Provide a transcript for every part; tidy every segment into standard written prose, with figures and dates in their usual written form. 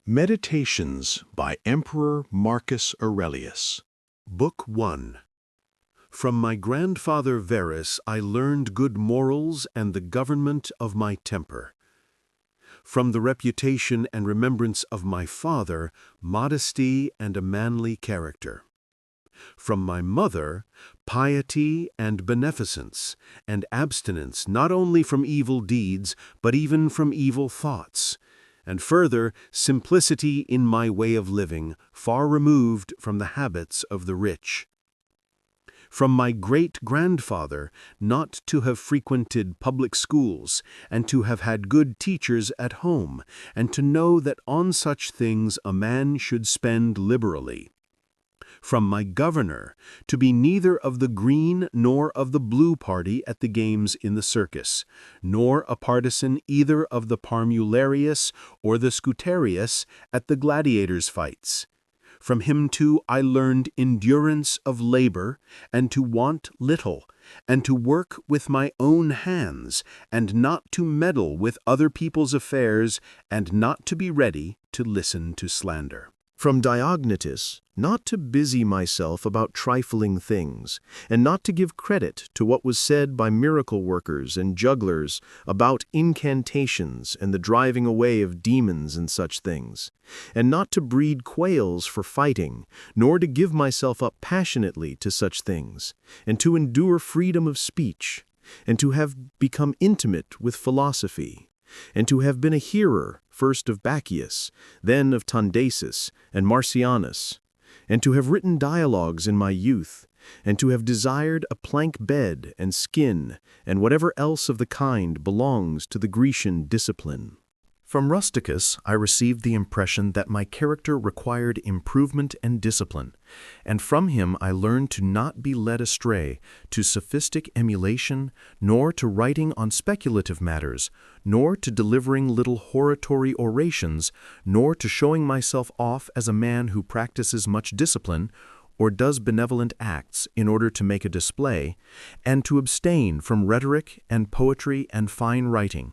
Meditations by Emperor Marcus Aurelius. Book 1. From my grandfather Verus I learned good morals and the government of my temper. From the reputation and remembrance of my father, modesty and a manly character. From my mother, piety and beneficence, and abstinence not only from evil deeds, but even from evil thoughts. And further, simplicity in my way of living, far removed from the habits of the rich. From my great-grandfather, not to have frequented public schools, and to have had good teachers at home, and to know that on such things a man should spend liberally. From my governor, to be neither of the green nor of the blue party at the games in the circus, nor a partisan either of the Parmularius or the Scutarius at the gladiators' fights. From him too I learned endurance of labor, and to want little, and to work with my own hands, and not to meddle with other people's affairs, and not to be ready to listen to slander. From Diognetus, not to busy myself about trifling things, and not to give credit to what was said by miracle workers and jugglers about incantations and the driving away of demons and such things, and not to breed quails for fighting, nor to give myself up passionately to such things, and to endure freedom of speech, and to have become intimate with philosophy, and to have been a hearer, first of Bacchius, then of Tondasus and Marcianus, and to have written dialogues in my youth, and to have desired a plank bed and skin, and whatever else of the kind belongs to the Grecian discipline. From Rusticus I received the impression that my character required improvement and discipline, and from him I learned to not be led astray to sophistic emulation, nor to writing on speculative matters, nor to delivering little hortatory orations, nor to showing myself off as a man who practices much discipline, or does benevolent acts in order to make a display, and to abstain from rhetoric and poetry and fine writing,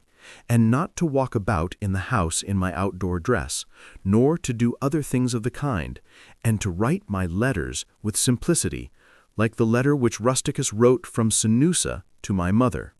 and not to walk about in the house in my outdoor dress, nor to do other things of the kind, and to write my letters with simplicity, like the letter which Rusticus wrote from Sinussa to my mother.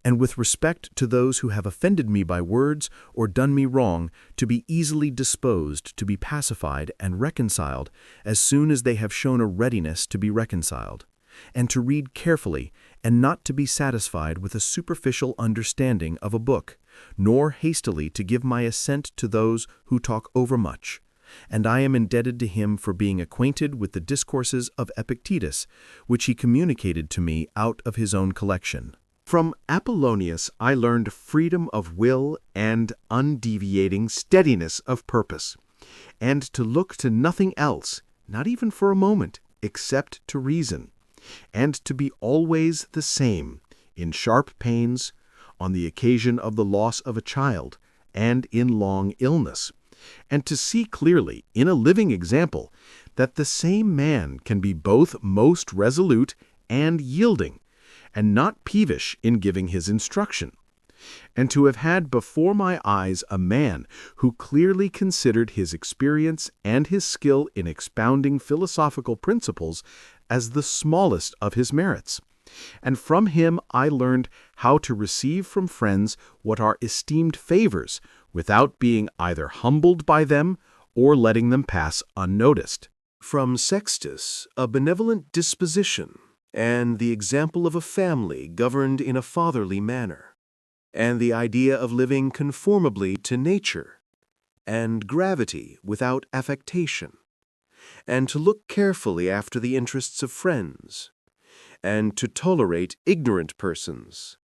And with respect to those who have offended me by words or done me wrong, to be easily disposed to be pacified and reconciled as soon as they have shown a readiness to be reconciled, and to read carefully, and not to be satisfied with a superficial understanding of a book, nor hastily to give my assent to those who talk overmuch. And I am indebted to him for being acquainted with the discourses of Epictetus, which he communicated to me out of his own collection. From Apollonius I learned freedom of will and undeviating steadiness of purpose, and to look to nothing else, not even for a moment, except to reason, and to be always the same, in sharp pains, on the occasion of the loss of a child, and in long illness, and to see clearly, in a living example, that the same man can be both most resolute and yielding, and not peevish in giving his instruction, and to have had before my eyes a man who clearly considered his experience and his skill in expounding philosophical principles as the smallest of his merits. And from him I learned how to receive from friends what are esteemed favors, without being either humbled by them or letting them pass unnoticed. From Sextus, a benevolent disposition, and the example of a family governed in a fatherly manner, and the idea of living conformably to nature, and gravity without affectation, and to look carefully after the interests of friends, and to tolerate ignorant persons,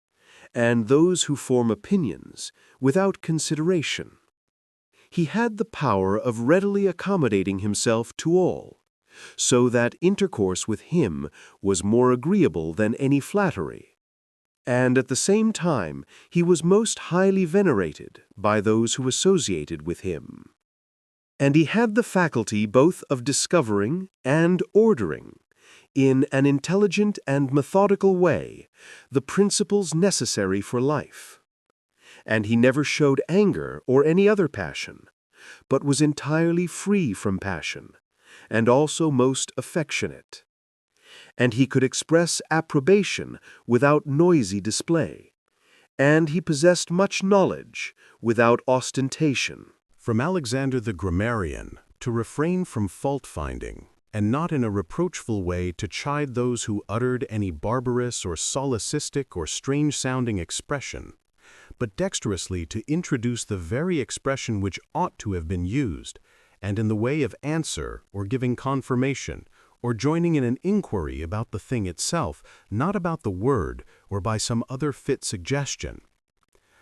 and those who form opinions without consideration. He had the power of readily accommodating himself to all, so that intercourse with him was more agreeable than any flattery. And at the same time he was most highly venerated by those who associated with him. And he had the faculty both of discovering and ordering, in an intelligent and methodical way, the principles necessary for life. And he never showed anger or any other passion, but was entirely free from passion, and also most affectionate. And he could express approbation without noisy display, and he possessed much knowledge without ostentation. From Alexander the Grammarian, to refrain from fault-finding, and not in a reproachful way to chide those who uttered any barbarous or solecistic or strange-sounding expression, but dexterously to introduce the very expression which ought to have been used, and in the way of answer or giving confirmation, or joining in an inquiry about the thing itself, not about the word, or by some other fit suggestion.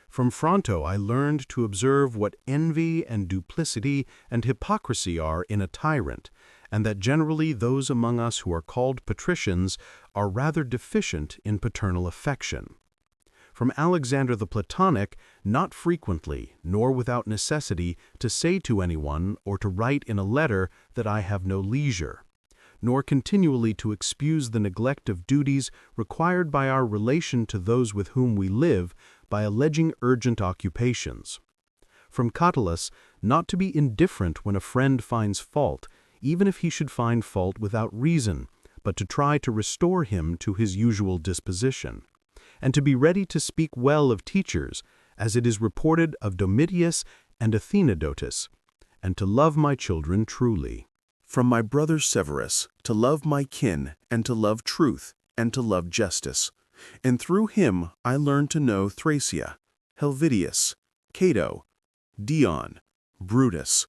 From Fronto I learned to observe what envy and duplicity and hypocrisy are in a tyrant, and that generally those among us who are called patricians are rather deficient in paternal affection. From Alexander the Platonic, not frequently, nor without necessity, to say to anyone or to write in a letter that I have no leisure, nor continually to excuse the neglect of duties required by our relation to those with whom we live by alleging urgent occupations. From Catullus, not to be indifferent when a friend finds fault, even if he should find fault without reason, but to try to restore him to his usual disposition, and to be ready to speak well of teachers, as it is reported of Domitius and Athenodotus, and to love my children truly. From my brother Severus, to love my kin, and to love truth, and to love justice. And through him I learned to know Thracia, Helvidius, Cato, Dion, Brutus,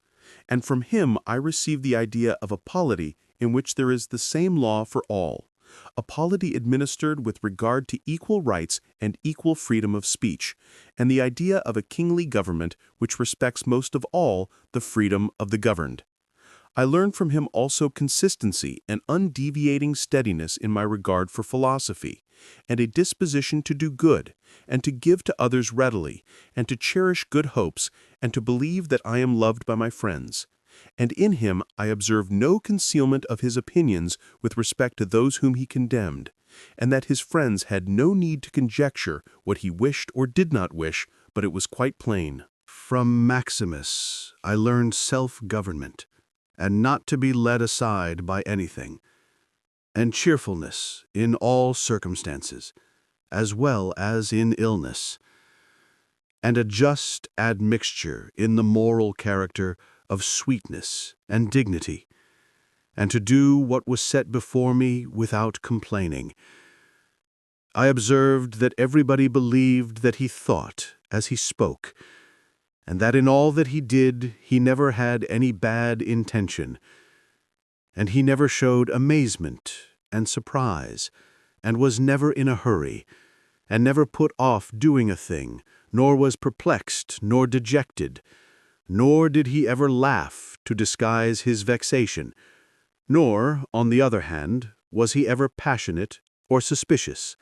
and from him I received the idea of a polity in which there is the same law for all, a polity administered with regard to equal rights and equal freedom of speech, and the idea of a kingly government which respects most of all the freedom of the governed. I learned from him also consistency and undeviating steadiness in my regard for philosophy, and a disposition to do good, and to give to others readily, and to cherish good hopes, and to believe that I am loved by my friends. And in him I observed no concealment of his opinions with respect to those whom he condemned, and that his friends had no need to conjecture what he wished or did not wish, but it was quite plain. From Maximus I learned self-government, and not to be led aside by anything, and cheerfulness in all circumstances, as well as in illness, and a just admixture in the moral character of sweetness and dignity, and to do what was set before me without complaining. I observed that everybody believed that he thought as he spoke, and that in all that he did he never had any bad intention, and he never showed amazement and surprise, and was never in a hurry, and never put off doing a thing, nor was perplexed nor dejected, nor did he ever laugh to disguise his vexation, nor, on the other hand, was he ever passionate or suspicious.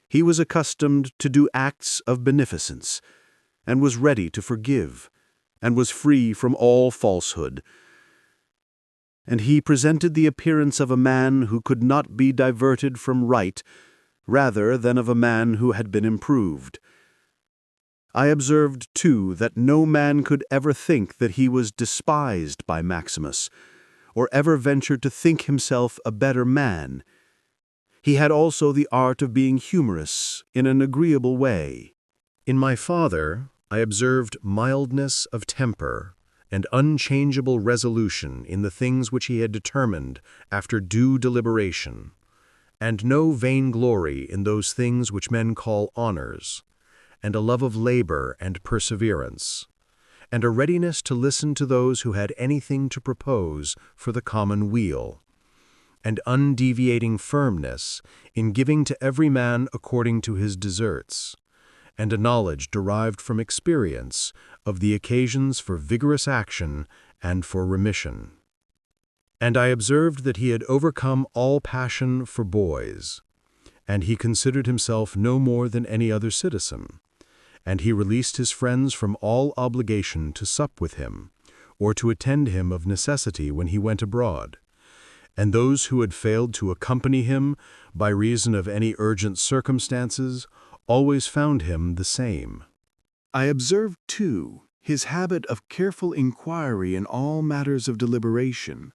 He was accustomed to do acts of beneficence, and was ready to forgive, and was free from all falsehood. And he presented the appearance of a man who could not be diverted from right, rather than of a man who had been improved. I observed, too, that no man could ever think that he was despised by Maximus, or ever venture to think himself a better man. He had also the art of being humorous in an agreeable way. In my father, I observed mildness of temper and unchangeable resolution in the things which he had determined after due deliberation, and no vainglory in those things which men call honors, and a love of labor and perseverance, and a readiness to listen to those who had anything to propose for the common weal, and undeviating firmness in giving to every man according to his deserts, and a knowledge derived from experience of the occasions for vigorous action and for remission. And I observed that he had overcome all passion for boys, and he considered himself no more than any other citizen, and he released his friends from all obligation to sup with him, or to attend him of necessity when he went abroad, and those who had failed to accompany him by reason of any urgent circumstances always found him the same. I observed, too, his habit of careful inquiry in all matters of deliberation,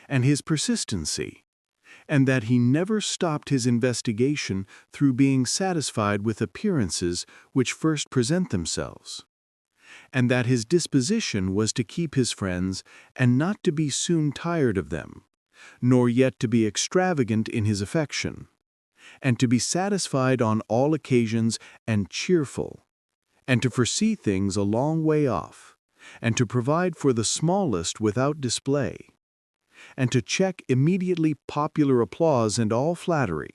and his persistency, and that he never stopped his investigation through being satisfied with appearances which first present themselves, and that his disposition was to keep his friends and not to be soon tired of them, nor yet to be extravagant in his affection, and to be satisfied on all occasions and cheerful, and to foresee things a long way off, and to provide for the smallest without display, and to check immediately popular applause and all flattery,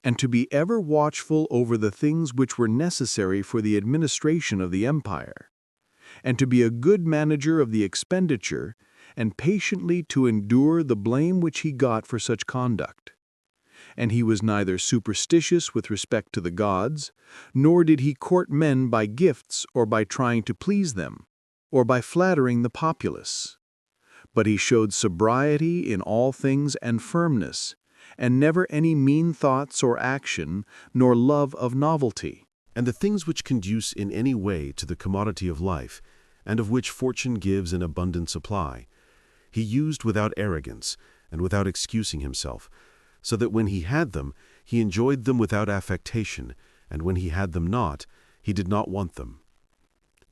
and to be ever watchful over the things which were necessary for the administration of the empire, and to be a good manager of the expenditure, and patiently to endure the blame which he got for such conduct. And he was neither superstitious with respect to the gods, nor did he court men by gifts or by trying to please them, or by flattering the populace. But he showed sobriety in all things and firmness, and never any mean thoughts or action, nor love of novelty. And the things which conduce in any way to the commodity of life, and of which fortune gives an abundant supply, he used without arrogance and without excusing himself, so that when he had them, he enjoyed them without affectation, and when he had them not, he did not want them.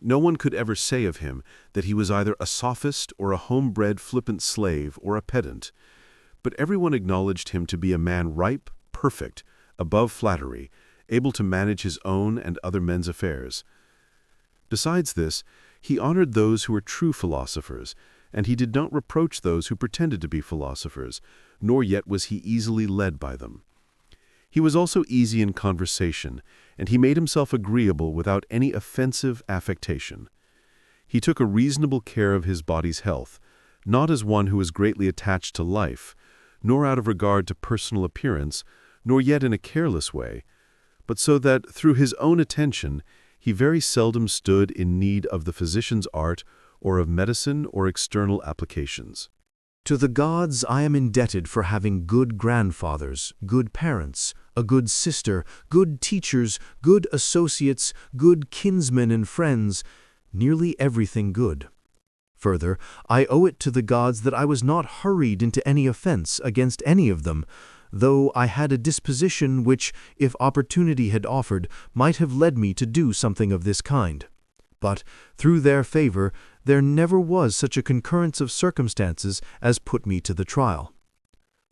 No one could ever say of him that he was either a sophist or a homebred flippant slave or a pedant, but everyone acknowledged him to be a man ripe, perfect, above flattery, able to manage his own and other men's affairs. Besides this, he honored those who were true philosophers, and he did not reproach those who pretended to be philosophers, nor yet was he easily led by them. He was also easy in conversation, and he made himself agreeable without any offensive affectation. He took a reasonable care of his body's health, not as one who was greatly attached to life, nor out of regard to personal appearance, nor yet in a careless way, but so that, through his own attention, he very seldom stood in need of the physician's art or of medicine or external applications. To the gods I am indebted for having good grandfathers, good parents, a good sister, good teachers, good associates, good kinsmen and friends, nearly everything good. Further, I owe it to the gods that I was not hurried into any offense against any of them, though I had a disposition which, if opportunity had offered, might have led me to do something of this kind. But, through their favor, there never was such a concurrence of circumstances as put me to the trial.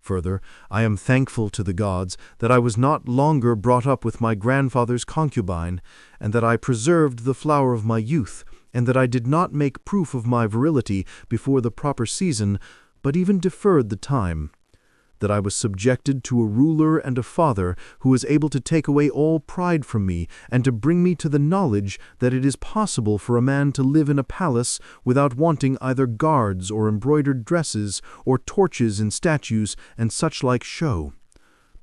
Further, I am thankful to the gods that I was not longer brought up with my grandfather's concubine, and that I preserved the flower of my youth, and that I did not make proof of my virility before the proper season, but even deferred the time, that I was subjected to a ruler and a father who was able to take away all pride from me and to bring me to the knowledge that it is possible for a man to live in a palace without wanting either guards or embroidered dresses or torches and statues and such like show,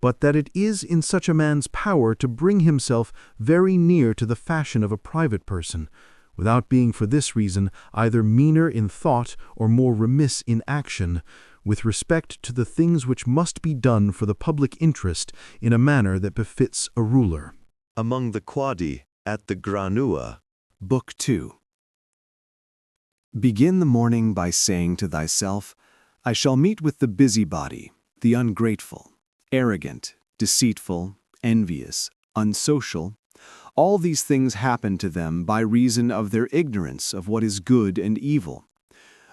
but that it is in such a man's power to bring himself very near to the fashion of a private person, without being for this reason either meaner in thought or more remiss in action, with respect to the things which must be done for the public interest in a manner that befits a ruler. Among the Quadi at the Granua. Book 2. Begin the morning by saying to thyself, I shall meet with the busybody, the ungrateful, arrogant, deceitful, envious, unsocial. All these things happen to them by reason of their ignorance of what is good and evil.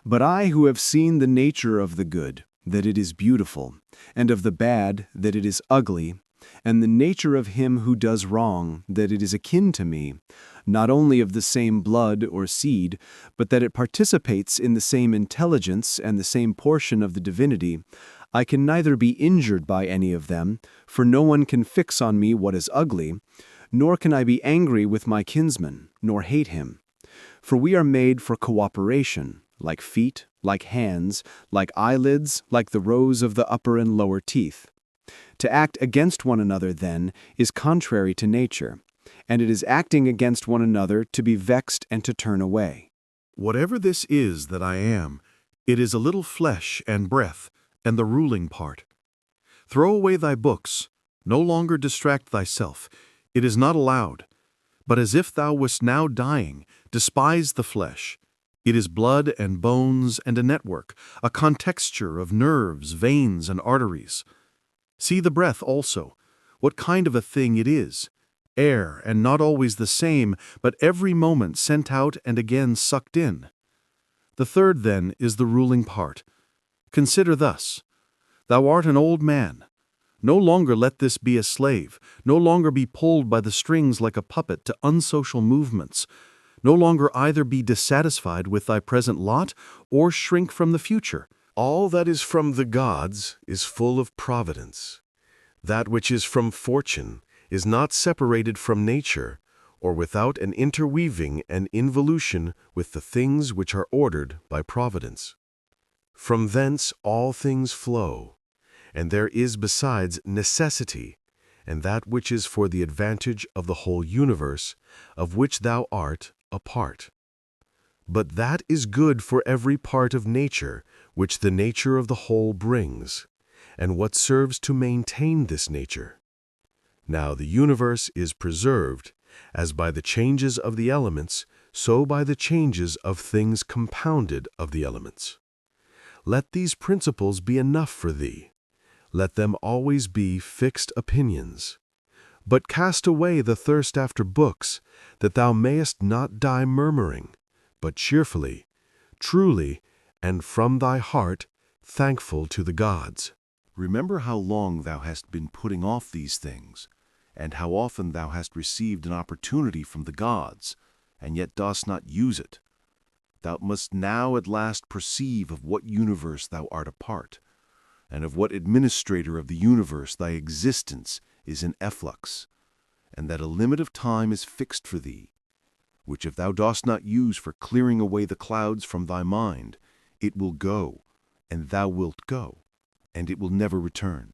But I who have seen the nature of the good, that it is beautiful, and of the bad, that it is ugly, and the nature of him who does wrong, that it is akin to me, not only of the same blood or seed, but that it participates in the same intelligence and the same portion of the divinity, I can neither be injured by any of them, for no one can fix on me what is ugly, nor can I be angry with my kinsman, nor hate him. For we are made for cooperation, like feet, like hands, like eyelids, like the rows of the upper and lower teeth. To act against one another, then, is contrary to nature, and it is acting against one another to be vexed and to turn away. Whatever this is that I am, it is a little flesh and breath, and the ruling part. Throw away thy books, no longer distract thyself, it is not allowed. but as if thou wast now dying, despise the flesh. It is blood and bones and a network, a contexture of nerves, veins, and arteries. See the breath also, what kind of a thing it is. Air, and not always the same, but every moment sent out and again sucked in. The third, then, is the ruling part. Consider thus. Thou art an old man. No longer let this be a slave, no longer be pulled by the strings like a puppet to unsocial movements, no longer either be dissatisfied with thy present lot or shrink from the future. All that is from the gods is full of providence. That which is from fortune is not separated from nature, or without an interweaving and involution with the things which are ordered by providence. From thence all things flow, and there is besides necessity, and that which is for the advantage of the whole universe, of which thou art a part. But that is good for every part of nature, which the nature of the whole brings, and what serves to maintain this nature. Now the universe is preserved, as by the changes of the elements, so by the changes of things compounded of the elements. Let these principles be enough for thee. Let them always be fixed opinions. But cast away the thirst after books, that thou mayest not die murmuring, but cheerfully, truly, and from thy heart, thankful to the gods. Remember how long thou hast been putting off these things, and how often thou hast received an opportunity from the gods, and yet dost not use it. Thou must now at last perceive of what universe thou art a part, and of what administrator of the universe thy existence is in efflux, and that a limit of time is fixed for thee, which if thou dost not use for clearing away the clouds from thy mind, it will go, and thou wilt go, and it will never return.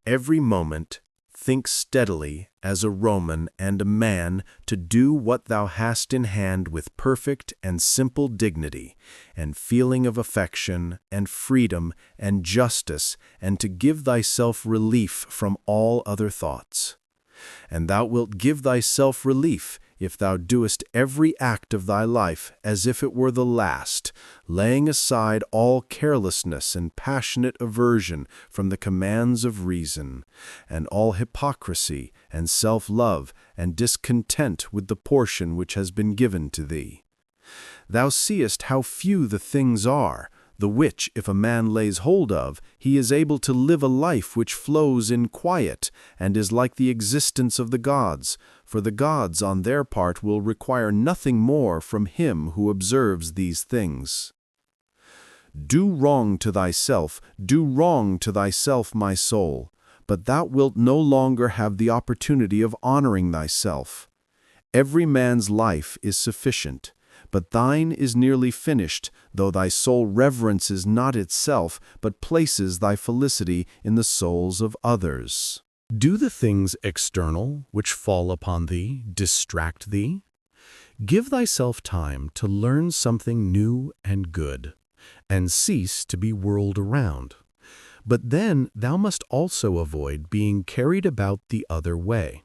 Every moment think steadily as a Roman and a man to do what thou hast in hand with perfect and simple dignity, and feeling of affection, and freedom, and justice, and to give thyself relief from all other thoughts. And thou wilt give thyself relief if thou doest every act of thy life as if it were the last, laying aside all carelessness and passionate aversion from the commands of reason, and all hypocrisy and self-love and discontent with the portion which has been given to thee. Thou seest how few the things are, the which, if a man lays hold of, he is able to live a life which flows in quiet, and is like the existence of the gods, for the gods on their part will require nothing more from him who observes these things. Do wrong to thyself, my soul, but thou wilt no longer have the opportunity of honoring thyself. Every man's life is sufficient, but thine is nearly finished, though thy soul reverences not itself, but places thy felicity in the souls of others. Do the things external which fall upon thee distract thee? Give thyself time to learn something new and good, and cease to be whirled around. But then thou must also avoid being carried about the other way,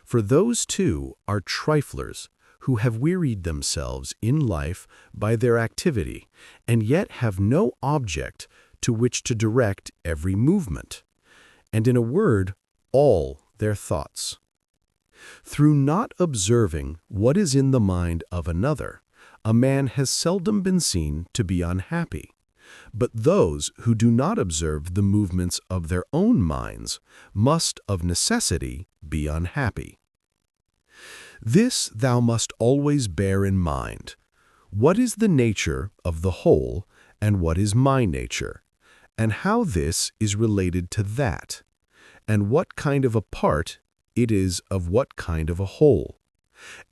for those too are triflers, who have wearied themselves in life by their activity, and yet have no object to which to direct every movement, and in a word, all their thoughts. Through not observing what is in the mind of another, a man has seldom been seen to be unhappy. But those who do not observe the movements of their own minds must of necessity be unhappy. This thou must always bear in mind. What is the nature of the whole, and what is my nature, and how this is related to that, and what kind of a part it is of what kind of a whole,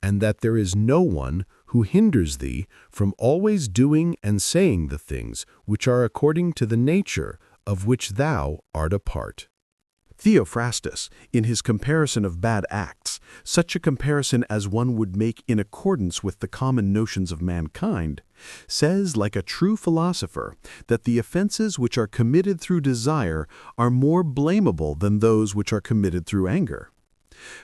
and that there is no one who hinders thee from always doing and saying the things which are according to the nature of which thou art a part. Theophrastus, in his comparison of bad acts, such a comparison as one would make in accordance with the common notions of mankind, says, like a true philosopher, that the offenses which are committed through desire are more blamable than those which are committed through anger.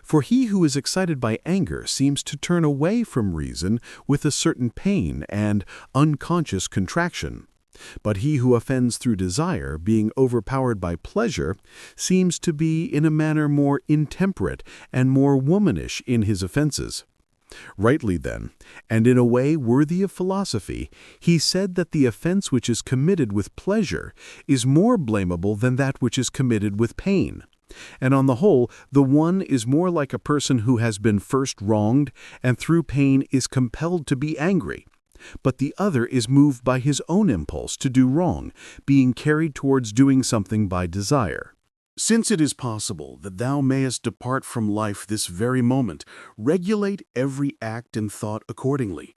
For he who is excited by anger seems to turn away from reason with a certain pain and unconscious contraction. But he who offends through desire, being overpowered by pleasure, seems to be in a manner more intemperate and more womanish in his offenses. Rightly then, and in a way worthy of philosophy, he said that the offense which is committed with pleasure is more blamable than that which is committed with pain. And on the whole, the one is more like a person who has been first wronged and through pain is compelled to be angry. But the other is moved by his own impulse to do wrong, being carried towards doing something by desire. Since it is possible that thou mayest depart from life this very moment, regulate every act and thought accordingly.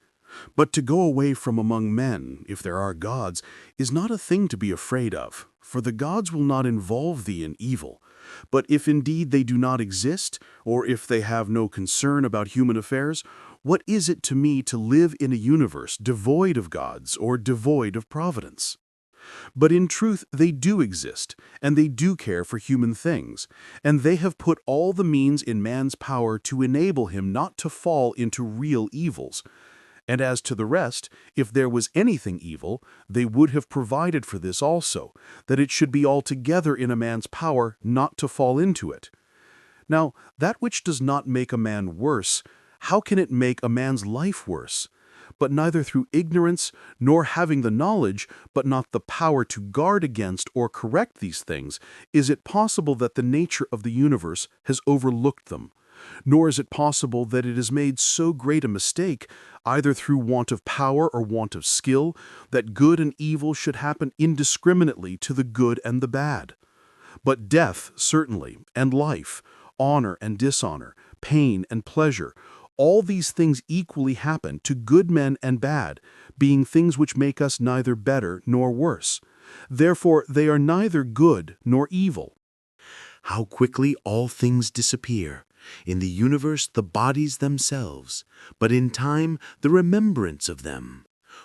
But to go away from among men, if there are gods, is not a thing to be afraid of, for the gods will not involve thee in evil. But if indeed they do not exist, or if they have no concern about human affairs, what is it to me to live in a universe devoid of gods or devoid of providence? But in truth they do exist, and they do care for human things, and they have put all the means in man's power to enable him not to fall into real evils. And as to the rest, if there was anything evil, they would have provided for this also, that it should be altogether in a man's power not to fall into it. Now, that which does not make a man worse, how can it make a man's life worse? But neither through ignorance, nor having the knowledge, but not the power to guard against or correct these things, is it possible that the nature of the universe has overlooked them. Nor is it possible that it has made so great a mistake, either through want of power or want of skill, that good and evil should happen indiscriminately to the good and the bad. But death, certainly, and life, honor and dishonor, pain and pleasure, all these things equally happen to good men and bad, being things which make us neither better nor worse. Therefore they are neither good nor evil. How quickly all things disappear. In the universe the bodies themselves, but in time the remembrance of them.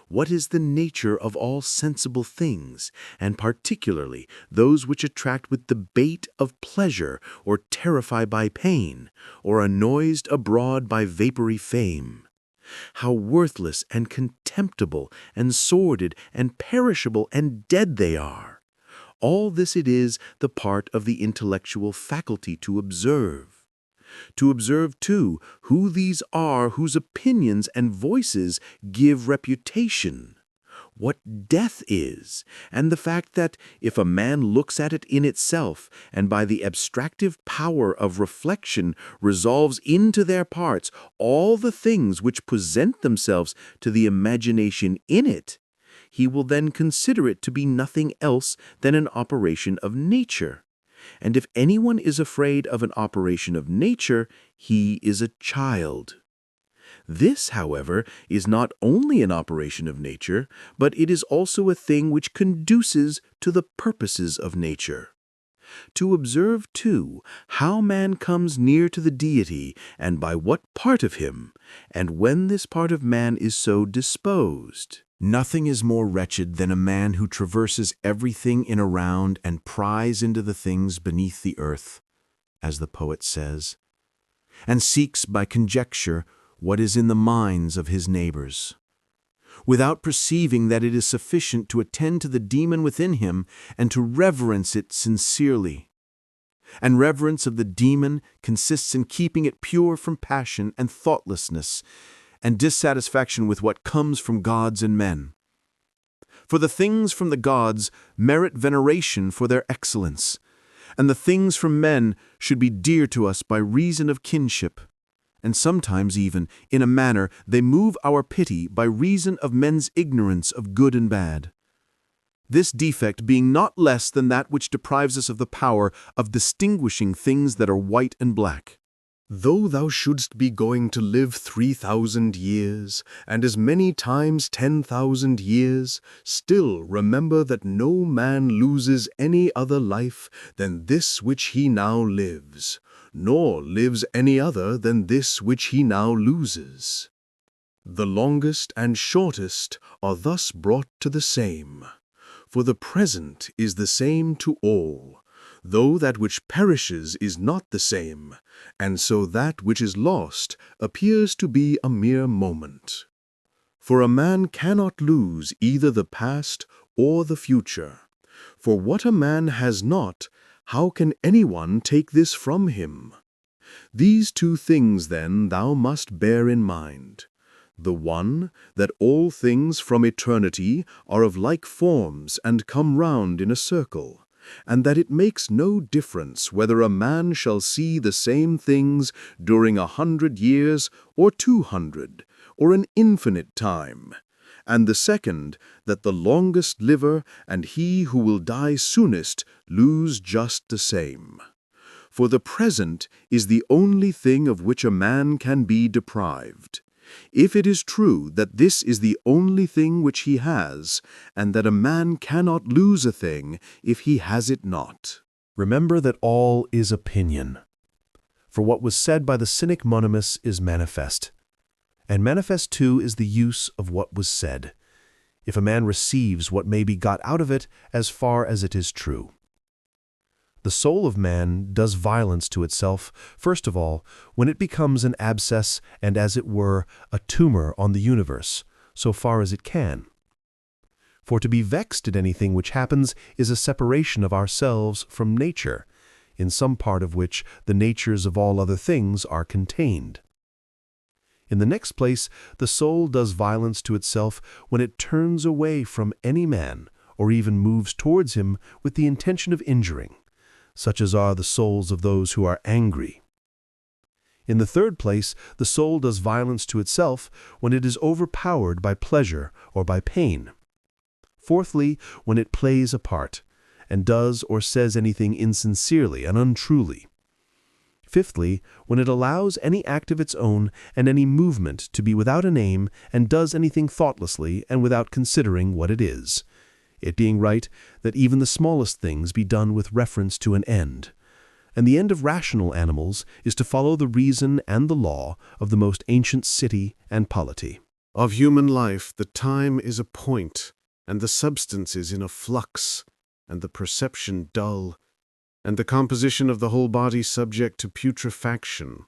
What is the nature of all sensible things, and particularly those which attract with the bait of pleasure, or terrify by pain, or are noised abroad by vapory fame? How worthless and contemptible and sordid and perishable and dead they are! All this it is the part of the intellectual faculty to observe. To observe, too, who these are whose opinions and voices give reputation, what death is, and the fact that, if a man looks at it in itself, and by the abstractive power of reflection resolves into their parts all the things which present themselves to the imagination in it, he will then consider it to be nothing else than an operation of nature. And if anyone is afraid of an operation of nature, he is a child. This, however, is not only an operation of nature, but it is also a thing which conduces to the purposes of nature. To observe, too, how man comes near to the deity, and by what part of him, and when this part of man is so disposed. Nothing is more wretched than a man who traverses everything in around and pries into the things beneath the earth, as the poet says, and seeks by conjecture what is in the minds of his neighbors, without perceiving that it is sufficient to attend to the demon within him and to reverence it sincerely. And reverence of the demon consists in keeping it pure from passion and thoughtlessness, and dissatisfaction with what comes from gods and men. For the things from the gods merit veneration for their excellence, and the things from men should be dear to us by reason of kinship, and sometimes even, in a manner, they move our pity by reason of men's ignorance of good and bad. This defect being not less than that which deprives us of the power of distinguishing things that are white and black. Though thou shouldst be going to live 3,000 years, and as many times 10,000 years, still remember that no man loses any other life than this which he now lives, nor lives any other than this which he now loses. The longest and shortest are thus brought to the same, for the present is the same to all, though that which perishes is not the same, and so that which is lost appears to be a mere moment. For a man cannot lose either the past or the future. For what a man has not, how can anyone take this from him? These two things, then, thou must bear in mind. The one, that all things from eternity are of like forms and come round in a circle, and that it makes no difference whether a man shall see the same things during 100 years or 200, or an infinite time. And the second, that the longest liver and he who will die soonest lose just the same. For the present is the only thing of which a man can be deprived. If it is true that this is the only thing which he has, and that a man cannot lose a thing if he has it not. Remember that all is opinion. For what was said by the cynic Monimus is manifest. And manifest too is the use of what was said, if a man receives what may be got out of it as far as it is true. The soul of man does violence to itself, first of all, when it becomes an abscess and, as it were, a tumor on the universe, so far as it can. For to be vexed at anything which happens is a separation of ourselves from nature, in some part of which the natures of all other things are contained. In the next place, the soul does violence to itself when it turns away from any man, or even moves towards him with the intention of injuring, such as are the souls of those who are angry. In the third place, the soul does violence to itself when it is overpowered by pleasure or by pain. Fourthly, when it plays a part, and does or says anything insincerely and untruly. Fifthly, when it allows any act of its own and any movement to be without an aim and does anything thoughtlessly and without considering what it is, it being right that even the smallest things be done with reference to an end. And the end of rational animals is to follow the reason and the law of the most ancient city and polity. Of human life the time is a point, and the substance is in a flux, and the perception dull, and the composition of the whole body subject to putrefaction,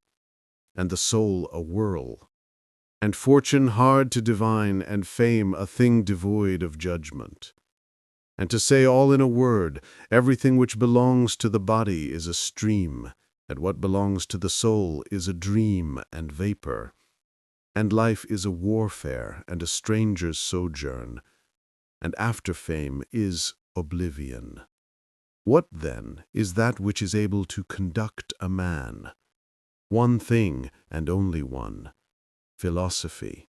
and the soul a whirl, and fortune hard to divine, and fame a thing devoid of judgment. And to say all in a word, everything which belongs to the body is a stream, and what belongs to the soul is a dream and vapor. And life is a warfare and a stranger's sojourn, and after fame is oblivion. What, then, is that which is able to conduct a man? One thing, and only one: philosophy.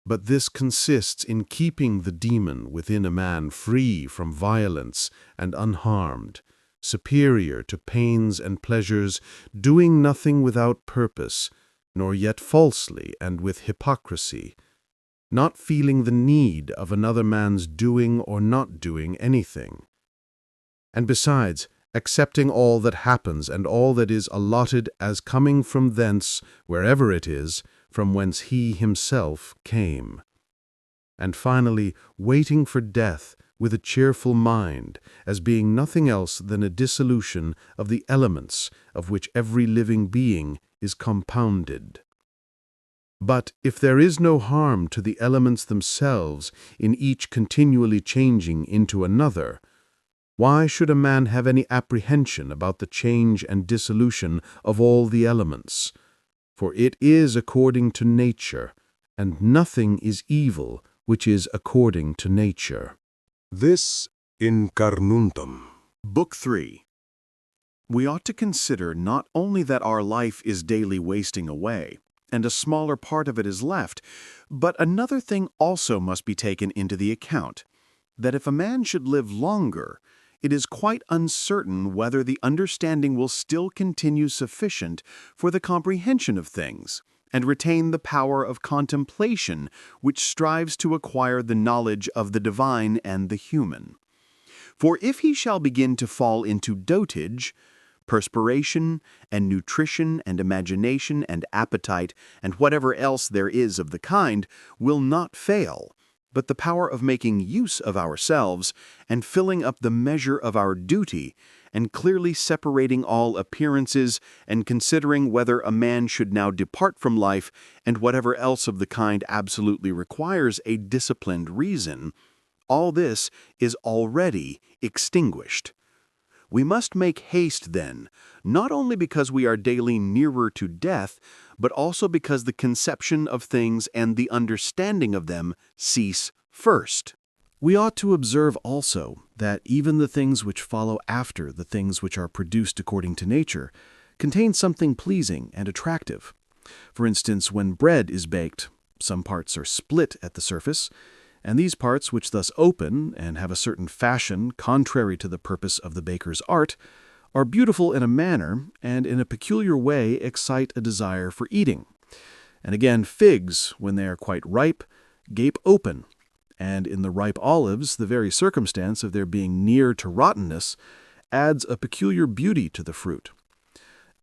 But this consists in keeping the demon within a man free from violence and unharmed, superior to pains and pleasures, doing nothing without purpose, nor yet falsely and with hypocrisy, not feeling the need of another man's doing or not doing anything. And besides, accepting all that happens and all that is allotted as coming from thence, wherever it is, from whence he himself came. And finally, waiting for death with a cheerful mind, as being nothing else than a dissolution of the elements of which every living being is compounded. But if there is no harm to the elements themselves in each continually changing into another, why should a man have any apprehension about the change and dissolution of all the elements? For it is according to nature, and nothing is evil which is according to nature. This in Carnuntum. Book 3. We ought to consider not only that our life is daily wasting away, and a smaller part of it is left, but another thing also must be taken into the account, that if a man should live longer, it is quite uncertain whether the understanding will still continue sufficient for the comprehension of things, and retain the power of contemplation which strives to acquire the knowledge of the divine and the human. For if he shall begin to fall into dotage, perspiration, and nutrition, and imagination, and appetite, and whatever else there is of the kind, will not fail, but the power of making use of ourselves and filling up the measure of our duty, and clearly separating all appearances and considering whether a man should now depart from life and whatever else of the kind absolutely requires a disciplined reason, all this is already extinguished. We must make haste, then, not only because we are daily nearer to death, but also because the conception of things and the understanding of them cease first. We ought to observe also that even the things which follow after the things which are produced according to nature contain something pleasing and attractive. For instance, when bread is baked, some parts are split at the surface, and these parts, which thus open and have a certain fashion contrary to the purpose of the baker's art, are beautiful in a manner and in a peculiar way excite a desire for eating. And again, figs, when they are quite ripe, gape open, and in the ripe olives, the very circumstance of their being near to rottenness adds a peculiar beauty to the fruit.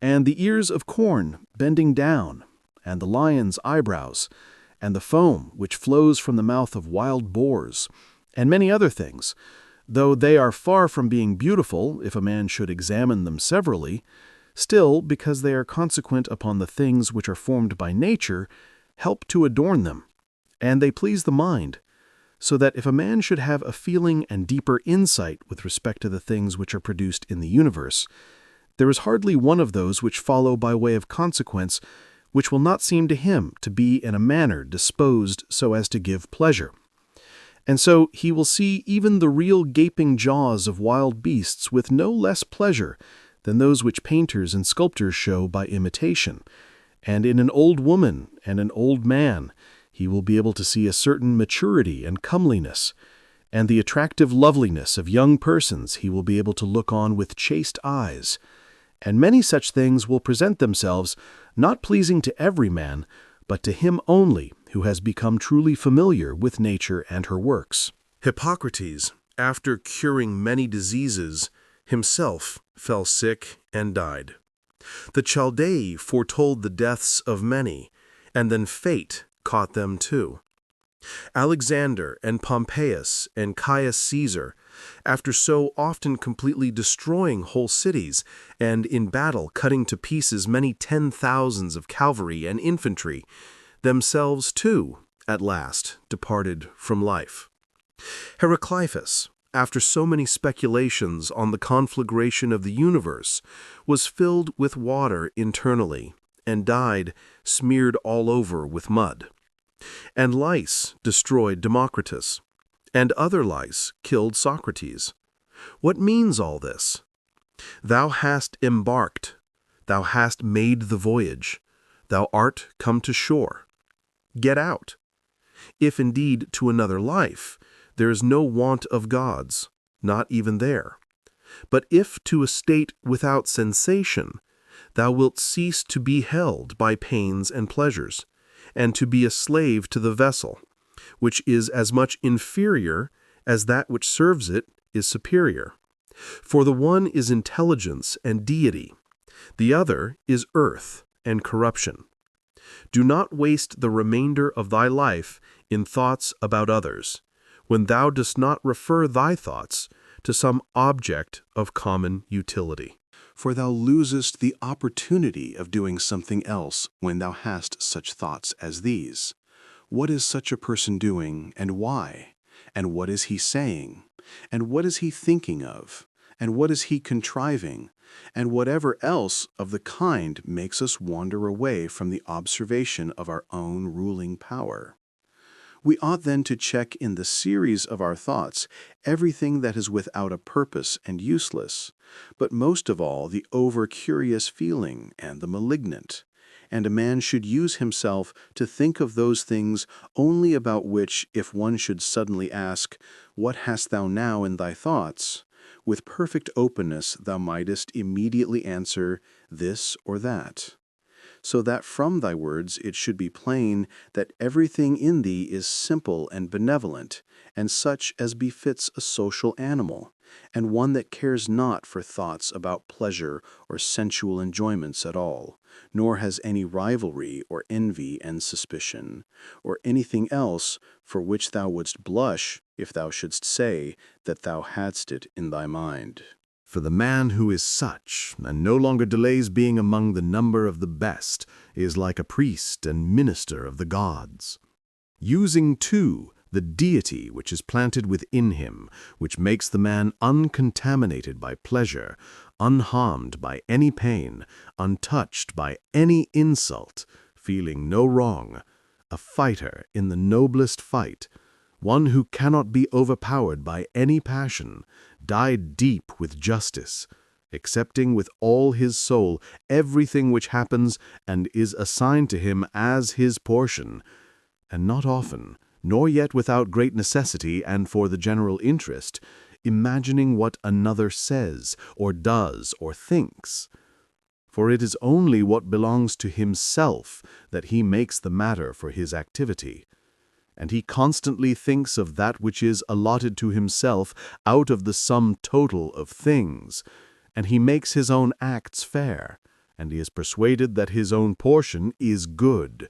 And the ears of corn bending down, and the lion's eyebrows, and the foam which flows from the mouth of wild boars, and many other things, though they are far from being beautiful if a man should examine them severally, still, because they are consequent upon the things which are formed by nature, help to adorn them, and they please the mind, so that if a man should have a feeling and deeper insight with respect to the things which are produced in the universe, there is hardly one of those which follow by way of consequence which will not seem to him to be in a manner disposed so as to give pleasure. And so he will see even the real gaping jaws of wild beasts with no less pleasure than those which painters and sculptors show by imitation, and in an old woman and an old man he will be able to see a certain maturity and comeliness, and the attractive loveliness of young persons he will be able to look on with chaste eyes, and many such things will present themselves, not pleasing to every man, but to him only who has become truly familiar with nature and her works. Hippocrates, after curing many diseases, himself fell sick and died. The Chaldei foretold the deaths of many, and then fate caught them too. Alexander and Pompeius and Caius Caesar, after so often completely destroying whole cities and in battle cutting to pieces many 10,000s of cavalry and infantry, themselves too, at last, departed from life. Heraclius, after so many speculations on the conflagration of the universe, was filled with water internally and died smeared all over with mud. And lice destroyed Democritus, and other lice killed Socrates. What means all this? Thou hast embarked, thou hast made the voyage, thou art come to shore. Get out. If indeed to another life, there is no want of gods, not even there. But if to a state without sensation, thou wilt cease to be held by pains and pleasures, and to be a slave to the vessel, which is as much inferior as that which serves it is superior. For the one is intelligence and deity, the other is earth and corruption. Do not waste the remainder of thy life in thoughts about others, when thou dost not refer thy thoughts to some object of common utility. For thou losest the opportunity of doing something else when thou hast such thoughts as these. What is such a person doing, and why? And what is he saying? And what is he thinking of? And what is he contriving? And whatever else of the kind makes us wander away from the observation of our own ruling power. We ought then to check in the series of our thoughts everything that is without a purpose and useless, but most of all the over-curious feeling and the malignant. And a man should use himself to think of those things only about which, if one should suddenly ask, "What hast thou now in thy thoughts?" with perfect openness thou mightest immediately answer this or that, so that from thy words it should be plain that everything in thee is simple and benevolent, and such as befits a social animal, and one that cares not for thoughts about pleasure or sensual enjoyments at all, nor has any rivalry or envy and suspicion, or anything else for which thou wouldst blush if thou shouldst say that thou hadst it in thy mind. For the man who is such, and no longer delays being among the number of the best, is like a priest and minister of the gods, using too the deity which is planted within him, which makes the man uncontaminated by pleasure, unharmed by any pain, untouched by any insult, feeling no wrong, a fighter in the noblest fight, one who cannot be overpowered by any passion, died deep with justice, accepting with all his soul everything which happens and is assigned to him as his portion, and not often, nor yet without great necessity and for the general interest, imagining what another says, or does, or thinks. For it is only what belongs to himself that he makes the matter for his activity. And he constantly thinks of that which is allotted to himself out of the sum total of things, and he makes his own acts fair, and he is persuaded that his own portion is good.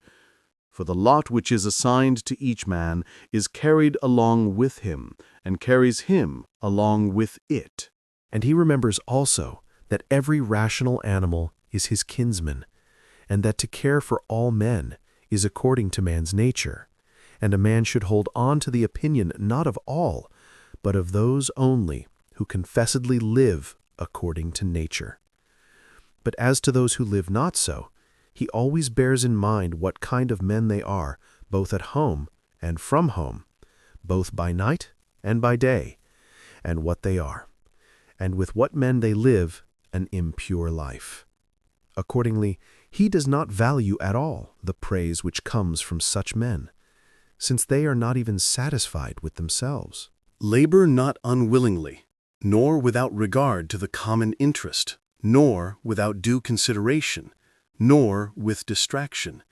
For the lot which is assigned to each man is carried along with him, and carries him along with it. And he remembers also that every rational animal is his kinsman, and that to care for all men is according to man's nature, and a man should hold on to the opinion not of all, but of those only who confessedly live according to nature. But as to those who live not so, he always bears in mind what kind of men they are, both at home and from home, both by night and by day, and what they are, and with what men they live an impure life. Accordingly, he does not value at all the praise which comes from such men, since they are not even satisfied with themselves. Labor not unwillingly, nor without regard to the common interest, nor without due consideration, nor with distraction,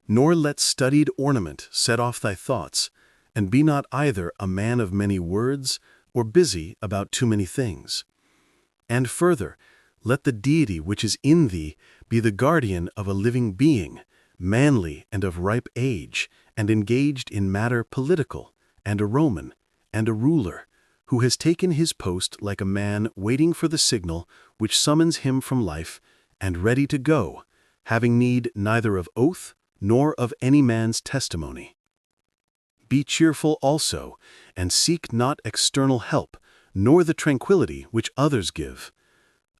nor let studied ornament set off thy thoughts, and be not either a man of many words, or busy about too many things. And further, let the deity which is in thee be the guardian of a living being, manly and of ripe age, and engaged in matter political, and a Roman, and a ruler, who has taken his post like a man waiting for the signal which summons him from life, and ready to go, having need neither of oath nor of any man's testimony. Be cheerful also, and seek not external help, nor the tranquility which others give.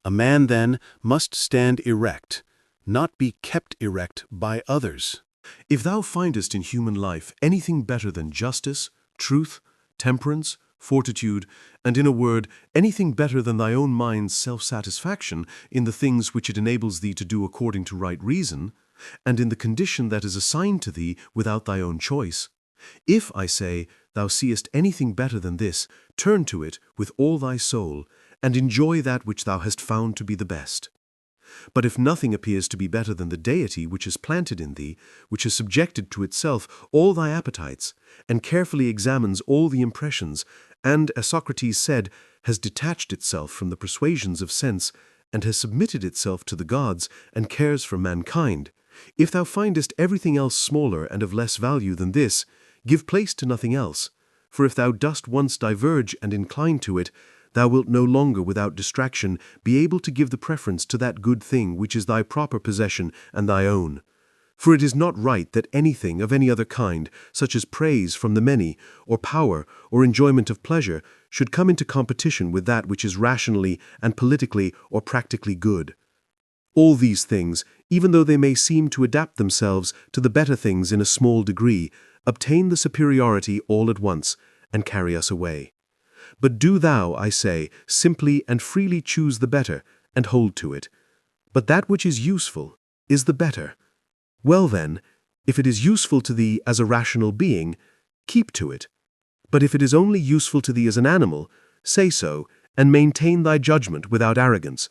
A man then must stand erect, not be kept erect by others. If thou findest in human life anything better than justice, truth, temperance, fortitude, and in a word, anything better than thy own mind's self-satisfaction in the things which it enables thee to do according to right reason, and in the condition that is assigned to thee without thy own choice, if, I say, thou seest anything better than this, turn to it with all thy soul, and enjoy that which thou hast found to be the best. But if nothing appears to be better than the deity which is planted in thee, which has subjected to itself all thy appetites, and carefully examines all the impressions, and, as Socrates said, has detached itself from the persuasions of sense, and has submitted itself to the gods, and cares for mankind, if thou findest everything else smaller and of less value than this, give place to nothing else, for if thou dost once diverge and incline to it, thou wilt no longer without distraction be able to give the preference to that good thing which is thy proper possession and thy own. For it is not right that anything of any other kind, such as praise from the many, or power, or enjoyment of pleasure, should come into competition with that which is rationally and politically or practically good. All these things, even though they may seem to adapt themselves to the better things in a small degree, obtain the superiority all at once, and carry us away. But do thou, I say, simply and freely choose the better, and hold to it. But that which is useful is the better. Well then, if it is useful to thee as a rational being, keep to it. But if it is only useful to thee as an animal, say so, and maintain thy judgment without arrogance.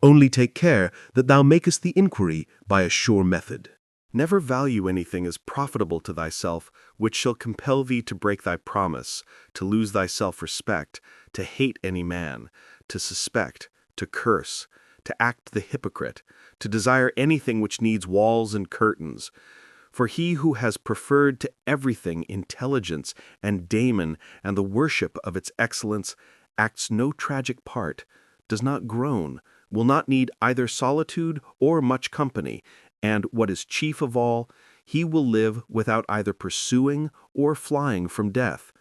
Only take care that thou makest the inquiry by a sure method. Never value anything as profitable to thyself which shall compel thee to break thy promise, to lose thy self-respect, to hate any man, to suspect, to curse, to act the hypocrite, to desire anything which needs walls and curtains. For he who has preferred to everything intelligence and daemon and the worship of its excellence acts no tragic part, does not groan, will not need either solitude or much company, and, what is chief of all, he will live without either pursuing or flying from death.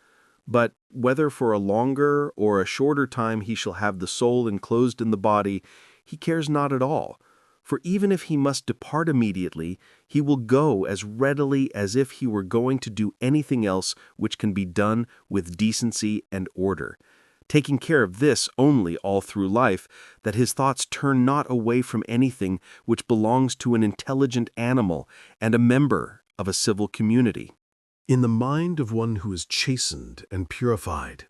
But whether for a longer or a shorter time he shall have the soul enclosed in the body, he cares not at all. For even if he must depart immediately, he will go as readily as if he were going to do anything else which can be done with decency and order, taking care of this only all through life, that his thoughts turn not away from anything which belongs to an intelligent animal and a member of a civil community. In the mind of one who is chastened and purified,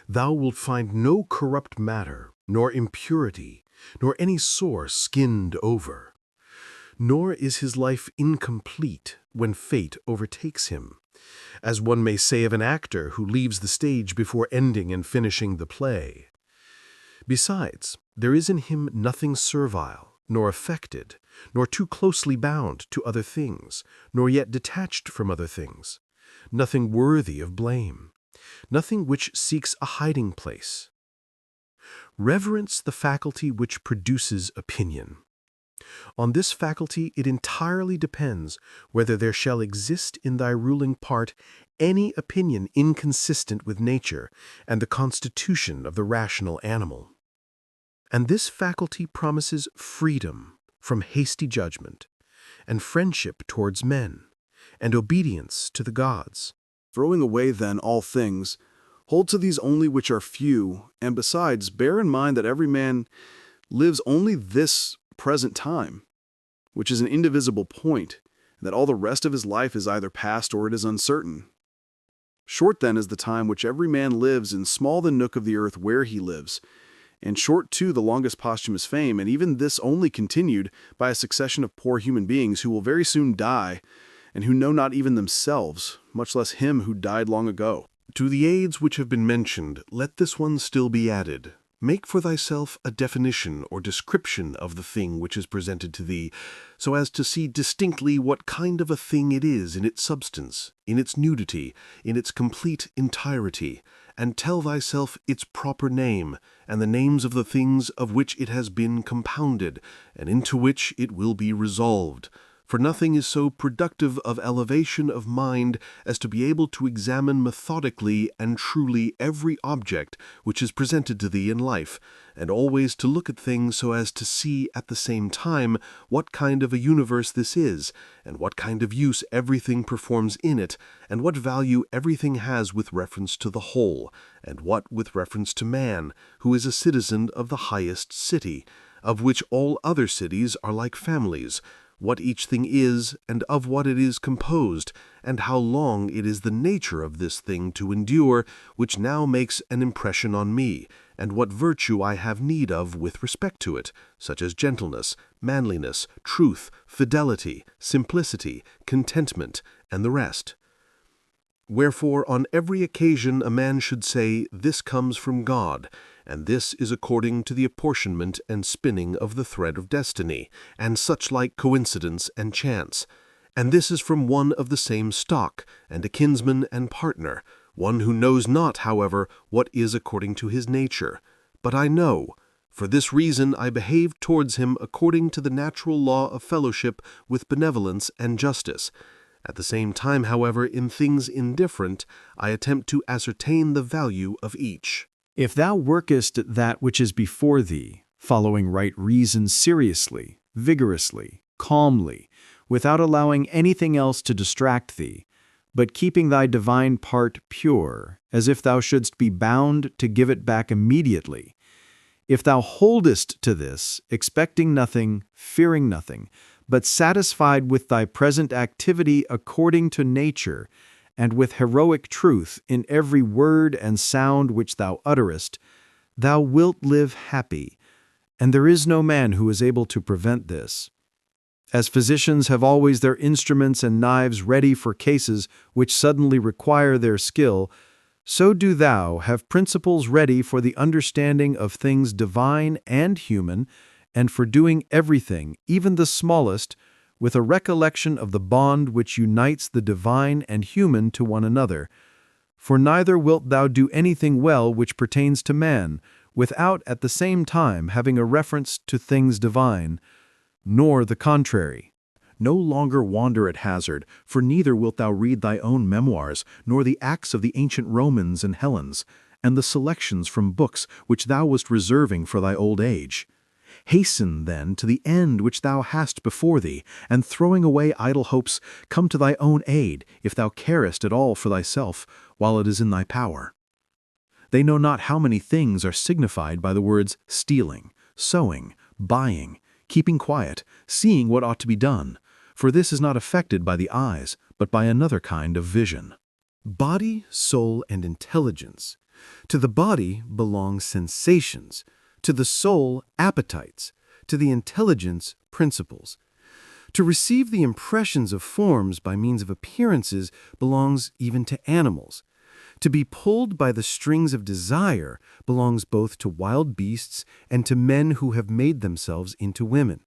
thou wilt find no corrupt matter, nor impurity, nor any sore skinned over. Nor is his life incomplete when fate overtakes him, as one may say of an actor who leaves the stage before ending and finishing the play. Besides, there is in him nothing servile, nor affected, nor too closely bound to other things, nor yet detached from other things, nothing worthy of blame, nothing which seeks a hiding place. Reverence the faculty which produces opinion. On this faculty it entirely depends whether there shall exist in thy ruling part any opinion inconsistent with nature and the constitution of the rational animal. And this faculty promises freedom from hasty judgment, and friendship towards men, and obedience to the gods. Throwing away, then, all things, hold to these only which are few, and besides, bear in mind that every man lives only this present time, which is an indivisible point, and that all the rest of his life is either past or it is uncertain. Short, then, is the time which every man lives, and small the nook of the earth where he lives, and short, too, the longest posthumous fame, and even this only continued by a succession of poor human beings who will very soon die, and who know not even themselves, much less him who died long ago. To the aids which have been mentioned, let this one still be added. Make for thyself a definition or description of the thing which is presented to thee, so as to see distinctly what kind of a thing it is in its substance, in its nudity, in its complete entirety, and tell thyself its proper name, and the names of the things of which it has been compounded, and into which it will be resolved. For nothing is so productive of elevation of mind as to be able to examine methodically and truly every object which is presented to thee in life, and always to look at things so as to see at the same time what kind of a universe this is, and what kind of use everything performs in it, and what value everything has with reference to the whole, and what with reference to man, who is a citizen of the highest city, of which all other cities are like families, what each thing is, and of what it is composed, and how long it is the nature of this thing to endure, which now makes an impression on me, and what virtue I have need of with respect to it, such as gentleness, manliness, truth, fidelity, simplicity, contentment, and the rest. Wherefore on every occasion a man should say, This comes from God, and this is according to the apportionment and spinning of the thread of destiny, and such like coincidence and chance. And this is from one of the same stock, and a kinsman and partner, one who knows not, however, what is according to his nature. But I know. For this reason I behave towards him according to the natural law of fellowship with benevolence and justice. At the same time, however, in things indifferent, I attempt to ascertain the value of each. If thou workest at that which is before thee, following right reason seriously, vigorously, calmly, without allowing anything else to distract thee, but keeping thy divine part pure, as if thou shouldst be bound to give it back immediately, if thou holdest to this, expecting nothing, fearing nothing, but satisfied with thy present activity according to nature, and with heroic truth in every word and sound which thou utterest, thou wilt live happy, and there is no man who is able to prevent this. As physicians have always their instruments and knives ready for cases which suddenly require their skill, so do thou have principles ready for the understanding of things divine and human, and for doing everything, even the smallest, with a recollection of the bond which unites the divine and human to one another. For neither wilt thou do anything well which pertains to man, without at the same time having a reference to things divine, nor the contrary. No longer wander at hazard, for neither wilt thou read thy own memoirs, nor the acts of the ancient Romans and Hellenes, and the selections from books which thou wast reserving for thy old age. Hasten, then, to the end which thou hast before thee, and throwing away idle hopes, come to thy own aid, if thou carest at all for thyself, while it is in thy power. They know not how many things are signified by the words stealing, sowing, buying, keeping quiet, seeing what ought to be done, for this is not affected by the eyes, but by another kind of vision. Body, soul, and intelligence. To the body belong sensations, to the soul appetites, to the intelligence principles. To receive the impressions of forms by means of appearances belongs even to animals. To be pulled by the strings of desire belongs both to wild beasts and to men who have made themselves into women,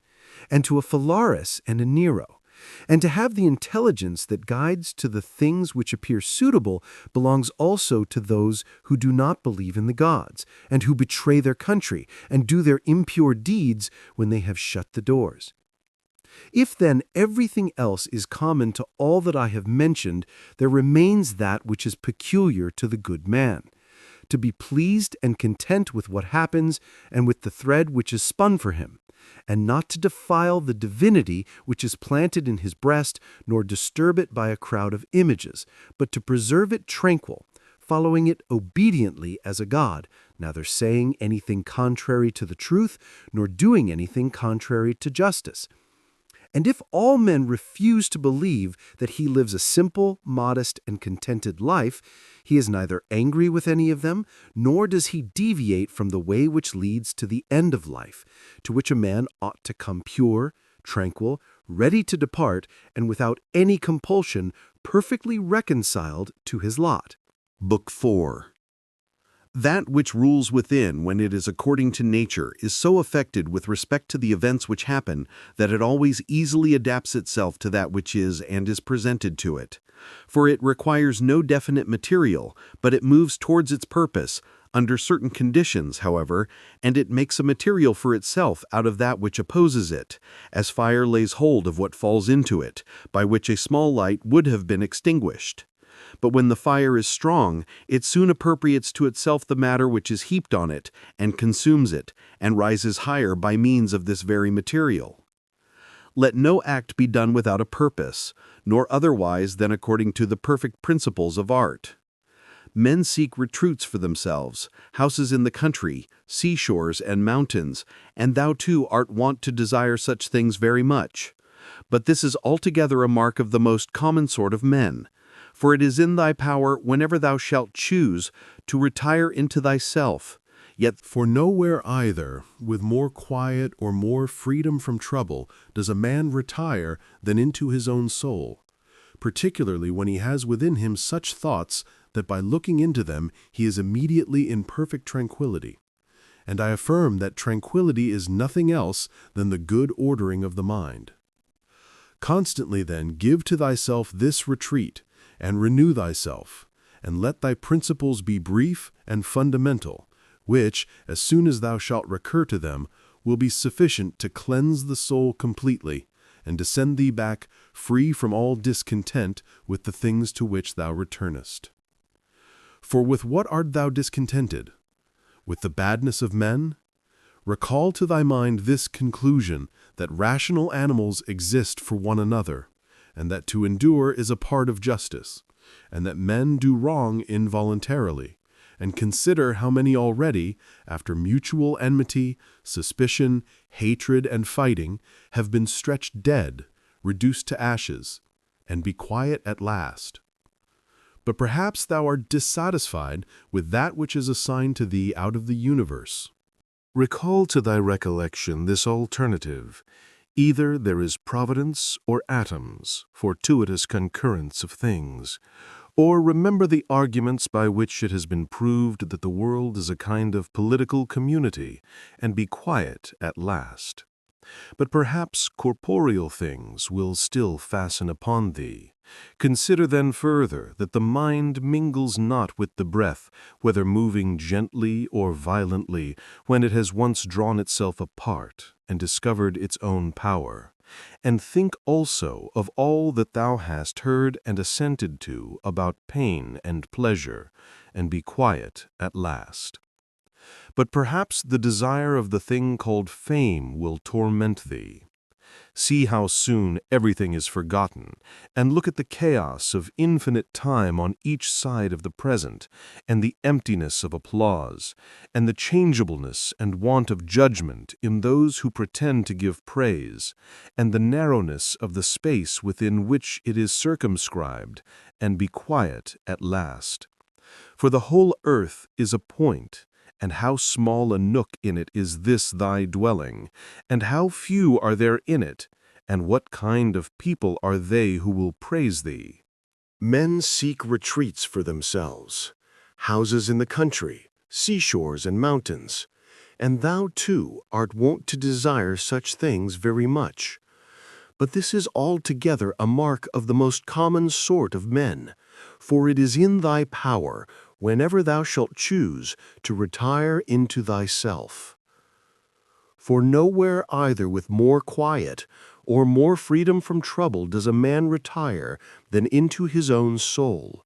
and to a Phalaris and a Nero. And to have the intelligence that guides to the things which appear suitable belongs also to those who do not believe in the gods, and who betray their country, and do their impure deeds when they have shut the doors. If then everything else is common to all that I have mentioned, there remains that which is peculiar to the good man, to be pleased and content with what happens and with the thread which is spun for him, and not to defile the divinity which is planted in his breast, nor disturb it by a crowd of images, but to preserve it tranquil, following it obediently as a god, neither saying anything contrary to the truth, nor doing anything contrary to justice. And if all men refuse to believe that he lives a simple, modest, and contented life, he is neither angry with any of them, nor does he deviate from the way which leads to the end of life, to which a man ought to come pure, tranquil, ready to depart, and without any compulsion, perfectly reconciled to his lot. Book 4. That which rules within when it is according to nature is so affected with respect to the events which happen that it always easily adapts itself to that which is and is presented to it. For it requires no definite material, but it moves towards its purpose, under certain conditions, however, and it makes a material for itself out of that which opposes it, as fire lays hold of what falls into it, by which a small light would have been extinguished. But when the fire is strong, it soon appropriates to itself the matter which is heaped on it, and consumes it, and rises higher by means of this very material. Let no act be done without a purpose, nor otherwise than according to the perfect principles of art. Men seek retreats for themselves, houses in the country, seashores, and mountains, and thou too art wont to desire such things very much. But this is altogether a mark of the most common sort of men. For it is in thy power, whenever thou shalt choose, to retire into thyself. Yet For nowhere either, with more quiet or more freedom from trouble, does a man retire than into his own soul, particularly when he has within him such thoughts that by looking into them he is immediately in perfect tranquillity. And I affirm that tranquillity is nothing else than the good ordering of the mind. Constantly then give to thyself this retreat, and renew thyself, and let thy principles be brief and fundamental, which, as soon as thou shalt recur to them, will be sufficient to cleanse the soul completely, and to send thee back free from all discontent with the things to which thou returnest. For with what art thou discontented? With the badness of men? Recall to thy mind this conclusion, that rational animals exist for one another, and that to endure is a part of justice, and that men do wrong involuntarily, and consider how many already, after mutual enmity, suspicion, hatred, and fighting, have been stretched dead, reduced to ashes, and be quiet at last. But perhaps thou art dissatisfied with that which is assigned to thee out of the universe. Recall to thy recollection this alternative. Either there is providence or atoms, fortuitous concurrence of things, or remember the arguments by which it has been proved that the world is a kind of political community, and be quiet at last. But perhaps corporeal things will still fasten upon thee. Consider then further that the mind mingles not with the breath, whether moving gently or violently, when it has once drawn itself apart and discovered its own power. And think also of all that thou hast heard and assented to about pain and pleasure, and be quiet at last. But perhaps the desire of the thing called fame will torment thee. See how soon everything is forgotten, and look at the chaos of infinite time on each side of the present, and the emptiness of applause, and the changeableness and want of judgment in those who pretend to give praise, and the narrowness of the space within which it is circumscribed, and be quiet at last. For the whole earth is a point, and how small a nook in it is this thy dwelling, and how few are there in it, and what kind of people are they who will praise thee? Men seek retreats for themselves, houses in the country, seashores and mountains, and thou too art wont to desire such things very much. But this is altogether a mark of the most common sort of men, for it is in thy power, whenever thou shalt choose, to retire into thyself. For nowhere either with more quiet or more freedom from trouble does a man retire than into his own soul,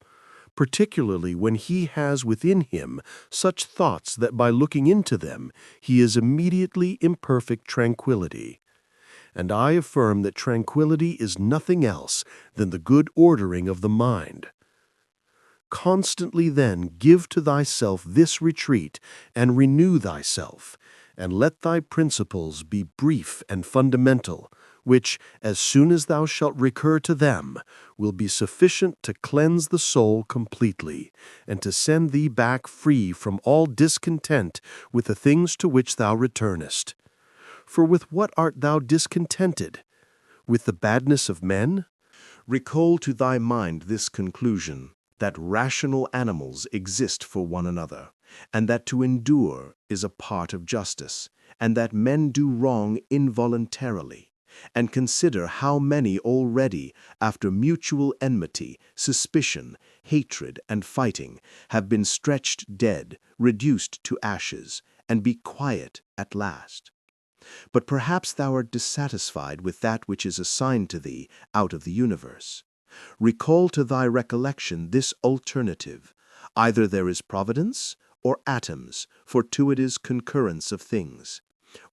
particularly when he has within him such thoughts that by looking into them he is immediately in perfect tranquillity. And I affirm that tranquillity is nothing else than the good ordering of the mind. Constantly then give to thyself this retreat, and renew thyself, and let thy principles be brief and fundamental, which, as soon as thou shalt recur to them, will be sufficient to cleanse the soul completely, and to send thee back free from all discontent with the things to which thou returnest. For with what art thou discontented? With the badness of men? Recall to thy mind this conclusion, that rational animals exist for one another, and that to endure is a part of justice, and that men do wrong involuntarily, and consider how many already, after mutual enmity, suspicion, hatred, and fighting, have been stretched dead, reduced to ashes, and be quiet at last. But perhaps thou art dissatisfied with that which is assigned to thee out of the universe. Recall to thy recollection this alternative: either there is providence, or atoms, fortuitous concurrence of things.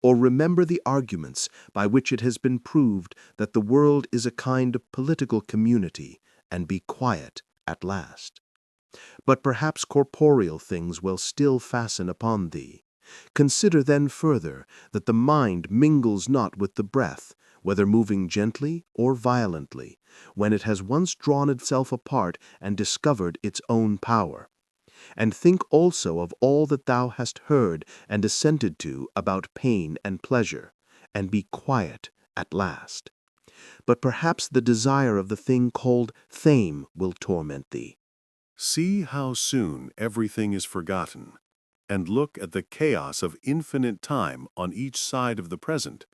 Or remember the arguments by which it has been proved that the world is a kind of political community, and be quiet at last. But perhaps corporeal things will still fasten upon thee. Consider then further that the mind mingles not with the breath, whether moving gently or violently, when it has once drawn itself apart and discovered its own power. And think also of all that thou hast heard and assented to about pain and pleasure, and be quiet at last. But perhaps the desire of the thing called fame will torment thee. See how soon everything is forgotten, and look at the chaos of infinite time on each side of the present,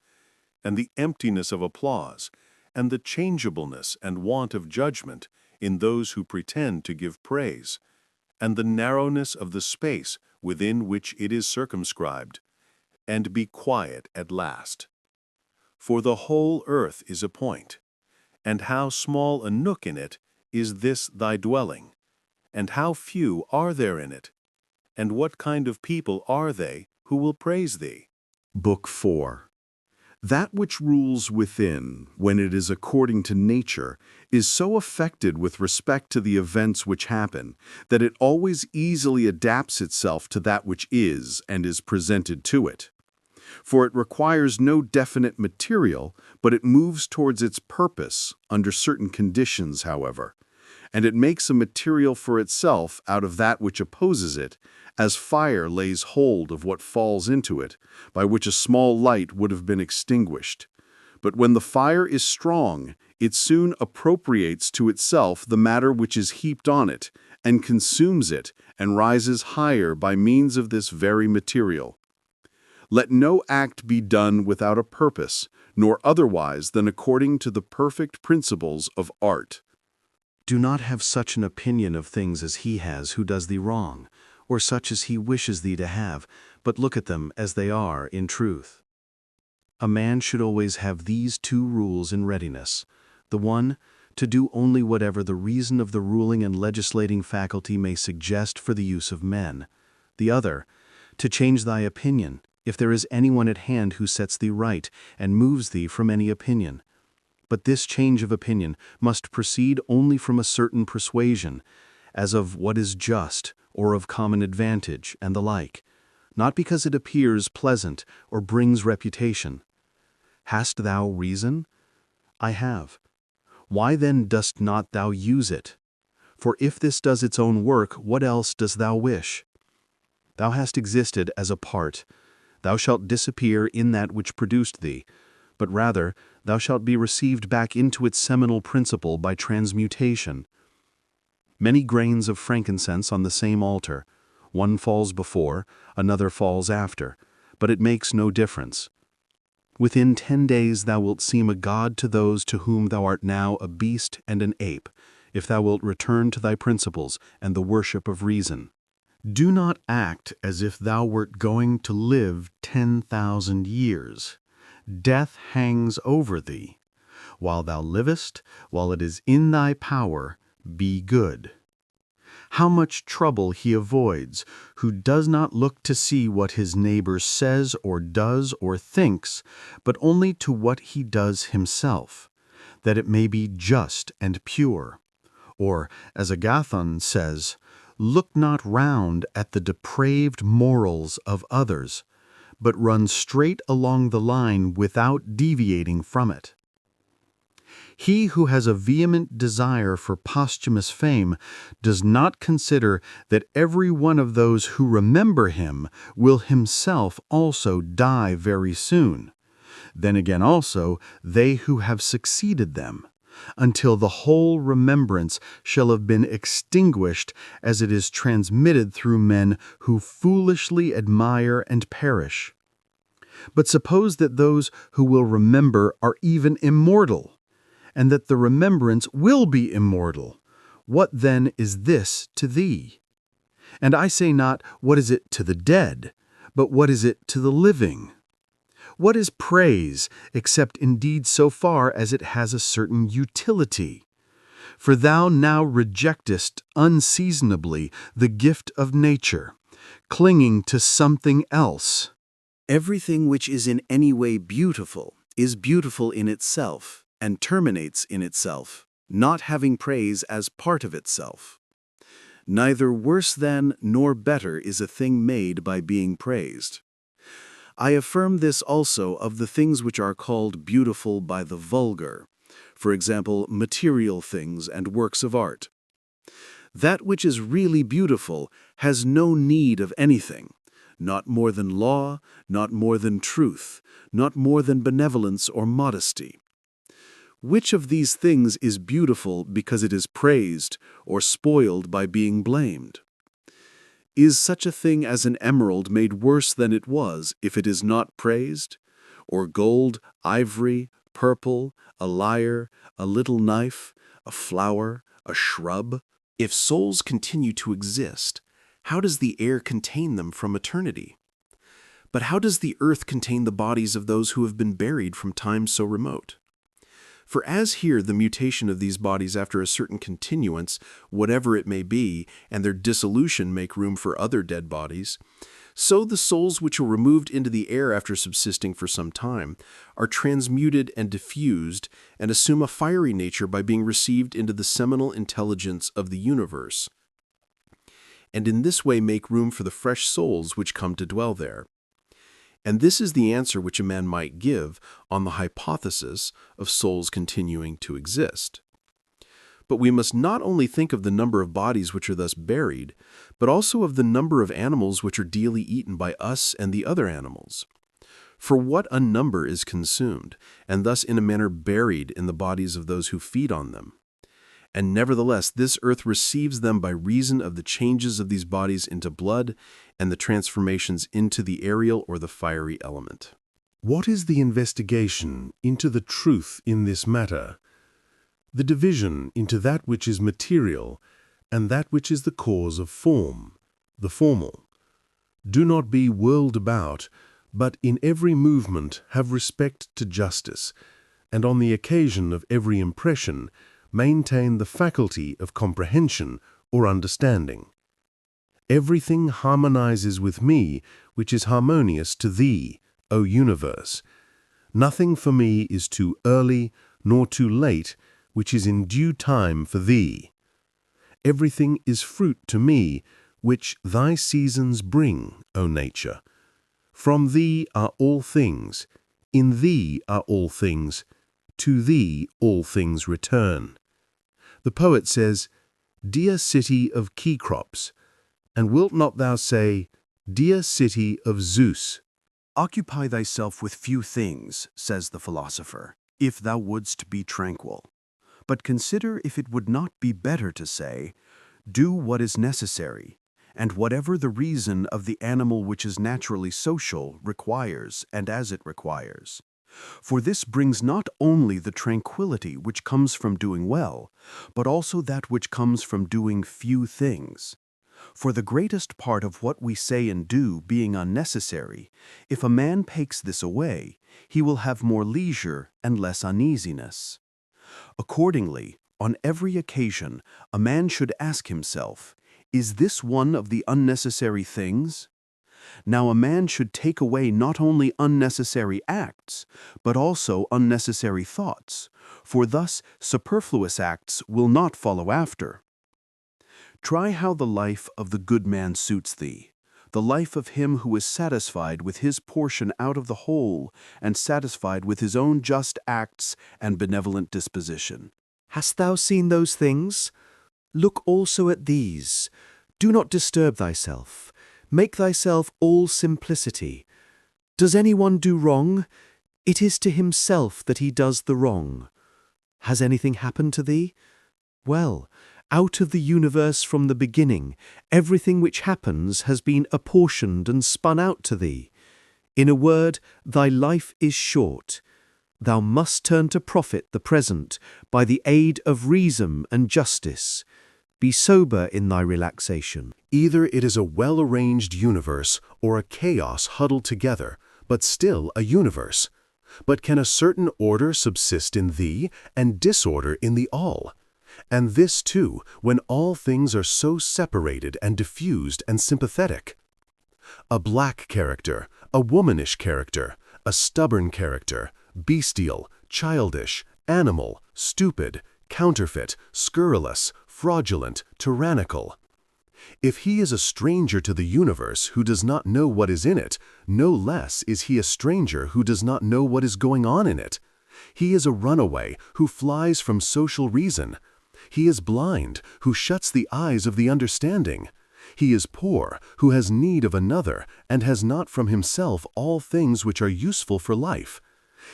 and the emptiness of applause, and the changeableness and want of judgment in those who pretend to give praise, and the narrowness of the space within which it is circumscribed, and be quiet at last. For the whole earth is a point, and how small a nook in it is this thy dwelling, and how few are there in it, and what kind of people are they who will praise thee? Book 4. That which rules within, when it is according to nature, is so affected with respect to the events which happen, that it always easily adapts itself to that which is and is presented to it. For it requires no definite material, but it moves towards its purpose, under certain conditions, however. And it makes a material for itself out of that which opposes it, as fire lays hold of what falls into it, by which a small light would have been extinguished. But when the fire is strong, it soon appropriates to itself the matter which is heaped on it, and consumes it, and rises higher by means of this very material. Let no act be done without a purpose, nor otherwise than according to the perfect principles of art. Do not have such an opinion of things as he has who does thee wrong, or such as he wishes thee to have, but look at them as they are in truth. A man should always have these two rules in readiness. The one, to do only whatever the reason of the ruling and legislating faculty may suggest for the use of men. The other, to change thy opinion, if there is anyone at hand who sets thee right and moves thee from any opinion. But this change of opinion must proceed only from a certain persuasion, as of what is just, or of common advantage, and the like, not because it appears pleasant or brings reputation. Hast thou reason? I have. Why then dost not thou use it? For if this does its own work, what else dost thou wish? Thou hast existed as a part. Thou shalt disappear in that which produced thee, but rather thou shalt be received back into its seminal principle by transmutation. Many grains of frankincense on the same altar. One falls before, another falls after, but it makes no difference. Within 10 days thou wilt seem a god to those to whom thou art now a beast and an ape, if thou wilt return to thy principles and the worship of reason. Do not act as if thou wert going to live 10,000 years. Death hangs over thee. While thou livest, while it is in thy power, be good. How much trouble he avoids who does not look to see what his neighbor says or does or thinks, but only to what he does himself, that it may be just and pure. Or, as Agathon says, look not round at the depraved morals of others, but run straight along the line without deviating from it. He who has a vehement desire for posthumous fame does not consider that every one of those who remember him will himself also die very soon. Then again also they who have succeeded them, until the whole remembrance shall have been extinguished as it is transmitted through men who foolishly admire and perish. But suppose that those who will remember are even immortal, and that the remembrance will be immortal. What then is this to thee? And I say not, what is it to the dead, but what is it to the living? What is praise, except indeed so far as it has a certain utility? For thou now rejectest unseasonably the gift of nature, clinging to something else. Everything which is in any way beautiful is beautiful in itself, and terminates in itself, not having praise as part of itself. Neither worse than nor better is a thing made by being praised. I affirm this also of the things which are called beautiful by the vulgar, for example, material things and works of art. That which is really beautiful has no need of anything, not more than law, not more than truth, not more than benevolence or modesty. Which of these things is beautiful because it is praised, or spoiled by being blamed? Is such a thing as an emerald made worse than it was if it is not praised? Or gold, ivory, purple, a lyre, a little knife, a flower, a shrub? If souls continue to exist, how does the air contain them from eternity? But how does the earth contain the bodies of those who have been buried from times so remote? For as here the mutation of these bodies after a certain continuance, whatever it may be, and their dissolution make room for other dead bodies, so the souls which are removed into the air after subsisting for some time are transmuted and diffused, and assume a fiery nature by being received into the seminal intelligence of the universe, and in this way make room for the fresh souls which come to dwell there. And this is the answer which a man might give on the hypothesis of souls continuing to exist. But we must not only think of the number of bodies which are thus buried, but also of the number of animals which are daily eaten by us and the other animals. For what a number is consumed, and thus in a manner buried in the bodies of those who feed on them. And nevertheless this earth receives them by reason of the changes of these bodies into blood and the transformations into the aerial or the fiery element. What is the investigation into the truth in this matter? The division into that which is material and that which is the cause of form, the formal. Do not be whirled about, but in every movement have respect to justice, and on the occasion of every impression maintain the faculty of comprehension or understanding. Everything harmonizes with me which is harmonious to thee, O universe. Nothing for me is too early nor too late, which is in due time for thee. Everything is fruit to me, which thy seasons bring, O nature. From thee are all things, in thee are all things, to thee all things return. The poet says, Dear city of key crops, and wilt not thou say, Dear city of Zeus? Occupy thyself with few things, says the philosopher, if thou wouldst be tranquil. But consider if it would not be better to say, Do what is necessary, and whatever the reason of the animal which is naturally social requires, and as it requires. For this brings not only the tranquility which comes from doing well, but also that which comes from doing few things. For the greatest part of what we say and do being unnecessary, if a man takes this away, he will have more leisure and less uneasiness. Accordingly, on every occasion, a man should ask himself, Is this one of the unnecessary things? Now a man should take away not only unnecessary acts, but also unnecessary thoughts, for thus superfluous acts will not follow after. Try how the life of the good man suits thee, the life of him who is satisfied with his portion out of the whole, and satisfied with his own just acts and benevolent disposition. Hast thou seen those things? Look also at these. Do not disturb thyself. Make thyself all simplicity. Does anyone do wrong? It is to himself that he does the wrong. Has anything happened to thee? Well, out of the universe from the beginning, everything which happens has been apportioned and spun out to thee. In a word, thy life is short. Thou must turn to profit the present by the aid of reason and justice. Be sober in thy relaxation. Either it is a well-arranged universe or a chaos huddled together, but still a universe. But can a certain order subsist in thee and disorder in the all? And this too, when all things are so separated and diffused and sympathetic. A black character, a womanish character, a stubborn character, bestial, childish, animal, stupid, counterfeit, scurrilous, fraudulent, tyrannical. If he is a stranger to the universe who does not know what is in it, no less is he a stranger who does not know what is going on in it. He is a runaway who flies from social reason. He is blind who shuts the eyes of the understanding. He is poor who has need of another and has not from himself all things which are useful for life.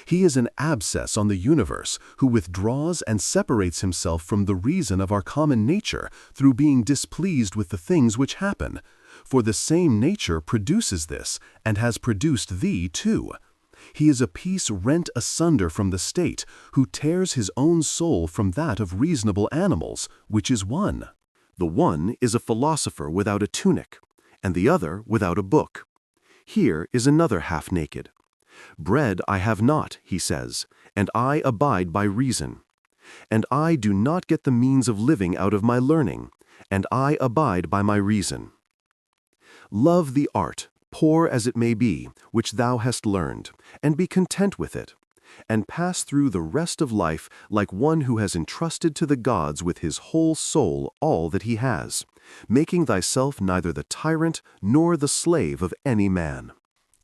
He is an abscess on the universe who withdraws and separates himself from the reason of our common nature through being displeased with the things which happen. For the same nature produces this and has produced thee too. He is a piece rent asunder from the state, who tears his own soul from that of reasonable animals, which is one. The one is a philosopher without a tunic, and the other without a book. Here is another half-naked. Bread I have not, he says, and I abide by reason. And I do not get the means of living out of my learning, and I abide by my reason. Love the art, poor as it may be, which thou hast learned, and be content with it, and pass through the rest of life like one who has entrusted to the gods with his whole soul all that he has, making thyself neither the tyrant nor the slave of any man.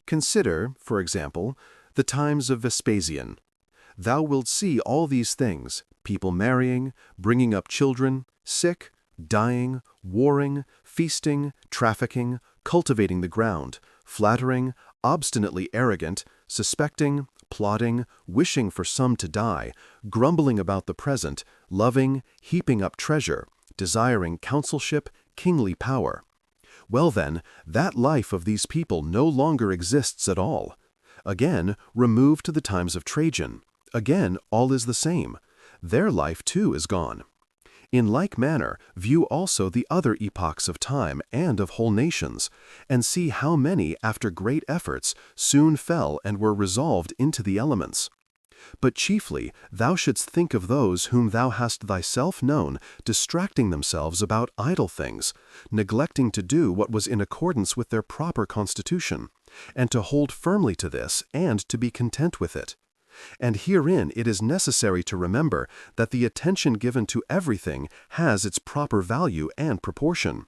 Consider, for example, the times of Vespasian. Thou wilt see all these things, people marrying, bringing up children, sick, dying, warring, feasting, trafficking, cultivating the ground, flattering, obstinately arrogant, suspecting, plotting, wishing for some to die, grumbling about the present, loving, heaping up treasure, desiring counselship, kingly power. Well then, that life of these people no longer exists at all. Again, remove to the times of Trajan. Again, all is the same. Their life too is gone. In like manner, view also the other epochs of time and of whole nations, and see how many, after great efforts, soon fell and were resolved into the elements. But chiefly thou shouldst think of those whom thou hast thyself known distracting themselves about idle things, neglecting to do what was in accordance with their proper constitution, and to hold firmly to this, and to be content with it. And herein it is necessary to remember that the attention given to everything has its proper value and proportion.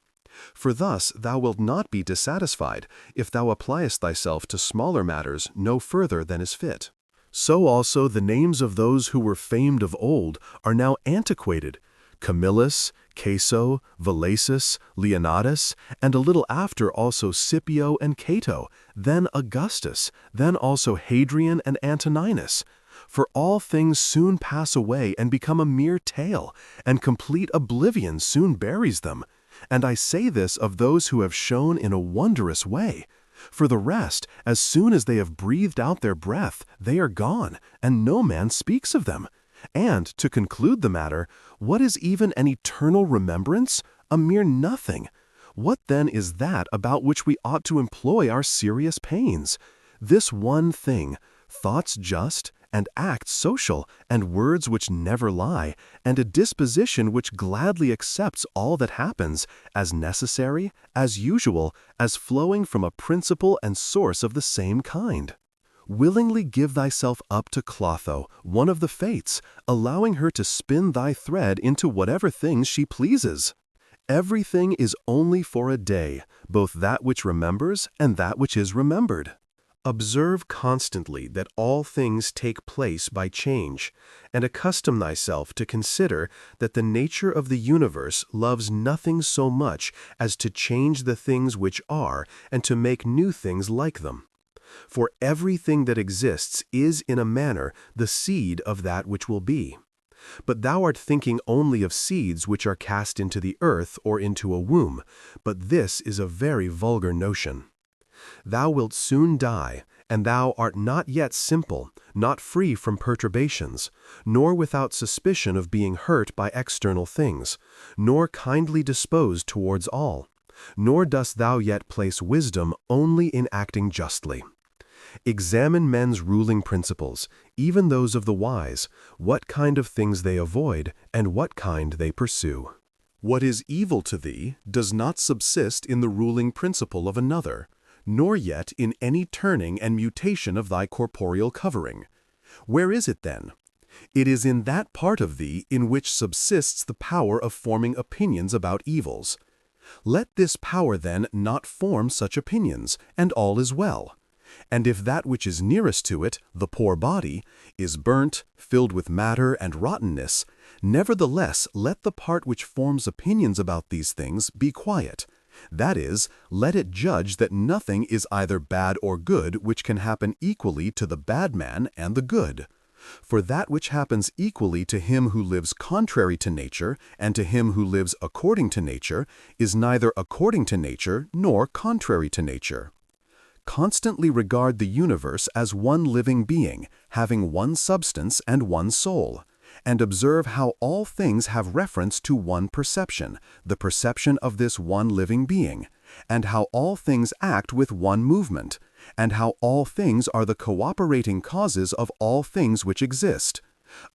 For thus thou wilt not be dissatisfied, if thou appliest thyself to smaller matters no further than is fit. So also the names of those who were famed of old are now antiquated: Camillus, Caeso, Valasus, Leonidas, and a little after also Scipio and Cato, then Augustus, then also Hadrian and Antoninus. For all things soon pass away and become a mere tale, and complete oblivion soon buries them. And I say this of those who have shone in a wondrous way. For the rest, as soon as they have breathed out their breath, they are gone, and no man speaks of them. And, to conclude the matter, what is even an eternal remembrance? A mere nothing. What then is that about which we ought to employ our serious pains? This one thing, thoughts just, and acts social, and words which never lie, and a disposition which gladly accepts all that happens, as necessary, as usual, as flowing from a principle and source of the same kind. Willingly give thyself up to Clotho, one of the Fates, allowing her to spin thy thread into whatever things she pleases. Everything is only for a day, both that which remembers and that which is remembered. Observe constantly that all things take place by change, and accustom thyself to consider that the nature of the universe loves nothing so much as to change the things which are, and to make new things like them. For everything that exists is in a manner the seed of that which will be. But thou art thinking only of seeds which are cast into the earth or into a womb, but this is a very vulgar notion. Thou wilt soon die, and thou art not yet simple, not free from perturbations, nor without suspicion of being hurt by external things, nor kindly disposed towards all, nor dost thou yet place wisdom only in acting justly. Examine men's ruling principles, even those of the wise, what kind of things they avoid, and what kind they pursue. What is evil to thee does not subsist in the ruling principle of another, nor yet in any turning and mutation of thy corporeal covering. Where is it then? It is in that part of thee in which subsists the power of forming opinions about evils. Let this power then not form such opinions, and all is well. And if that which is nearest to it, the poor body, is burnt, filled with matter and rottenness, nevertheless let the part which forms opinions about these things be quiet. That is, let it judge that nothing is either bad or good which can happen equally to the bad man and the good. For that which happens equally to him who lives contrary to nature and to him who lives according to nature is neither according to nature nor contrary to nature. Constantly regard the universe as one living being, having one substance and one soul, and observe how all things have reference to one perception, the perception of this one living being, and how all things act with one movement, and how all things are the cooperating causes of all things which exist.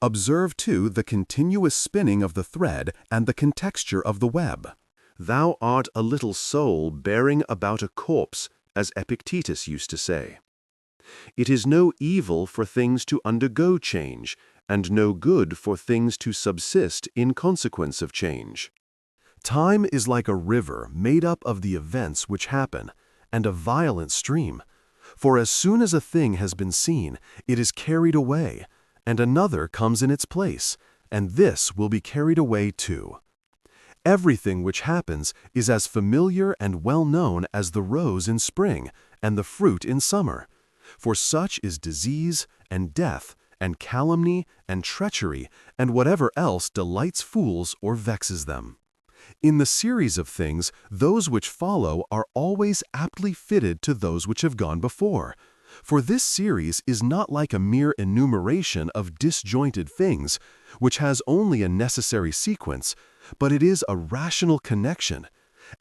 Observe, too, the continuous spinning of the thread and the contexture of the web. Thou art a little soul bearing about a corpse, as Epictetus used to say. It is no evil for things to undergo change, and no good for things to subsist in consequence of change. Time is like a river made up of the events which happen, and a violent stream. For as soon as a thing has been seen, it is carried away, and another comes in its place, and this will be carried away too. Everything which happens is as familiar and well known as the rose in spring and the fruit in summer. For such is disease and death and calumny and treachery and whatever else delights fools or vexes them. In the series of things, those which follow are always aptly fitted to those which have gone before. For this series is not like a mere enumeration of disjointed things, which has only a necessary sequence, but it is a rational connection.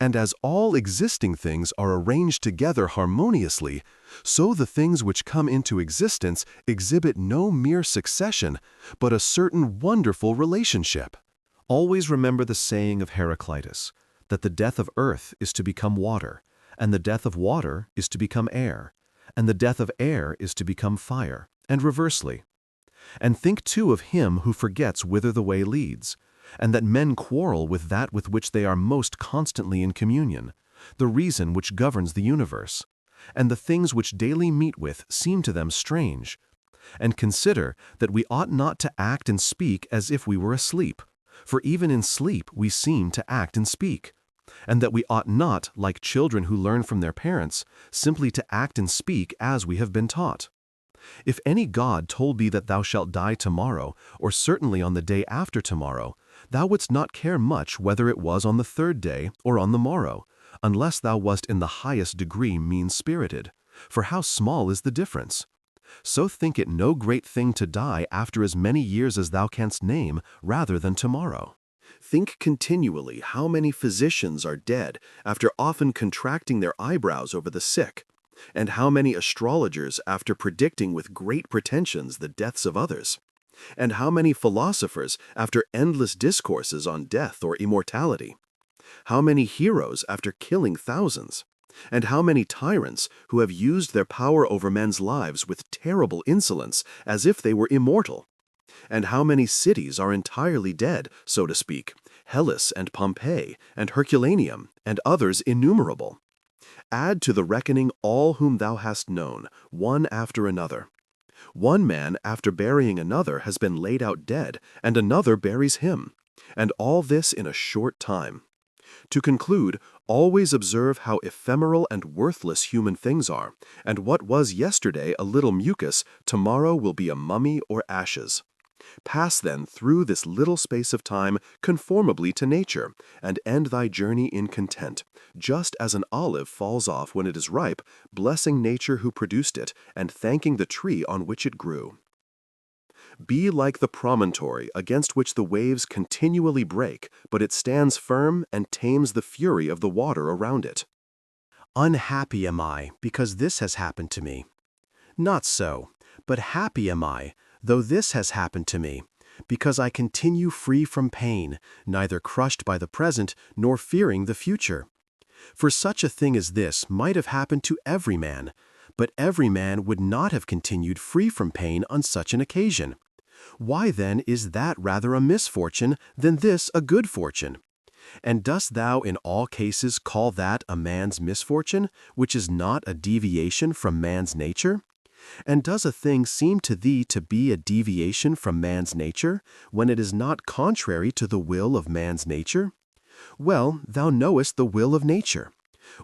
And as all existing things are arranged together harmoniously, so the things which come into existence exhibit no mere succession, but a certain wonderful relationship. Always remember the saying of Heraclitus, that the death of earth is to become water, and the death of water is to become air, and the death of air is to become fire, and reversely. And think too of him who forgets whither the way leads, and that men quarrel with that with which they are most constantly in communion, the reason which governs the universe, and the things which daily meet with seem to them strange. And consider that we ought not to act and speak as if we were asleep, for even in sleep we seem to act and speak, and that we ought not, like children who learn from their parents, simply to act and speak as we have been taught. If any god told thee that thou shalt die tomorrow, or certainly on the day after tomorrow, thou wouldst not care much whether it was on the third day or on the morrow, unless thou wast in the highest degree mean-spirited, for how small is the difference? So think it no great thing to die after as many years as thou canst name, rather than tomorrow. Think continually how many physicians are dead after often contracting their eyebrows over the sick, and how many astrologers after predicting with great pretensions the deaths of others, and how many philosophers after endless discourses on death or immortality, how many heroes after killing thousands, and how many tyrants who have used their power over men's lives with terrible insolence as if they were immortal, and how many cities are entirely dead, so to speak, Hellas and Pompeii and Herculaneum and others innumerable. Add to the reckoning all whom thou hast known, one after another. One man after burying another has been laid out dead, and another buries him, and all this in a short time. To conclude, always observe how ephemeral and worthless human things are, and what was yesterday a little mucus, tomorrow will be a mummy or ashes. Pass then through this little space of time conformably to nature, and end thy journey in content, just as an olive falls off when it is ripe, blessing nature who produced it, and thanking the tree on which it grew. Be like the promontory against which the waves continually break, but it stands firm and tames the fury of the water around it. Unhappy am I, because this has happened to me. Not so, but happy am I, though this has happened to me, because I continue free from pain, neither crushed by the present, nor fearing the future. For such a thing as this might have happened to every man, but every man would not have continued free from pain on such an occasion. Why then is that rather a misfortune than this a good fortune? And dost thou in all cases call that a man's misfortune, which is not a deviation from man's nature? And does a thing seem to thee to be a deviation from man's nature, when it is not contrary to the will of man's nature? Well, thou knowest the will of nature.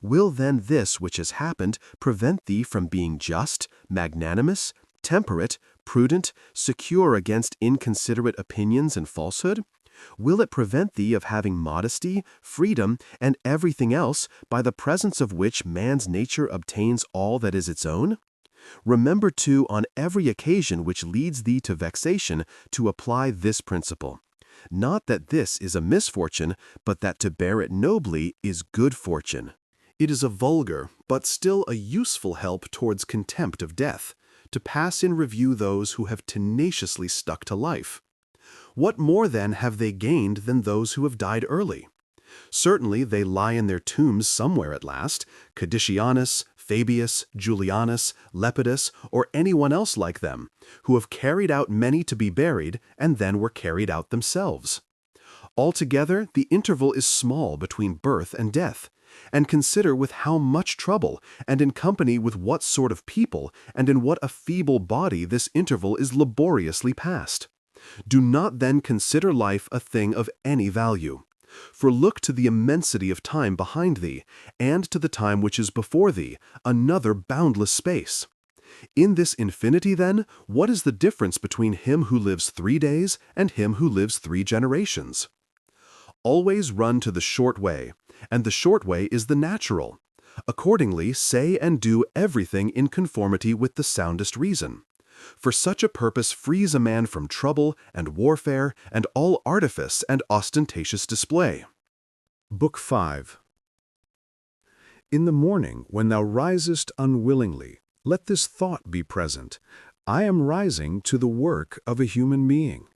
Will then this which has happened prevent thee from being just, magnanimous, temperate, prudent, secure against inconsiderate opinions and falsehood? Will it prevent thee of having modesty, freedom, and everything else, by the presence of which man's nature obtains all that is its own? Remember, too, on every occasion which leads thee to vexation, to apply this principle. Not that this is a misfortune, but that to bear it nobly is good fortune. It is a vulgar, but still a useful help towards contempt of death, to pass in review those who have tenaciously stuck to life. What more then have they gained than those who have died early? Certainly they lie in their tombs somewhere at last, Cadicianus, Fabius, Julianus, Lepidus, or anyone else like them, who have carried out many to be buried, and then were carried out themselves. Altogether, the interval is small between birth and death, and consider with how much trouble, and in company with what sort of people, and in what a feeble body this interval is laboriously passed. Do not then consider life a thing of any value. For look to the immensity of time behind thee, and to the time which is before thee, another boundless space. In this infinity, then, what is the difference between him who lives 3 days and him who lives 3 generations? Always run to the short way, and the short way is the natural. Accordingly, say and do everything in conformity with the soundest reason. For such a purpose frees a man from trouble and warfare and all artifice and ostentatious display. Book 5. In the morning, when thou risest unwillingly, let this thought be present: I am rising to the work of a human being.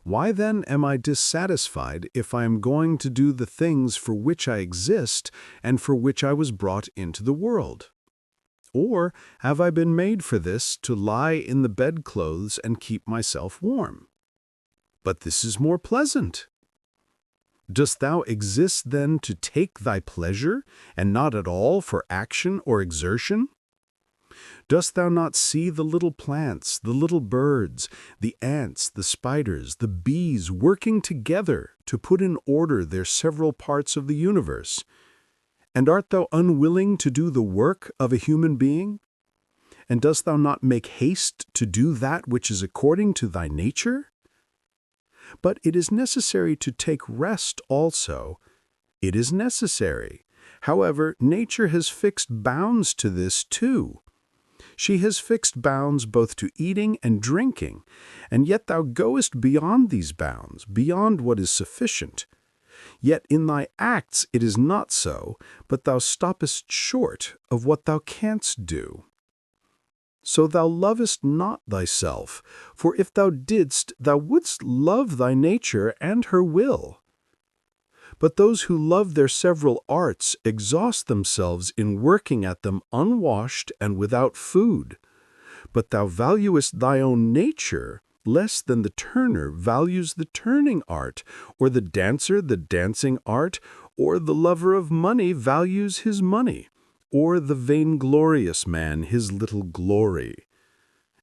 Why then am I dissatisfied if I am going to do the things for which I exist and for which I was brought into the world? Or have I been made for this, to lie in the bedclothes and keep myself warm? But this is more pleasant. Dost thou exist then to take thy pleasure, and not at all for action or exertion? Dost thou not see the little plants, the little birds, the ants, the spiders, the bees working together to put in order their several parts of the universe? And art thou unwilling to do the work of a human being? And dost thou not make haste to do that which is according to thy nature? But it is necessary to take rest also. It is necessary. However, nature has fixed bounds to this too. She has fixed bounds both to eating and drinking, and yet thou goest beyond these bounds, beyond what is sufficient. Yet in thy acts it is not so, but thou stoppest short of what thou canst do. So thou lovest not thyself, for if thou didst, thou wouldst love thy nature and her will. But those who love their several arts exhaust themselves in working at them unwashed and without food. But thou valuest thy own nature less than the turner values the turning art, or the dancer the dancing art, or the lover of money values his money, or the vainglorious man his little glory.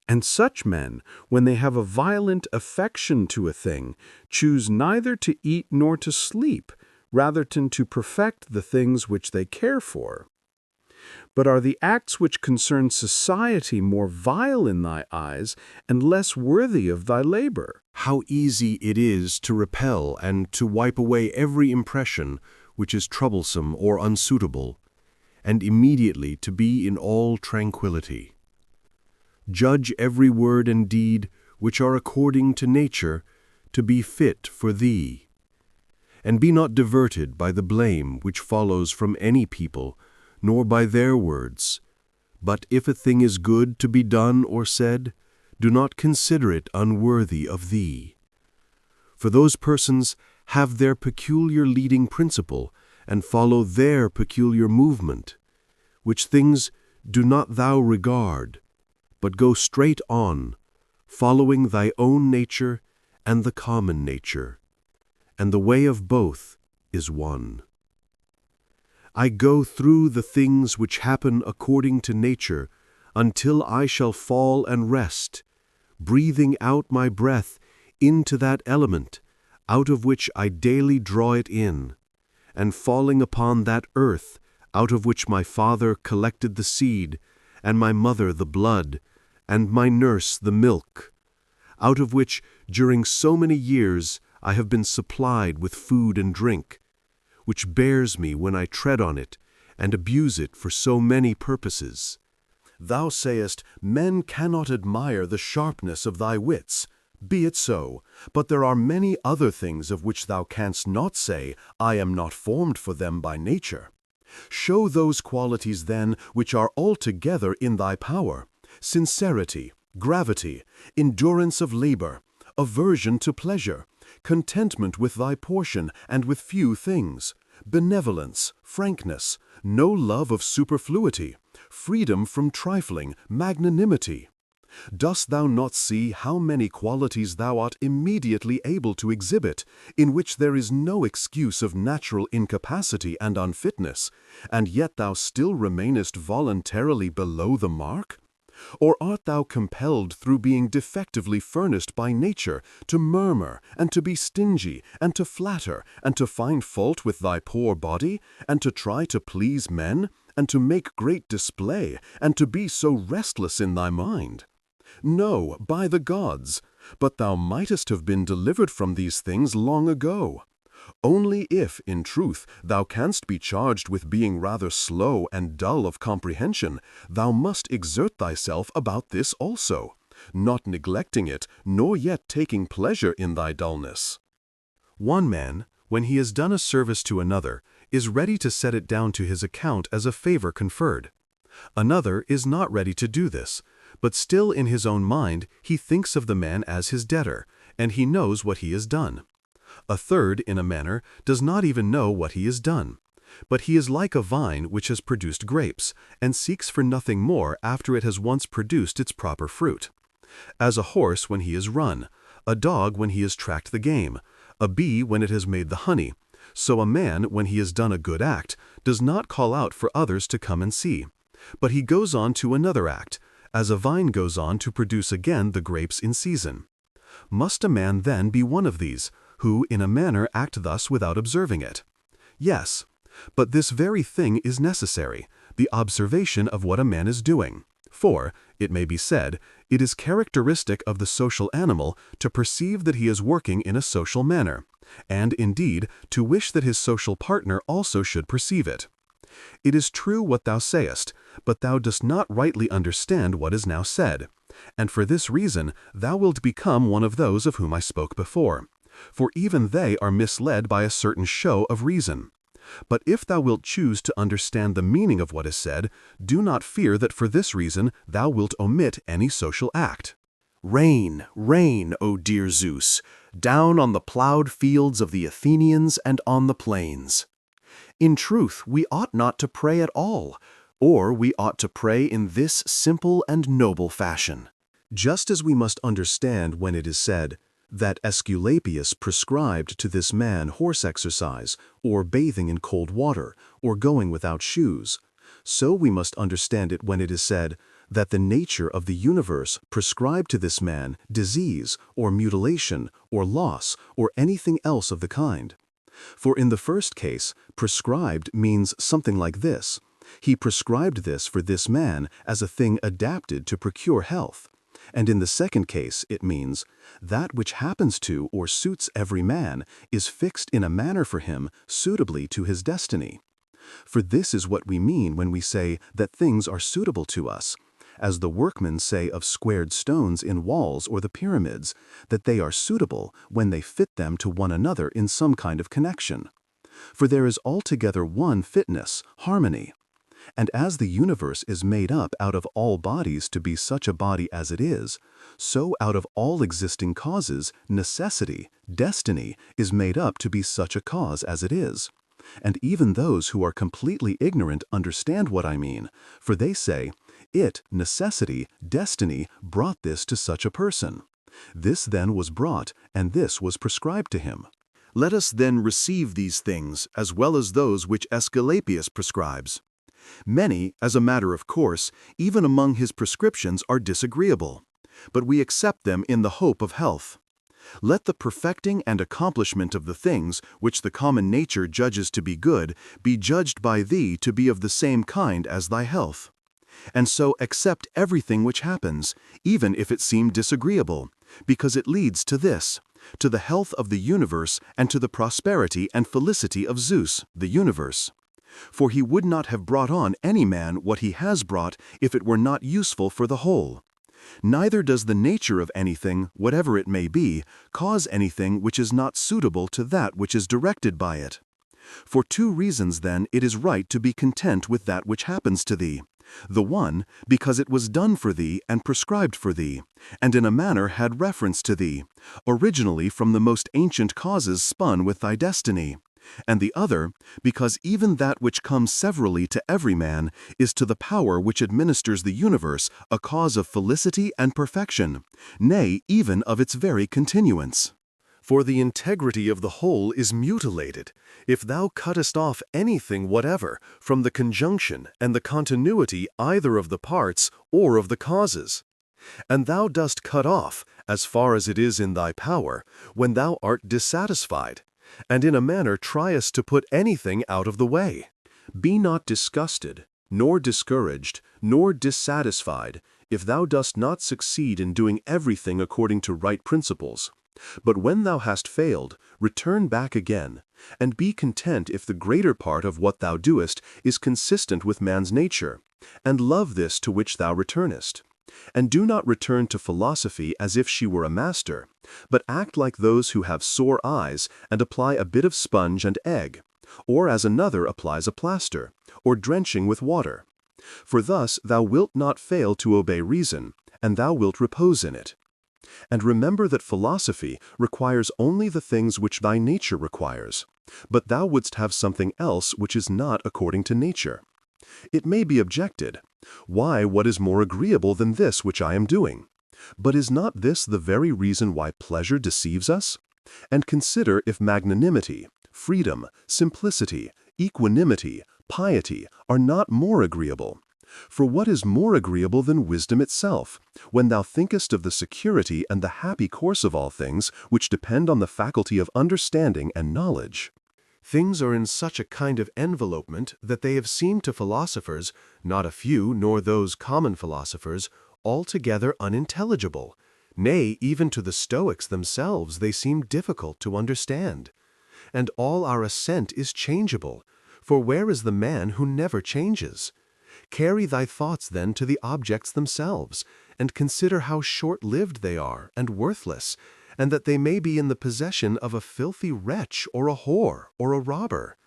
And such men, when they have a violent affection to a thing, choose neither to eat nor to sleep, rather than to perfect the things which they care for. But are the acts which concern society more vile in thy eyes, and less worthy of thy labor? How easy it is to repel and to wipe away every impression which is troublesome or unsuitable, and immediately to be in all tranquillity. Judge every word and deed which are according to nature to be fit for thee. And be not diverted by the blame which follows from any people, nor by their words. But if a thing is good to be done or said, do not consider it unworthy of thee. For those persons have their peculiar leading principle, and follow their peculiar movement, which things do not thou regard, but go straight on, following thy own nature and the common nature, and the way of both is one. I go through the things which happen according to nature until I shall fall and rest, breathing out my breath into that element out of which I daily draw it in, and falling upon that earth out of which my father collected the seed, and my mother the blood, and my nurse the milk, out of which during so many years I have been supplied with food and drink, which bears me when I tread on it, and abuse it for so many purposes. Thou sayest, men cannot admire the sharpness of thy wits. Be it so, but there are many other things of which thou canst not say, I am not formed for them by nature. Show those qualities then which are altogether in thy power: sincerity, gravity, endurance of labor, aversion to pleasure, contentment with thy portion and with few things, benevolence, frankness, no love of superfluity, freedom from trifling, magnanimity. Dost thou not see how many qualities thou art immediately able to exhibit, in which there is no excuse of natural incapacity and unfitness, and yet thou still remainest voluntarily below the mark? Or art thou compelled through being defectively furnished by nature to murmur, and to be stingy, and to flatter, and to find fault with thy poor body, and to try to please men, and to make great display, and to be so restless in thy mind? No, by the gods, but thou mightest have been delivered from these things long ago. Only if, in truth, thou canst be charged with being rather slow and dull of comprehension, thou must exert thyself about this also, not neglecting it, nor yet taking pleasure in thy dullness. One man, when he has done a service to another, is ready to set it down to his account as a favor conferred. Another is not ready to do this, but still in his own mind he thinks of the man as his debtor, and he knows what he has done. A third, in a manner, does not even know what he has done. But he is like a vine which has produced grapes, and seeks for nothing more after it has once produced its proper fruit. As a horse when he has run, a dog when he has tracked the game, a bee when it has made the honey, so a man, when he has done a good act, does not call out for others to come and see, but he goes on to another act, as a vine goes on to produce again the grapes in season. Must a man then be one of these, who in a manner act thus without observing it? Yes, but this very thing is necessary, the observation of what a man is doing. For, it may be said, it is characteristic of the social animal to perceive that he is working in a social manner, and indeed to wish that his social partner also should perceive it. It is true what thou sayest, but thou dost not rightly understand what is now said, and for this reason thou wilt become one of those of whom I spoke before, for even they are misled by a certain show of reason. But if thou wilt choose to understand the meaning of what is said, do not fear that for this reason thou wilt omit any social act. Rain, rain, O dear Zeus, down on the plowed fields of the Athenians and on the plains. In truth, we ought not to pray at all, or we ought to pray in this simple and noble fashion. Just as we must understand when it is said that Aesculapius prescribed to this man horse exercise, or bathing in cold water, or going without shoes, so we must understand it when it is said that the nature of the universe prescribed to this man disease, or mutilation, or loss, or anything else of the kind. For in the first case, prescribed means something like this. He prescribed this for this man as a thing adapted to procure health. And in the second case, it means, that which happens to or suits every man is fixed in a manner for him suitably to his destiny. For this is what we mean when we say that things are suitable to us, as the workmen say of squared stones in walls or the pyramids, that they are suitable when they fit them to one another in some kind of connection. For there is altogether one fitness, harmony. And as the universe is made up out of all bodies to be such a body as it is, so out of all existing causes, necessity, destiny, is made up to be such a cause as it is. And even those who are completely ignorant understand what I mean, for they say, it, necessity, destiny, brought this to such a person. This then was brought, and this was prescribed to him. Let us then receive these things, as well as those which Aesculapius prescribes. Many, as a matter of course, even among his prescriptions are disagreeable, but we accept them in the hope of health. Let the perfecting and accomplishment of the things which the common nature judges to be good be judged by thee to be of the same kind as thy health. And so accept everything which happens, even if it seem disagreeable, because it leads to this, to the health of the universe and to the prosperity and felicity of Zeus, the universe. For he would not have brought on any man what he has brought if it were not useful for the whole. Neither does the nature of anything, whatever it may be, cause anything which is not suitable to that which is directed by it. For two reasons then it is right to be content with that which happens to thee. The one, because it was done for thee and prescribed for thee, and in a manner had reference to thee, originally from the most ancient causes spun with thy destiny. And the other, because even that which comes severally to every man is to the power which administers the universe a cause of felicity and perfection, nay, even of its very continuance. For the integrity of the whole is mutilated, if thou cuttest off anything whatever from the conjunction and the continuity either of the parts or of the causes. And thou dost cut off, as far as it is in thy power, when thou art dissatisfied, and in a manner triest to put anything out of the way. Be not disgusted, nor discouraged, nor dissatisfied, if thou dost not succeed in doing everything according to right principles. But when thou hast failed, return back again, and be content if the greater part of what thou doest is consistent with man's nature, and love this to which thou returnest. And do not return to philosophy as if she were a master, but act like those who have sore eyes and apply a bit of sponge and egg, or as another applies a plaster, or drenching with water. For thus thou wilt not fail to obey reason, and thou wilt repose in it. And remember that philosophy requires only the things which thy nature requires, but thou wouldst have something else which is not according to nature. It may be objected, why, what is more agreeable than this which I am doing? But is not this the very reason why pleasure deceives us? And consider if magnanimity, freedom, simplicity, equanimity, piety are not more agreeable. For what is more agreeable than wisdom itself, when thou thinkest of the security and the happy course of all things which depend on the faculty of understanding and knowledge? Things are in such a kind of envelopment that they have seemed to philosophers, not a few nor those common philosophers, altogether unintelligible. Nay, even to the Stoics themselves they seem difficult to understand. And all our assent is changeable, for where is the man who never changes? Carry thy thoughts then to the objects themselves, and consider how short-lived they are and worthless, and that they may be in the possession of a filthy wretch or a whore or a robber.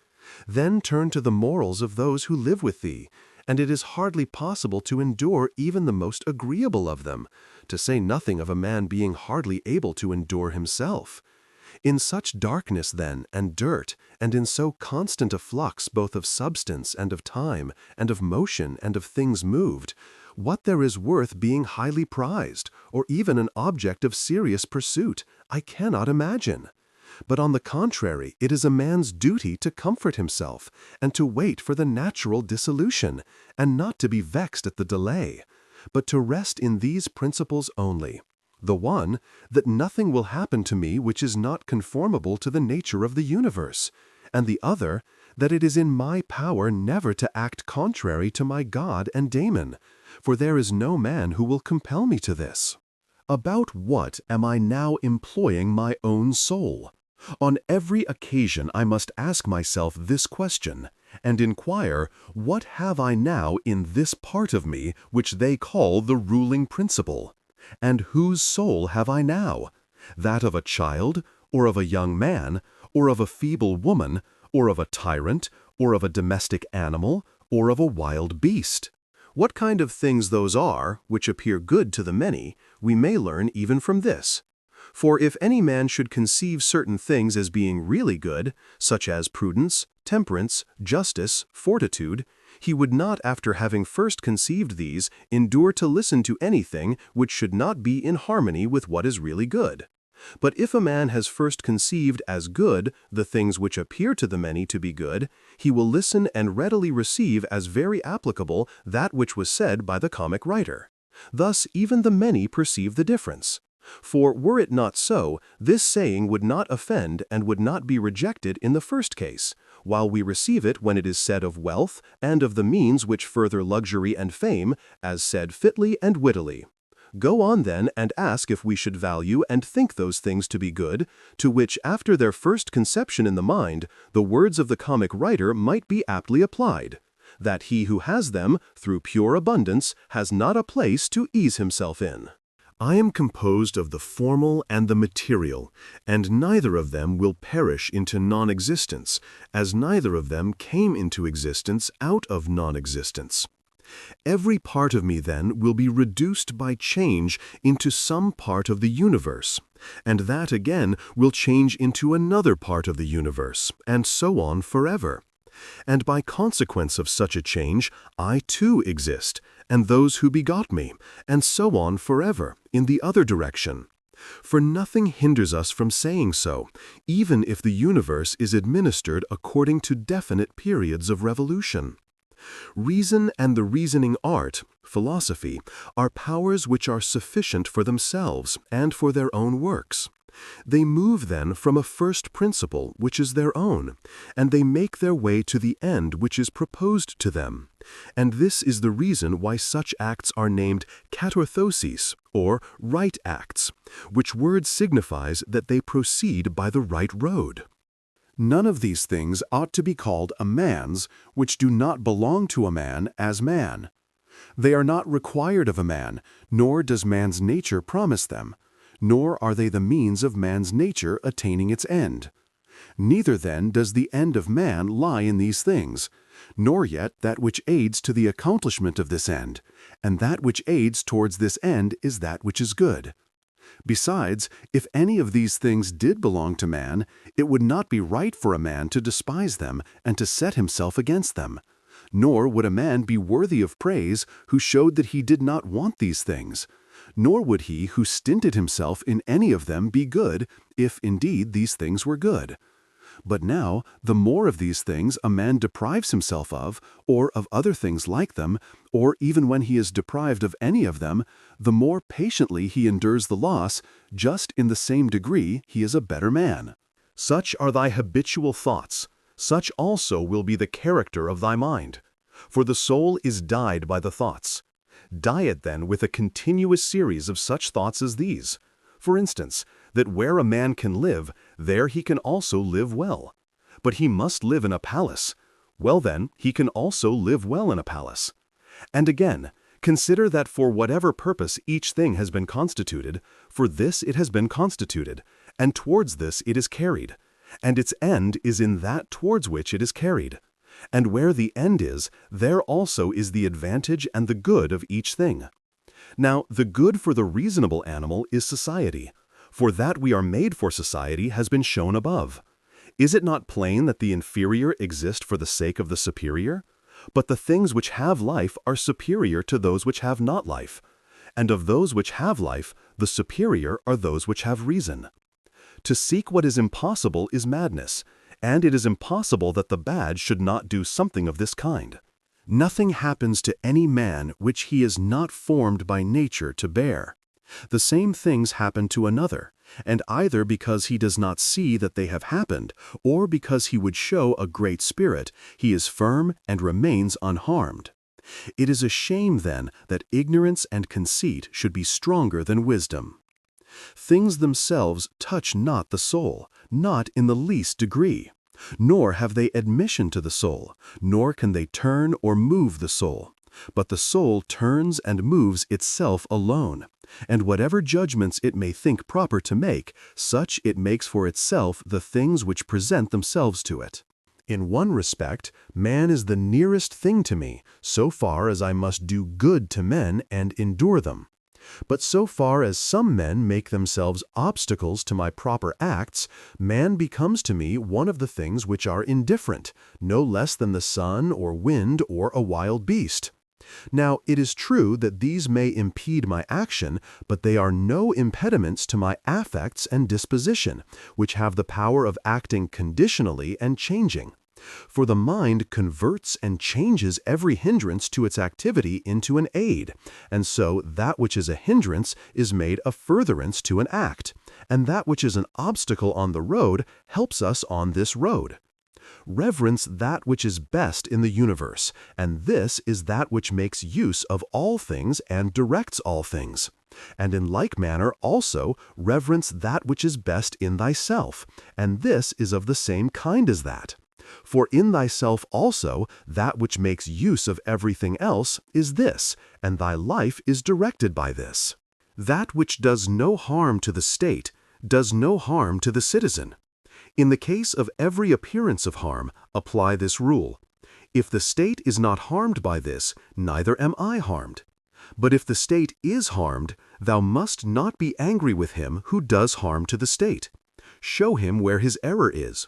Then turn to the morals of those who live with thee, and it is hardly possible to endure even the most agreeable of them, to say nothing of a man being hardly able to endure himself. In such darkness, then, and dirt, and in so constant a flux both of substance and of time, and of motion and of things moved, what there is worth being highly prized, or even an object of serious pursuit, I cannot imagine. But on the contrary, it is a man's duty to comfort himself, and to wait for the natural dissolution, and not to be vexed at the delay, but to rest in these principles only. The one, that nothing will happen to me which is not conformable to the nature of the universe, and the other, that it is in my power never to act contrary to my God and Daemon, for there is no man who will compel me to this. About what am I now employing my own soul? On every occasion I must ask myself this question, and inquire, what have I now in this part of me which they call the ruling principle? And whose soul have I now? That of a child, or of a young man, or of a feeble woman, or of a tyrant, or of a domestic animal, or of a wild beast? What kind of things those are, which appear good to the many, we may learn even from this. For if any man should conceive certain things as being really good, such as prudence, temperance, justice, fortitude, he would not, after having first conceived these, endure to listen to anything which should not be in harmony with what is really good. But if a man has first conceived as good the things which appear to the many to be good, he will listen and readily receive as very applicable that which was said by the comic writer. Thus even the many perceive the difference. For were it not so, this saying would not offend and would not be rejected in the first case, while we receive it when it is said of wealth and of the means which further luxury and fame, as said fitly and wittily. Go on then and ask if we should value and think those things to be good, to which after their first conception in the mind, the words of the comic writer might be aptly applied, that he who has them, through pure abundance, has not a place to ease himself in. I am composed of the formal and the material, and neither of them will perish into non-existence, as neither of them came into existence out of non-existence. Every part of me, then, will be reduced by change into some part of the universe, and that again will change into another part of the universe, and so on forever. And by consequence of such a change, I too exist, and those who begot me, and so on forever, in the other direction. For nothing hinders us from saying so, even if the universe is administered according to definite periods of revolution. Reason and the reasoning art, philosophy, are powers which are sufficient for themselves and for their own works. They move then from a first principle which is their own, and they make their way to the end which is proposed to them. And this is the reason why such acts are named katarthoses, or right acts, which word signifies that they proceed by the right road. None of these things ought to be called a man's, which do not belong to a man as man. They are not required of a man, nor does man's nature promise them, nor are they the means of man's nature attaining its end. Neither then does the end of man lie in these things, nor yet that which aids to the accomplishment of this end, and that which aids towards this end is that which is good. Besides, if any of these things did belong to man, it would not be right for a man to despise them and to set himself against them. Nor would a man be worthy of praise who showed that he did not want these things. Nor would he who stinted himself in any of them be good, if indeed these things were good. But now, the more of these things a man deprives himself of, or of other things like them, or even when he is deprived of any of them, the more patiently he endures the loss, just in the same degree he is a better man. Such are thy habitual thoughts, such also will be the character of thy mind. For the soul is dyed by the thoughts. Dye it then with a continuous series of such thoughts as these. For instance, that where a man can live, there he can also live well. But he must live in a palace. Well then, he can also live well in a palace. And again, consider that for whatever purpose each thing has been constituted, for this it has been constituted, and towards this it is carried. And its end is in that towards which it is carried. And where the end is, there also is the advantage and the good of each thing. Now, the good for the reasonable animal is society, for that we are made for society has been shown above. Is it not plain that the inferior exist for the sake of the superior? But the things which have life are superior to those which have not life. And of those which have life, the superior are those which have reason. To seek what is impossible is madness, and it is impossible that the bad should not do something of this kind. Nothing happens to any man which he is not formed by nature to bear. The same things happen to another, and either because he does not see that they have happened, or because he would show a great spirit, he is firm and remains unharmed. It is a shame, then, that ignorance and conceit should be stronger than wisdom. Things themselves touch not the soul, not in the least degree. Nor have they admission to the soul, nor can they turn or move the soul. But the soul turns and moves itself alone, and whatever judgments it may think proper to make, such it makes for itself the things which present themselves to it. In one respect, man is the nearest thing to me, so far as I must do good to men and endure them. But so far as some men make themselves obstacles to my proper acts, man becomes to me one of the things which are indifferent, no less than the sun or wind or a wild beast. Now, it is true that these may impede my action, but they are no impediments to my affects and disposition, which have the power of acting conditionally and changing. For the mind converts and changes every hindrance to its activity into an aid, and so that which is a hindrance is made a furtherance to an act, and that which is an obstacle on the road helps us on this road. Reverence that which is best in the universe, and this is that which makes use of all things and directs all things. And in like manner also reverence that which is best in thyself, and this is of the same kind as that. For in thyself also that which makes use of everything else is this, and thy life is directed by this. That which does no harm to the state does no harm to the citizen. In the case of every appearance of harm, apply this rule. If the state is not harmed by this, neither am I harmed. But if the state is harmed, thou must not be angry with him who does harm to the state. Show him where his error is.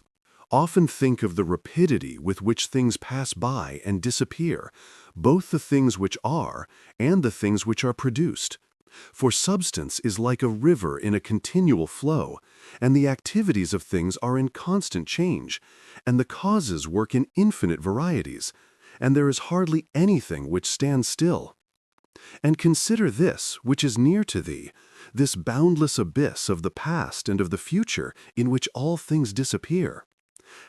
Often think of the rapidity with which things pass by and disappear, both the things which are and the things which are produced. For substance is like a river in a continual flow, and the activities of things are in constant change, and the causes work in infinite varieties, and there is hardly anything which stands still. And consider this, which is near to thee, this boundless abyss of the past and of the future, in which all things disappear.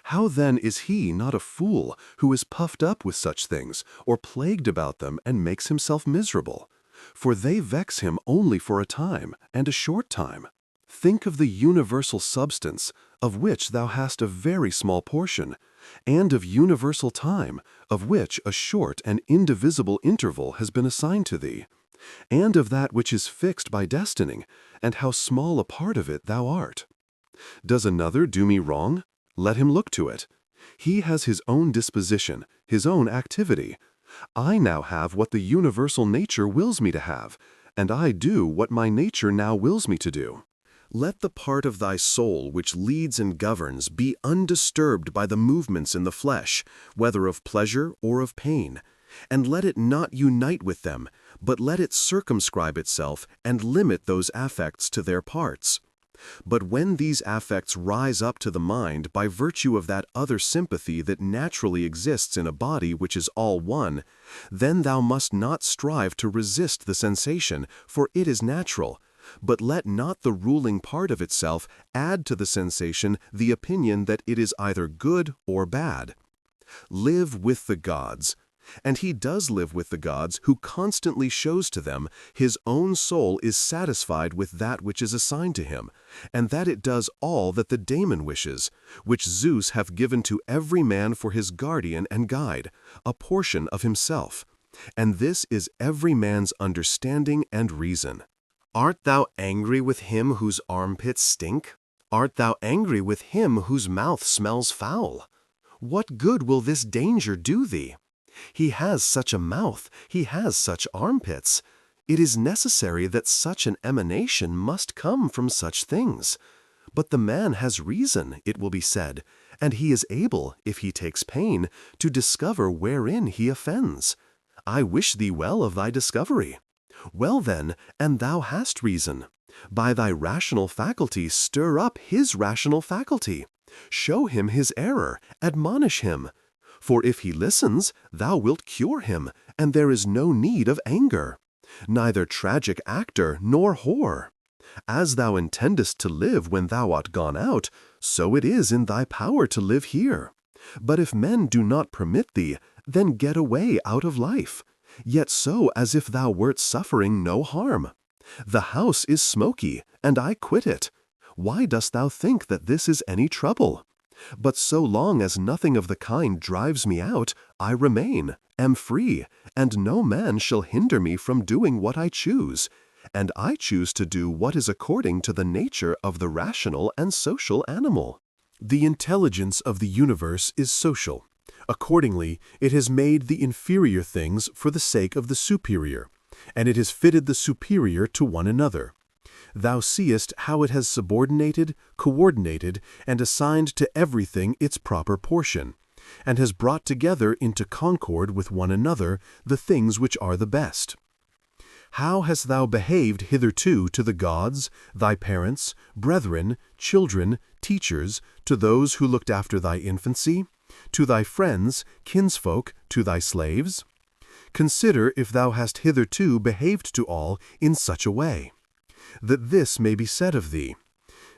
How then is he not a fool who is puffed up with such things, or plagued about them, and makes himself miserable? For they vex him only for a time, and a short time. Think of the universal substance, of which thou hast a very small portion, and of universal time, of which a short and indivisible interval has been assigned to thee, and of that which is fixed by destiny, and how small a part of it thou art. Does another do me wrong? Let him look to it. He has his own disposition, his own activity. I now have what the universal nature wills me to have, and I do what my nature now wills me to do. Let the part of thy soul which leads and governs be undisturbed by the movements in the flesh, whether of pleasure or of pain, and let it not unite with them, but let it circumscribe itself and limit those affects to their parts. But when these affects rise up to the mind by virtue of that other sympathy that naturally exists in a body which is all one, then thou must not strive to resist the sensation, for it is natural, but let not the ruling part of itself add to the sensation the opinion that it is either good or bad. Live with the gods. And he does live with the gods who constantly shows to them his own soul is satisfied with that which is assigned to him, and that it does all that the daemon wishes, which Zeus hath given to every man for his guardian and guide, a portion of himself. And this is every man's understanding and reason. Art thou angry with him whose armpits stink? Art thou angry with him whose mouth smells foul? What good will this danger do thee? He has such a mouth, he has such armpits. It is necessary that such an emanation must come from such things. But the man has reason, it will be said, and he is able, if he takes pain, to discover wherein he offends. I wish thee well of thy discovery. Well then, and thou hast reason. By thy rational faculty stir up his rational faculty. Show him his error, admonish him. For if he listens, thou wilt cure him, and there is no need of anger, neither tragic actor nor whore. As thou intendest to live when thou art gone out, so it is in thy power to live here. But if men do not permit thee, then get away out of life, yet so as if thou wert suffering no harm. The house is smoky, and I quit it. Why dost thou think that this is any trouble? But so long as nothing of the kind drives me out, I remain, am free, and no man shall hinder me from doing what I choose, and I choose to do what is according to the nature of the rational and social animal. The intelligence of the universe is social. Accordingly, it has made the inferior things for the sake of the superior, and it has fitted the superior to one another. Thou seest how it has subordinated, coordinated, and assigned to everything its proper portion, and has brought together into concord with one another the things which are the best. How hast thou behaved hitherto to the gods, thy parents, brethren, children, teachers, to those who looked after thy infancy, to thy friends, kinsfolk, to thy slaves? Consider if thou hast hitherto behaved to all in such a way, that this may be said of thee,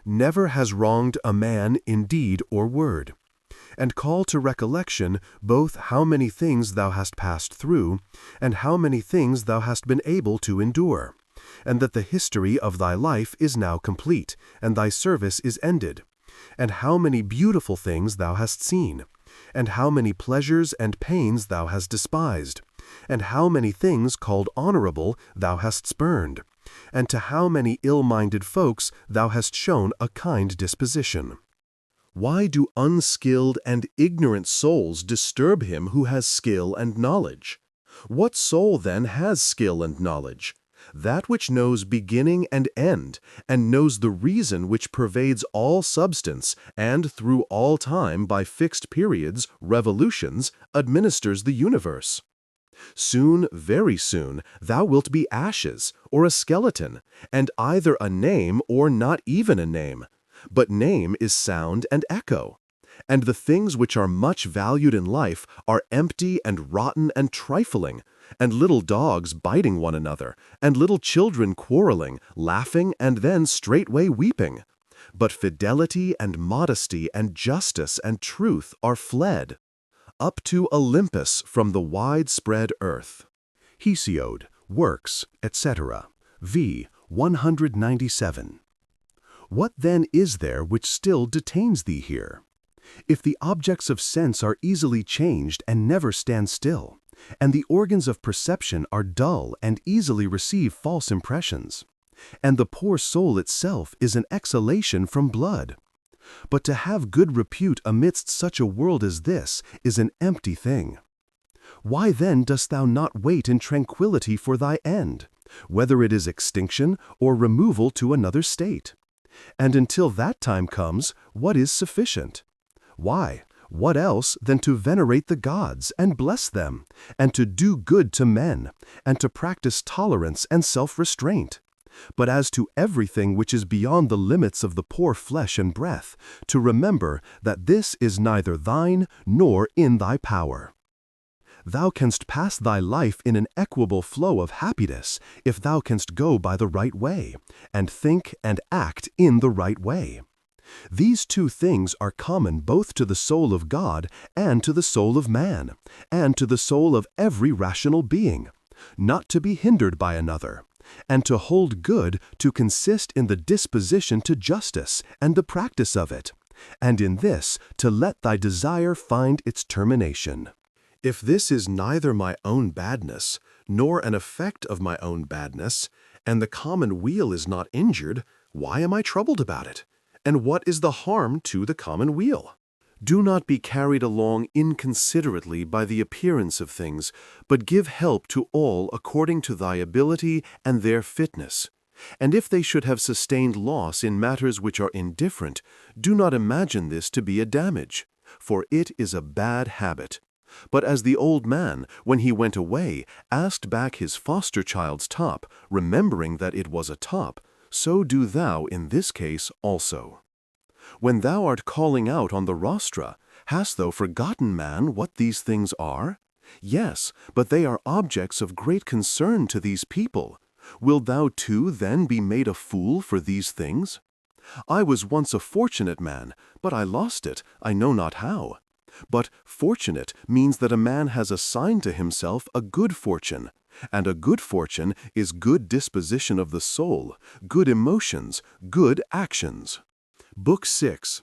never has wronged a man in deed or word, and call to recollection both how many things thou hast passed through, and how many things thou hast been able to endure, and that the history of thy life is now complete, and thy service is ended, and how many beautiful things thou hast seen, and how many pleasures and pains thou hast despised, and how many things called honorable thou hast spurned, and to how many ill-minded folks thou hast shown a kind disposition. Why do unskilled and ignorant souls disturb him who has skill and knowledge? What soul then has skill and knowledge? That which knows beginning and end, and knows the reason which pervades all substance, and through all time by fixed periods, revolutions, administers the universe. Soon, very soon, thou wilt be ashes, or a skeleton, and either a name or not even a name. But name is sound and echo. And the things which are much valued in life are empty and rotten and trifling, and little dogs biting one another, and little children quarreling, laughing, and then straightway weeping. But fidelity and modesty and justice and truth are fled up to Olympus from the widespread earth. Hesiod, Works, etc. v. 197. What then is there which still detains thee here? If the objects of sense are easily changed and never stand still, and the organs of perception are dull and easily receive false impressions, and the poor soul itself is an exhalation from blood. But to have good repute amidst such a world as this is an empty thing. Why then dost thou not wait in tranquillity for thy end, whether it is extinction or removal to another state? And until that time comes, what is sufficient? Why, what else than to venerate the gods and bless them, and to do good to men, and to practice tolerance and self-restraint? But as to everything which is beyond the limits of the poor flesh and breath, to remember that this is neither thine nor in thy power. Thou canst pass thy life in an equable flow of happiness if thou canst go by the right way, and think and act in the right way. These two things are common both to the soul of God and to the soul of man, and to the soul of every rational being, not to be hindered by another, and to hold good to consist in the disposition to justice and the practice of it, and in this to let thy desire find its termination. If this is neither my own badness, nor an effect of my own badness, and the common weal is not injured, why am I troubled about it? And what is the harm to the common weal? Do not be carried along inconsiderately by the appearance of things, but give help to all according to thy ability and their fitness. And if they should have sustained loss in matters which are indifferent, do not imagine this to be a damage, for it is a bad habit. But as the old man, when he went away, asked back his foster child's top, remembering that it was a top, so do thou in this case also. When thou art calling out on the rostra, hast thou forgotten, man, what these things are? Yes, but they are objects of great concern to these people. Wilt thou too then be made a fool for these things? I was once a fortunate man, but I lost it, I know not how. But fortunate means that a man has assigned to himself a good fortune, and a good fortune is good disposition of the soul, good emotions, good actions. Book 6.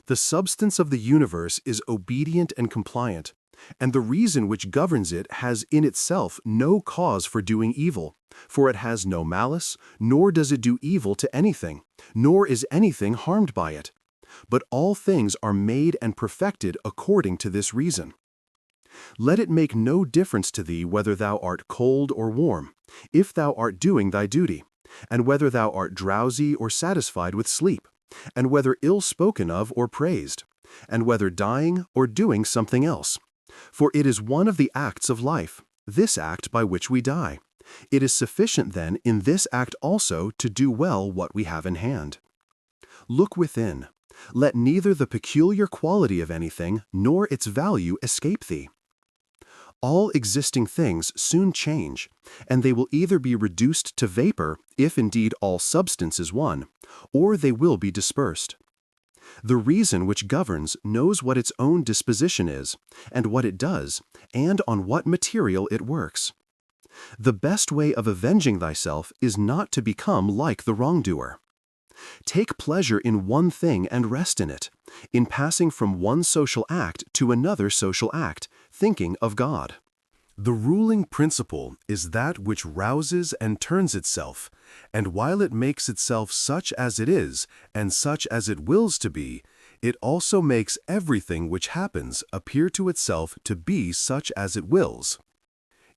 The substance of the universe is obedient and compliant, and the reason which governs it has in itself no cause for doing evil, for it has no malice, nor does it do evil to anything, nor is anything harmed by it. But all things are made and perfected according to this reason. Let it make no difference to thee whether thou art cold or warm, if thou art doing thy duty, and whether thou art drowsy or satisfied with sleep, and whether ill spoken of or praised, and whether dying or doing something else. For it is one of the acts of life, this act by which we die. It is sufficient then in this act also to do well what we have in hand. Look within. Let neither the peculiar quality of anything nor its value escape thee. All existing things soon change, and they will either be reduced to vapor, if indeed all substance is one, or they will be dispersed. The reason which governs knows what its own disposition is, and what it does, and on what material it works. The best way of avenging thyself is not to become like the wrongdoer. Take pleasure in one thing and rest in it, in passing from one social act to another social act, thinking of God. The ruling principle is that which rouses and turns itself, and while it makes itself such as it is and such as it wills to be, it also makes everything which happens appear to itself to be such as it wills.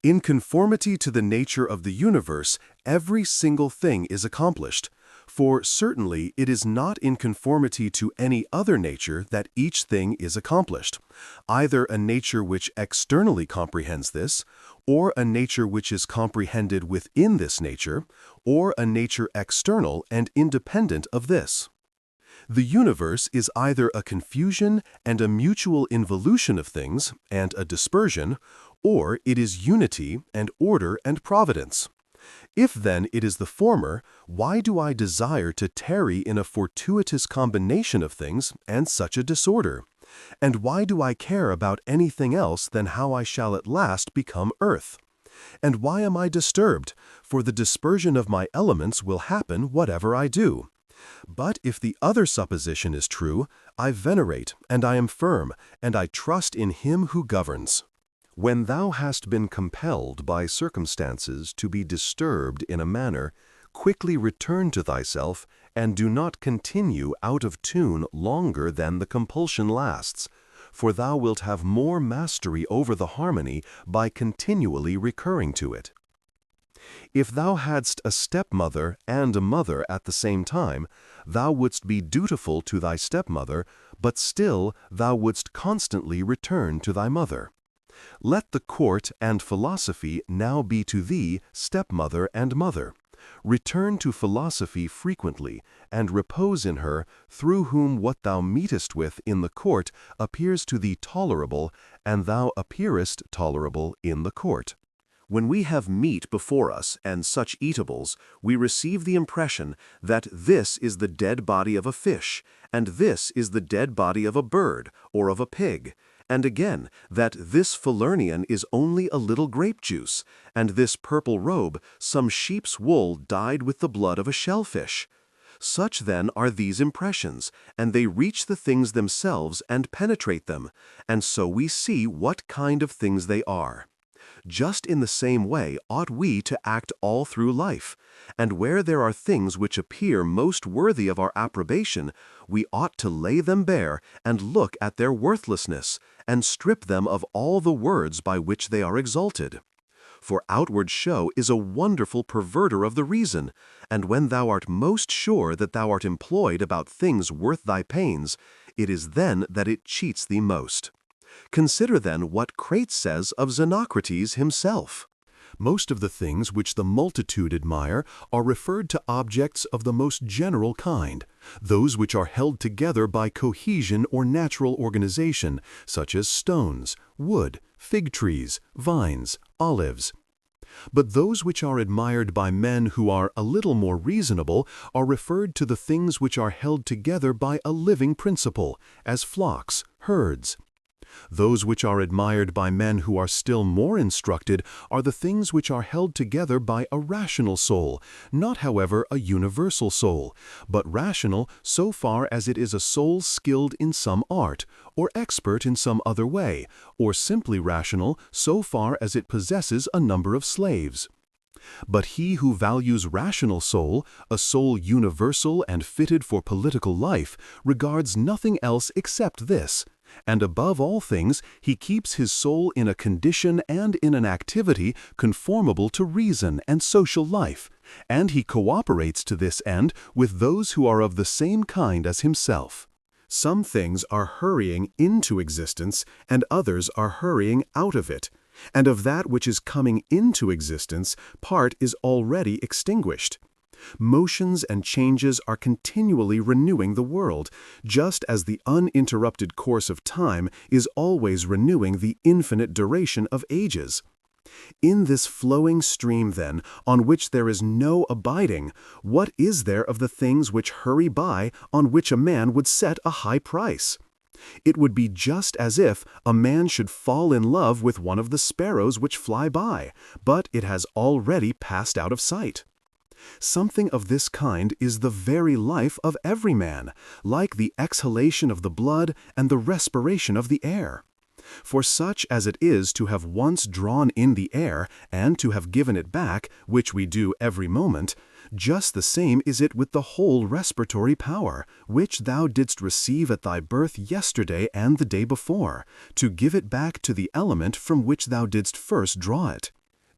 In conformity to the nature of the universe, every single thing is accomplished, for certainly it is not in conformity to any other nature that each thing is accomplished, either a nature which externally comprehends this, or a nature which is comprehended within this nature, or a nature external and independent of this. The universe is either a confusion and a mutual involution of things, and a dispersion, or it is unity and order and providence. If then it is the former, why do I desire to tarry in a fortuitous combination of things and such a disorder? And why do I care about anything else than how I shall at last become earth? And why am I disturbed? For the dispersion of my elements will happen whatever I do. But if the other supposition is true, I venerate, and I am firm, and I trust in him who governs. When thou hast been compelled by circumstances to be disturbed in a manner, quickly return to thyself, and do not continue out of tune longer than the compulsion lasts, for thou wilt have more mastery over the harmony by continually recurring to it. If thou hadst a stepmother and a mother at the same time, thou wouldst be dutiful to thy stepmother, but still thou wouldst constantly return to thy mother. Let the court and philosophy now be to thee stepmother and mother. Return to philosophy frequently, and repose in her, through whom what thou meetest with in the court appears to thee tolerable, and thou appearest tolerable in the court. When we have meat before us and such eatables, we receive the impression that this is the dead body of a fish, and this is the dead body of a bird or of a pig, and again that this Falernian is only a little grape juice, and this purple robe some sheep's wool dyed with the blood of a shellfish. Such then are these impressions, and they reach the things themselves and penetrate them, and so we see what kind of things they are. Just in the same way ought we to act all through life, and where there are things which appear most worthy of our approbation, we ought to lay them bare and look at their worthlessness, and strip them of all the words by which they are exalted. For outward show is a wonderful perverter of the reason, and when thou art most sure that thou art employed about things worth thy pains, it is then that it cheats thee most. Consider then what Crates says of Xenocrates himself. Most of the things which the multitude admire are referred to objects of the most general kind, those which are held together by cohesion or natural organization, such as stones, wood, fig trees, vines, olives. But those which are admired by men who are a little more reasonable are referred to the things which are held together by a living principle, as flocks, herds. Those which are admired by men who are still more instructed are the things which are held together by a rational soul, not however a universal soul, but rational so far as it is a soul skilled in some art, or expert in some other way, or simply rational so far as it possesses a number of slaves. But he who values rational soul, a soul universal and fitted for political life, regards nothing else except this. And above all things, he keeps his soul in a condition and in an activity conformable to reason and social life, and he cooperates to this end with those who are of the same kind as himself. Some things are hurrying into existence, and others are hurrying out of it, and of that which is coming into existence, part is already extinguished. Motions and changes are continually renewing the world, just as the uninterrupted course of time is always renewing the infinite duration of ages. In this flowing stream, then, on which there is no abiding, what is there of the things which hurry by on which a man would set a high price? It would be just as if a man should fall in love with one of the sparrows which fly by, but it has already passed out of sight. Something of this kind is the very life of every man, like the exhalation of the blood and the respiration of the air. For such as it is to have once drawn in the air and to have given it back, which we do every moment, just the same is it with the whole respiratory power, which thou didst receive at thy birth yesterday and the day before, to give it back to the element from which thou didst first draw it.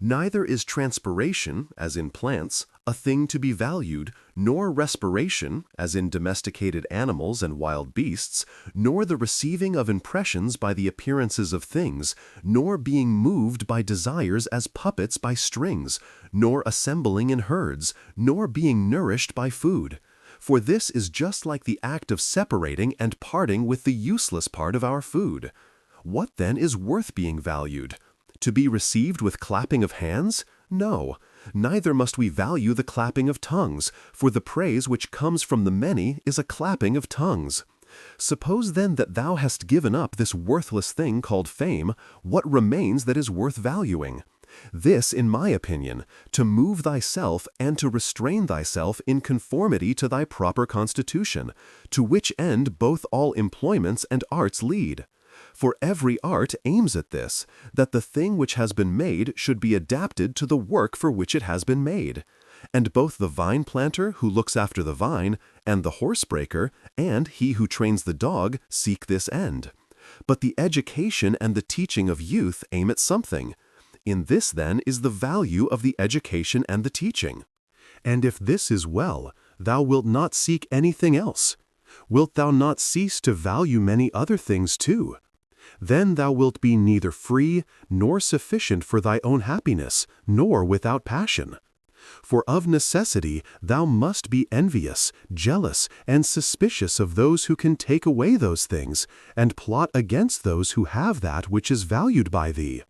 Neither is transpiration, as in plants, a thing to be valued, nor respiration, as in domesticated animals and wild beasts, nor the receiving of impressions by the appearances of things, nor being moved by desires as puppets by strings, nor assembling in herds, nor being nourished by food. For this is just like the act of separating and parting with the useless part of our food. What then is worth being valued? To be received with clapping of hands? No, neither must we value the clapping of tongues, for the praise which comes from the many is a clapping of tongues. Suppose then that thou hast given up this worthless thing called fame, what remains that is worth valuing? This, in my opinion, to move thyself and to restrain thyself in conformity to thy proper constitution, to which end both all employments and arts lead. For every art aims at this, that the thing which has been made should be adapted to the work for which it has been made. And both the vine planter who looks after the vine, and the horsebreaker, and he who trains the dog seek this end. But the education and the teaching of youth aim at something. In this, then, is the value of the education and the teaching. And if this is well, thou wilt not seek anything else. Wilt thou not cease to value many other things too? Then thou wilt be neither free, nor sufficient for thy own happiness, nor without passion. For of necessity thou must be envious, jealous, and suspicious of those who can take away those things, and plot against those who have that which is valued by thee.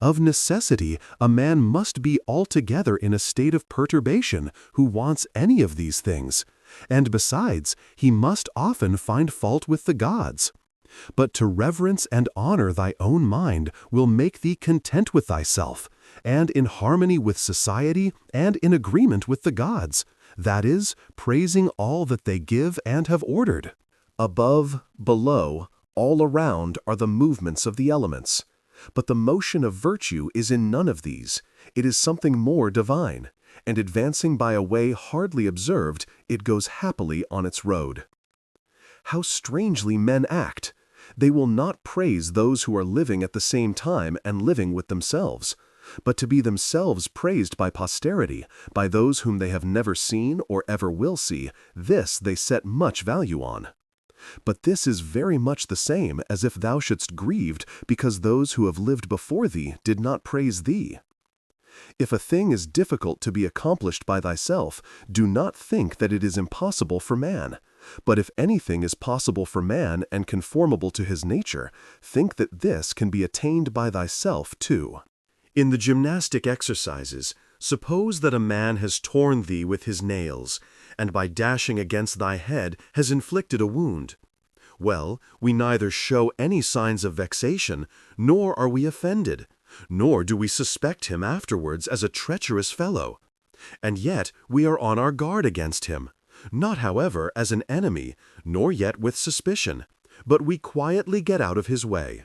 Of necessity a man must be altogether in a state of perturbation who wants any of these things, and besides he must often find fault with the gods. But to reverence and honor thy own mind will make thee content with thyself, and in harmony with society and in agreement with the gods, that is, praising all that they give and have ordered. Above, below, all around are the movements of the elements. But the motion of virtue is in none of these. It is something more divine, and advancing by a way hardly observed, it goes happily on its road. How strangely men act! They will not praise those who are living at the same time and living with themselves, but to be themselves praised by posterity, by those whom they have never seen or ever will see, this they set much value on. But this is very much the same as if thou shouldst grieved because those who have lived before thee did not praise thee. If a thing is difficult to be accomplished by thyself, do not think that it is impossible for man. But if anything is possible for man and conformable to his nature, think that this can be attained by thyself too. In the gymnastic exercises, suppose that a man has torn thee with his nails, and by dashing against thy head has inflicted a wound. Well, we neither show any signs of vexation, nor are we offended, nor do we suspect him afterwards as a treacherous fellow. And yet we are on our guard against him, not however as an enemy, nor yet with suspicion, but we quietly get out of his way.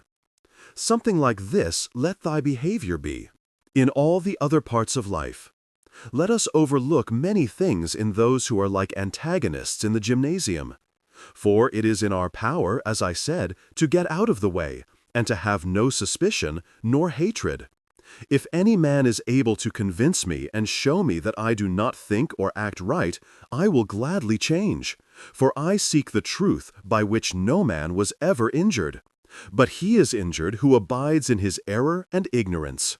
Something like this let thy behavior be. In all the other parts of life, let us overlook many things in those who are like antagonists in the gymnasium. For it is in our power, as I said, to get out of the way, and to have no suspicion nor hatred. If any man is able to convince me and show me that I do not think or act right, I will gladly change, for I seek the truth by which no man was ever injured. But he is injured who abides in his error and ignorance.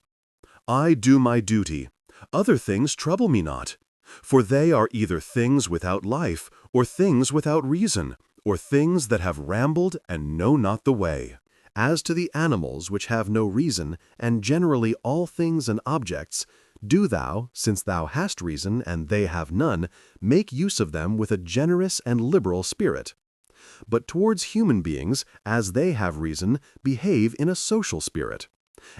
I do my duty. Other things trouble me not, for they are either things without life, or things without reason, or things that have rambled and know not the way. As to the animals which have no reason, and generally all things and objects, do thou, since thou hast reason and they have none, make use of them with a generous and liberal spirit. But towards human beings, as they have reason, behave in a social spirit,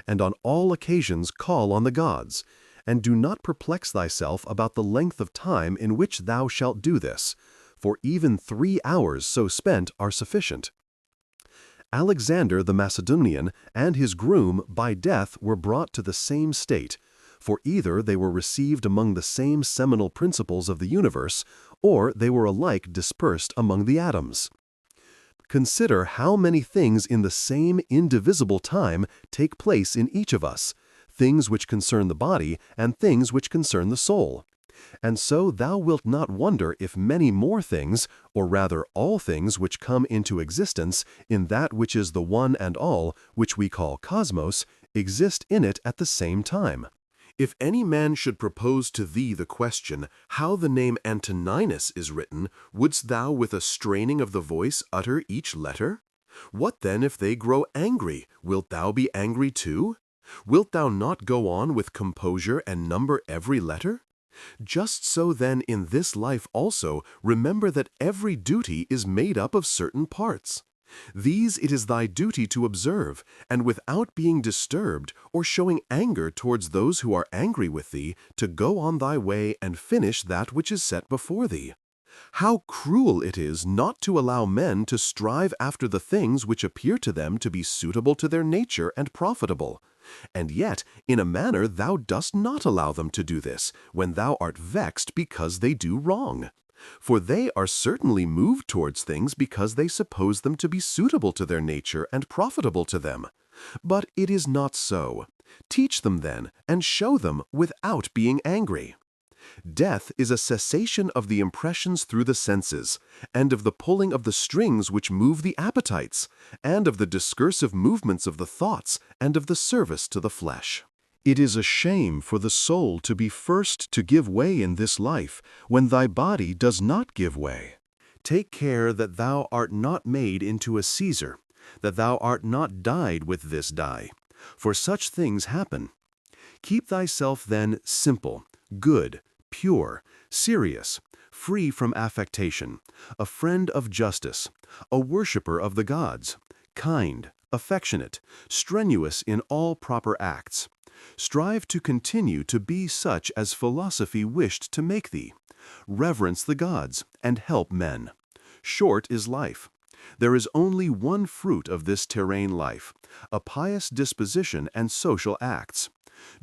and on all occasions call on the gods, and do not perplex thyself about the length of time in which thou shalt do this, for even 3 hours so spent are sufficient. Alexander the Macedonian and his groom by death were brought to the same state, for either they were received among the same seminal principles of the universe, or they were alike dispersed among the atoms. Consider how many things in the same indivisible time take place in each of us, things which concern the body and things which concern the soul. And so thou wilt not wonder if many more things, or rather all things which come into existence in that which is the one and all, which we call cosmos, exist in it at the same time. If any man should propose to thee the question, how the name Antoninus is written, wouldst thou with a straining of the voice utter each letter? What then if they grow angry? Wilt thou be angry too? Wilt thou not go on with composure and number every letter? Just so then in this life also remember that every duty is made up of certain parts. These it is thy duty to observe, and without being disturbed or showing anger towards those who are angry with thee, to go on thy way and finish that which is set before thee. How cruel it is not to allow men to strive after the things which appear to them to be suitable to their nature and profitable. And yet, in a manner thou dost not allow them to do this, when thou art vexed because they do wrong. For they are certainly moved towards things because they suppose them to be suitable to their nature and profitable to them. But it is not so. Teach them then, and show them without being angry. Death is a cessation of the impressions through the senses, and of the pulling of the strings which move the appetites, and of the discursive movements of the thoughts, and of the service to the flesh. It is a shame for the soul to be first to give way in this life, when thy body does not give way. Take care that thou art not made into a Caesar, that thou art not dyed with this dye, for such things happen. Keep thyself then simple, good, pure, serious, free from affectation, a friend of justice, a worshipper of the gods, kind, affectionate, strenuous in all proper acts. Strive to continue to be such as philosophy wished to make thee. Reverence the gods, and help men. Short is life. There is only one fruit of this terrene life, a pious disposition and social acts.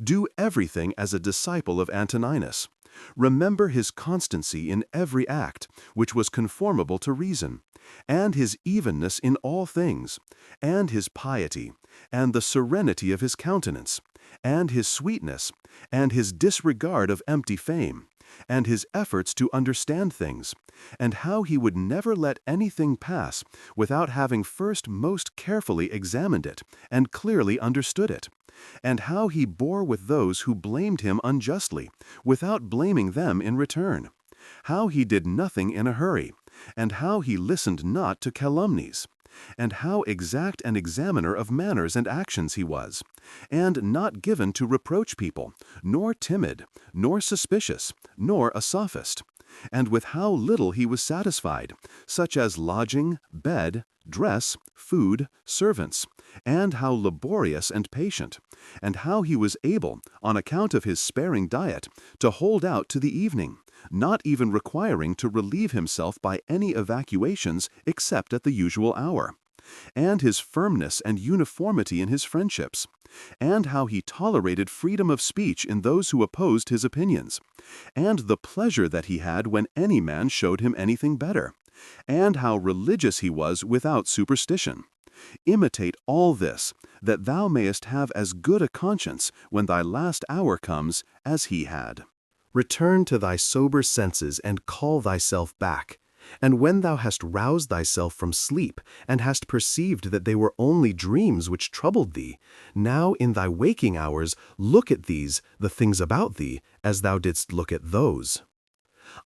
Do everything as a disciple of Antoninus. Remember his constancy in every act, which was conformable to reason, and his evenness in all things, and his piety, and the serenity of his countenance, and his sweetness, and his disregard of empty fame, and his efforts to understand things, and how he would never let anything pass without having first most carefully examined it and clearly understood it, and how he bore with those who blamed him unjustly, without blaming them in return, how he did nothing in a hurry, and how he listened not to calumnies, and how exact an examiner of manners and actions he was, and not given to reproach people, nor timid, nor suspicious, nor a sophist, and with how little he was satisfied, such as lodging, bed, dress, food, servants, and how laborious and patient, and how he was able, on account of his sparing diet, to hold out to the evening, not even requiring to relieve himself by any evacuations except at the usual hour, and his firmness and uniformity in his friendships, and how he tolerated freedom of speech in those who opposed his opinions, and the pleasure that he had when any man showed him anything better, and how religious he was without superstition. Imitate all this, that thou mayest have as good a conscience when thy last hour comes as he had. Return to thy sober senses and call thyself back. And when thou hast roused thyself from sleep, and hast perceived that they were only dreams which troubled thee, now in thy waking hours look at these, the things about thee, as thou didst look at those.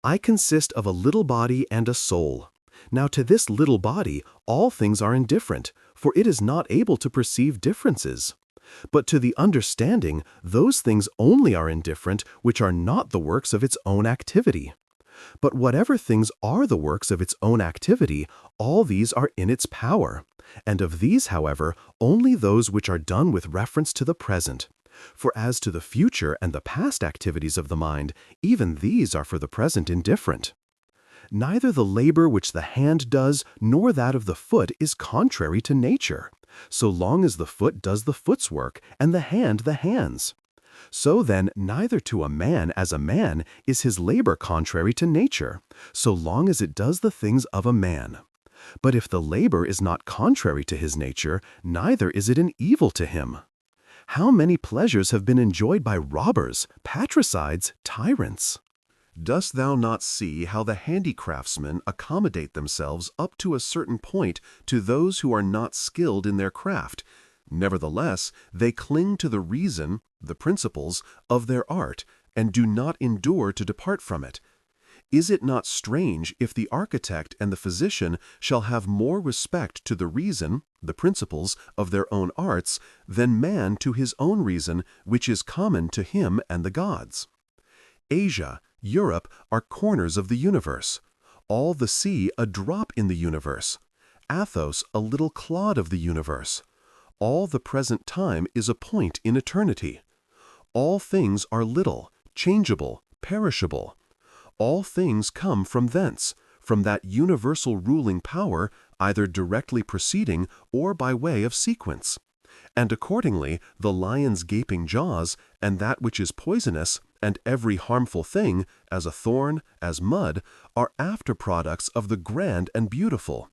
I consist of a little body and a soul. Now to this little body all things are indifferent, for it is not able to perceive differences. But to the understanding, those things only are indifferent which are not the works of its own activity. But whatever things are the works of its own activity, all these are in its power, and of these, however, only those which are done with reference to the present. For as to the future and the past activities of the mind, even these are for the present indifferent. Neither the labor which the hand does nor that of the foot is contrary to nature, so long as the foot does the foot's work and the hand the hand's. So then neither to a man as a man is his labor contrary to nature, so long as it does the things of a man. But if the labor is not contrary to his nature, neither is it an evil to him. How many pleasures have been enjoyed by robbers, patricides, tyrants? Dost thou not see how the handicraftsmen accommodate themselves up to a certain point to those who are not skilled in their craft? Nevertheless, they cling to the reason, the principles, of their art, and do not endure to depart from it. Is it not strange if the architect and the physician shall have more respect to the reason, the principles, of their own arts, than man to his own reason, which is common to him and the gods? Asia, Europe are corners of the universe. All the sea a drop in the universe. Athos a little clod of the universe. All the present time is a point in eternity. All things are little, changeable, perishable. All things come from thence, from that universal ruling power, either directly proceeding or by way of sequence. And accordingly, the lion's gaping jaws, and that which is poisonous, and every harmful thing, as a thorn, as mud, are after products of the grand and beautiful.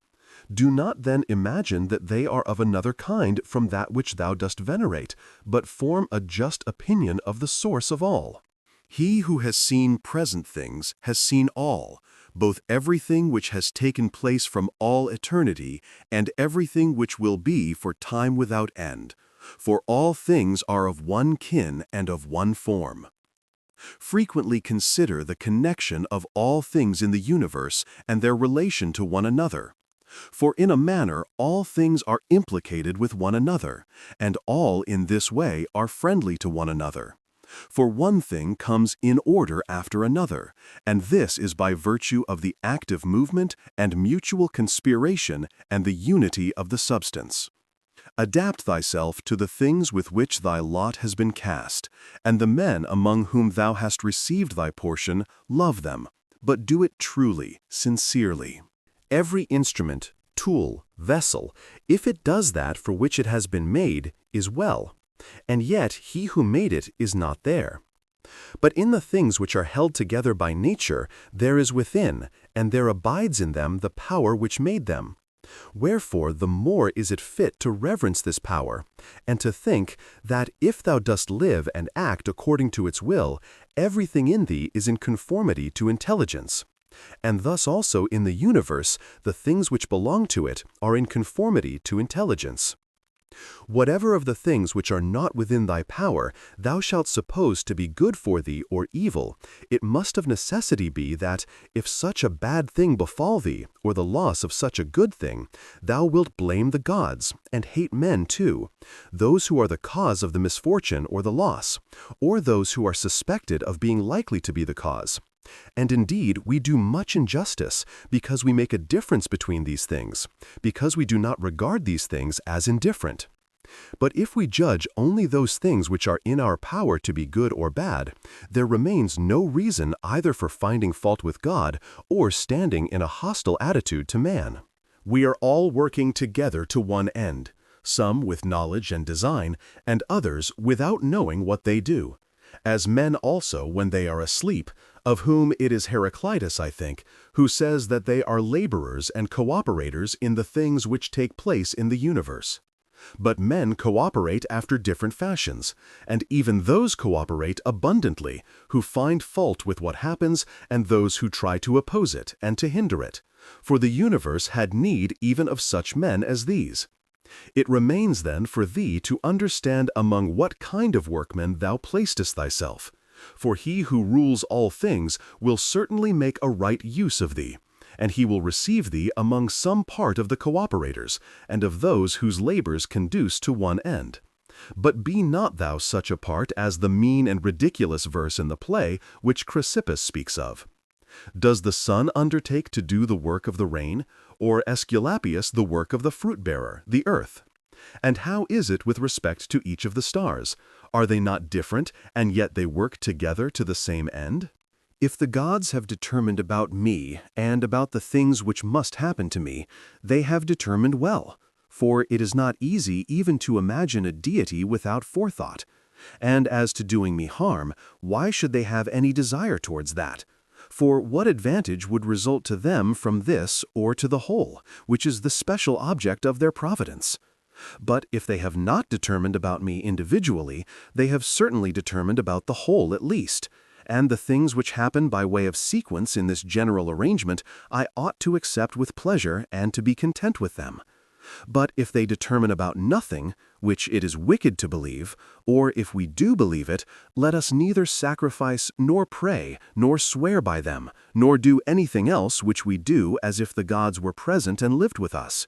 Do not then imagine that they are of another kind from that which thou dost venerate, but form a just opinion of the source of all. He who has seen present things has seen all, both everything which has taken place from all eternity, and everything which will be for time without end. For all things are of one kin and of one form. Frequently consider the connection of all things in the universe and their relation to one another. For in a manner all things are implicated with one another, and all in this way are friendly to one another. For one thing comes in order after another, and this is by virtue of the active movement and mutual conspiration and the unity of the substance. Adapt thyself to the things with which thy lot has been cast, and the men among whom thou hast received thy portion, love them, but do it truly, sincerely. Every instrument, tool, vessel, if it does that for which it has been made, is well, and yet he who made it is not there. But in the things which are held together by nature, there is within, and there abides in them the power which made them. Wherefore the more is it fit to reverence this power, and to think that if thou dost live and act according to its will, everything in thee is in conformity to intelligence. And thus also in the universe, the things which belong to it are in conformity to intelligence. Whatever of the things which are not within thy power thou shalt suppose to be good for thee or evil, it must of necessity be that, if such a bad thing befall thee, or the loss of such a good thing, thou wilt blame the gods, and hate men too, those who are the cause of the misfortune or the loss, or those who are suspected of being likely to be the cause. And indeed we do much injustice, because we make a difference between these things, because we do not regard these things as indifferent. But if we judge only those things which are in our power to be good or bad, there remains no reason either for finding fault with God or standing in a hostile attitude to man. We are all working together to one end, some with knowledge and design, and others without knowing what they do. As men also when they are asleep, of whom it is Heraclitus, I think, who says that they are laborers and cooperators in the things which take place in the universe. But men cooperate after different fashions, and even those cooperate abundantly, who find fault with what happens, and those who try to oppose it and to hinder it. For the universe had need even of such men as these. It remains then for thee to understand among what kind of workmen thou placest thyself. For he who rules all things will certainly make a right use of thee, and he will receive thee among some part of the cooperators, and of those whose labors conduce to one end. But be not thou such a part as the mean and ridiculous verse in the play which Chrysippus speaks of. Does the sun undertake to do the work of the rain, or Aesculapius the work of the fruit-bearer, the earth? And how is it with respect to each of the stars? Are they not different, and yet they work together to the same end? If the gods have determined about me, and about the things which must happen to me, they have determined well, for it is not easy even to imagine a deity without forethought. And as to doing me harm, why should they have any desire towards that? For what advantage would result to them from this or to the whole, which is the special object of their providence? But if they have not determined about me individually, they have certainly determined about the whole at least. And the things which happen by way of sequence in this general arrangement, I ought to accept with pleasure and to be content with them. But if they determine about nothing, which it is wicked to believe, or if we do believe it, let us neither sacrifice, nor pray, nor swear by them, nor do anything else which we do as if the gods were present and lived with us.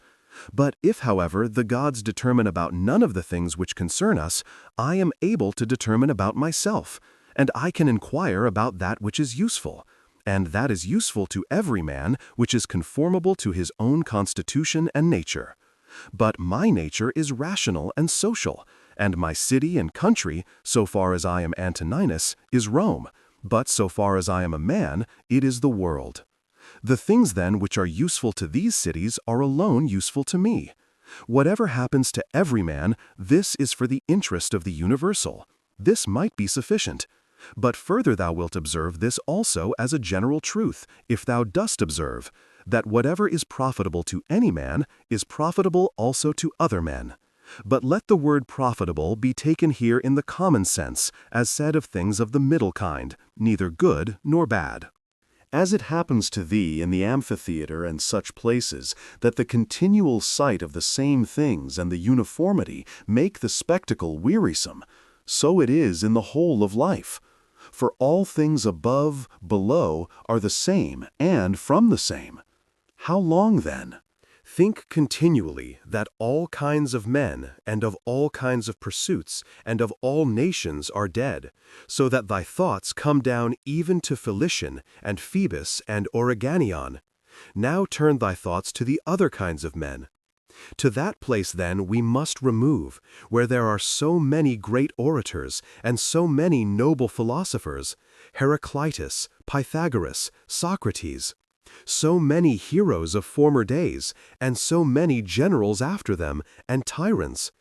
But if, however, the gods determine about none of the things which concern us, I am able to determine about myself, and I can inquire about that which is useful. And that is useful to every man, which is conformable to his own constitution and nature. But my nature is rational and social, and my city and country, so far as I am Antoninus, is Rome, but so far as I am a man, it is the world. The things then which are useful to these cities are alone useful to me. Whatever happens to every man, this is for the interest of the universal. This might be sufficient. But further thou wilt observe this also as a general truth, if thou dost observe, that whatever is profitable to any man is profitable also to other men. But let the word profitable be taken here in the common sense, as said of things of the middle kind, neither good nor bad. As it happens to thee in the amphitheater and such places, that the continual sight of the same things and the uniformity make the spectacle wearisome, so it is in the whole of life. For all things above, below, are the same and from the same. How long then? Think continually that all kinds of men, and of all kinds of pursuits, and of all nations are dead, so that thy thoughts come down even to Philician, and Phoebus, and Origanion. Now turn thy thoughts to the other kinds of men. To that place then we must remove, where there are so many great orators, and so many noble philosophers, Heraclitus, Pythagoras, Socrates, so many heroes of former days, and so many generals after them, and tyrants.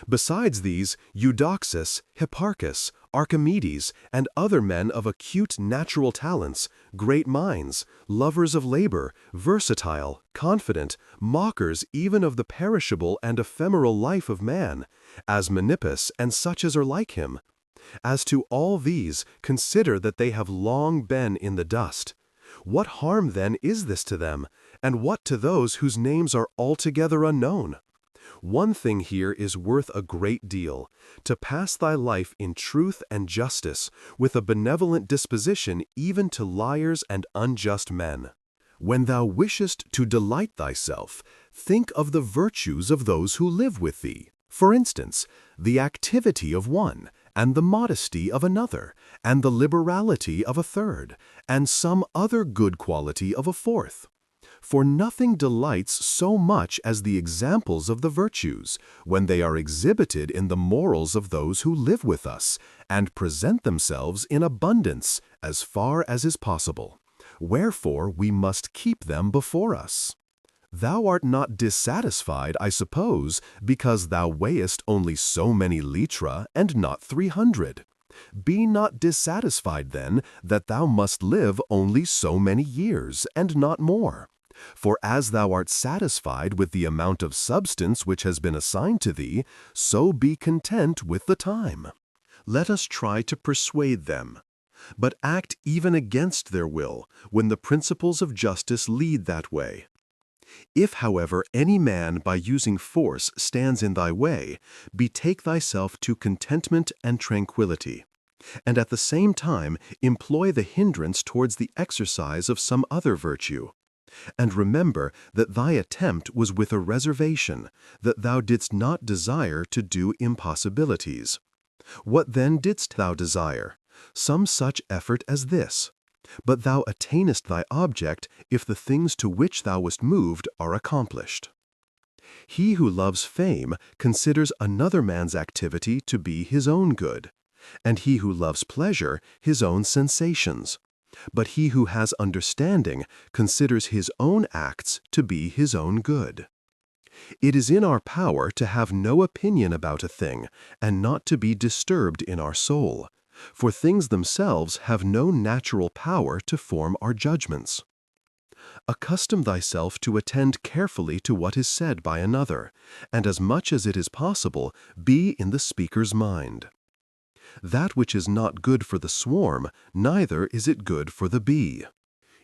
Besides these, Eudoxus, Hipparchus, Archimedes, and other men of acute natural talents, great minds, lovers of labor, versatile, confident, mockers even of the perishable and ephemeral life of man, as Menippus and such as are like him. As to all these, consider that they have long been in the dust. What harm then is this to them, and what to those whose names are altogether unknown? One thing here is worth a great deal, to pass thy life in truth and justice, with a benevolent disposition even to liars and unjust men. When thou wishest to delight thyself, think of the virtues of those who live with thee. For instance, the activity of one, and the modesty of another, and the liberality of a third, and some other good quality of a fourth. For nothing delights so much as the examples of the virtues, when they are exhibited in the morals of those who live with us, and present themselves in abundance, as far as is possible. Wherefore we must keep them before us. Thou art not dissatisfied, I suppose, because thou weighest only so many litra, and not 300. Be not dissatisfied, then, that thou must live only so many years, and not more. For as thou art satisfied with the amount of substance which has been assigned to thee, so be content with the time. Let us try to persuade them, but act even against their will, when the principles of justice lead that way. If, however, any man by using force stands in thy way, betake thyself to contentment and tranquillity, and at the same time employ the hindrance towards the exercise of some other virtue. And remember that thy attempt was with a reservation, that thou didst not desire to do impossibilities. What then didst thou desire? Some such effort as this. But thou attainest thy object if the things to which thou wast moved are accomplished. He who loves fame considers another man's activity to be his own good, and he who loves pleasure his own sensations. But he who has understanding considers his own acts to be his own good. It is in our power to have no opinion about a thing, and not to be disturbed in our soul. For things themselves have no natural power to form our judgments. Accustom thyself to attend carefully to what is said by another, and as much as it is possible, be in the speaker's mind. That which is not good for the swarm, neither is it good for the bee.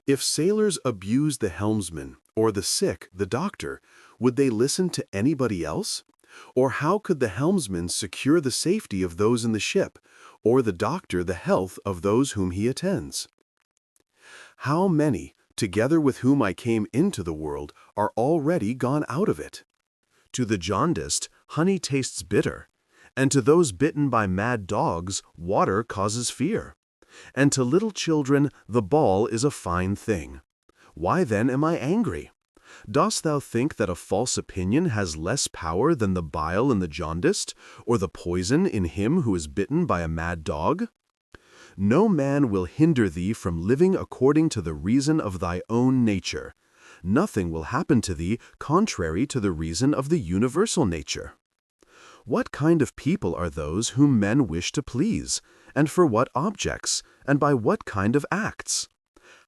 If sailors abuse the helmsman, or the sick the doctor, would they listen to anybody else? Or how could the helmsman secure the safety of those in the ship, or the doctor the health of those whom he attends? How many, together with whom I came into the world, are already gone out of it? To the jaundiced, honey tastes bitter, and to those bitten by mad dogs, water causes fear. And to little children, the ball is a fine thing. Why then am I angry? Dost thou think that a false opinion has less power than the bile in the jaundiced, or the poison in him who is bitten by a mad dog? No man will hinder thee from living according to the reason of thy own nature. Nothing will happen to thee contrary to the reason of the universal nature. What kind of people are those whom men wish to please, and for what objects, and by what kind of acts?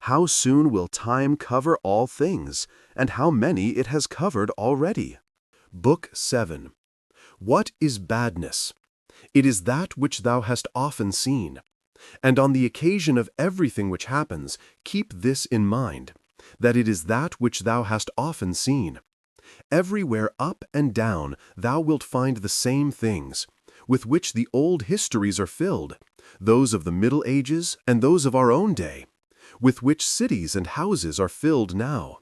How soon will time cover all things, and how many it has covered already? Book 7. What is badness? It is that which thou hast often seen. And on the occasion of everything which happens, keep this in mind, that it is that which thou hast often seen. Everywhere up and down thou wilt find the same things, with which the old histories are filled, those of the Middle Ages and those of our own day, with which cities and houses are filled now.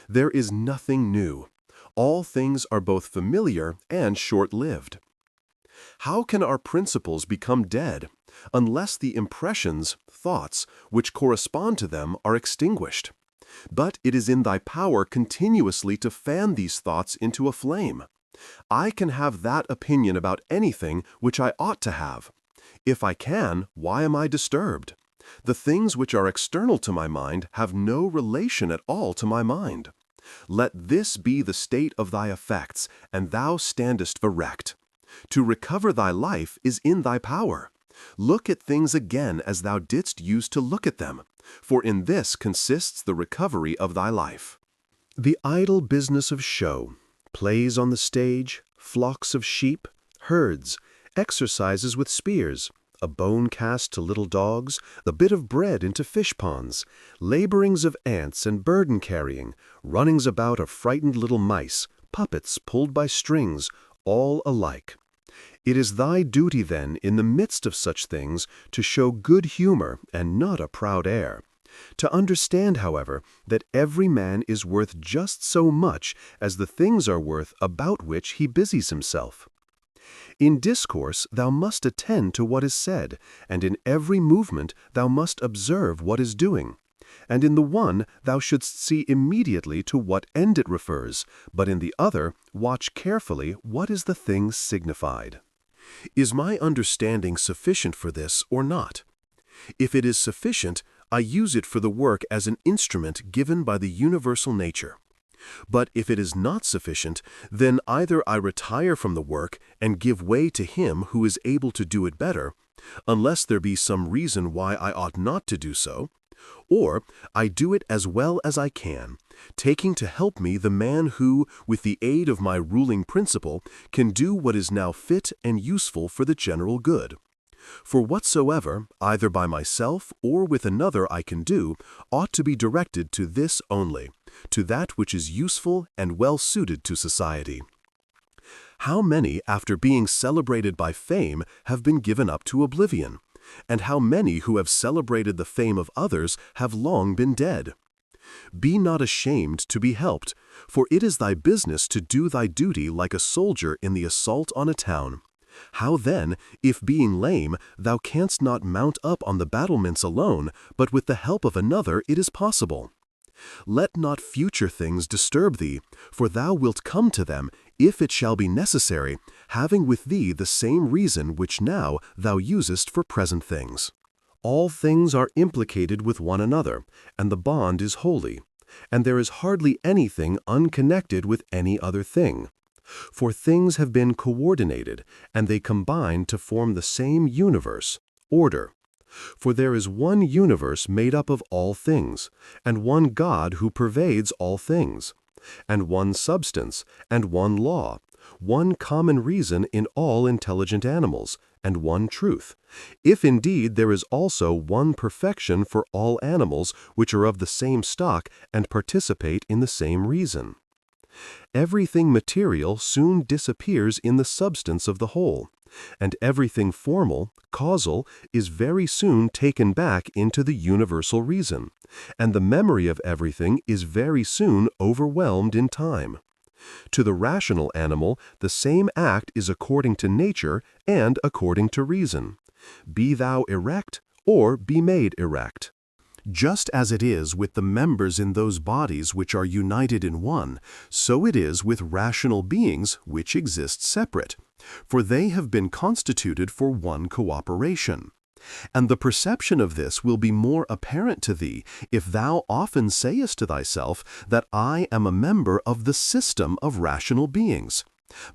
There is nothing new. All things are both familiar and short-lived. How can our principles become dead, unless the impressions, thoughts, which correspond to them are extinguished? But it is in thy power continuously to fan these thoughts into a flame. I can have that opinion about anything which I ought to have. If I can, why am I disturbed? The things which are external to my mind have no relation at all to my mind. Let this be the state of thy affects, and thou standest erect. To recover thy life is in thy power. Look at things again as thou didst use to look at them, for in this consists the recovery of thy life. The idle business of show, plays on the stage, flocks of sheep, herds, exercises with spears, a bone cast to little dogs, the bit of bread into fish-ponds, laborings of ants and burden-carrying, runnings about of frightened little mice, puppets pulled by strings, all alike. It is thy duty then, in the midst of such things, to show good humor and not a proud air. To understand, however, that every man is worth just so much as the things are worth about which he busies himself. In discourse thou must attend to what is said, and in every movement thou must observe what is doing. And in the one thou shouldst see immediately to what end it refers, but in the other watch carefully what is the thing signified. Is my understanding sufficient for this or not? If it is sufficient, I use it for the work as an instrument given by the universal nature. But if it is not sufficient, then either I retire from the work and give way to him who is able to do it better, unless there be some reason why I ought not to do so, or I do it as well as I can, taking to help me the man who, with the aid of my ruling principle, can do what is now fit and useful for the general good. For whatsoever, either by myself or with another I can do, ought to be directed to this only, to that which is useful and well suited to society. How many, after being celebrated by fame, have been given up to oblivion? And how many who have celebrated the fame of others have long been dead? Be not ashamed to be helped, for it is thy business to do thy duty like a soldier in the assault on a town. How then, if being lame, thou canst not mount up on the battlements alone, but with the help of another it is possible? Let not future things disturb thee, for thou wilt come to them, if it shall be necessary, having with thee the same reason which now thou usest for present things. All things are implicated with one another, and the bond is holy, and there is hardly anything unconnected with any other thing. For things have been coordinated, and they combine to form the same universe, order. For there is one universe made up of all things, and one God who pervades all things, and one substance, and one law, one common reason in all intelligent animals, and one truth, if indeed there is also one perfection for all animals which are of the same stock and participate in the same reason. Everything material soon disappears in the substance of the whole, and everything formal, causal, is very soon taken back into the universal reason, and the memory of everything is very soon overwhelmed in time. To the rational animal, the same act is according to nature and according to reason. Be thou erect, or be made erect. Just as it is with the members in those bodies which are united in one, so it is with rational beings which exist separate, for they have been constituted for one cooperation. And the perception of this will be more apparent to thee if thou often sayest to thyself that I am a member of the system of rational beings.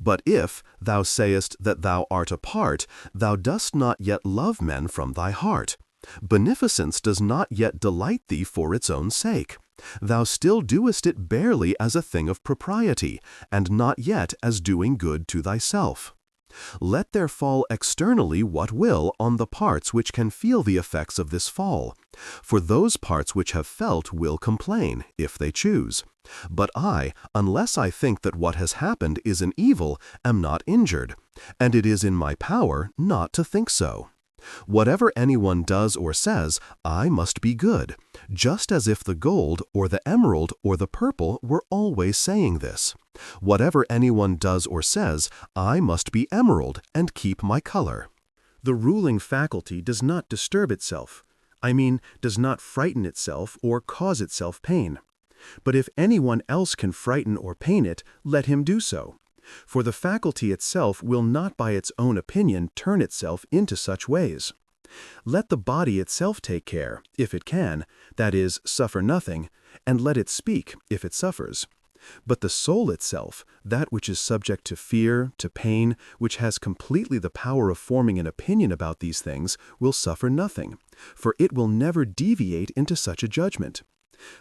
But if thou sayest that thou art a part, thou dost not yet love men from thy heart. Beneficence does not yet delight thee for its own sake. Thou still doest it barely as a thing of propriety, and not yet as doing good to thyself. Let there fall externally what will on the parts which can feel the effects of this fall, for those parts which have felt will complain, if they choose. But I, unless I think that what has happened is an evil, am not injured, and it is in my power not to think so. Whatever anyone does or says, I must be good, just as if the gold or the emerald or the purple were always saying this. Whatever anyone does or says, I must be emerald and keep my color. The ruling faculty does not disturb itself. Does not frighten itself or cause itself pain. But if anyone else can frighten or pain it, let him do so. For the faculty itself will not by its own opinion turn itself into such ways. Let the body itself take care, if it can, that is, suffer nothing, and let it speak, if it suffers. But the soul itself, that which is subject to fear, to pain, which has completely the power of forming an opinion about these things, will suffer nothing, for it will never deviate into such a judgment.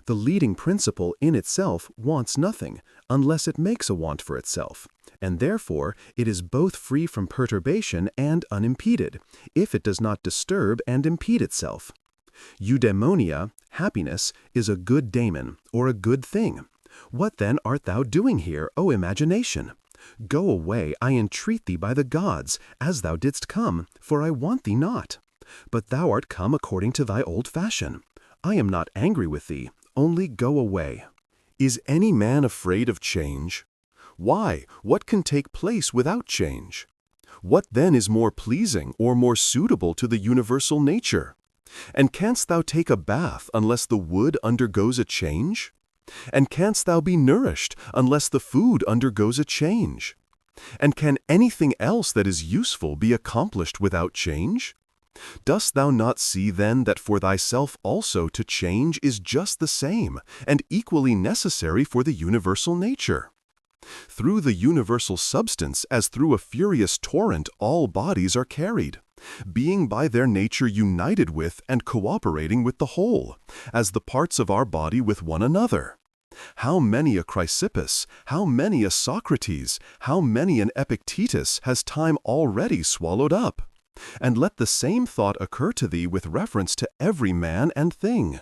The leading principle in itself wants nothing, unless it makes a want for itself, and therefore it is both free from perturbation and unimpeded, if it does not disturb and impede itself. Eudaimonia, happiness, is a good daemon, or a good thing. What then art thou doing here, O imagination? Go away, I entreat thee by the gods, as thou didst come, for I want thee not. But thou art come according to thy old fashion. I am not angry with thee, only go away. Is any man afraid of change? Why, what can take place without change? What then is more pleasing or more suitable to the universal nature? And canst thou take a bath unless the wood undergoes a change? And canst thou be nourished unless the food undergoes a change? And can anything else that is useful be accomplished without change? Dost thou not see then that for thyself also to change is just the same, and equally necessary for the universal nature? Through the universal substance, as through a furious torrent, all bodies are carried, being by their nature united with and cooperating with the whole, as the parts of our body with one another. How many a Chrysippus, how many a Socrates, how many an Epictetus has time already swallowed up? And let the same thought occur to thee with reference to every man and thing.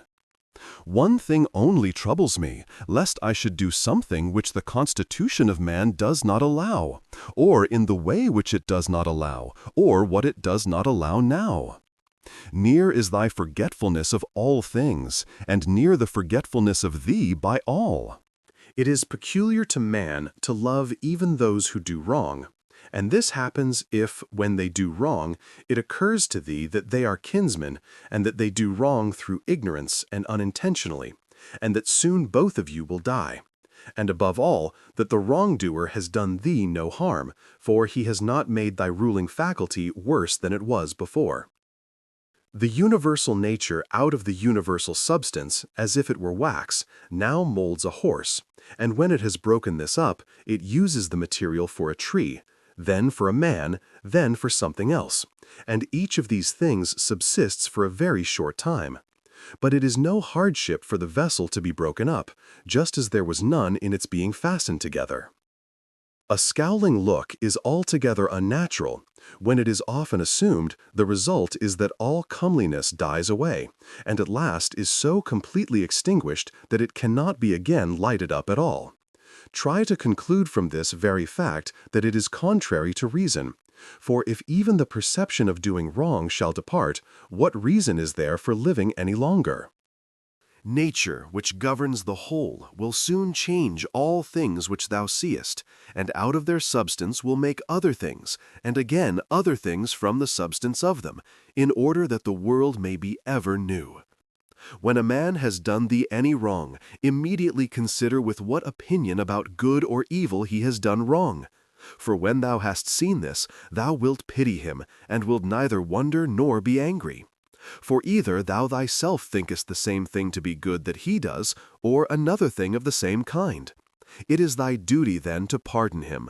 One thing only troubles me, lest I should do something which the constitution of man does not allow, or in the way which it does not allow, or what it does not allow now. Near is thy forgetfulness of all things, and near the forgetfulness of thee by all. It is peculiar to man to love even those who do wrong, and this happens if, when they do wrong, it occurs to thee that they are kinsmen, and that they do wrong through ignorance and unintentionally, and that soon both of you will die. And above all, that the wrongdoer has done thee no harm, for he has not made thy ruling faculty worse than it was before. The universal nature out of the universal substance, as if it were wax, now molds a horse, and when it has broken this up, it uses the material for a tree, then for a man, then for something else, and each of these things subsists for a very short time. But it is no hardship for the vessel to be broken up, just as there was none in its being fastened together. A scowling look is altogether unnatural, when it is often assumed the result is that all comeliness dies away, and at last is so completely extinguished that it cannot be again lighted up at all. Try to conclude from this very fact that it is contrary to reason, for if even the perception of doing wrong shall depart, what reason is there for living any longer? Nature, which governs the whole, will soon change all things which thou seest, and out of their substance will make other things, and again other things from the substance of them, in order that the world may be ever new. When a man has done thee any wrong, immediately consider with what opinion about good or evil he has done wrong. For when thou hast seen this, thou wilt pity him, and wilt neither wonder nor be angry. For either thou thyself thinkest the same thing to be good that he does, or another thing of the same kind. It is thy duty then to pardon him.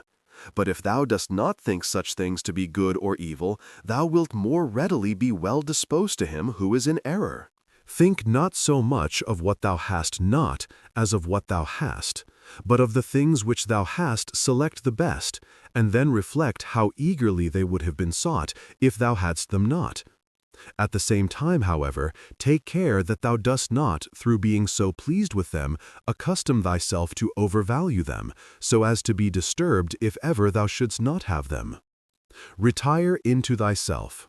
But if thou dost not think such things to be good or evil, thou wilt more readily be well disposed to him who is in error. Think not so much of what thou hast not as of what thou hast, but of the things which thou hast select the best, and then reflect how eagerly they would have been sought if thou hadst them not. At the same time, however, take care that thou dost not, through being so pleased with them, accustom thyself to overvalue them, so as to be disturbed if ever thou shouldst not have them. Retire into thyself.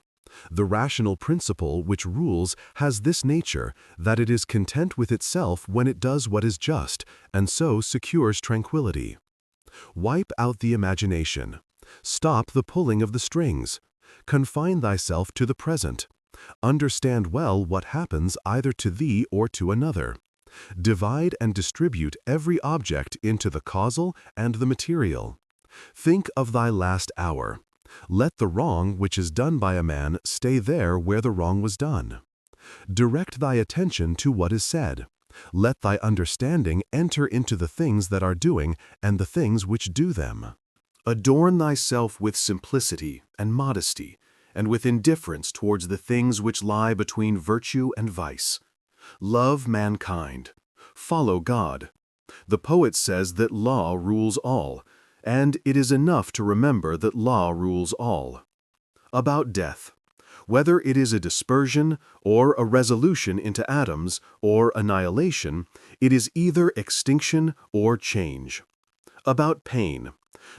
The rational principle which rules has this nature, that it is content with itself when it does what is just, and so secures tranquility. Wipe out the imagination. Stop the pulling of the strings. Confine thyself to the present. Understand well what happens either to thee or to another. Divide and distribute every object into the causal and the material. Think of thy last hour. Let the wrong which is done by a man stay there where the wrong was done. Direct thy attention to what is said. Let thy understanding enter into the things that are doing and the things which do them. Adorn thyself with simplicity and modesty, and with indifference towards the things which lie between virtue and vice. Love mankind. Follow God. The poet says that law rules all, and it is enough to remember that law rules all. About death. Whether it is a dispersion, or a resolution into atoms, or annihilation, it is either extinction or change. About pain.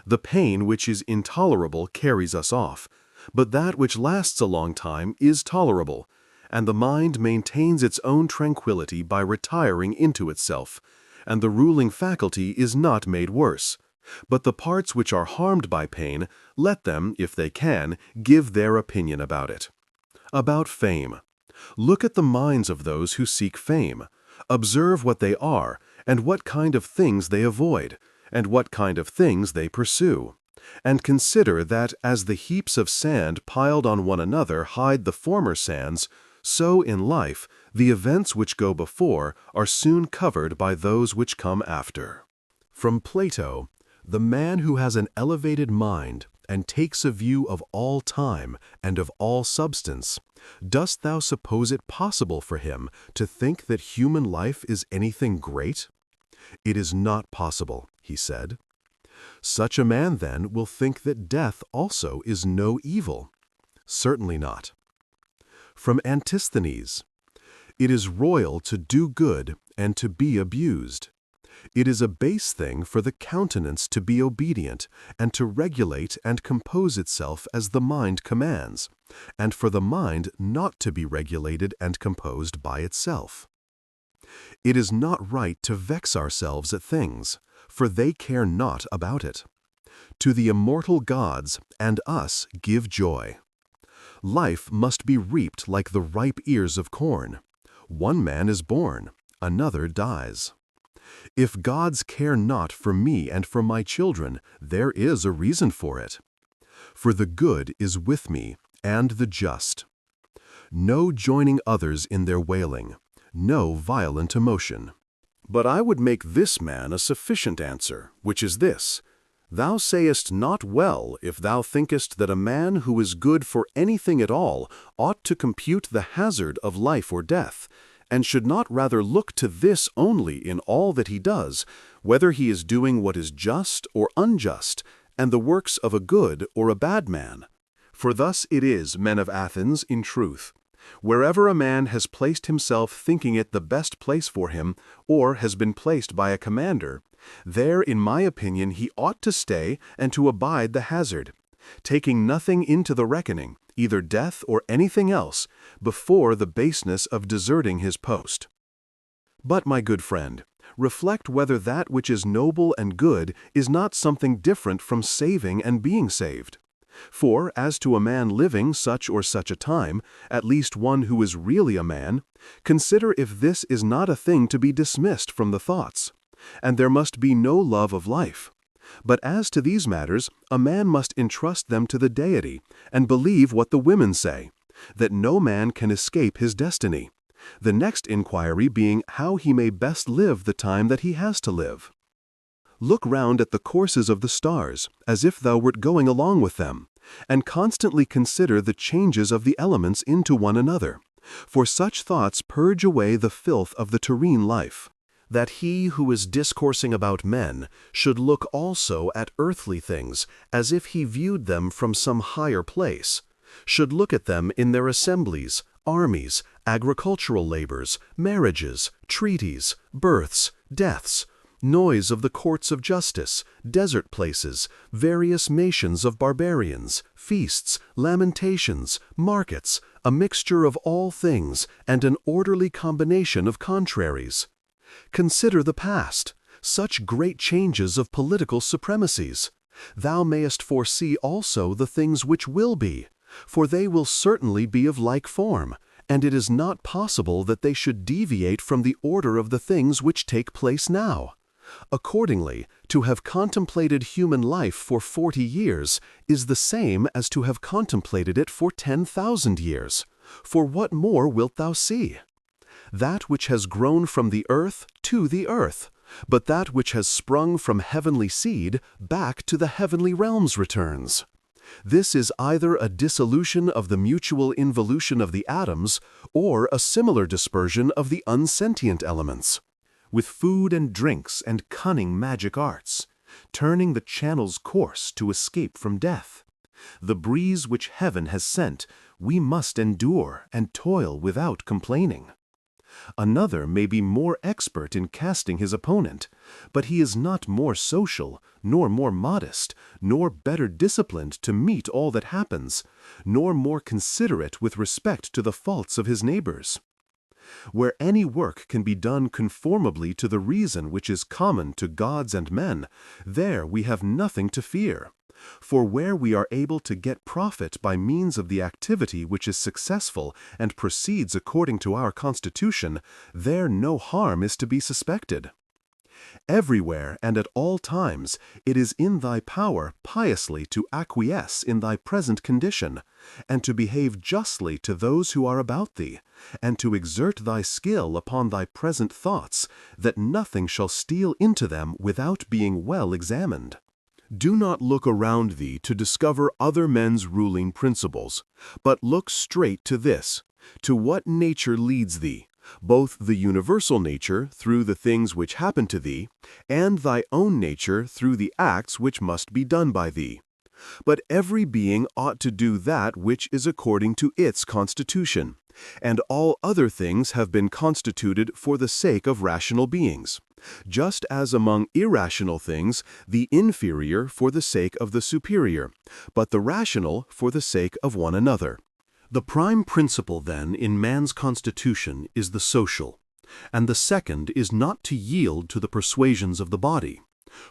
The pain which is intolerable carries us off, but that which lasts a long time is tolerable, and the mind maintains its own tranquility by retiring into itself, and the ruling faculty is not made worse. But the parts which are harmed by pain, let them, if they can, give their opinion about it. About fame. Look at the minds of those who seek fame. Observe what they are, and what kind of things they avoid, and what kind of things they pursue. And consider that as the heaps of sand piled on one another hide the former sands, so in life the events which go before are soon covered by those which come after. From Plato, the man who has an elevated mind and takes a view of all time and of all substance, dost thou suppose it possible for him to think that human life is anything great? It is not possible, he said. Such a man, then, will think that death also is no evil. Certainly not. From Antisthenes, it is royal to do good and to be abused. It is a base thing for the countenance to be obedient, and to regulate and compose itself as the mind commands, and for the mind not to be regulated and composed by itself. It is not right to vex ourselves at things, for they care not about it. To the immortal gods and us give joy. Life must be reaped like the ripe ears of corn. One man is born, another dies. If gods care not for me and for my children, there is a reason for it. For the good is with me, and the just. No joining others in their wailing, no violent emotion. But I would make this man a sufficient answer, which is this: Thou sayest not well if thou thinkest that a man who is good for anything at all ought to compute the hazard of life or death, and should not rather look to this only in all that he does, whether he is doing what is just or unjust, and the works of a good or a bad man. For thus it is, men of Athens, in truth. Wherever a man has placed himself thinking it the best place for him, or has been placed by a commander, there, in my opinion, he ought to stay and to abide the hazard, taking nothing into the reckoning, either death or anything else, before the baseness of deserting his post. But, my good friend, reflect whether that which is noble and good is not something different from saving and being saved. For, as to a man living such or such a time, at least one who is really a man, consider if this is not a thing to be dismissed from the thoughts. And there must be no love of life. But as to these matters, a man must entrust them to the deity, and believe what the women say, that no man can escape his destiny. The next inquiry being how he may best live the time that he has to live. Look round at the courses of the stars, as if thou wert going along with them, and constantly consider the changes of the elements into one another, for such thoughts purge away the filth of the terrene life. That he who is discoursing about men should look also at earthly things, as if he viewed them from some higher place, should look at them in their assemblies, armies, agricultural labors, marriages, treaties, births, deaths, noise of the courts of justice, desert places, various nations of barbarians, feasts, lamentations, markets, a mixture of all things, and an orderly combination of contraries. Consider the past, such great changes of political supremacies. Thou mayest foresee also the things which will be, for they will certainly be of like form, and it is not possible that they should deviate from the order of the things which take place now. Accordingly, to have contemplated human life for 40 years is the same as to have contemplated it for 10,000 years. For what more wilt thou see? That which has grown from the earth to the earth, but that which has sprung from heavenly seed back to the heavenly realms returns. This is either a dissolution of the mutual involution of the atoms, or a similar dispersion of the unsentient elements. With food and drinks and cunning magic arts, turning the channel's course to escape from death. The breeze which heaven has sent, we must endure and toil without complaining. Another may be more expert in casting his opponent, but he is not more social, nor more modest, nor better disciplined to meet all that happens, nor more considerate with respect to the faults of his neighbors. Where any work can be done conformably to the reason which is common to gods and men, there we have nothing to fear. For where we are able to get profit by means of the activity which is successful and proceeds according to our constitution, there no harm is to be suspected. Everywhere and at all times it is in thy power piously to acquiesce in thy present condition, and to behave justly to those who are about thee, and to exert thy skill upon thy present thoughts, that nothing shall steal into them without being well examined. Do not look around thee to discover other men's ruling principles, but look straight to this, to what nature leads thee, both the universal nature through the things which happen to thee, and thy own nature through the acts which must be done by thee. But every being ought to do that which is according to its constitution, and all other things have been constituted for the sake of rational beings, just as among irrational things the inferior for the sake of the superior, but the rational for the sake of one another. The prime principle, then, in man's constitution is the social, and the second is not to yield to the persuasions of the body,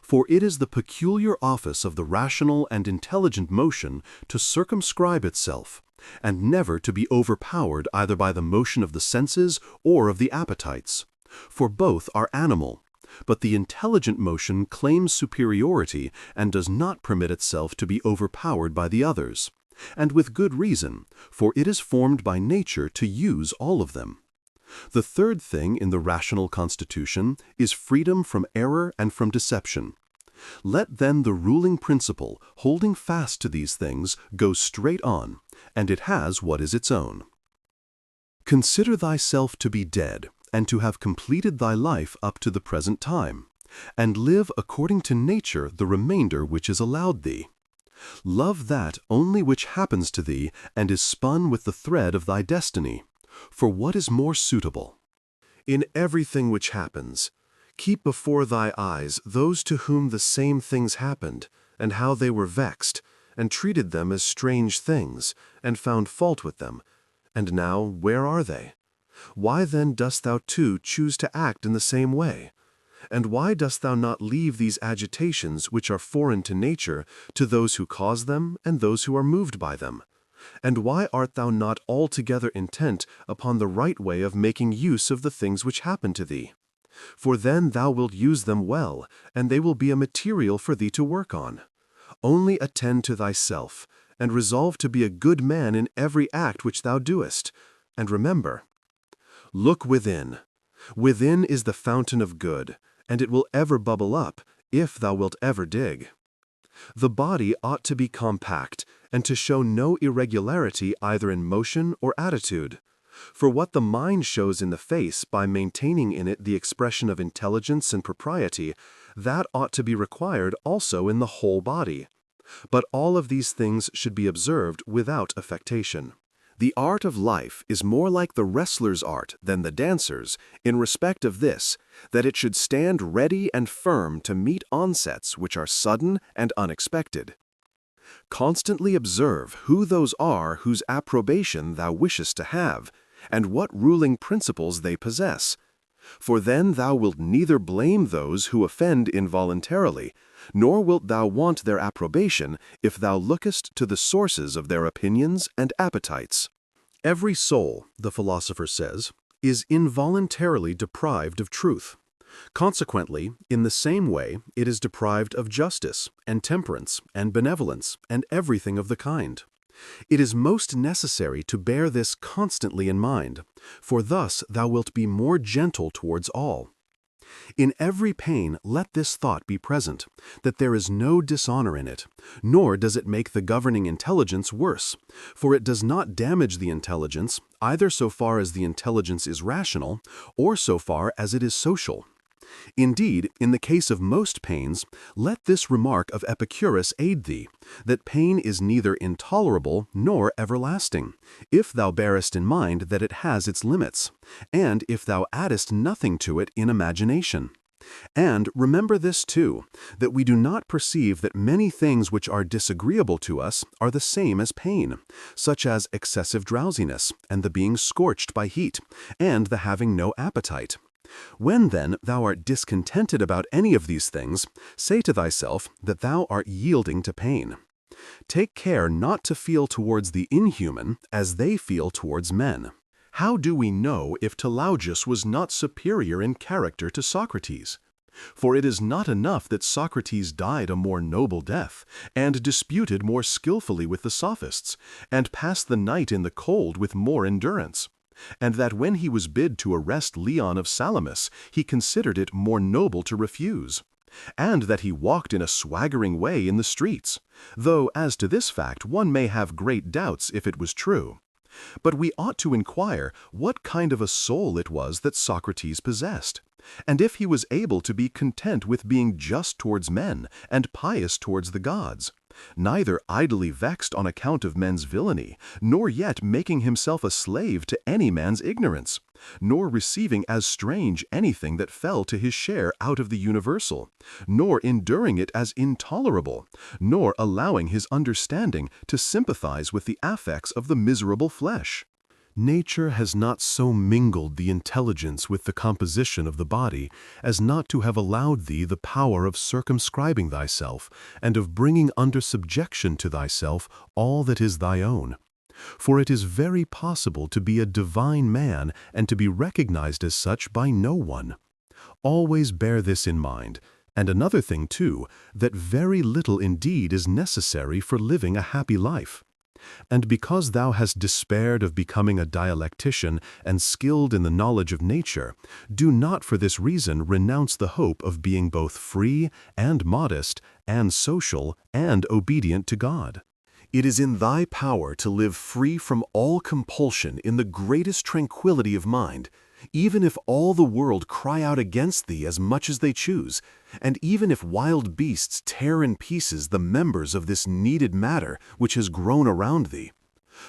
for it is the peculiar office of the rational and intelligent motion to circumscribe itself, and never to be overpowered either by the motion of the senses or of the appetites, for both are animal. But the intelligent motion claims superiority and does not permit itself to be overpowered by the others, and with good reason, for it is formed by nature to use all of them. The third thing in the rational constitution is freedom from error and from deception. Let then the ruling principle, holding fast to these things, go straight on, and it has what is its own. Consider thyself to be dead, and to have completed thy life up to the present time, and live according to nature the remainder which is allowed thee. Love that only which happens to thee and is spun with the thread of thy destiny, for what is more suitable? In everything which happens, keep before thy eyes those to whom the same things happened, and how they were vexed, and treated them as strange things, and found fault with them. And now where are they? Why then dost thou too choose to act in the same way? And why dost thou not leave these agitations which are foreign to nature to those who cause them and those who are moved by them? And why art thou not altogether intent upon the right way of making use of the things which happen to thee? For then thou wilt use them well, and they will be a material for thee to work on. Only attend to thyself, and resolve to be a good man in every act which thou doest. And remember, look within. Within is the fountain of good, and it will ever bubble up, if thou wilt ever dig. The body ought to be compact, and to show no irregularity either in motion or attitude. For what the mind shows in the face by maintaining in it the expression of intelligence and propriety, that ought to be required also in the whole body. But all of these things should be observed without affectation. The art of life is more like the wrestler's art than the dancer's, in respect of this, that it should stand ready and firm to meet onsets which are sudden and unexpected. Constantly observe who those are whose approbation thou wishest to have, and what ruling principles they possess. For then thou wilt neither blame those who offend involuntarily, nor wilt thou want their approbation if thou lookest to the sources of their opinions and appetites. Every soul, the philosopher says, is involuntarily deprived of truth. Consequently, in the same way, it is deprived of justice, and temperance, and benevolence, and everything of the kind. It is most necessary to bear this constantly in mind, for thus thou wilt be more gentle towards all. In every pain let this thought be present, that there is no dishonor in it, nor does it make the governing intelligence worse, for it does not damage the intelligence, either so far as the intelligence is rational, or so far as it is social. Indeed, in the case of most pains, let this remark of Epicurus aid thee, that pain is neither intolerable nor everlasting, if thou bearest in mind that it has its limits, and if thou addest nothing to it in imagination. And remember this too, that we do not perceive that many things which are disagreeable to us are the same as pain, such as excessive drowsiness, and the being scorched by heat, and the having no appetite. When, then, thou art discontented about any of these things, say to thyself that thou art yielding to pain. Take care not to feel towards the inhuman as they feel towards men. How do we know if Telaugus was not superior in character to Socrates? For it is not enough that Socrates died a more noble death, and disputed more skillfully with the sophists, and passed the night in the cold with more endurance, and that when he was bid to arrest Leon of Salamis, he considered it more noble to refuse, and that he walked in a swaggering way in the streets, though as to this fact one may have great doubts if it was true. But we ought to inquire what kind of a soul it was that Socrates possessed, and if he was able to be content with being just towards men and pious towards the gods, neither idly vexed on account of men's villainy, nor yet making himself a slave to any man's ignorance, nor receiving as strange anything that fell to his share out of the universal, nor enduring it as intolerable, nor allowing his understanding to sympathize with the affects of the miserable flesh. Nature has not so mingled the intelligence with the composition of the body as not to have allowed thee the power of circumscribing thyself and of bringing under subjection to thyself all that is thy own. For it is very possible to be a divine man and to be recognized as such by no one. Always bear this in mind, and another thing too, that very little indeed is necessary for living a happy life. And because thou hast despaired of becoming a dialectician and skilled in the knowledge of nature, do not for this reason renounce the hope of being both free and modest and social and obedient to God. It is in thy power to live free from all compulsion in the greatest tranquility of mind, Even if all the world cry out against thee as much as they choose, and even if wild beasts tear in pieces the members of this kneaded matter which has grown around thee.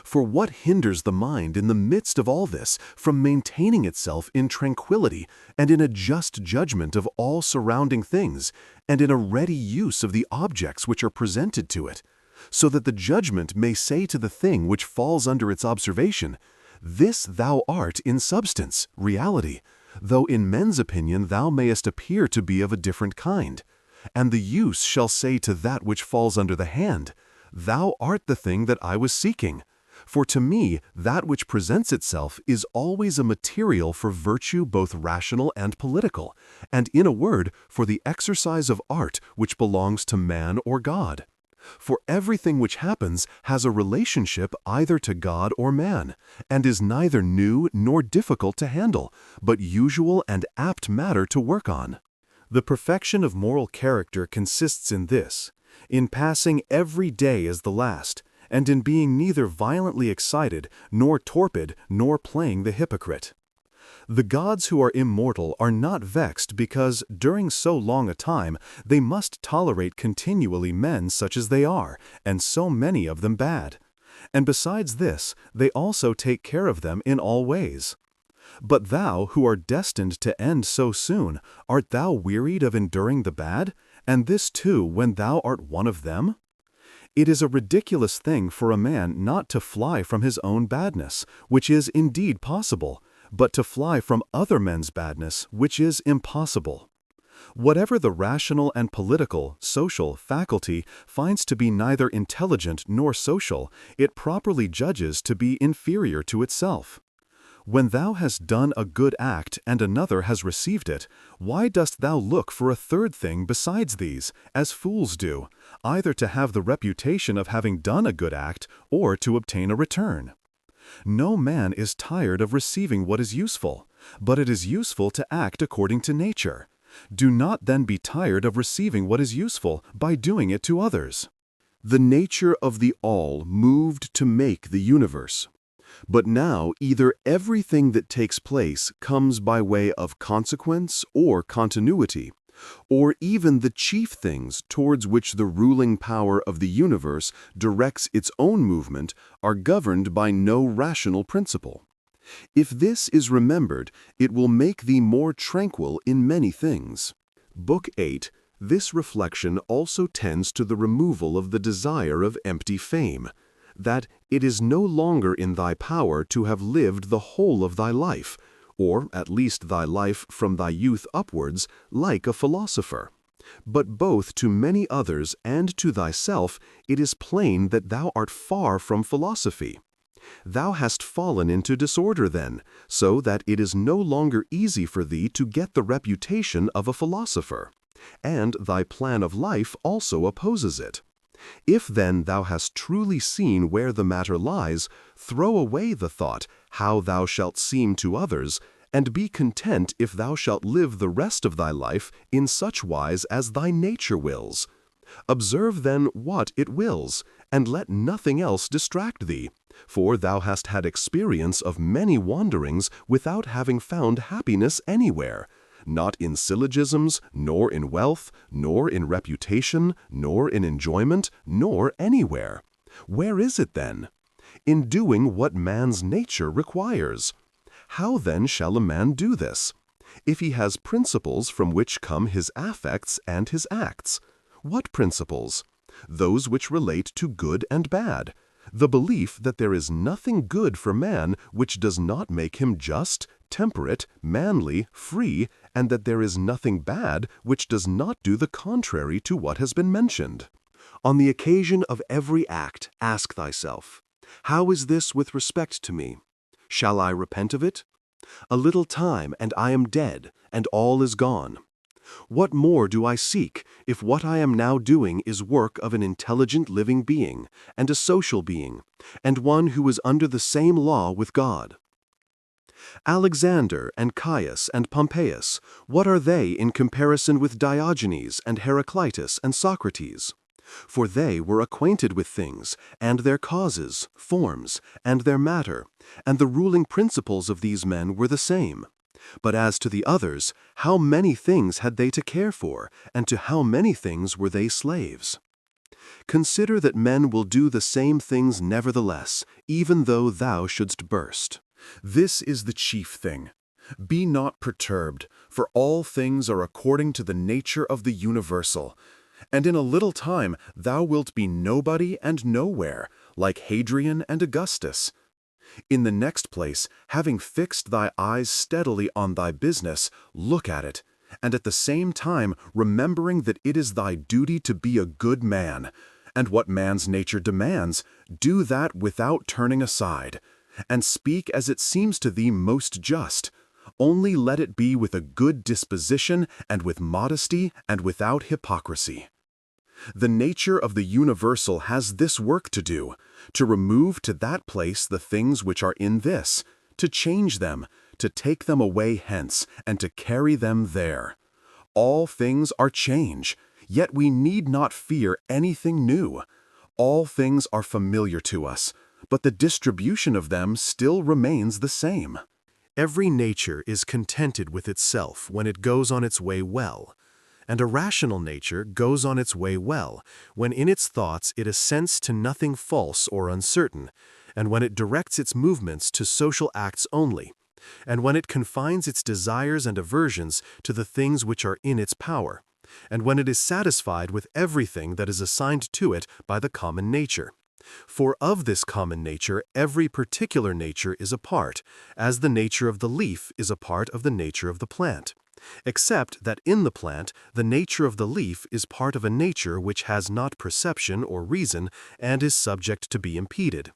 For what hinders the mind in the midst of all this from maintaining itself in tranquility and in a just judgment of all surrounding things, and in a ready use of the objects which are presented to it, so that the judgment may say to the thing which falls under its observation, This thou art in substance, reality, though in men's opinion thou mayest appear to be of a different kind. And the use shall say to that which falls under the hand, Thou art the thing that I was seeking. For to me, that which presents itself is always a material for virtue both rational and political, and in a word, for the exercise of art which belongs to man or God. For everything which happens has a relationship either to God or man, and is neither new nor difficult to handle, but usual and apt matter to work on. The perfection of moral character consists in this, in passing every day as the last, and in being neither violently excited, nor torpid, nor playing the hypocrite. The gods who are immortal are not vexed because, during so long a time, they must tolerate continually men such as they are, and so many of them bad. And besides this, they also take care of them in all ways. But thou, who art destined to end so soon, art thou wearied of enduring the bad, and this too when thou art one of them? It is a ridiculous thing for a man not to fly from his own badness, which is indeed possible, but to fly from other men's badness, which is impossible. Whatever the rational and political, social faculty finds to be neither intelligent nor social, it properly judges to be inferior to itself. When thou hast done a good act and another has received it, why dost thou look for a third thing besides these, as fools do, either to have the reputation of having done a good act or to obtain a return? No man is tired of receiving what is useful, but it is useful to act according to nature. Do not then be tired of receiving what is useful by doing it to others. The nature of the all moved to make the universe. But now either everything that takes place comes by way of consequence or continuity, or even the chief things towards which the ruling power of the universe directs its own movement are governed by no rational principle. If this is remembered, it will make thee more tranquil in many things. Book 8, this reflection also tends to the removal of the desire of empty fame, that it is no longer in thy power to have lived the whole of thy life, or at least thy life from thy youth upwards, like a philosopher. But both to many others and to thyself it is plain that thou art far from philosophy. Thou hast fallen into disorder then, so that it is no longer easy for thee to get the reputation of a philosopher, and thy plan of life also opposes it. If then thou hast truly seen where the matter lies, throw away the thought how thou shalt seem to others, and be content if thou shalt live the rest of thy life in such wise as thy nature wills. Observe then what it wills, and let nothing else distract thee, for thou hast had experience of many wanderings without having found happiness anywhere, not in syllogisms, nor in wealth, nor in reputation, nor in enjoyment, nor anywhere. Where is it then? In doing what man's nature requires. How then shall a man do this? If he has principles from which come his affects and his acts. What principles? Those which relate to good and bad. The belief that there is nothing good for man which does not make him just, temperate, manly, free, and that there is nothing bad which does not do the contrary to what has been mentioned. On the occasion of every act, ask thyself, how is this with respect to me? Shall I repent of it? A little time, and I am dead, and all is gone. What more do I seek, if what I am now doing is work of an intelligent living being, and a social being, and one who is under the same law with God? Alexander and Caius and Pompeius, what are they in comparison with Diogenes and Heraclitus and Socrates? For they were acquainted with things, and their causes, forms, and their matter, and the ruling principles of these men were the same. But as to the others, how many things had they to care for, and to how many things were they slaves? Consider that men will do the same things nevertheless, even though thou shouldst burst. This is the chief thing. Be not perturbed, for all things are according to the nature of the universal. And in a little time thou wilt be nobody and nowhere, like Hadrian and Augustus. In the next place, having fixed thy eyes steadily on thy business, look at it, and at the same time remembering that it is thy duty to be a good man, and what man's nature demands, do that without turning aside, and speak as it seems to thee most just. Only let it be with a good disposition and with modesty and without hypocrisy. The nature of the universal has this work to do, to remove to that place the things which are in this, to change them, to take them away hence, and to carry them there. All things are change, yet we need not fear anything new. All things are familiar to us, but the distribution of them still remains the same. Every nature is contented with itself when it goes on its way well, and a rational nature goes on its way well when in its thoughts it assents to nothing false or uncertain, and when it directs its movements to social acts only, and when it confines its desires and aversions to the things which are in its power, and when it is satisfied with everything that is assigned to it by the common nature. For of this common nature every particular nature is a part, as the nature of the leaf is a part of the nature of the plant, except that in the plant the nature of the leaf is part of a nature which has not perception or reason and is subject to be impeded.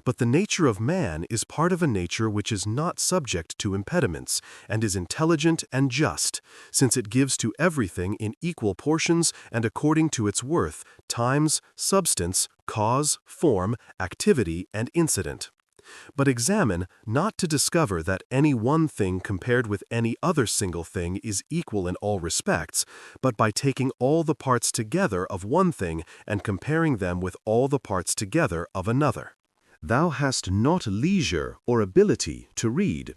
But the nature of man is part of a nature which is not subject to impediments, and is intelligent and just, since it gives to everything in equal portions and according to its worth, times, substance, cause, form, activity, and incident. But examine, not to discover that any one thing compared with any other single thing is equal in all respects, but by taking all the parts together of one thing and comparing them with all the parts together of another. Thou hast not leisure or ability to read,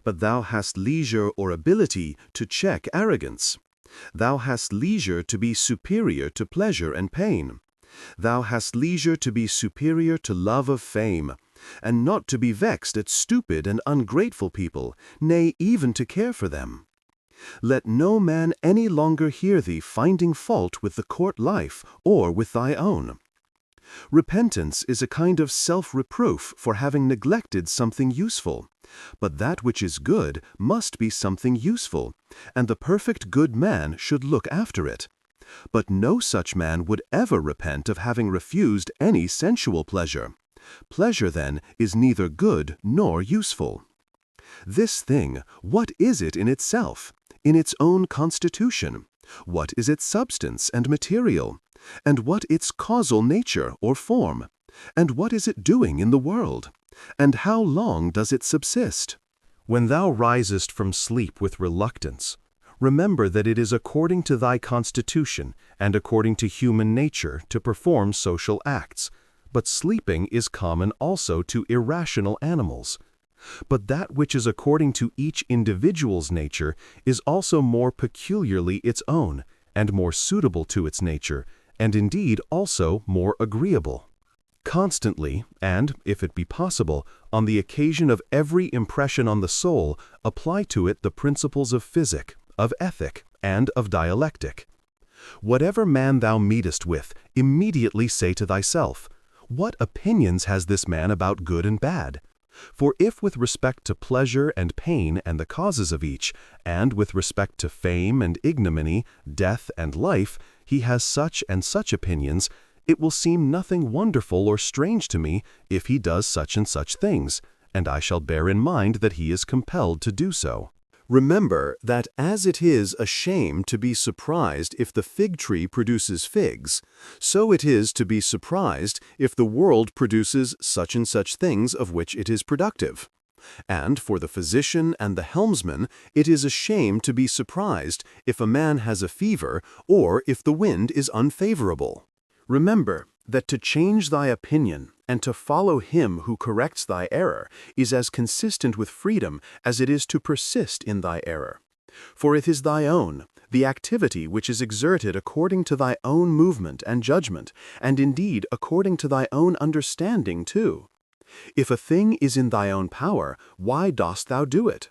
but thou hast leisure or ability to check arrogance. Thou hast leisure to be superior to pleasure and pain. Thou hast leisure to be superior to love of fame, and not to be vexed at stupid and ungrateful people, nay, even to care for them. Let no man any longer hear thee finding fault with the court life or with thy own. Repentance is a kind of self-reproof for having neglected something useful, but that which is good must be something useful, and the perfect good man should look after it. But no such man would ever repent of having refused any sensual pleasure. Pleasure, then, is neither good nor useful. This thing, what is it in itself, in its own constitution? What is its substance and material? And what its causal nature or form? And what is it doing in the world? And how long does it subsist? When thou risest from sleep with reluctance, remember that it is according to thy constitution and according to human nature to perform social acts, but sleeping is common also to irrational animals. But that which is according to each individual's nature is also more peculiarly its own, and more suitable to its nature, and indeed also more agreeable. Constantly, and, if it be possible, on the occasion of every impression on the soul, apply to it the principles of physic, of ethic, and of dialectic. Whatever man thou meetest with, immediately say to thyself, what opinions has this man about good and bad? For if with respect to pleasure and pain and the causes of each, and with respect to fame and ignominy, death and life, he has such and such opinions, it will seem nothing wonderful or strange to me if he does such and such things, and I shall bear in mind that he is compelled to do so. Remember that as it is a shame to be surprised if the fig tree produces figs, so it is to be surprised if the world produces such and such things of which it is productive. And for the physician and the helmsman, it is a shame to be surprised if a man has a fever or if the wind is unfavorable. Remember that to change thy opinion and to follow him who corrects thy error is as consistent with freedom as it is to persist in thy error. For it is thy own, the activity which is exerted according to thy own movement and judgment, and indeed according to thy own understanding too. If a thing is in thy own power, why dost thou do it?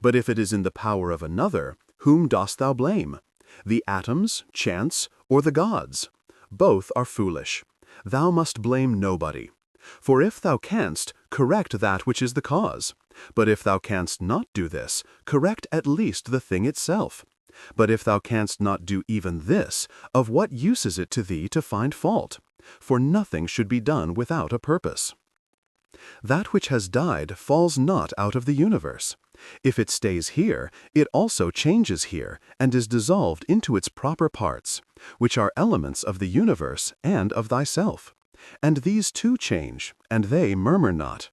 But if it is in the power of another, whom dost thou blame? The atoms, chance, or the gods? Both are foolish. Thou must blame nobody. For if thou canst, correct that which is the cause. But if thou canst not do this, correct at least the thing itself. But if thou canst not do even this, of what use is it to thee to find fault? For nothing should be done without a purpose. That which has died falls not out of the universe. If it stays here, it also changes here, and is dissolved into its proper parts, which are elements of the universe and of thyself. And these too change, and they murmur not.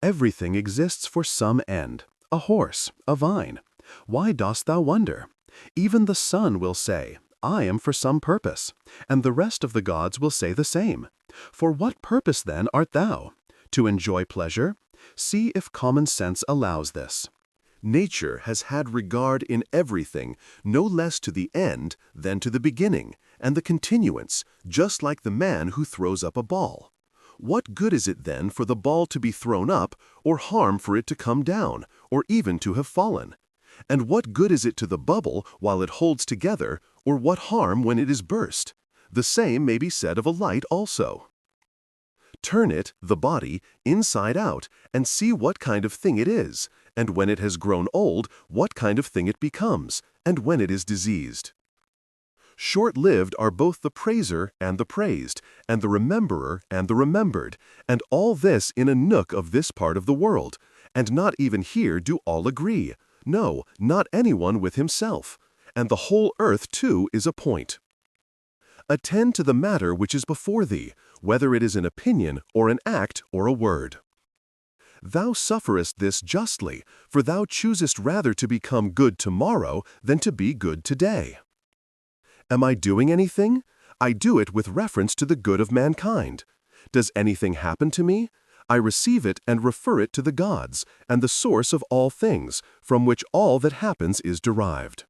Everything exists for some end, a horse, a vine. Why dost thou wonder? Even the sun will say, I am for some purpose, and the rest of the gods will say the same. For what purpose then art thou? To enjoy pleasure? See if common sense allows this. Nature has had regard in everything no less to the end than to the beginning, and the continuance, just like the man who throws up a ball. What good is it then for the ball to be thrown up, or harm for it to come down, or even to have fallen? And what good is it to the bubble while it holds together, or what harm when it is burst? The same may be said of a light also. Turn it, the body, inside out, and see what kind of thing it is, and when it has grown old, what kind of thing it becomes, and when it is diseased. Short-lived are both the praiser and the praised, and the rememberer and the remembered, and all this in a nook of this part of the world, and not even here do all agree, no, not anyone with himself, and the whole earth too is a point. Attend to the matter which is before thee, whether it is an opinion, or an act, or a word. Thou sufferest this justly, for thou choosest rather to become good tomorrow than to be good today. Am I doing anything? I do it with reference to the good of mankind. Does anything happen to me? I receive it and refer it to the gods, and the source of all things, from which all that happens is derived.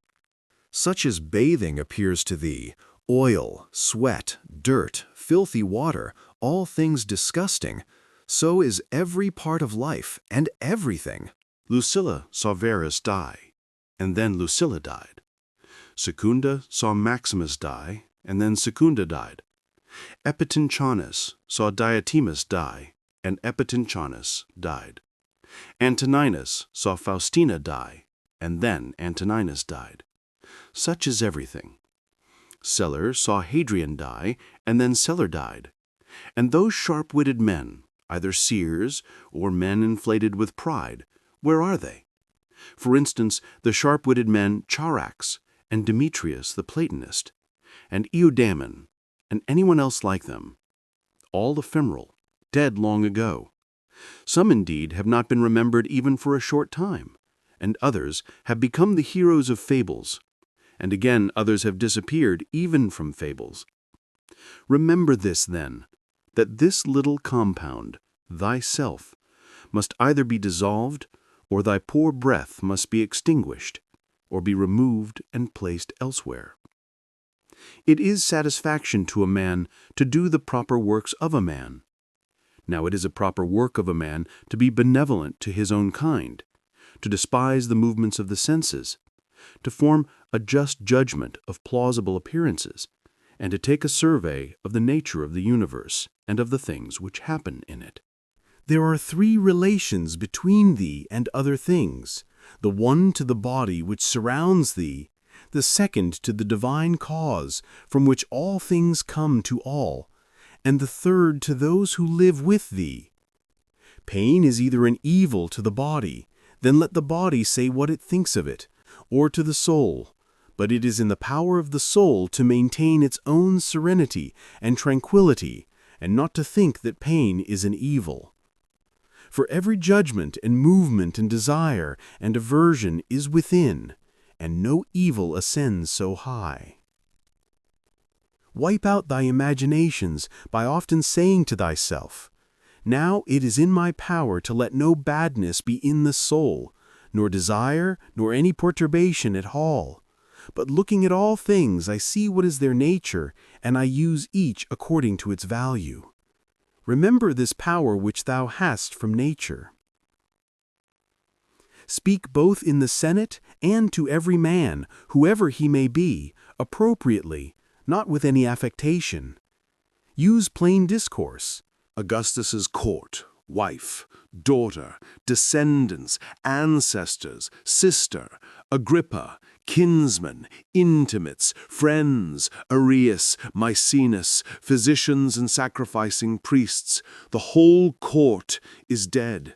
Such as bathing appears to thee, oil, sweat, dirt, filthy water, all things disgusting, so is every part of life and everything. Lucilla saw Verus die, and then Lucilla died. Secunda saw Maximus die, and then Secunda died. Epitinchonus saw Diotimus die, and Epitinchonus died. Antoninus saw Faustina die, and then Antoninus died. Such is everything. Celer saw Hadrian die, and then Celer died. And those sharp-witted men, either seers or men inflated with pride, where are they? For instance, the sharp-witted men Charax, and Demetrius the Platonist, and Eudamon, and anyone else like them. All ephemeral, dead long ago. Some indeed have not been remembered even for a short time, and others have become the heroes of fables, and again others have disappeared even from fables. Remember this then, that this little compound, thyself, must either be dissolved, or thy poor breath must be extinguished, or be removed and placed elsewhere. It is satisfaction to a man to do the proper works of a man. Now it is a proper work of a man to be benevolent to his own kind, to despise the movements of the senses, to form a just judgment of plausible appearances, and to take a survey of the nature of the universe and of the things which happen in it. There are three relations between thee and other things, the one to the body which surrounds thee, the second to the divine cause from which all things come to all, and the third to those who live with thee. Pain is either an evil to the body, then let the body say what it thinks of it, or to the soul, but it is in the power of the soul to maintain its own serenity and tranquility, and not to think that pain is an evil. For every judgment and movement and desire and aversion is within, and no evil ascends so high. Wipe out thy imaginations by often saying to thyself, Now it is in my power to let no badness be in the soul, nor desire, nor any perturbation at all. But looking at all things, I see what is their nature, and I use each according to its value. Remember this power which thou hast from nature. Speak both in the Senate and to every man, whoever he may be, appropriately, not with any affectation. Use plain discourse. Augustus's court, wife, daughter, descendants, ancestors, sister, Agrippa, kinsmen, intimates, friends, Arius, Maecenas, physicians and sacrificing priests, the whole court is dead.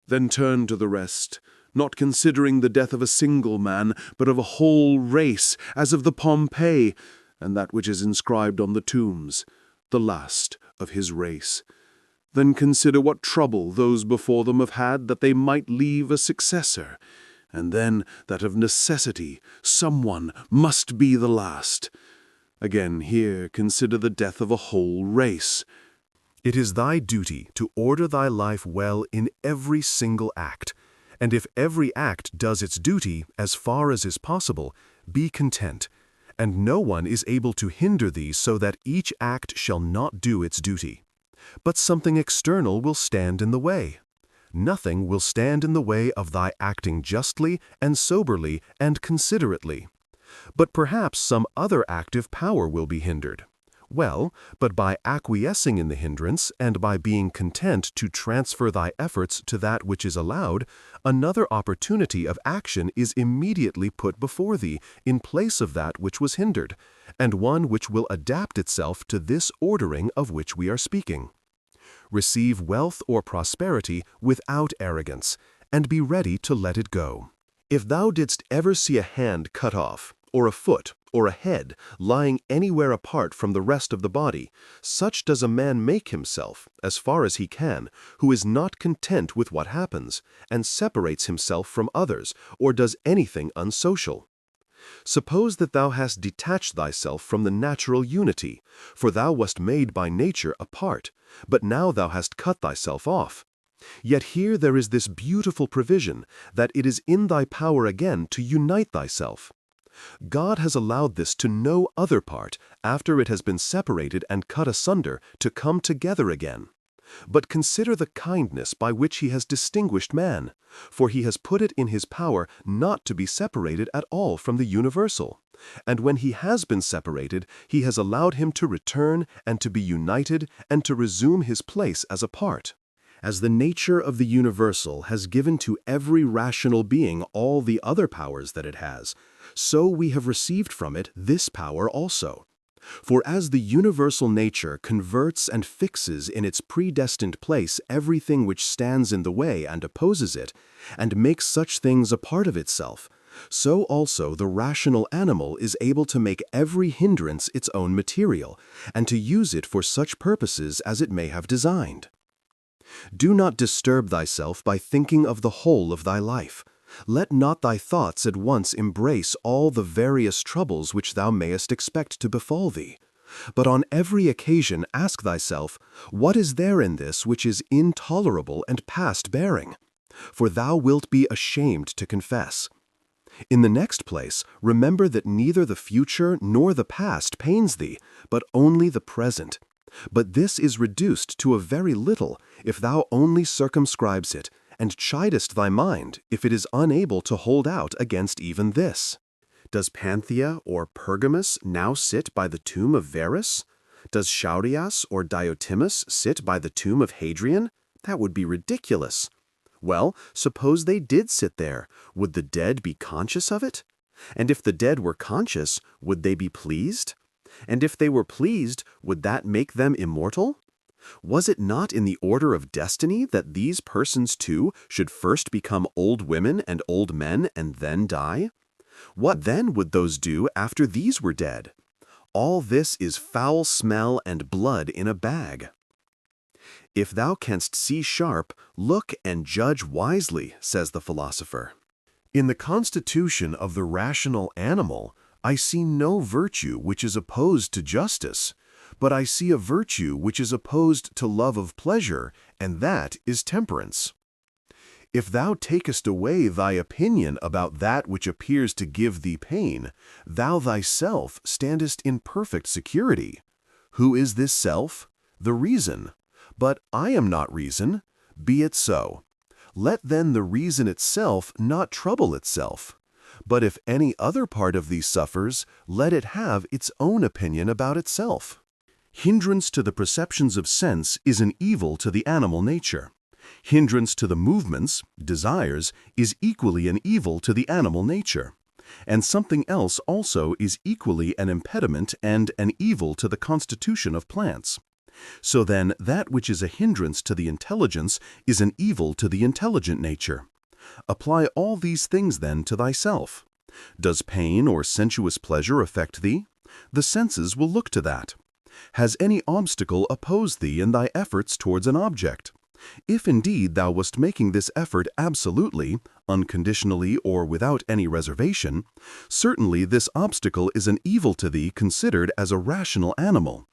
Then turn to the rest, not considering the death of a single man, but of a whole race, as of the Pompey, and that which is inscribed on the tombs, the last of his race. Then consider what trouble those before them have had that they might leave a successor, and then that of necessity someone must be the last. Again here consider the death of a whole race. It is thy duty to order thy life well in every single act, and if every act does its duty as far as is possible, be content, and no one is able to hinder thee so that each act shall not do its duty. But something external will stand in the way. Nothing will stand in the way of thy acting justly and soberly and considerately. But perhaps some other active power will be hindered. Well, but by acquiescing in the hindrance and by being content to transfer thy efforts to that which is allowed, another opportunity of action is immediately put before thee in place of that which was hindered, and one which will adapt itself to this ordering of which we are speaking. Receive wealth or prosperity without arrogance, and be ready to let it go. If thou didst ever see a hand cut off, or a foot, or a head, lying anywhere apart from the rest of the body, such does a man make himself, as far as he can, who is not content with what happens, and separates himself from others, or does anything unsocial. Suppose that thou hast detached thyself from the natural unity, for thou wast made by nature apart, but now thou hast cut thyself off. Yet here there is this beautiful provision, that it is in thy power again to unite thyself. God has allowed this to no other part, after it has been separated and cut asunder, to come together again. But consider the kindness by which he has distinguished man, for he has put it in his power not to be separated at all from the universal. And when he has been separated, he has allowed him to return and to be united and to resume his place as a part. As the nature of the universal has given to every rational being all the other powers that it has, so we have received from it this power also. For as the universal nature converts and fixes in its predestined place everything which stands in the way and opposes it, and makes such things a part of itself, so also the rational animal is able to make every hindrance its own material, and to use it for such purposes as it may have designed. Do not disturb thyself by thinking of the whole of thy life. Let not thy thoughts at once embrace all the various troubles which thou mayest expect to befall thee. But on every occasion ask thyself, what is there in this which is intolerable and past bearing? For thou wilt be ashamed to confess. In the next place, remember that neither the future nor the past pains thee, but only the present. But this is reduced to a very little, if thou only circumscribes it, and chidest thy mind if it is unable to hold out against even this. Does Panthea or Pergamus now sit by the tomb of Verus? Does Shaudias or Diotimus sit by the tomb of Hadrian? That would be ridiculous. Well, suppose they did sit there, would the dead be conscious of it? And if the dead were conscious, would they be pleased? And if they were pleased, would that make them immortal? Was it not in the order of destiny that these persons too should first become old women and old men and then die? What then would those do after these were dead? All this is foul smell and blood in a bag. If thou canst see sharp, look and judge wisely, says the philosopher. In the constitution of the rational animal, I see no virtue which is opposed to justice, but I see a virtue which is opposed to love of pleasure, and that is temperance. If thou takest away thy opinion about that which appears to give thee pain, thou thyself standest in perfect security. Who is this self? The reason. But I am not reason. Be it so. Let then the reason itself not trouble itself. But if any other part of thee suffers, let it have its own opinion about itself. Hindrance to the perceptions of sense is an evil to the animal nature. Hindrance to the movements, desires, is equally an evil to the animal nature. And something else also is equally an impediment and an evil to the constitution of plants. So then, that which is a hindrance to the intelligence is an evil to the intelligent nature. Apply all these things then to thyself. Does pain or sensuous pleasure affect thee? The senses will look to that. Has any obstacle opposed thee in thy efforts towards an object? If indeed thou wast making this effort absolutely, unconditionally, or without any reservation, certainly this obstacle is an evil to thee considered as a rational animal.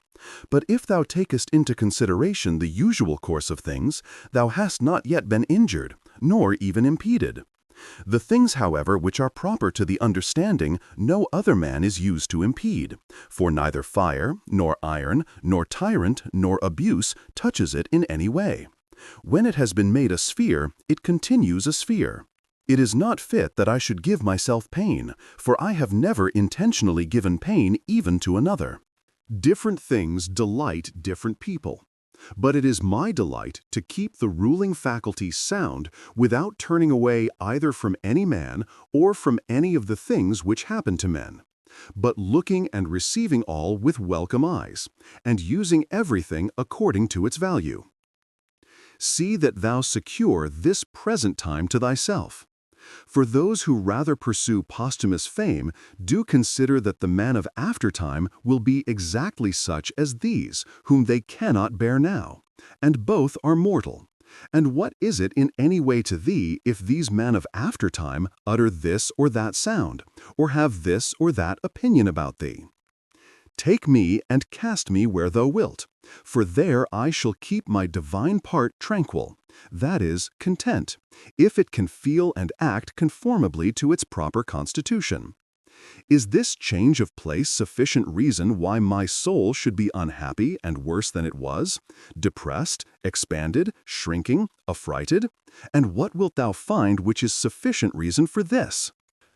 But if thou takest into consideration the usual course of things, thou hast not yet been injured, nor even impeded. The things, however, which are proper to the understanding, no other man is used to impede, for neither fire, nor iron, nor tyrant, nor abuse touches it in any way. When it has been made a sphere, it continues a sphere. It is not fit that I should give myself pain, for I have never intentionally given pain even to another. Different things delight different people. But it is my delight to keep the ruling faculty sound without turning away either from any man or from any of the things which happen to men, but looking and receiving all with welcome eyes, and using everything according to its value. See that thou secure this present time to thyself. For those who rather pursue posthumous fame do consider that the man of aftertime will be exactly such as these, whom they cannot bear now, and both are mortal. And what is it in any way to thee if these men of aftertime utter this or that sound, or have this or that opinion about thee? Take me and cast me where thou wilt, for there I shall keep my divine part tranquil, that is, content, if it can feel and act conformably to its proper constitution. Is this change of place sufficient reason why my soul should be unhappy and worse than it was, depressed, expanded, shrinking, affrighted? And what wilt thou find which is sufficient reason for this?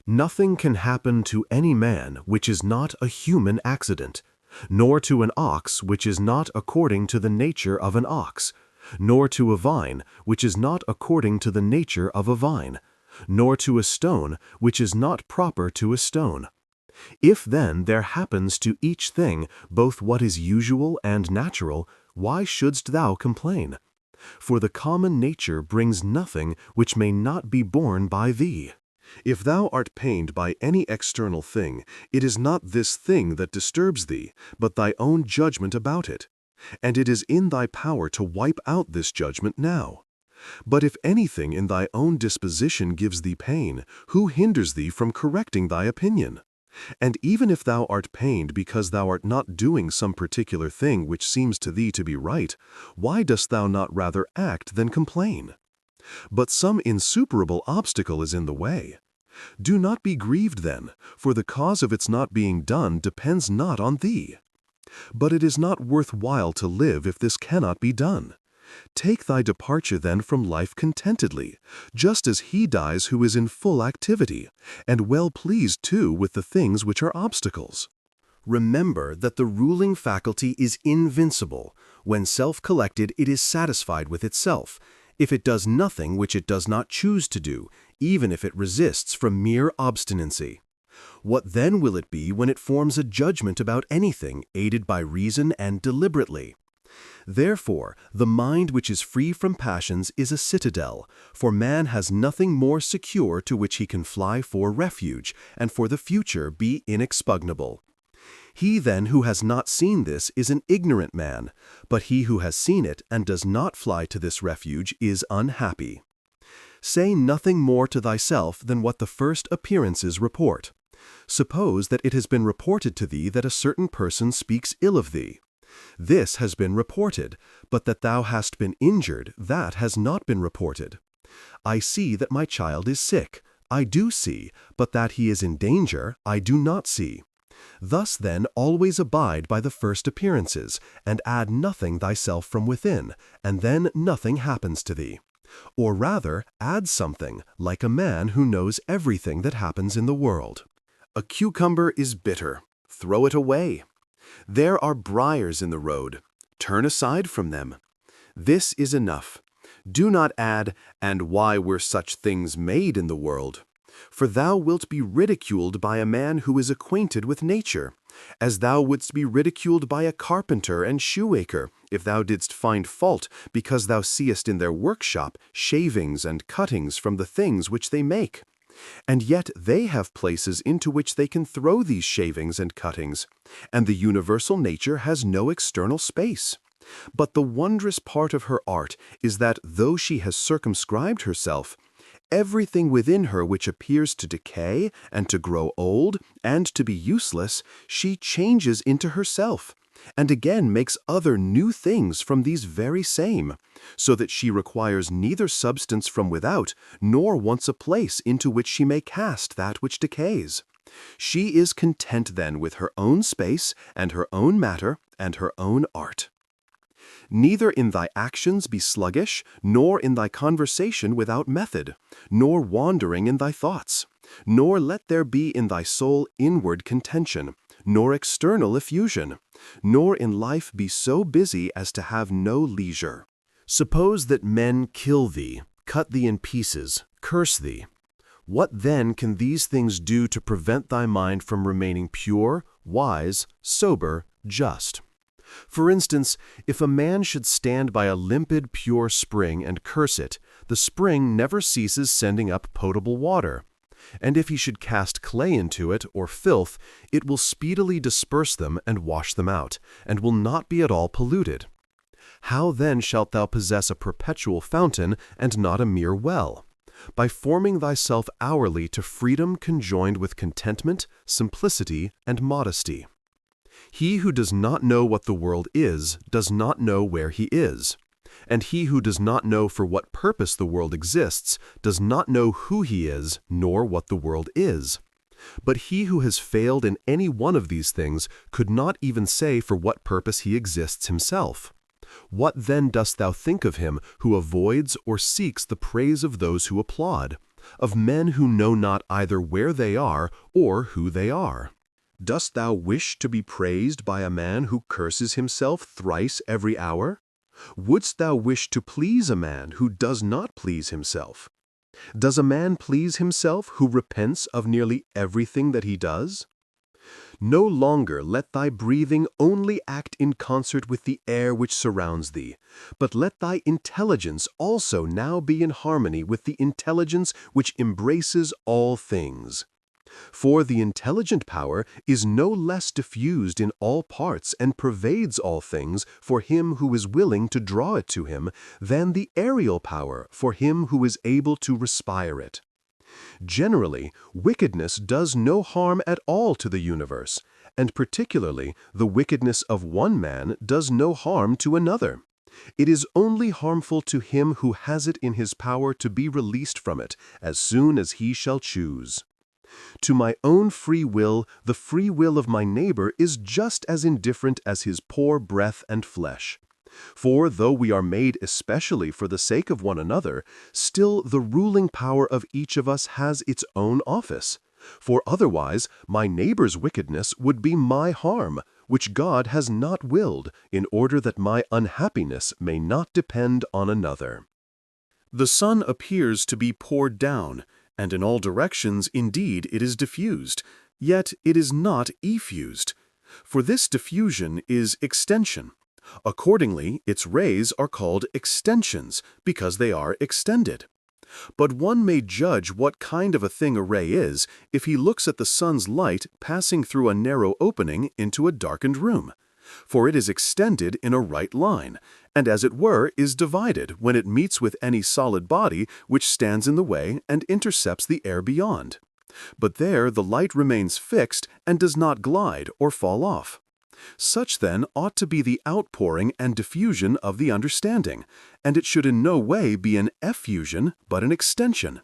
Nothing can happen to any man which is not a human accident, nor to an ox which is not according to the nature of an ox, nor to a vine which is not according to the nature of a vine, nor to a stone which is not proper to a stone. If then there happens to each thing both what is usual and natural, why shouldst thou complain? For the common nature brings nothing which may not be borne by thee. If thou art pained by any external thing, it is not this thing that disturbs thee, but thy own judgment about it. And it is in thy power to wipe out this judgment now. But if anything in thy own disposition gives thee pain, who hinders thee from correcting thy opinion? And even if thou art pained because thou art not doing some particular thing which seems to thee to be right, why dost thou not rather act than complain? But some insuperable obstacle is in the way. Do not be grieved then, for the cause of its not being done depends not on thee. But it is not worth while to live if this cannot be done. Take thy departure then from life contentedly, just as he dies who is in full activity, and well pleased too with the things which are obstacles. Remember that the ruling faculty is invincible. When self-collected, it is satisfied with itself, if it does nothing which it does not choose to do, even if it resists from mere obstinacy. What then will it be when it forms a judgment about anything, aided by reason and deliberately? Therefore, the mind which is free from passions is a citadel, for man has nothing more secure to which he can fly for refuge, and for the future be inexpugnable. He then who has not seen this is an ignorant man, but he who has seen it and does not fly to this refuge is unhappy. Say nothing more to thyself than what the first appearances report. Suppose that it has been reported to thee that a certain person speaks ill of thee. This has been reported, but that thou hast been injured, that has not been reported. I see that my child is sick, I do see, but that he is in danger, I do not see. Thus then always abide by the first appearances, and add nothing thyself from within, and then nothing happens to thee. Or rather, add something, like a man who knows everything that happens in the world. A cucumber is bitter. Throw it away. There are briars in the road. Turn aside from them. This is enough. Do not add, and why were such things made in the world? For thou wilt be ridiculed by a man who is acquainted with nature, as thou wouldst be ridiculed by a carpenter and shoemaker, if thou didst find fault, because thou seest in their workshop shavings and cuttings from the things which they make. And yet they have places into which they can throw these shavings and cuttings, and the universal nature has no external space. But the wondrous part of her art is that though she has circumscribed herself, everything within her which appears to decay and to grow old and to be useless, she changes into herself, and again makes other new things from these very same, so that she requires neither substance from without, nor wants a place into which she may cast that which decays. She is content then with her own space, and her own matter, and her own art. Neither in thy actions be sluggish, nor in thy conversation without method, nor wandering in thy thoughts, nor let there be in thy soul inward contention, nor external effusion, nor in life be so busy as to have no leisure. Suppose that men kill thee, cut thee in pieces, curse thee. What then can these things do to prevent thy mind from remaining pure, wise, sober, just? For instance, if a man should stand by a limpid, pure spring and curse it, the spring never ceases sending up potable water. And if he should cast clay into it, or filth, it will speedily disperse them and wash them out, and will not be at all polluted. How then shalt thou possess a perpetual fountain, and not a mere well? By forming thyself hourly to freedom conjoined with contentment, simplicity, and modesty. He who does not know what the world is, does not know where he is. And he who does not know for what purpose the world exists, does not know who he is, nor what the world is. But he who has failed in any one of these things could not even say for what purpose he exists himself. What then dost thou think of him who avoids or seeks the praise of those who applaud, of men who know not either where they are or who they are? Dost thou wish to be praised by a man who curses himself thrice every hour? Wouldst thou wish to please a man who does not please himself? Does a man please himself who repents of nearly everything that he does? No longer let thy breathing only act in concert with the air which surrounds thee, but let thy intelligence also now be in harmony with the intelligence which embraces all things. For the intelligent power is no less diffused in all parts and pervades all things for him who is willing to draw it to him than the aerial power for him who is able to respire it. Generally, wickedness does no harm at all to the universe, and particularly the wickedness of one man does no harm to another. It is only harmful to him who has it in his power to be released from it as soon as he shall choose. To my own free will, the free will of my neighbor is just as indifferent as his poor breath and flesh. For though we are made especially for the sake of one another, still the ruling power of each of us has its own office. For otherwise, my neighbor's wickedness would be my harm, which God has not willed, in order that my unhappiness may not depend on another. The sun appears to be poured down, and in all directions indeed it is diffused, yet it is not effused. For this diffusion is extension. Accordingly, its rays are called extensions, because they are extended. But one may judge what kind of a thing a ray is if he looks at the sun's light passing through a narrow opening into a darkened room. For it is extended in a right line, and as it were is divided when it meets with any solid body which stands in the way and intercepts the air beyond. But there the light remains fixed and does not glide or fall off. Such then ought to be the outpouring and diffusion of the understanding, and it should in no way be an effusion, but an extension.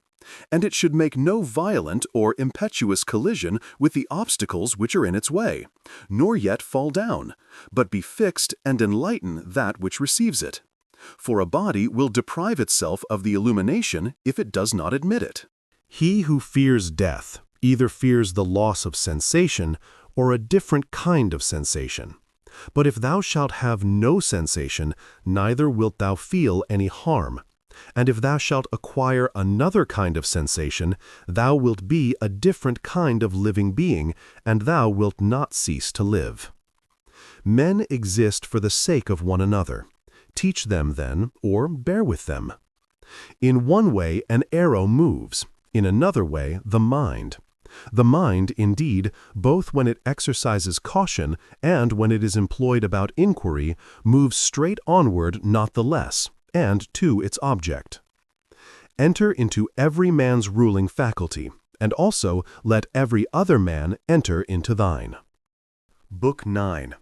And it should make no violent or impetuous collision with the obstacles which are in its way, nor yet fall down, but be fixed and enlighten that which receives it. For a body will deprive itself of the illumination if it does not admit it. He who fears death either fears the loss of sensation or a different kind of sensation. But if thou shalt have no sensation, neither wilt thou feel any harm. And if thou shalt acquire another kind of sensation, thou wilt be a different kind of living being, and thou wilt not cease to live. Men exist for the sake of one another. Teach them then, or bear with them. In one way an arrow moves, in another way the mind. The mind, indeed, both when it exercises caution and when it is employed about inquiry, moves straight onward not the less, and to its object. Enter into every man's ruling faculty, and also let every other man enter into thine. Book 9.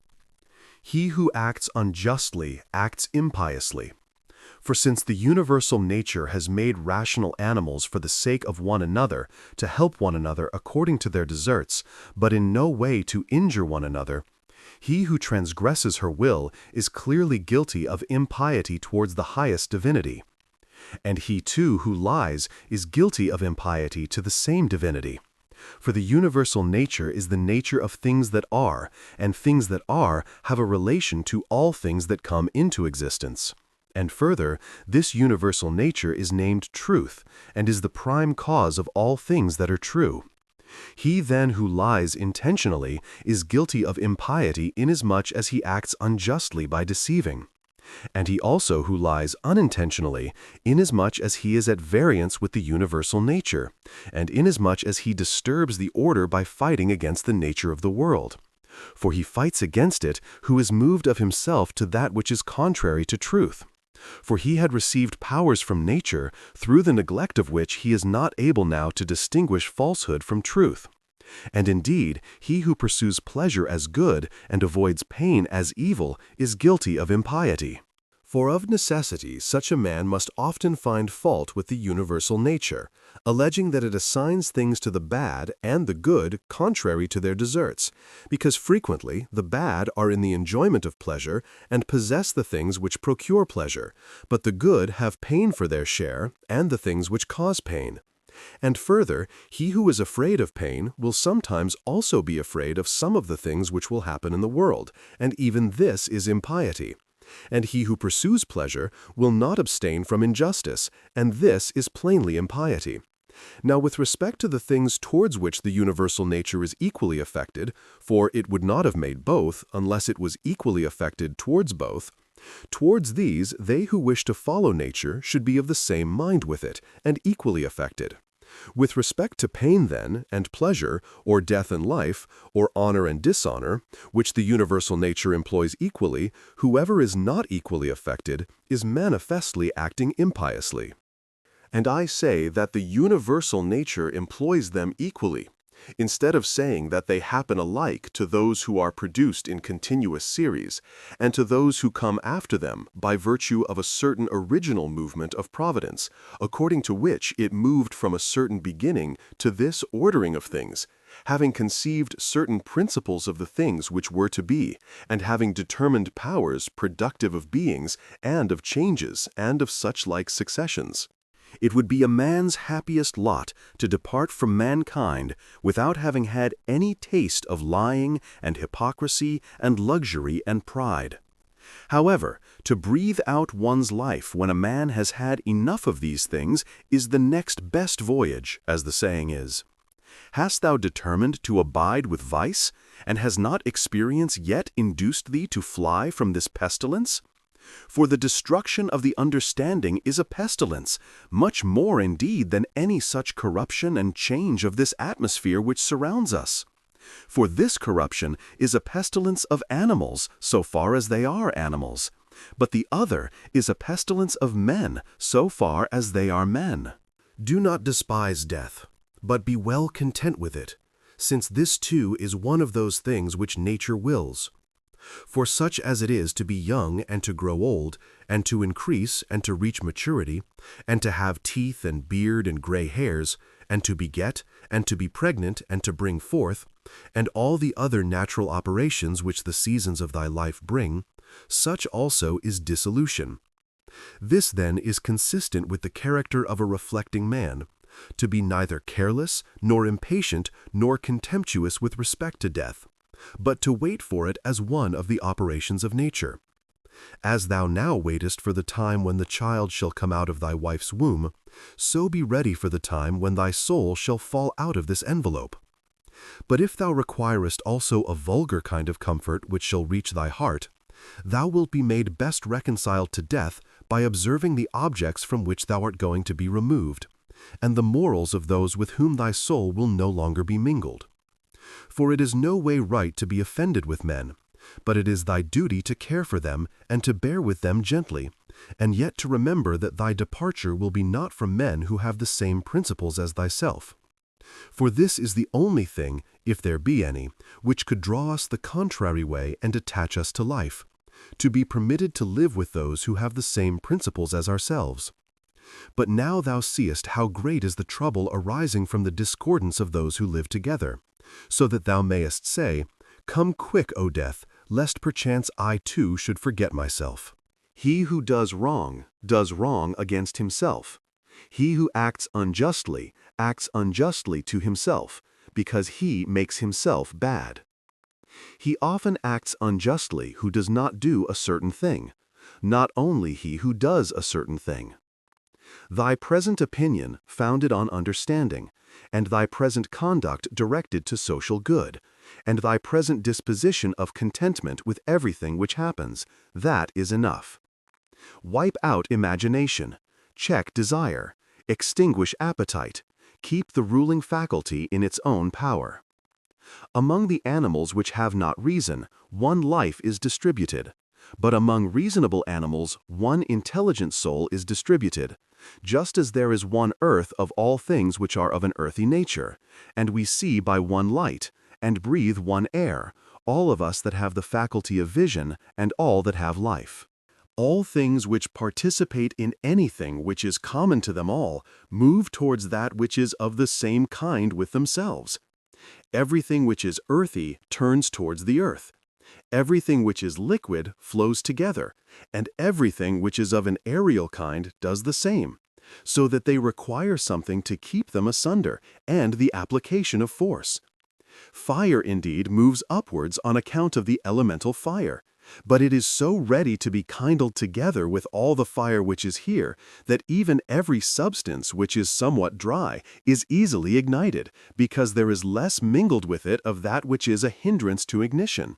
He who acts unjustly acts impiously. For since the universal nature has made rational animals for the sake of one another, to help one another according to their deserts, but in no way to injure one another, he who transgresses her will is clearly guilty of impiety towards the highest divinity. And he too who lies is guilty of impiety to the same divinity. For the universal nature is the nature of things that are, and things that are have a relation to all things that come into existence. And further, this universal nature is named truth, and is the prime cause of all things that are true. He then who lies intentionally is guilty of impiety inasmuch as he acts unjustly by deceiving. And he also who lies unintentionally, inasmuch as he is at variance with the universal nature, and inasmuch as he disturbs the order by fighting against the nature of the world. For he fights against it who is moved of himself to that which is contrary to truth. For he had received powers from nature, through the neglect of which he is not able now to distinguish falsehood from truth. And indeed, he who pursues pleasure as good and avoids pain as evil is guilty of impiety. For of necessity such a man must often find fault with the universal nature, alleging that it assigns things to the bad and the good contrary to their deserts, because frequently the bad are in the enjoyment of pleasure and possess the things which procure pleasure, but the good have pain for their share and the things which cause pain. And further, he who is afraid of pain will sometimes also be afraid of some of the things which will happen in the world, and even this is impiety. And he who pursues pleasure will not abstain from injustice, and this is plainly impiety. Now with respect to the things towards which the universal nature is equally affected, for it would not have made both unless it was equally affected towards both, towards these they who wish to follow nature should be of the same mind with it, and equally affected. With respect to pain, then, and pleasure, or death and life, or honor and dishonor, which the universal nature employs equally, whoever is not equally affected is manifestly acting impiously. And I say that the universal nature employs them equally, instead of saying that they happen alike to those who are produced in continuous series, and to those who come after them by virtue of a certain original movement of providence, according to which it moved from a certain beginning to this ordering of things, having conceived certain principles of the things which were to be, and having determined powers productive of beings, and of changes, and of such like successions. It would be a man's happiest lot to depart from mankind without having had any taste of lying and hypocrisy and luxury and pride. However, to breathe out one's life when a man has had enough of these things is the next best voyage, as the saying is. Hast thou determined to abide with vice, and has not experience yet induced thee to fly from this pestilence? For the destruction of the understanding is a pestilence, much more indeed than any such corruption and change of this atmosphere which surrounds us. For this corruption is a pestilence of animals, so far as they are animals, but the other is a pestilence of men, so far as they are men. Do not despise death, But be well content with it, since this too is one of those things which nature wills. For such as it is to be young and to grow old, and to increase and to reach maturity, and to have teeth and beard and gray hairs, and to beget, and to be pregnant, and to bring forth, and all the other natural operations which the seasons of thy life bring, such also is dissolution. This then is consistent with the character of a reflecting man, to be neither careless, nor impatient, nor contemptuous with respect to death, but to wait for it as one of the operations of nature. As thou now waitest for the time when the child shall come out of thy wife's womb, so be ready for the time when thy soul shall fall out of this envelope. But if thou requirest also a vulgar kind of comfort which shall reach thy heart, thou wilt be made best reconciled to death by observing the objects from which thou art going to be removed, and the morals of those with whom thy soul will no longer be mingled. For it is no way right to be offended with men, but it is thy duty to care for them and to bear with them gently, and yet to remember that thy departure will be not from men who have the same principles as thyself. For this is the only thing, if there be any, which could draw us the contrary way and attach us to life, to be permitted to live with those who have the same principles as ourselves. But now thou seest how great is the trouble arising from the discordance of those who live together, so that thou mayest say, Come quick, O death, lest perchance I too should forget myself. He who does wrong against himself. He who acts unjustly to himself, because he makes himself bad. He often acts unjustly who does not do a certain thing, not only he who does a certain thing. Thy present opinion founded on understanding, and thy present conduct directed to social good, and thy present disposition of contentment with everything which happens, that is enough. Wipe out imagination, check desire, extinguish appetite, keep the ruling faculty in its own power. Among the animals which have not reason, one life is distributed, but among reasonable animals one intelligent soul is distributed, just as there is one earth of all things which are of an earthy nature, and we see by one light, and breathe one air, all of us that have the faculty of vision, and all that have life. All things which participate in anything which is common to them all move towards that which is of the same kind with themselves. Everything which is earthy turns towards the earth. Everything which is liquid flows together, and everything which is of an aerial kind does the same, so that they require something to keep them asunder, and the application of force. Fire indeed moves upwards on account of the elemental fire, but it is so ready to be kindled together with all the fire which is here, that even every substance which is somewhat dry is easily ignited, because there is less mingled with it of that which is a hindrance to ignition.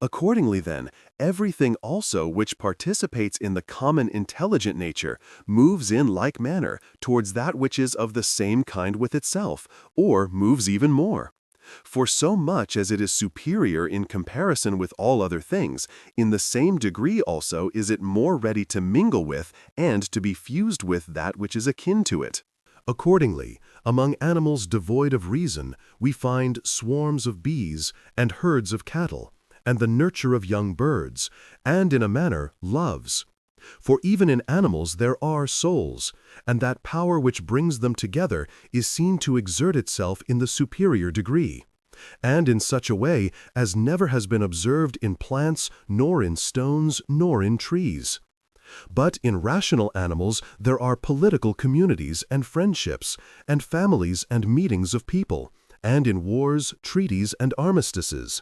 Accordingly then, everything also which participates in the common intelligent nature moves in like manner towards that which is of the same kind with itself, or moves even more. For so much as it is superior in comparison with all other things, in the same degree also is it more ready to mingle with and to be fused with that which is akin to it. Accordingly, among animals devoid of reason, we find swarms of bees and herds of cattle, and the nurture of young birds, and in a manner loves. For even in animals there are souls, and that power which brings them together is seen to exert itself in the superior degree, and in such a way as never has been observed in plants, nor in stones, nor in trees. But in rational animals there are political communities and friendships, and families and meetings of people, and in wars, treaties, and armistices.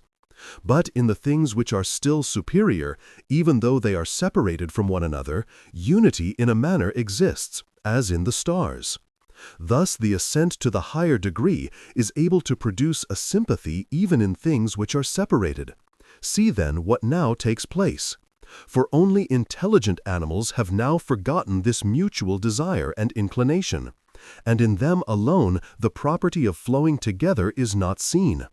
But in the things which are still superior, even though they are separated from one another, unity in a manner exists, as in the stars. Thus the ascent to the higher degree is able to produce a sympathy even in things which are separated. See then what now takes place. For only intelligent animals have now forgotten this mutual desire and inclination, and in them alone the property of flowing together is not seen.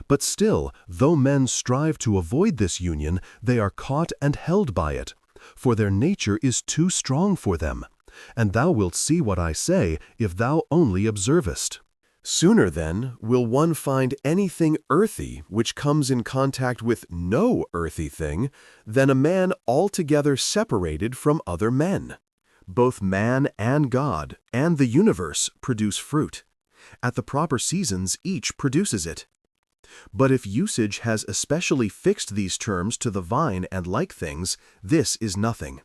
But still, though men strive to avoid this union, they are caught and held by it, for their nature is too strong for them. And thou wilt see what I say, if thou only observest. Sooner, then, will one find anything earthy which comes in contact with no earthy thing than a man altogether separated from other men. Both man and God and the universe produce fruit. At the proper seasons, each produces it. But if usage has especially fixed these terms to the vine and like things, this is nothing.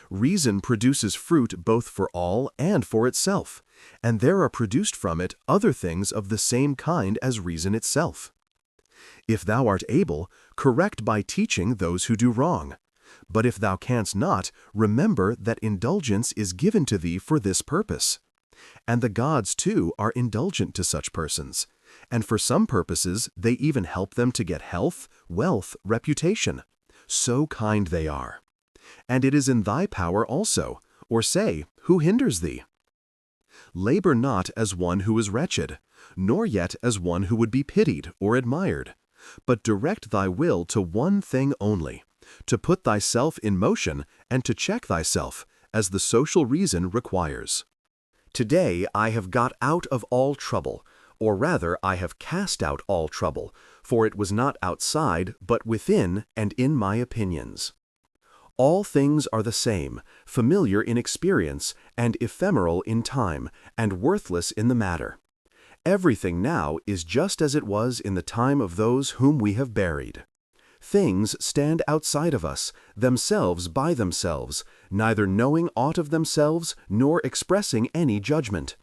Reason produces fruit both for all and for itself, and there are produced from it other things of the same kind as reason itself. If thou art able, correct by teaching those who do wrong. But if thou canst not, remember that indulgence is given to thee for this purpose. And the gods, too, are indulgent to such persons, and for some purposes they even help them to get health, wealth, reputation. So kind they are. And it is in thy power also, or say, who hinders thee? Labor not as one who is wretched, nor yet as one who would be pitied or admired, but direct thy will to one thing only, to put thyself in motion and to check thyself, as the social reason requires. Today I have got out of all trouble, or rather I have cast out all trouble, for it was not outside, but within and in my opinions. All things are the same, familiar in experience, and ephemeral in time, and worthless in the matter. Everything now is just as it was in the time of those whom we have buried. Things stand outside of us, themselves by themselves, neither knowing aught of themselves, nor expressing any judgment.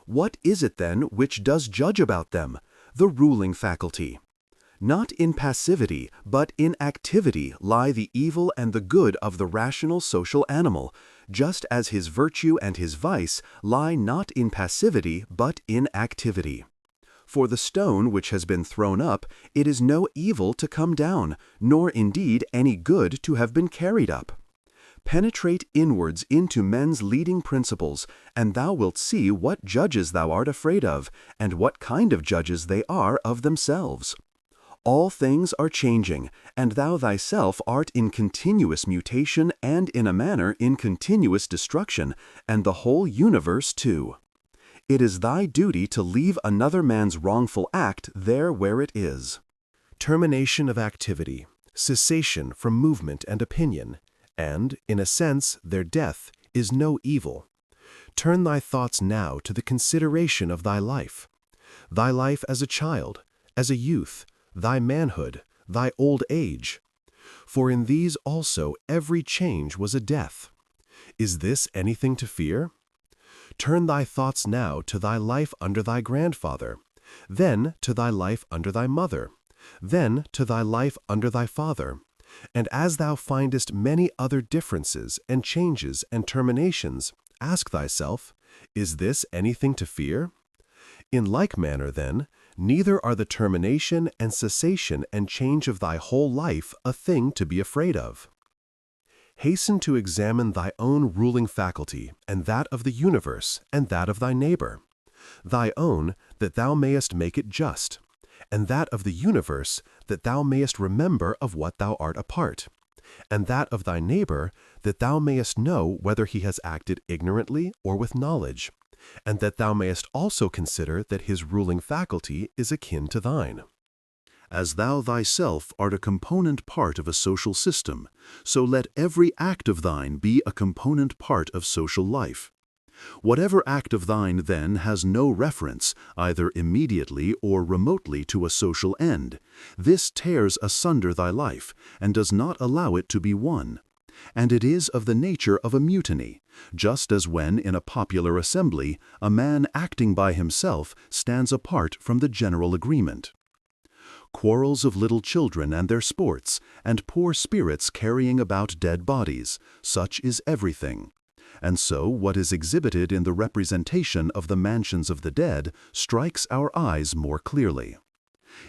What is it then which does judge about them? The ruling faculty. Not in passivity, but in activity lie the evil and the good of the rational social animal, just as his virtue and his vice lie not in passivity, but in activity. For the stone which has been thrown up, it is no evil to come down, nor indeed any good to have been carried up. Penetrate inwards into men's leading principles, and thou wilt see what judges thou art afraid of, and what kind of judges they are of themselves. All things are changing, and thou thyself art in continuous mutation and in a manner in continuous destruction, and the whole universe too. It is thy duty to leave another man's wrongful act there where it is. Termination of activity, cessation from movement and opinion, and, in a sense, their death, is no evil. Turn thy thoughts now to the consideration of thy life as a child, as a youth, thy manhood, thy old age. For in these also every change was a death. Is this anything to fear? Turn thy thoughts now to thy life under thy grandfather, then to thy life under thy mother, then to thy life under thy father, and as thou findest many other differences and changes and terminations, ask thyself, is this anything to fear? In like manner, then, neither are the termination and cessation and change of thy whole life a thing to be afraid of. Hasten to examine thy own ruling faculty, and that of the universe, and that of thy neighbor. Thy own, that thou mayest make it just, and that of the universe, that thou mayest remember of what thou art a part, and that of thy neighbor, that thou mayest know whether he has acted ignorantly or with knowledge, and that thou mayest also consider that his ruling faculty is akin to thine. As thou thyself art a component part of a social system, so let every act of thine be a component part of social life. Whatever act of thine, then, has no reference, either immediately or remotely, to a social end, this tears asunder thy life, and does not allow it to be one. And it is of the nature of a mutiny, just as when in a popular assembly a man acting by himself stands apart from the general agreement. Quarrels of little children and their sports, and poor spirits carrying about dead bodies, such is everything. And so what is exhibited in the representation of the mansions of the dead strikes our eyes more clearly.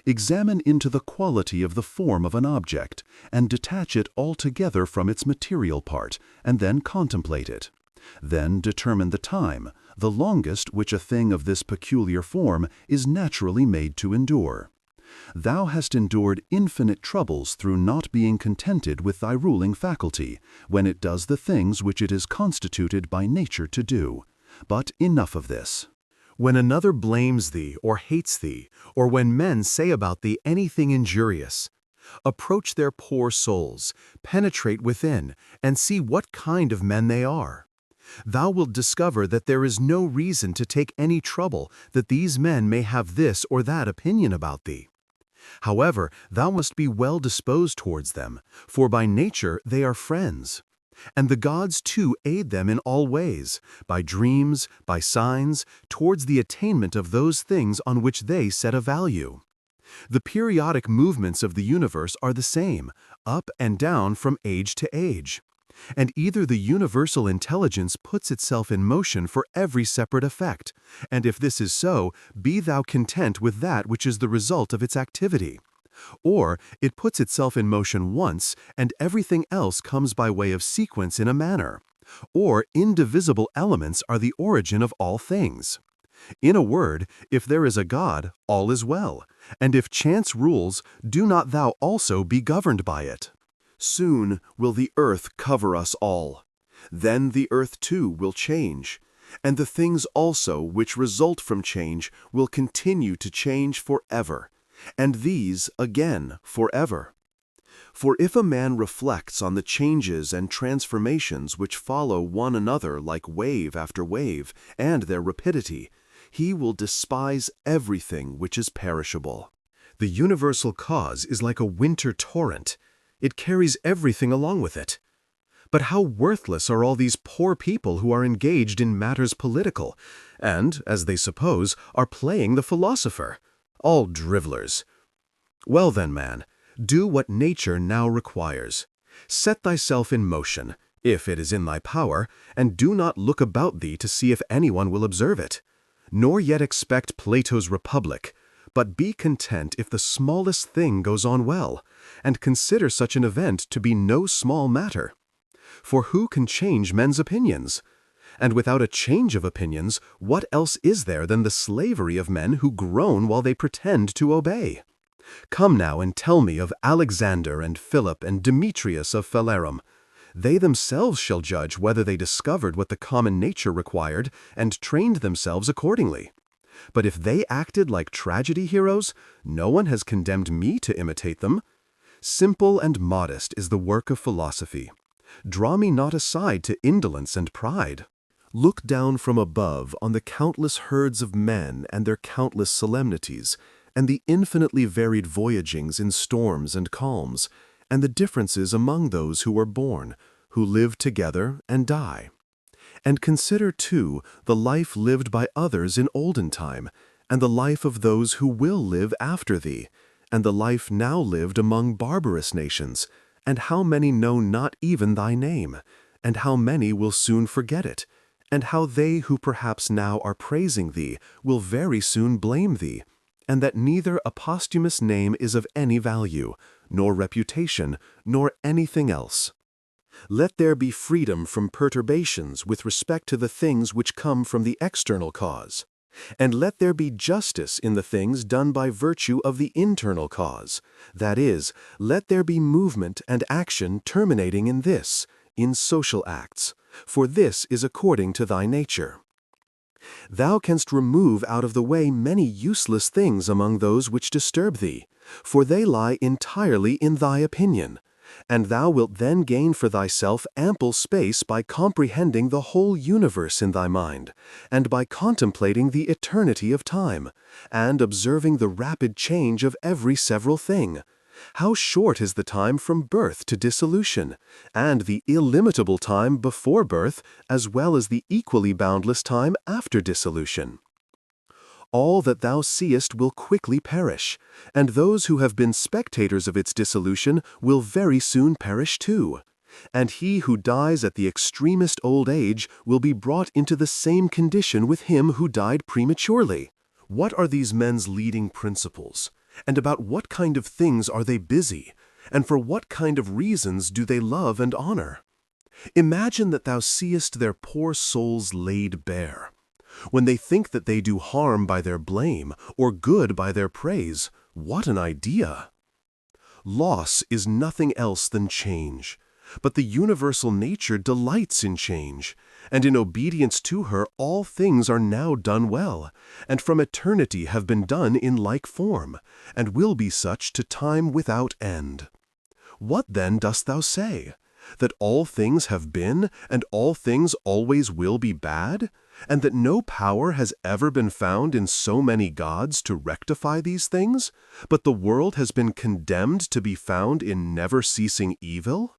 Examine into the quality of the form of an object, and detach it altogether from its material part, and then contemplate it. Then determine the time, the longest which a thing of this peculiar form is naturally made to endure. Thou hast endured infinite troubles through not being contented with thy ruling faculty, when it does the things which it is constituted by nature to do. But enough of this. When another blames thee or hates thee, or when men say about thee anything injurious, approach their poor souls, penetrate within, and see what kind of men they are. Thou wilt discover that there is no reason to take any trouble that these men may have this or that opinion about thee. However, thou must be well disposed towards them, for by nature they are friends. And the gods too aid them in all ways, by dreams, by signs, towards the attainment of those things on which they set a value. The periodic movements of the universe are the same, up and down from age to age. And either the universal intelligence puts itself in motion for every separate effect, and if this is so, be thou content with that which is the result of its activity. Or it puts itself in motion once, and everything else comes by way of sequence in a manner. Or indivisible elements are the origin of all things. In a word, if there is a God, all is well, and if chance rules, do not thou also be governed by it. Soon will the earth cover us all. Then the earth too will change, and the things also which result from change will continue to change forever, and these again forever. For if a man reflects on the changes and transformations which follow one another like wave after wave, and their rapidity, he will despise everything which is perishable. The universal cause is like a winter torrent. It carries everything along with it. But how worthless are all these poor people who are engaged in matters political, and, as they suppose, are playing the philosopher. All drivellers. Well then, man, do what nature now requires. Set thyself in motion, if it is in thy power, and do not look about thee to see if anyone will observe it. Nor yet expect Plato's Republic, but be content if the smallest thing goes on well, and consider such an event to be no small matter. For who can change men's opinions? And without a change of opinions, what else is there than the slavery of men who groan while they pretend to obey? Come now and tell me of Alexander and Philip and Demetrius of Phalerum. They themselves shall judge whether they discovered what the common nature required and trained themselves accordingly. But if they acted like tragedy heroes, no one has condemned me to imitate them. Simple and modest is the work of philosophy. Draw me not aside to indolence and pride. Look down from above on the countless herds of men and their countless solemnities, and the infinitely varied voyagings in storms and calms, and the differences among those who are born, who live together and die. And consider, too, the life lived by others in olden time, and the life of those who will live after thee, and the life now lived among barbarous nations, and how many know not even thy name, and how many will soon forget it, and how they who perhaps now are praising thee will very soon blame thee, and that neither a posthumous name is of any value, nor reputation, nor anything else. Let there be freedom from perturbations with respect to the things which come from the external cause, and let there be justice in the things done by virtue of the internal cause. That is, let there be movement and action terminating in this, in social acts, for this is according to thy nature. Thou canst remove out of the way many useless things among those which disturb thee, for they lie entirely in thy opinion, and thou wilt then gain for thyself ample space by comprehending the whole universe in thy mind, and by contemplating the eternity of time, and observing the rapid change of every several thing. How short is the time from birth to dissolution, and the illimitable time before birth, as well as the equally boundless time after dissolution. All that thou seest will quickly perish, and those who have been spectators of its dissolution will very soon perish too. And he who dies at the extremest old age will be brought into the same condition with him who died prematurely. What are these men's leading principles? And about what kind of things are they busy? And for what kind of reasons do they love and honor? Imagine that thou seest their poor souls laid bare. When they think that they do harm by their blame, or good by their praise, what an idea! Loss is nothing else than change. But the universal nature delights in change, and in obedience to her all things are now done well, and from eternity have been done in like form, and will be such to time without end. What then dost thou say? That all things have been, and all things always will be bad? And that no power has ever been found in so many gods to rectify these things, but the world has been condemned to be found in never-ceasing evil?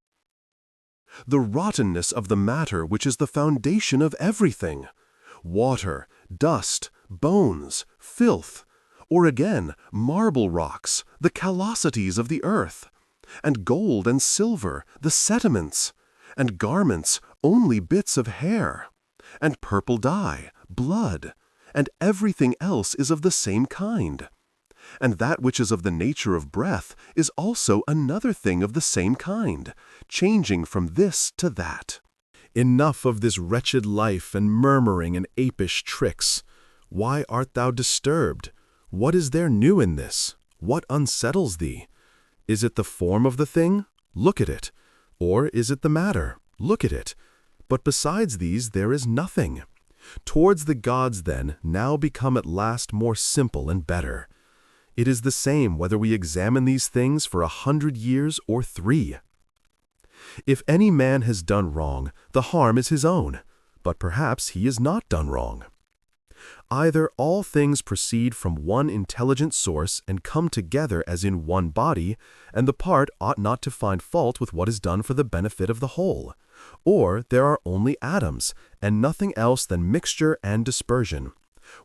The rottenness of the matter which is the foundation of everything, water, dust, bones, filth, or again, marble rocks, the callosities of the earth, and gold and silver, the sediments, and garments, only bits of hair, and purple dye, blood, and everything else is of the same kind. And that which is of the nature of breath is also another thing of the same kind, changing from this to that. Enough of this wretched life and murmuring and apish tricks. Why art thou disturbed? What is there new in this? What unsettles thee? Is it the form of the thing? Look at it. Or is it the matter? Look at it. But besides these there is nothing. Towards the gods, then, now become at last more simple and better. It is the same whether we examine these things for 100 years or 3. If any man has done wrong, the harm is his own, but perhaps he has not done wrong. Either all things proceed from one intelligent source and come together as in one body, and the part ought not to find fault with what is done for the benefit of the whole, or there are only atoms, and nothing else than mixture and dispersion.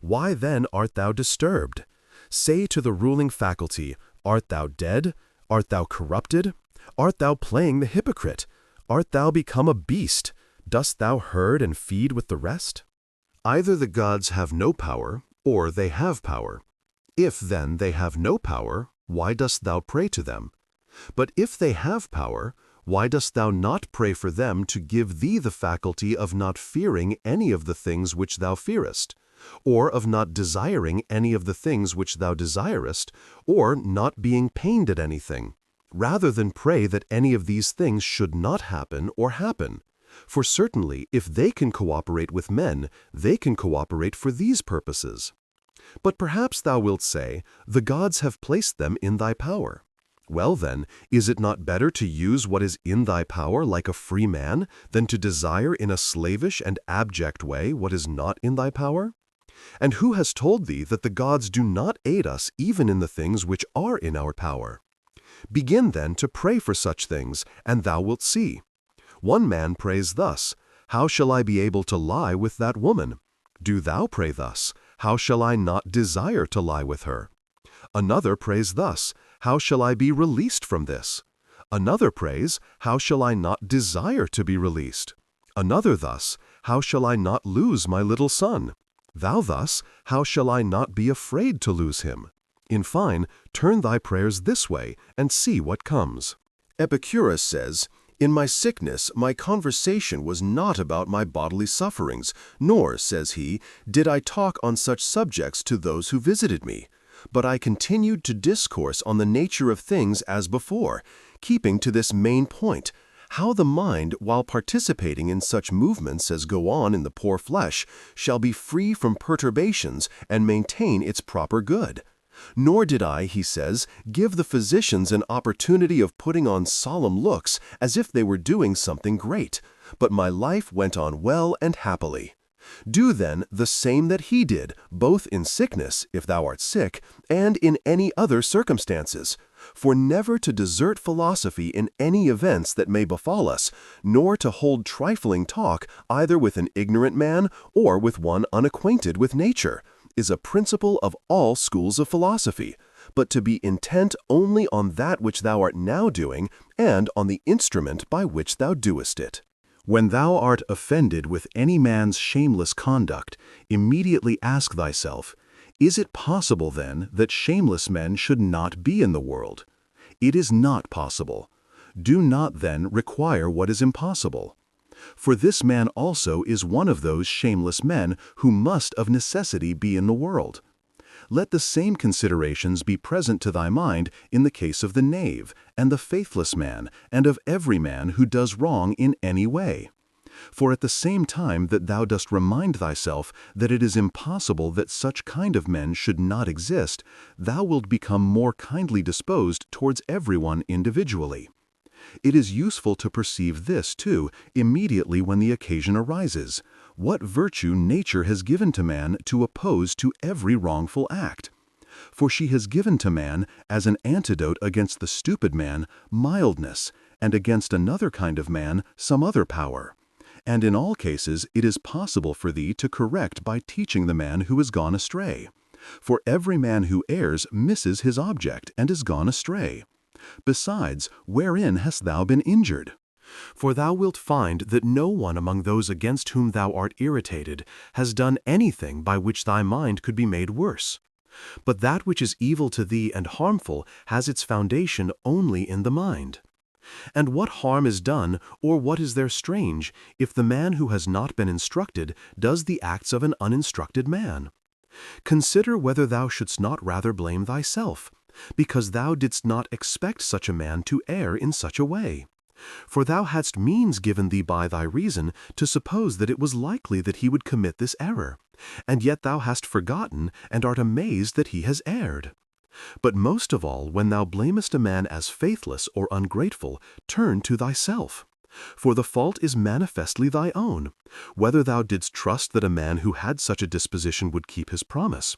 Why then art thou disturbed? Say to the ruling faculty, art thou dead? Art thou corrupted? Art thou playing the hypocrite? Art thou become a beast? Dost thou herd and feed with the rest? Either the gods have no power, or they have power. If then they have no power, why dost thou pray to them? But if they have power, why dost thou not pray for them to give thee the faculty of not fearing any of the things which thou fearest, or of not desiring any of the things which thou desirest, or not being pained at anything, rather than pray that any of these things should not happen or happen? For certainly, if they can cooperate with men, they can cooperate for these purposes. But perhaps thou wilt say, the gods have placed them in thy power. Well then, is it not better to use what is in thy power like a free man, than to desire in a slavish and abject way what is not in thy power? And who has told thee that the gods do not aid us even in the things which are in our power? Begin then to pray for such things, and thou wilt see. One man prays thus, how shall I be able to lie with that woman? Do thou pray thus, how shall I not desire to lie with her? Another prays thus, how shall I be released from this? Another prays, how shall I not desire to be released? Another thus, how shall I not lose my little son? Thou thus, how shall I not be afraid to lose him? In fine, turn thy prayers this way, and see what comes. Epicurus says, in my sickness, my conversation was not about my bodily sufferings, nor, says he, did I talk on such subjects to those who visited me. But I continued to discourse on the nature of things as before, keeping to this main point, how the mind, while participating in such movements as go on in the poor flesh, shall be free from perturbations and maintain its proper good. Nor did I, he says, give the physicians an opportunity of putting on solemn looks as if they were doing something great, but my life went on well and happily. Do then the same that he did, both in sickness, if thou art sick, and in any other circumstances. For never to desert philosophy in any events that may befall us, nor to hold trifling talk either with an ignorant man or with one unacquainted with nature, is a principle of all schools of philosophy, but to be intent only on that which thou art now doing, and on the instrument by which thou doest it. When thou art offended with any man's shameless conduct, immediately ask thyself, is it possible then that shameless men should not be in the world? It is not possible. Do not then require what is impossible. For this man also is one of those shameless men who must of necessity be in the world. let the same considerations be present to thy mind in the case of the knave, and the faithless man, and of every man who does wrong in any way. For at the same time that thou dost remind thyself that it is impossible that such kind of men should not exist, thou wilt become more kindly disposed towards everyone individually. It is useful to perceive this, too, immediately when the occasion arises, what virtue nature has given to man to oppose to every wrongful act. For she has given to man, as an antidote against the stupid man, mildness, and against another kind of man some other power. And in all cases it is possible for thee to correct by teaching the man who is gone astray. For every man who errs misses his object and is gone astray. Besides, wherein hast thou been injured? For thou wilt find that no one among those against whom thou art irritated has done anything by which thy mind could be made worse. But that which is evil to thee and harmful has its foundation only in the mind. And what harm is done, or what is there strange, if the man who has not been instructed does the acts of an uninstructed man? Consider whether thou shouldst not rather blame thyself, because thou didst not expect such a man to err in such a way. For thou hadst means given thee by thy reason to suppose that it was likely that he would commit this error, and yet thou hast forgotten and art amazed that he has erred. But most of all, when thou blamest a man as faithless or ungrateful, turn to thyself. For the fault is manifestly thy own, whether thou didst trust that a man who had such a disposition would keep his promise,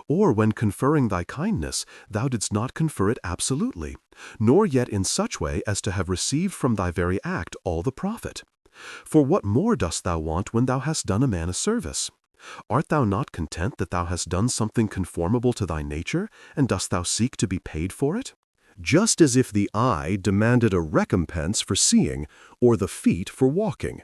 or when conferring thy kindness, thou didst not confer it absolutely, nor yet in such way as to have received from thy very act all the profit. For what more dost thou want when thou hast done a man a service? Art thou not content that thou hast done something conformable to thy nature, and dost thou seek to be paid for it? Just as if the eye demanded a recompense for seeing, or the feet for walking.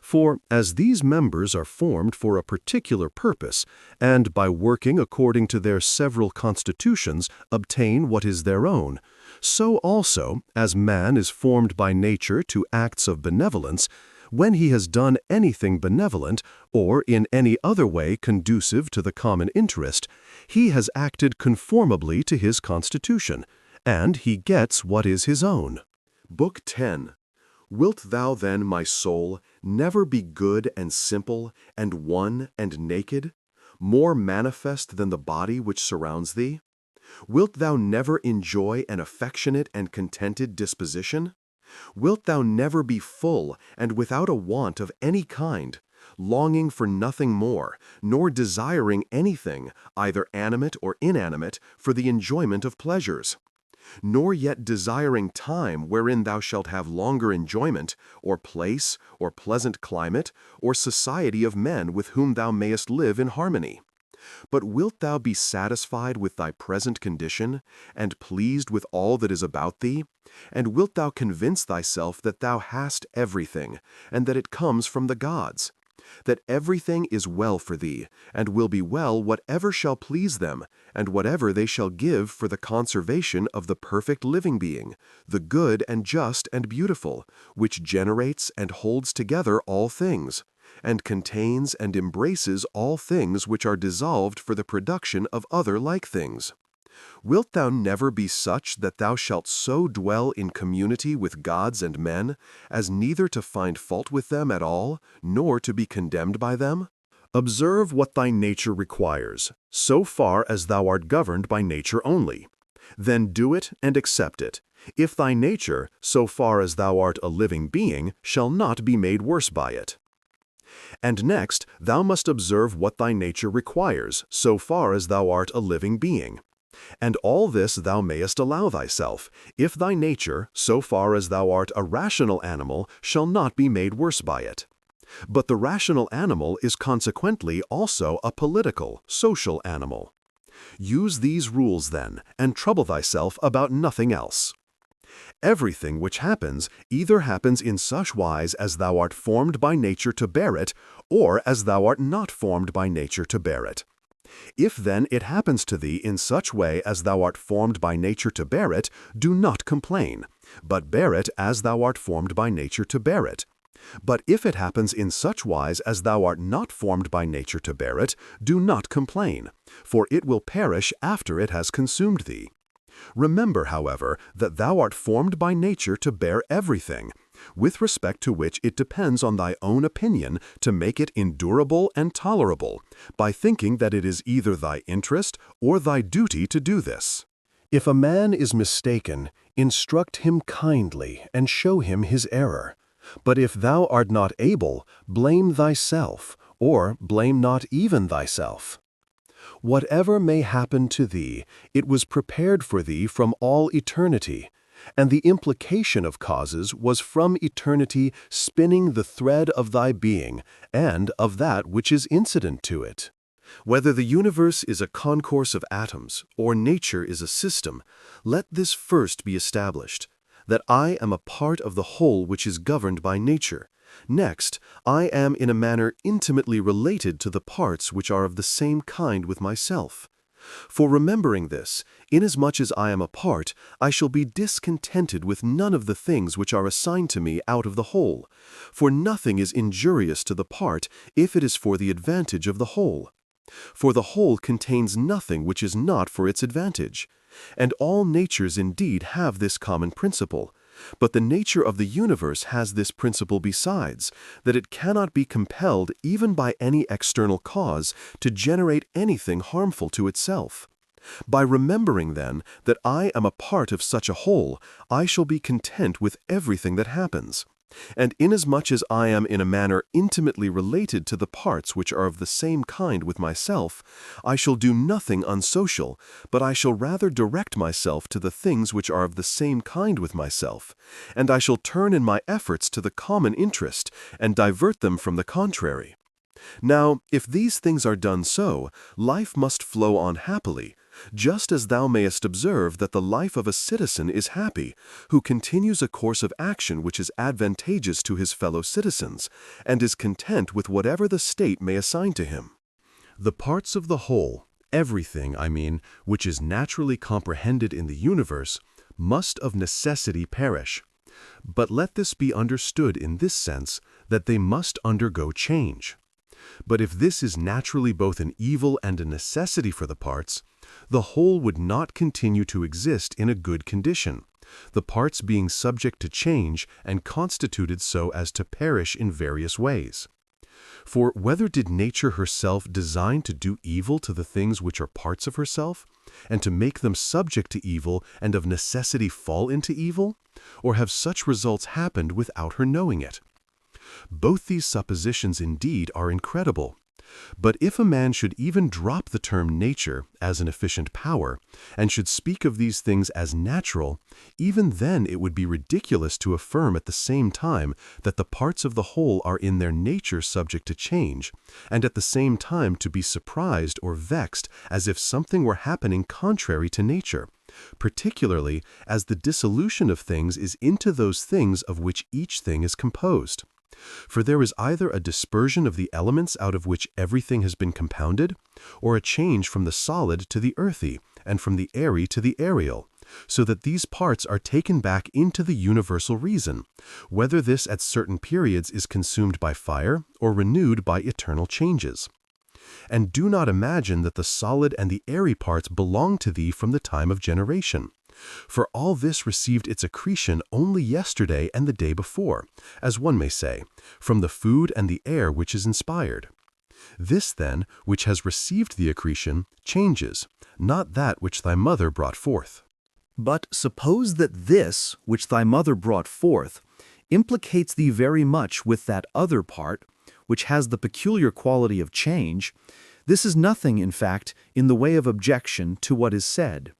For, as these members are formed for a particular purpose, and by working according to their several constitutions obtain what is their own, so also, as man is formed by nature to acts of benevolence, when he has done anything benevolent, or in any other way conducive to the common interest, he has acted conformably to his constitution, and he gets what is his own. Book 10. Wilt thou then, my soul, never be good and simple, and one and naked, more manifest than the body which surrounds thee? Wilt thou never enjoy an affectionate and contented disposition? Wilt thou never be full and without a want of any kind, longing for nothing more, nor desiring anything, either animate or inanimate, for the enjoyment of pleasures? Nor yet desiring time wherein thou shalt have longer enjoyment, or place, or pleasant climate, or society of men with whom thou mayest live in harmony? But wilt thou be satisfied with thy present condition, and pleased with all that is about thee? And wilt thou convince thyself that thou hast everything, and that it comes from the gods? That everything is well for thee, and will be well whatever shall please them, and whatever they shall give for the conservation of the perfect living being, the good and just and beautiful, which generates and holds together all things, and contains and embraces all things which are dissolved for the production of other like things. Wilt thou never be such that thou shalt so dwell in community with gods and men, as neither to find fault with them at all, nor to be condemned by them? Observe what thy nature requires, so far as thou art governed by nature only. Then do it and accept it, if thy nature, so far as thou art a living being, shall not be made worse by it. And next, thou must observe what thy nature requires, so far as thou art a living being. And all this thou mayest allow thyself, if thy nature, so far as thou art a rational animal, shall not be made worse by it. But the rational animal is consequently also a political, social animal. Use these rules then, and trouble thyself about nothing else. Everything which happens either happens in such wise as thou art formed by nature to bear it, or as thou art not formed by nature to bear it. If then it happens to thee in such way as thou art formed by nature to bear it, do not complain, but bear it as thou art formed by nature to bear it. But if it happens in such wise as thou art not formed by nature to bear it, do not complain, for it will perish after it has consumed thee. Remember, however, that thou art formed by nature to bear everything, with respect to which it depends on thy own opinion to make it endurable and tolerable, by thinking that it is either thy interest or thy duty to do this. If a man is mistaken, instruct him kindly and show him his error. But if thou art not able, blame thyself, or blame not even thyself. Whatever may happen to thee, it was prepared for thee from all eternity, and the implication of causes was from eternity spinning the thread of thy being, and of that which is incident to it. Whether the universe is a concourse of atoms, or nature is a system, let this first be established, that I am a part of the whole which is governed by nature. Next, I am in a manner intimately related to the parts which are of the same kind with myself. For remembering this, inasmuch as I am a part, I shall be discontented with none of the things which are assigned to me out of the whole, for nothing is injurious to the part if it is for the advantage of the whole. For the whole contains nothing which is not for its advantage, and all natures indeed have this common principle. But the nature of the universe has this principle besides, that it cannot be compelled even by any external cause to generate anything harmful to itself. By remembering, then, that I am a part of such a whole, I shall be content with everything that happens. And inasmuch as I am in a manner intimately related to the parts which are of the same kind with myself, I shall do nothing unsocial, but I shall rather direct myself to the things which are of the same kind with myself, and I shall turn in my efforts to the common interest, and divert them from the contrary. Now, if these things are done so, life must flow on happily, just as thou mayest observe that the life of a citizen is happy, who continues a course of action which is advantageous to his fellow citizens, and is content with whatever the state may assign to him. The parts of the whole, everything, I mean, which is naturally comprehended in the universe, must of necessity perish. But let this be understood in this sense, that they must undergo change. But if this is naturally both an evil and a necessity for the parts, the whole would not continue to exist in a good condition, the parts being subject to change and constituted so as to perish in various ways. For whether did nature herself design to do evil to the things which are parts of herself, and to make them subject to evil and of necessity fall into evil, or have such results happened without her knowing it? Both these suppositions indeed are incredible. But if a man should even drop the term nature as an efficient power, and should speak of these things as natural, even then it would be ridiculous to affirm at the same time that the parts of the whole are in their nature subject to change, and at the same time to be surprised or vexed as if something were happening contrary to nature, particularly as the dissolution of things is into those things of which each thing is composed. For there is either a dispersion of the elements out of which everything has been compounded, or a change from the solid to the earthy, and from the airy to the aerial, so that these parts are taken back into the universal reason, whether this at certain periods is consumed by fire or renewed by eternal changes. And do not imagine that the solid and the airy parts belong to thee from the time of generation. For all this received its accretion only yesterday and the day before, as one may say, from the food and the air which is inspired. This, then, which has received the accretion, changes, not that which thy mother brought forth. But suppose that this, which thy mother brought forth, implicates thee very much with that other part, which has the peculiar quality of change, this is nothing, in fact, in the way of objection to what is said.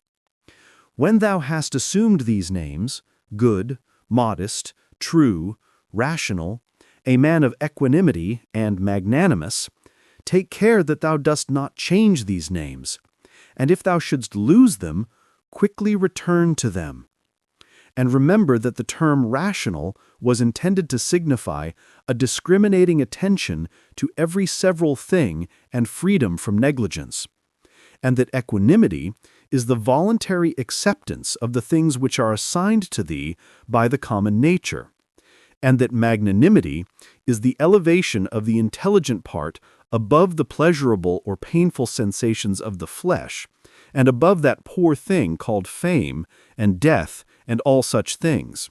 When thou hast assumed these names, good, modest, true, rational, a man of equanimity and magnanimous, take care that thou dost not change these names, and if thou shouldst lose them, quickly return to them. And remember that the term rational was intended to signify a discriminating attention to every several thing and freedom from negligence, and that equanimity is the voluntary acceptance of the things which are assigned to thee by the common nature, and that magnanimity is the elevation of the intelligent part above the pleasurable or painful sensations of the flesh, and above that poor thing called fame and death and all such things.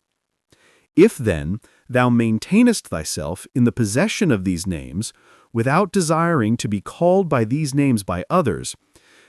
If then thou maintainest thyself in the possession of these names, without desiring to be called by these names by others,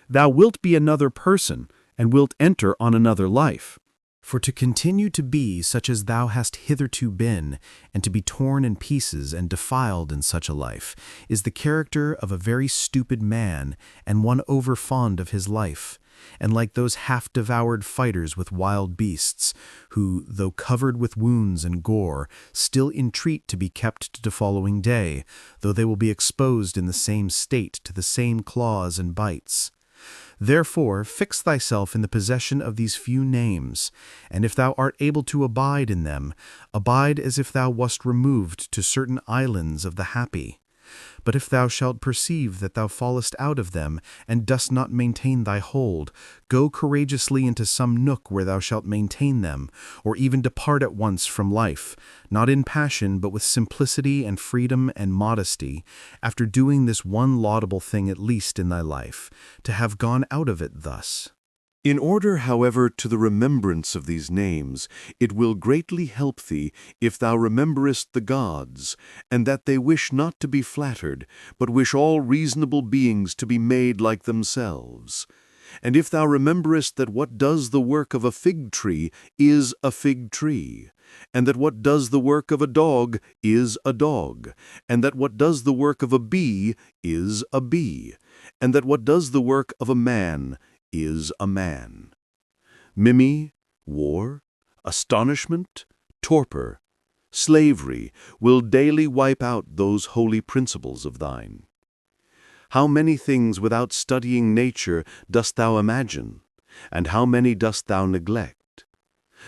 thou wilt be another person, and wilt enter on another life. For to continue to be such as thou hast hitherto been, and to be torn in pieces and defiled in such a life, is the character of a very stupid man, and one over-fond of his life, and like those half-devoured fighters with wild beasts, who, though covered with wounds and gore, still entreat to be kept to the following day, though they will be exposed in the same state to the same claws and bites. Therefore fix thyself in the possession of these few names, and if thou art able to abide in them, abide as if thou wast removed to certain islands of the happy. But if thou shalt perceive that thou fallest out of them, and dost not maintain thy hold, go courageously into some nook where thou shalt maintain them, or even depart at once from life, not in passion, but with simplicity and freedom and modesty, after doing this one laudable thing at least in thy life, to have gone out of it thus. In order, however, to the remembrance of these names, it will greatly help thee if thou rememberest the gods, and that they wish not to be flattered, but wish all reasonable beings to be made like themselves. And if thou rememberest that what does the work of a fig tree is a fig tree, and that what does the work of a dog is a dog, and that what does the work of a bee is a bee, and that what does the work of a man is a man. Mimy, war, astonishment, torpor, slavery will daily wipe out those holy principles of thine. How many things without studying nature dost thou imagine, and how many dost thou neglect?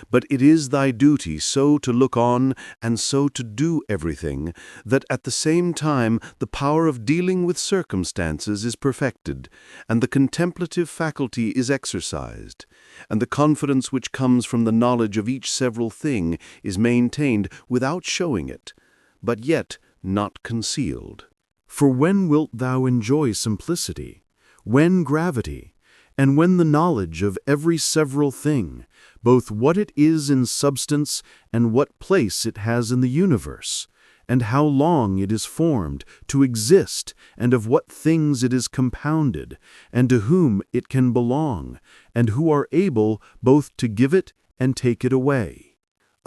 But it is thy duty so to look on and so to do everything, that at the same time the power of dealing with circumstances is perfected, and the contemplative faculty is exercised, and the confidence which comes from the knowledge of each several thing is maintained without showing it, but yet not concealed. For when wilt thou enjoy simplicity, when gravity, and when the knowledge of every several thing, both what it is in substance and what place it has in the universe, and how long it is formed to exist, and of what things it is compounded, and to whom it can belong, and who are able both to give it and take it away.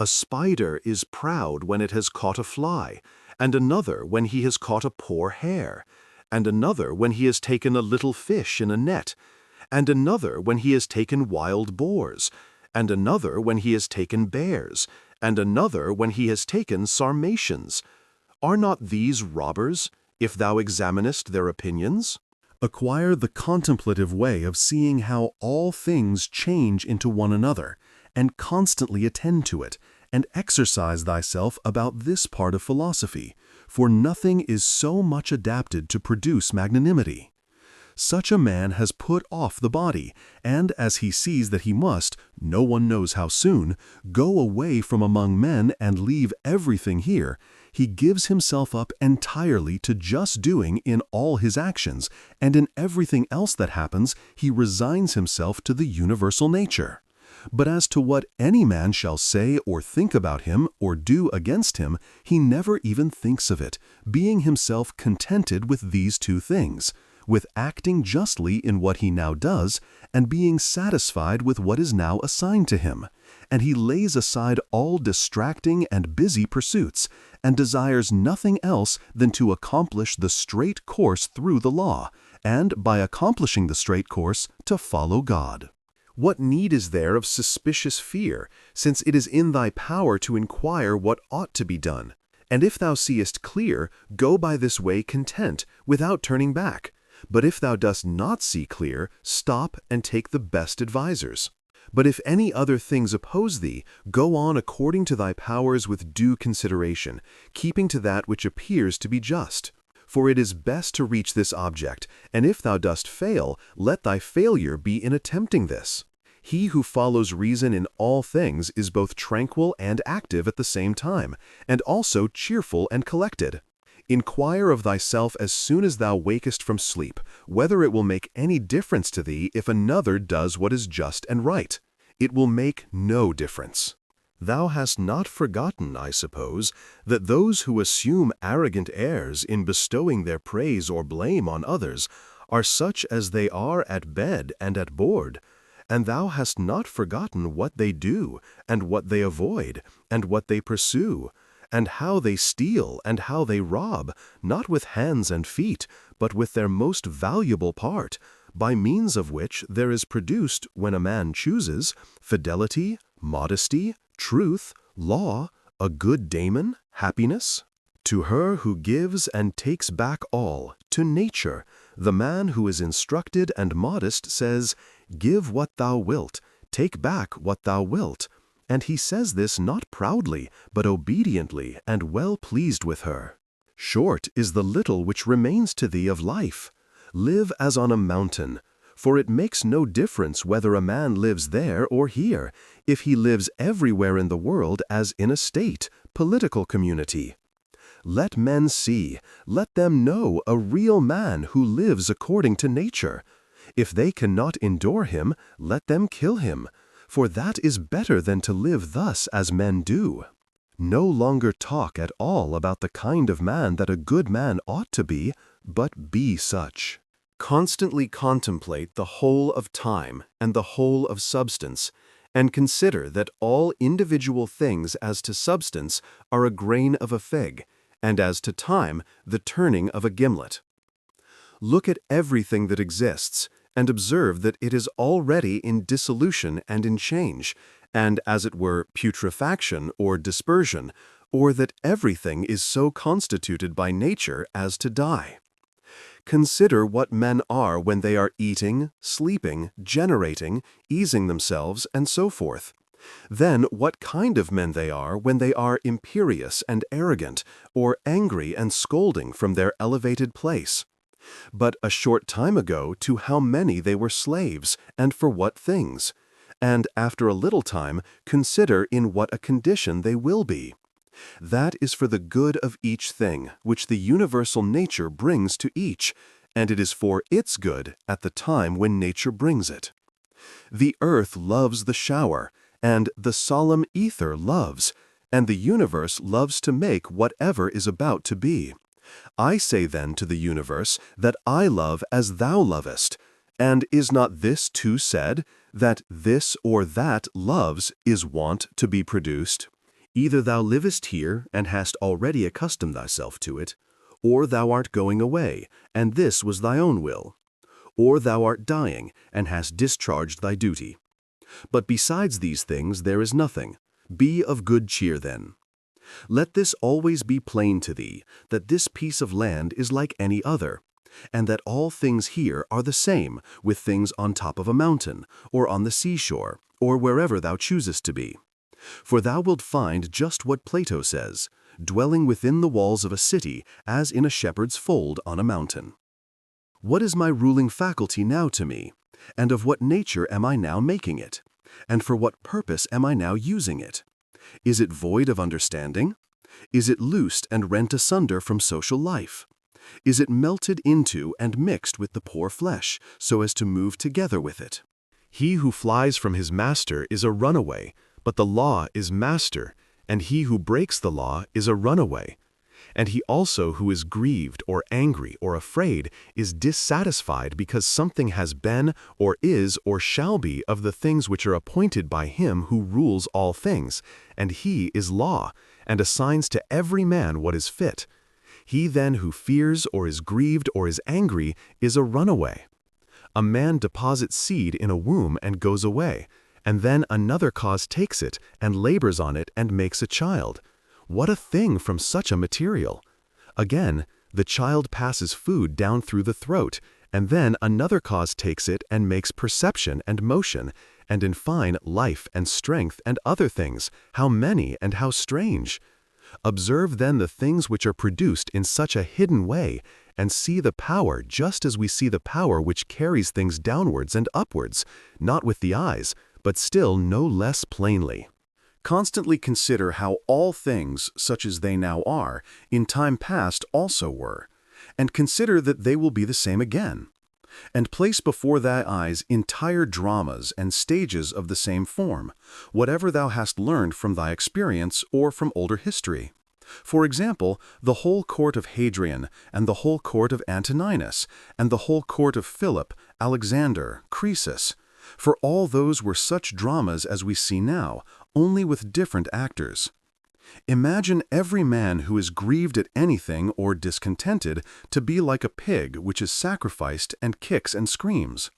A spider is proud when it has caught a fly, and another when he has caught a poor hare, and another when he has taken a little fish in a net, and another when he has taken wild boars, and another when he has taken bears, and another when he has taken sarmatians. Are not these robbers, if thou examinest their opinions? Acquire the contemplative way of seeing how all things change into one another, and constantly attend to it, and exercise thyself about this part of philosophy, for nothing is so much adapted to produce magnanimity. Such a man has put off the body, and as he sees that he must, no one knows how soon, go away from among men and leave everything here, he gives himself up entirely to just doing in all his actions, and in everything else that happens he resigns himself to the universal nature. But as to what any man shall say or think about him or do against him, he never even thinks of it, being himself contented with these two things, with acting justly in what he now does, and being satisfied with what is now assigned to him. And he lays aside all distracting and busy pursuits, and desires nothing else than to accomplish the straight course through the law, and by accomplishing the straight course, to follow God. What need is there of suspicious fear, since it is in thy power to inquire what ought to be done? And if thou seest clear, go by this way content, without turning back. But if thou dost not see clear, stop and take the best advisers. But if any other things oppose thee, go on according to thy powers with due consideration, keeping to that which appears to be just. For it is best to reach this object, and if thou dost fail, let thy failure be in attempting this. He who follows reason in all things is both tranquil and active at the same time, and also cheerful and collected. Inquire of thyself as soon as thou wakest from sleep, whether it will make any difference to thee if another does what is just and right. It will make no difference. Thou hast not forgotten, I suppose, that those who assume arrogant airs in bestowing their praise or blame on others are such as they are at bed and at board, and thou hast not forgotten what they do, and what they avoid, and what they pursue, and how they steal and how they rob, not with hands and feet, but with their most valuable part, by means of which there is produced, when a man chooses, fidelity, modesty, truth, law, a good daemon, happiness. To her who gives and takes back all, to nature, the man who is instructed and modest says, "Give what thou wilt, take back what thou wilt." And he says this not proudly, but obediently and well pleased with her. Short is the little which remains to thee of life. Live as on a mountain, for it makes no difference whether a man lives there or here, if he lives everywhere in the world as in a state, political community. Let men see, let them know a real man who lives according to nature. If they cannot endure him, let them kill him, for that is better than to live thus as men do. No longer talk at all about the kind of man that a good man ought to be, but be such. Constantly contemplate the whole of time and the whole of substance, and consider that all individual things as to substance are a grain of a fig, and as to time the turning of a gimlet. Look at everything that exists, and observe that it is already in dissolution and in change, and as it were putrefaction or dispersion, or that everything is so constituted by nature as to die. Consider what men are when they are eating, sleeping, generating, easing themselves, and so forth. Then what kind of men they are when they are imperious and arrogant, or angry and scolding from their elevated place. But a short time ago to how many they were slaves, and for what things? And after a little time, consider in what a condition they will be. That is for the good of each thing, which the universal nature brings to each, and it is for its good at the time when nature brings it. The earth loves the shower, and the solemn ether loves, and the universe loves to make whatever is about to be. I say then to the universe that I love as thou lovest, and is not this too said, that this or that loves is wont to be produced? Either thou livest here, and hast already accustomed thyself to it, or thou art going away, and this was thy own will. Or thou art dying, and hast discharged thy duty. But besides these things there is nothing. Be of good cheer then. Let this always be plain to thee, that this piece of land is like any other, and that all things here are the same, with things on top of a mountain, or on the seashore, or wherever thou choosest to be. For thou wilt find just what Plato says, dwelling within the walls of a city as in a shepherd's fold on a mountain. What is my ruling faculty now to me? And of what nature am I now making it? And for what purpose am I now using it? Is it void of understanding? Is it loosed and rent asunder from social life? Is it melted into and mixed with the poor flesh, so as to move together with it? He who flies from his master is a runaway, but the law is master, and he who breaks the law is a runaway. And he also who is grieved or angry or afraid is dissatisfied because something has been or is or shall be of the things which are appointed by him who rules all things, and he is law, and assigns to every man what is fit. He then who fears or is grieved or is angry is a runaway. A man deposits seed in a womb and goes away, and then another cause takes it and labors on it and makes a child. What a thing from such a material! Again, the child passes food down through the throat, and then another cause takes it and makes perception and motion, and in fine life and strength and other things, how many and how strange! Observe then the things which are produced in such a hidden way, and see the power just as we see the power which carries things downwards and upwards, not with the eyes, but still no less plainly. Constantly consider how all things, such as they now are, in time past also were, and consider that they will be the same again. And place before thy eyes entire dramas and stages of the same form, whatever thou hast learned from thy experience or from older history. For example, the whole court of Hadrian, and the whole court of Antoninus, and the whole court of Philip, Alexander, Croesus. For all those were such dramas as we see now, only with different actors. Imagine every man who is grieved at anything or discontented to be like a pig which is sacrificed and kicks and screams.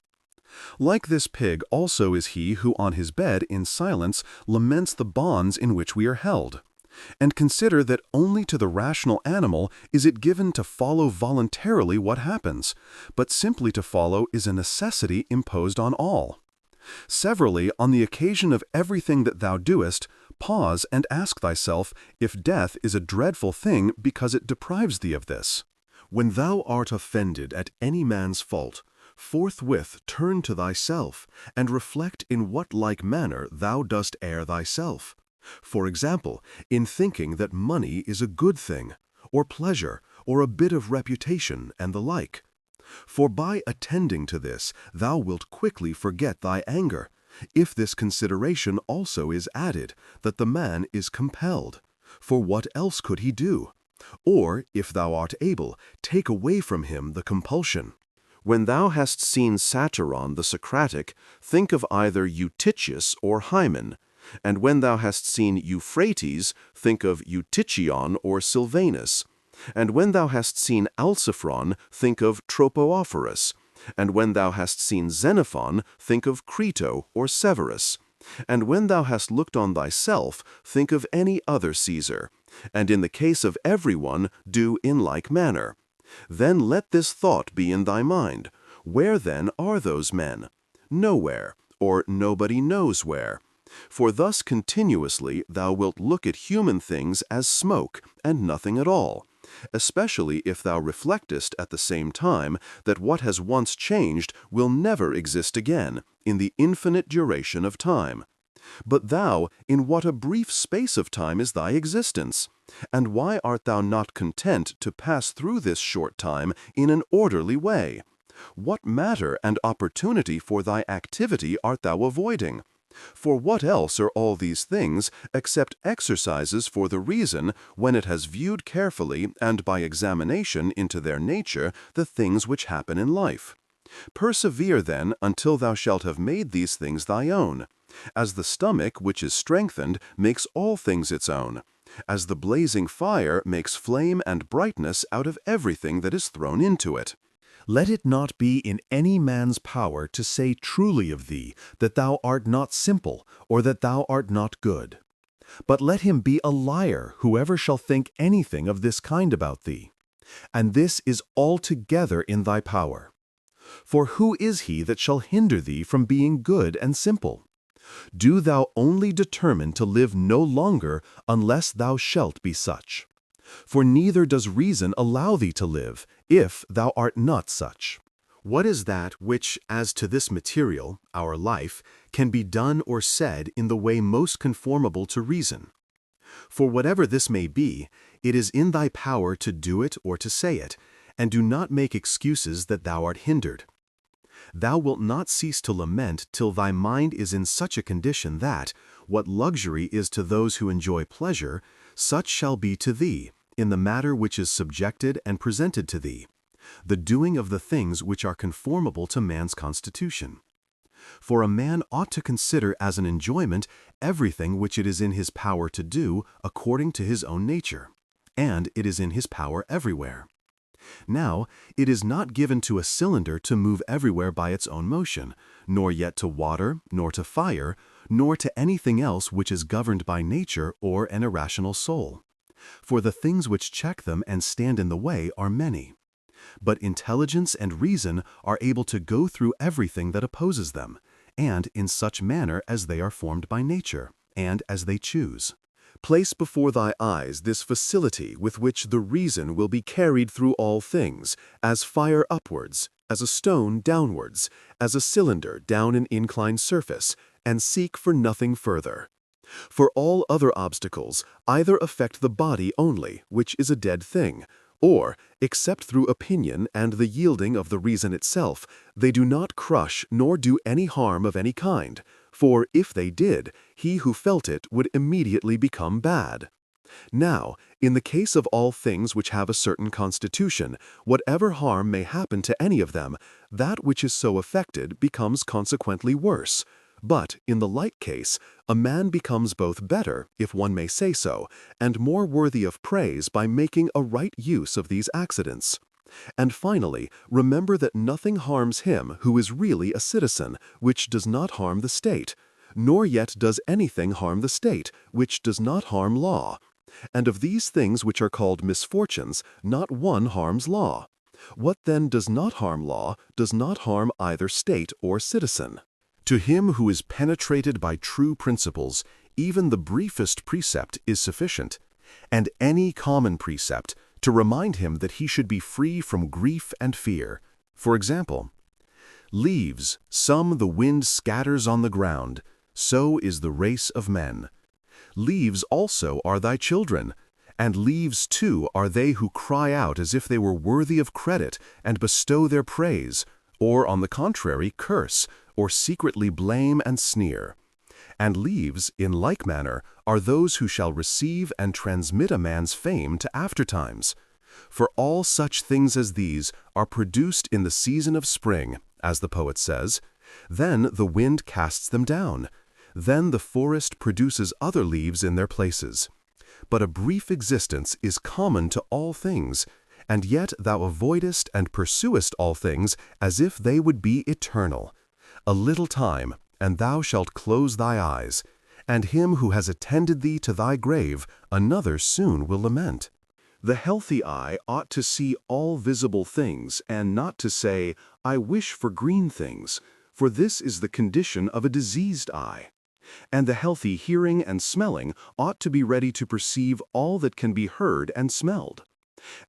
Like this pig also is he who on his bed in silence laments the bonds in which we are held. And consider that only to the rational animal is it given to follow voluntarily what happens, but simply to follow is a necessity imposed on all. Severally, on the occasion of everything that thou doest, pause and ask thyself if death is a dreadful thing because it deprives thee of this. When thou art offended at any man's fault, forthwith turn to thyself, and reflect in what like manner thou dost err thyself. For example, in thinking that money is a good thing, or pleasure, or a bit of reputation, and the like. For by attending to this, thou wilt quickly forget thy anger, if this consideration also is added, that the man is compelled. For what else could he do? Or, if thou art able, take away from him the compulsion. When thou hast seen Satyron the Socratic, think of either Eutychius or Hymen, and when thou hast seen Euphrates, think of Eutychion or Silvanus, and when thou hast seen Alciphron, think of Tropoophorus, and when thou hast seen Xenophon, think of Crito or Severus, and when thou hast looked on thyself, think of any other Caesar, and in the case of every one, do in like manner. Then let this thought be in thy mind. Where then are those men? Nowhere, or nobody knows where. For thus continuously thou wilt look at human things as smoke, and nothing at all, especially if thou reflectest at the same time that what has once changed will never exist again, in the infinite duration of time. But thou, in what a brief space of time is thy existence? And why art thou not content to pass through this short time in an orderly way? What matter and opportunity for thy activity art thou avoiding? For what else are all these things except exercises for the reason, when it has viewed carefully and by examination into their nature the things which happen in life? Persevere then until thou shalt have made these things thy own. As the stomach which is strengthened makes all things its own, as the blazing fire makes flame and brightness out of everything that is thrown into it. Let it not be in any man's power to say truly of thee that thou art not simple, or that thou art not good. But let him be a liar whoever shall think anything of this kind about thee. And this is altogether in thy power. For who is he that shall hinder thee from being good and simple? Do thou only determine to live no longer unless thou shalt be such. For neither does reason allow thee to live, if thou art not such. What is that which, as to this material, our life, can be done or said in the way most conformable to reason? For whatever this may be, it is in thy power to do it or to say it, and do not make excuses that thou art hindered. Thou wilt not cease to lament till thy mind is in such a condition that, what luxury is to those who enjoy pleasure, such shall be to thee, in the matter which is subjected and presented to thee, the doing of the things which are conformable to man's constitution. For a man ought to consider as an enjoyment everything which it is in his power to do according to his own nature, and it is in his power everywhere. Now, it is not given to a cylinder to move everywhere by its own motion, nor yet to water, nor to fire, nor to anything else which is governed by nature or an irrational soul. For the things which check them and stand in the way are many. But intelligence and reason are able to go through everything that opposes them, and in such manner as they are formed by nature, and as they choose. Place before thy eyes this facility with which the reason will be carried through all things, as fire upwards, as a stone downwards, as a cylinder down an inclined surface, and seek for nothing further. For all other obstacles either affect the body only, which is a dead thing, or, except through opinion and the yielding of the reason itself, they do not crush nor do any harm of any kind, for if they did, he who felt it would immediately become bad. Now, in the case of all things which have a certain constitution, whatever harm may happen to any of them, that which is so affected becomes consequently worse. But, in the like case, a man becomes both better, if one may say so, and more worthy of praise by making a right use of these accidents. And finally, remember that nothing harms him who is really a citizen, which does not harm the state, nor yet does anything harm the state, which does not harm law. And of these things which are called misfortunes, not one harms law. What then does not harm law does not harm either state or citizen. To him who is penetrated by true principles, even the briefest precept is sufficient, and any common precept to remind him that he should be free from grief and fear. For example, leaves, some the wind scatters on the ground, so is the race of men. Leaves also are thy children, and leaves too are they who cry out as if they were worthy of credit and bestow their praise, or on the contrary curse, or secretly blame and sneer. And leaves, in like manner, are those who shall receive and transmit a man's fame to aftertimes. For all such things as these are produced in the season of spring, as the poet says. Then the wind casts them down. Then the forest produces other leaves in their places. But a brief existence is common to all things, and yet thou avoidest and pursuest all things as if they would be eternal. A little time, and thou shalt close thy eyes, and him who has attended thee to thy grave another soon will lament. The healthy eye ought to see all visible things, and not to say, I wish for green things, for this is the condition of a diseased eye. And the healthy hearing and smelling ought to be ready to perceive all that can be heard and smelled.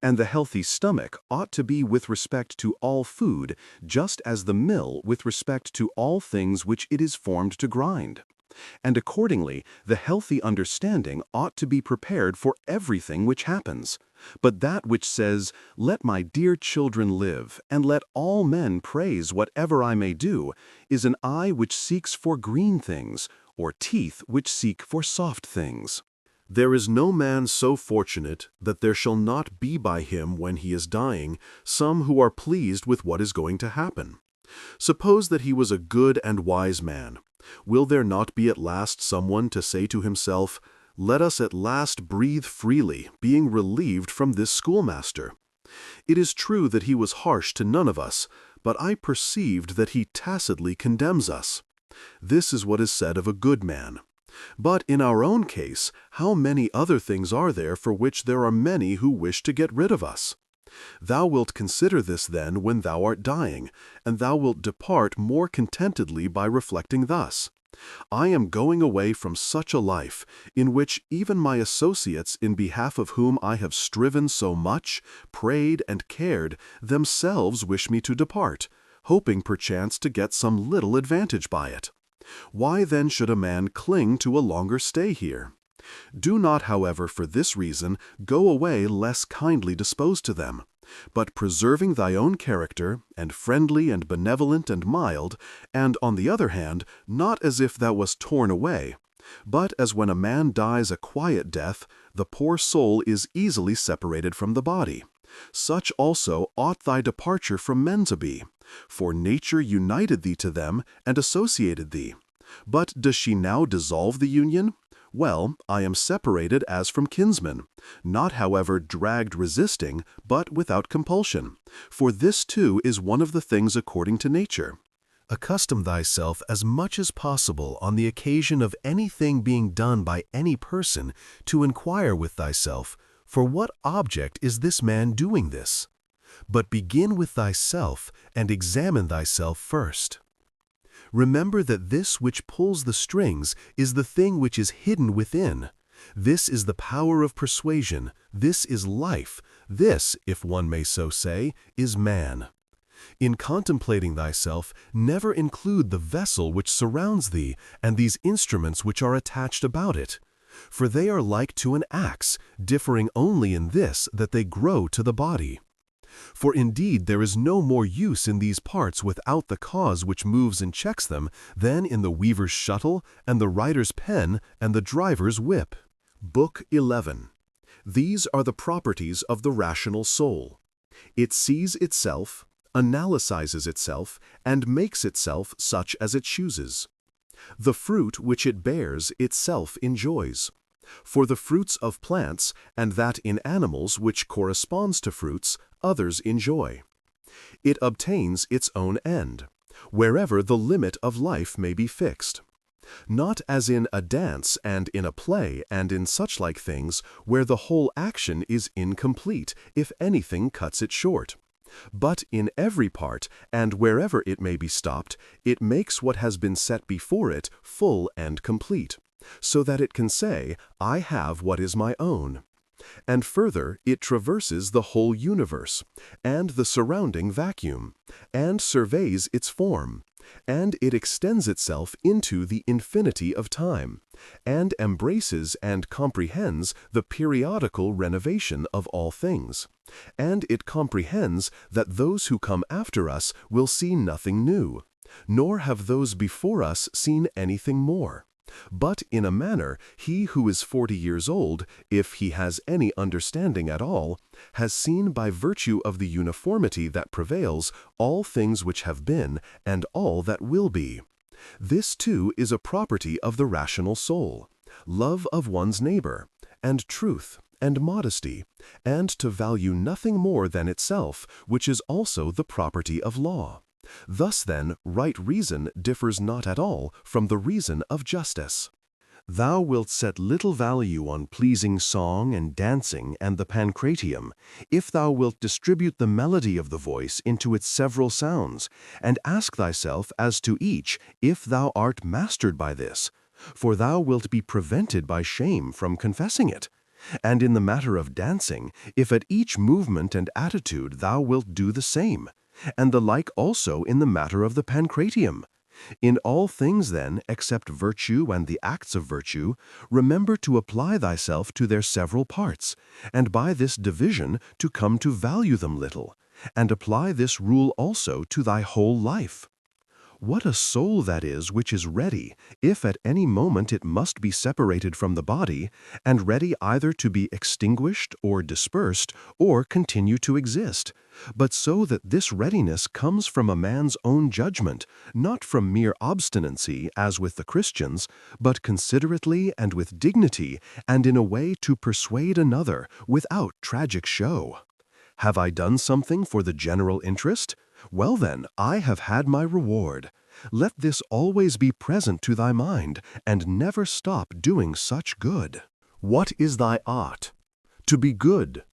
And the healthy stomach ought to be with respect to all food, just as the mill with respect to all things which it is formed to grind. And accordingly, the healthy understanding ought to be prepared for everything which happens. But that which says, Let my dear children live, and let all men praise whatever I may do, is an eye which seeks for green things, or teeth which seek for soft things. There is no man so fortunate that there shall not be by him when he is dying some who are pleased with what is going to happen. Suppose that he was a good and wise man. Will there not be at last someone to say to himself, Let us at last breathe freely, being relieved from this schoolmaster? It is true that he was harsh to none of us, but I perceived that he tacitly condemns us. This is what is said of a good man. But in our own case, how many other things are there for which there are many who wish to get rid of us? Thou wilt consider this then when thou art dying, and thou wilt depart more contentedly by reflecting thus. I am going away from such a life, in which even my associates in behalf of whom I have striven so much, prayed and cared, themselves wish me to depart, hoping perchance to get some little advantage by it. Why then should a man cling to a longer stay here? Do not, however, for this reason, go away less kindly disposed to them, but preserving thy own character, and friendly and benevolent and mild, and, on the other hand, not as if thou wast torn away, but as when a man dies a quiet death, the poor soul is easily separated from the body. Such also ought thy departure from men to be, for nature united thee to them and associated thee. But does she now dissolve the union? Well, I am separated as from kinsmen, not however dragged resisting, but without compulsion, for this too is one of the things according to nature. Accustom thyself as much as possible on the occasion of anything being done by any person to inquire with thyself, for what object is this man doing this? But begin with thyself and examine thyself first. Remember that this which pulls the strings is the thing which is hidden within. This is the power of persuasion. This is life. This, if one may so say, is man. In contemplating thyself, never include the vessel which surrounds thee and these instruments which are attached about it. For they are like to an axe, differing only in this, that they grow to the body. For indeed there is no more use in these parts without the cause which moves and checks them than in the weaver's shuttle and the writer's pen and the driver's whip. Book 11. These are the properties of the rational soul. It sees itself, analyzes itself, and makes itself such as it chooses. The fruit which it bears itself enjoys. For the fruits of plants, and that in animals which corresponds to fruits, others enjoy. It obtains its own end, wherever the limit of life may be fixed. Not as in a dance and in a play and in such like things, where the whole action is incomplete, if anything cuts it short. But in every part, and wherever it may be stopped, it makes what has been set before it full and complete, so that it can say, I have what is my own. And further, it traverses the whole universe, and the surrounding vacuum, and surveys its form, and it extends itself into the infinity of time, and embraces and comprehends the periodical renovation of all things, and it comprehends that those who come after us will see nothing new, nor have those before us seen anything more. But in a manner, he who is 40 years old, if he has any understanding at all, has seen by virtue of the uniformity that prevails all things which have been and all that will be. This too is a property of the rational soul, love of one's neighbor, and truth, and modesty, and to value nothing more than itself, which is also the property of law. Thus then, right reason differs not at all from the reason of justice. Thou wilt set little value on pleasing song and dancing and the pancratium, if thou wilt distribute the melody of the voice into its several sounds, and ask thyself as to each, if thou art mastered by this, for thou wilt be prevented by shame from confessing it. And in the matter of dancing, if at each movement and attitude thou wilt do the same, and the like also in the matter of the pancratium. In all things then, except virtue and the acts of virtue, remember to apply thyself to their several parts, and by this division to come to value them little, and apply this rule also to thy whole life. What a soul that is which is ready, if at any moment it must be separated from the body, and ready either to be extinguished or dispersed, or continue to exist, but so that this readiness comes from a man's own judgment, not from mere obstinacy, as with the Christians, but considerately and with dignity, and in a way to persuade another, without tragic show. Have I done something for the general interest? Well then, I have had my reward. Let this always be present to thy mind, and never stop doing such good. What is thy art? To be good.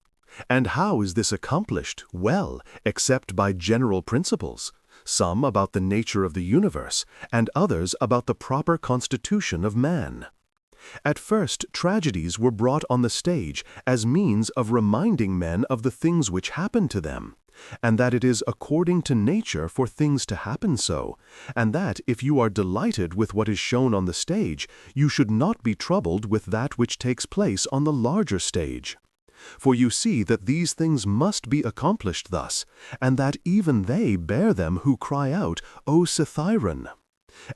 And how is this accomplished? Well, except by general principles, some about the nature of the universe, and others about the proper constitution of man. At first, tragedies were brought on the stage as means of reminding men of the things which happen to them, and that it is according to nature for things to happen so, and that if you are delighted with what is shown on the stage, you should not be troubled with that which takes place on the larger stage. For you see that these things must be accomplished thus, and that even they bear them who cry out, O Cythiron!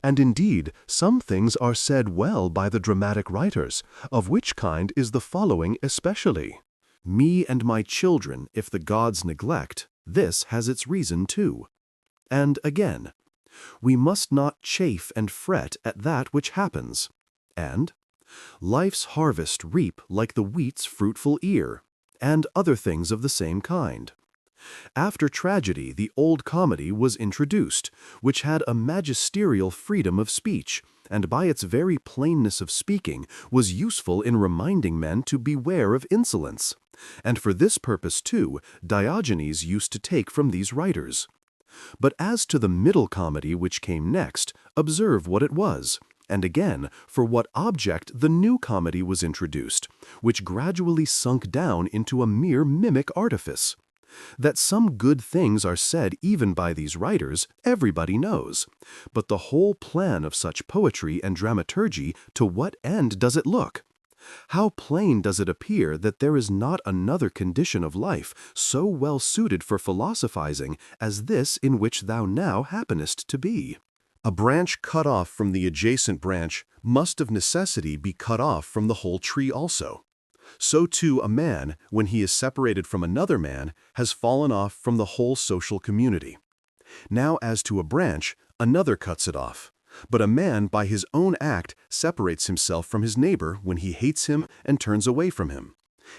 And indeed, some things are said well by the dramatic writers, of which kind is the following especially. Me and my children, if the gods neglect, this has its reason too. And again, we must not chafe and fret at that which happens. And life's harvest reap like the wheat's fruitful ear, and other things of the same kind. After tragedy, the old comedy was introduced, which had a magisterial freedom of speech, and by its very plainness of speaking was useful in reminding men to beware of insolence. And for this purpose, too, Diogenes used to take from these writers. But as to the middle comedy which came next, observe what it was, and again, for what object the new comedy was introduced, which gradually sunk down into a mere mimic artifice. That some good things are said even by these writers, everybody knows. But the whole plan of such poetry and dramaturgy, to what end does it look? How plain does it appear that there is not another condition of life so well suited for philosophizing as this in which thou now happenest to be? A branch cut off from the adjacent branch must of necessity be cut off from the whole tree also. So too a man, when he is separated from another man, has fallen off from the whole social community. Now as to a branch, another cuts it off. But a man by his own act separates himself from his neighbor when he hates him and turns away from him.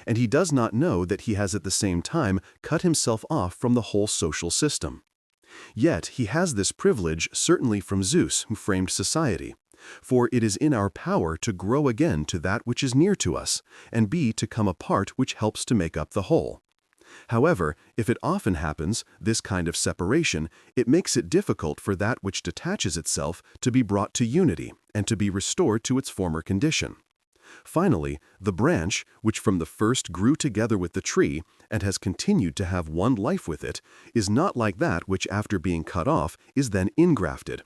And he does not know that he has at the same time cut himself off from the whole social system. Yet he has this privilege certainly from Zeus, who framed society. For it is in our power to grow again to that which is near to us, and be to come a part which helps to make up the whole. However, if it often happens, this kind of separation, it makes it difficult for that which detaches itself to be brought to unity and to be restored to its former condition. Finally, the branch, which from the first grew together with the tree and has continued to have one life with it, is not like that which after being cut off is then ingrafted.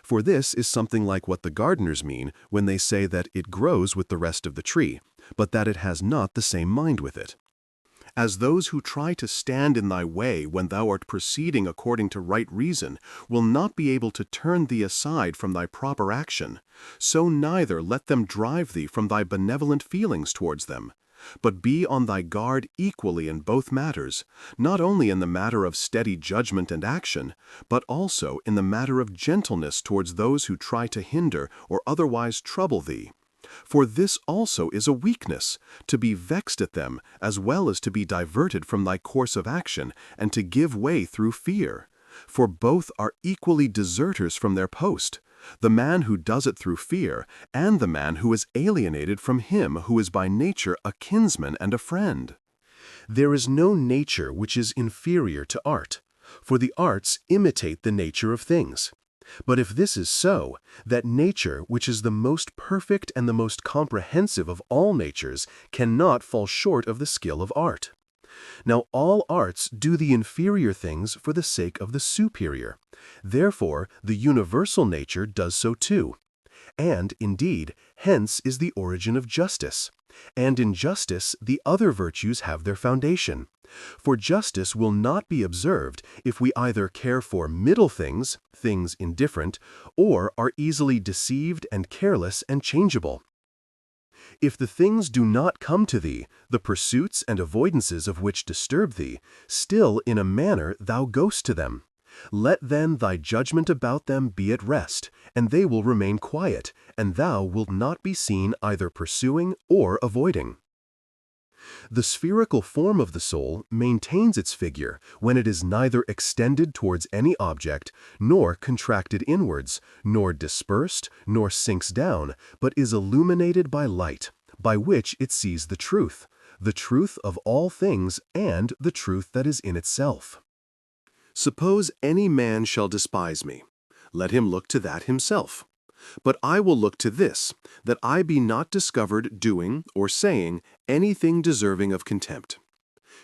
For this is something like what the gardeners mean when they say that it grows with the rest of the tree, but that it has not the same mind with it. As those who try to stand in thy way when thou art proceeding according to right reason will not be able to turn thee aside from thy proper action, so neither let them drive thee from thy benevolent feelings towards them. But be on thy guard equally in both matters, not only in the matter of steady judgment and action, but also in the matter of gentleness towards those who try to hinder or otherwise trouble thee. For this also is a weakness, to be vexed at them, as well as to be diverted from thy course of action, and to give way through fear. For both are equally deserters from their post, the man who does it through fear, and the man who is alienated from him who is by nature a kinsman and a friend. There is no nature which is inferior to art, for the arts imitate the nature of things. But if this is so, that nature, which is the most perfect and the most comprehensive of all natures, cannot fall short of the skill of art. Now all arts do the inferior things for the sake of the superior. Therefore the universal nature does so too. And, indeed, hence is the origin of justice. And in justice the other virtues have their foundation. For justice will not be observed if we either care for middle things, things indifferent, or are easily deceived and careless and changeable. If the things do not come to thee, the pursuits and avoidances of which disturb thee, still in a manner thou goest to them. Let then thy judgment about them be at rest, and they will remain quiet, and thou wilt not be seen either pursuing or avoiding. The spherical form of the soul maintains its figure when it is neither extended towards any object, nor contracted inwards, nor dispersed, nor sinks down, but is illuminated by light, by which it sees the truth of all things and the truth that is in itself. Suppose any man shall despise me, let him look to that himself. But I will look to this, that I be not discovered doing or saying anything deserving of contempt.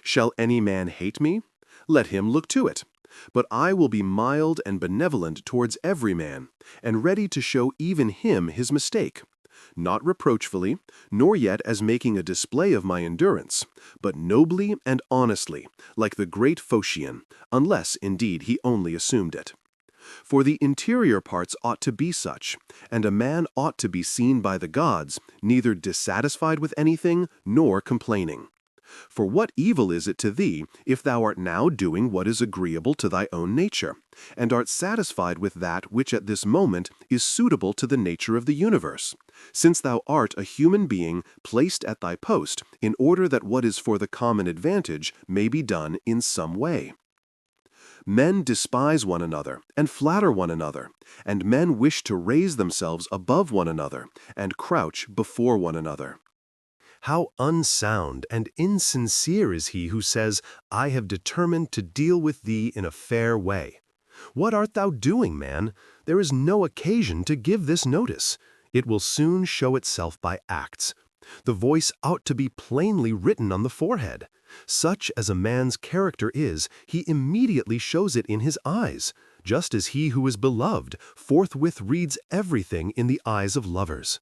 Shall any man hate me? Let him look to it. But I will be mild and benevolent towards every man, and ready to show even him his mistake, not reproachfully, nor yet as making a display of my endurance, but nobly and honestly, like the great Phocion, unless indeed he only assumed it. For the interior parts ought to be such, and a man ought to be seen by the gods, neither dissatisfied with anything, nor complaining. For what evil is it to thee, if thou art now doing what is agreeable to thy own nature, and art satisfied with that which at this moment is suitable to the nature of the universe, since thou art a human being placed at thy post, in order that what is for the common advantage may be done in some way? Men despise one another, and flatter one another, and men wish to raise themselves above one another, and crouch before one another. How unsound and insincere is he who says, I have determined to deal with thee in a fair way. What art thou doing, man? There is no occasion to give this notice. It will soon show itself by acts. The voice ought to be plainly written on the forehead. Such as a man's character is, he immediately shows it in his eyes, just as he who is beloved forthwith reads everything in the eyes of lovers.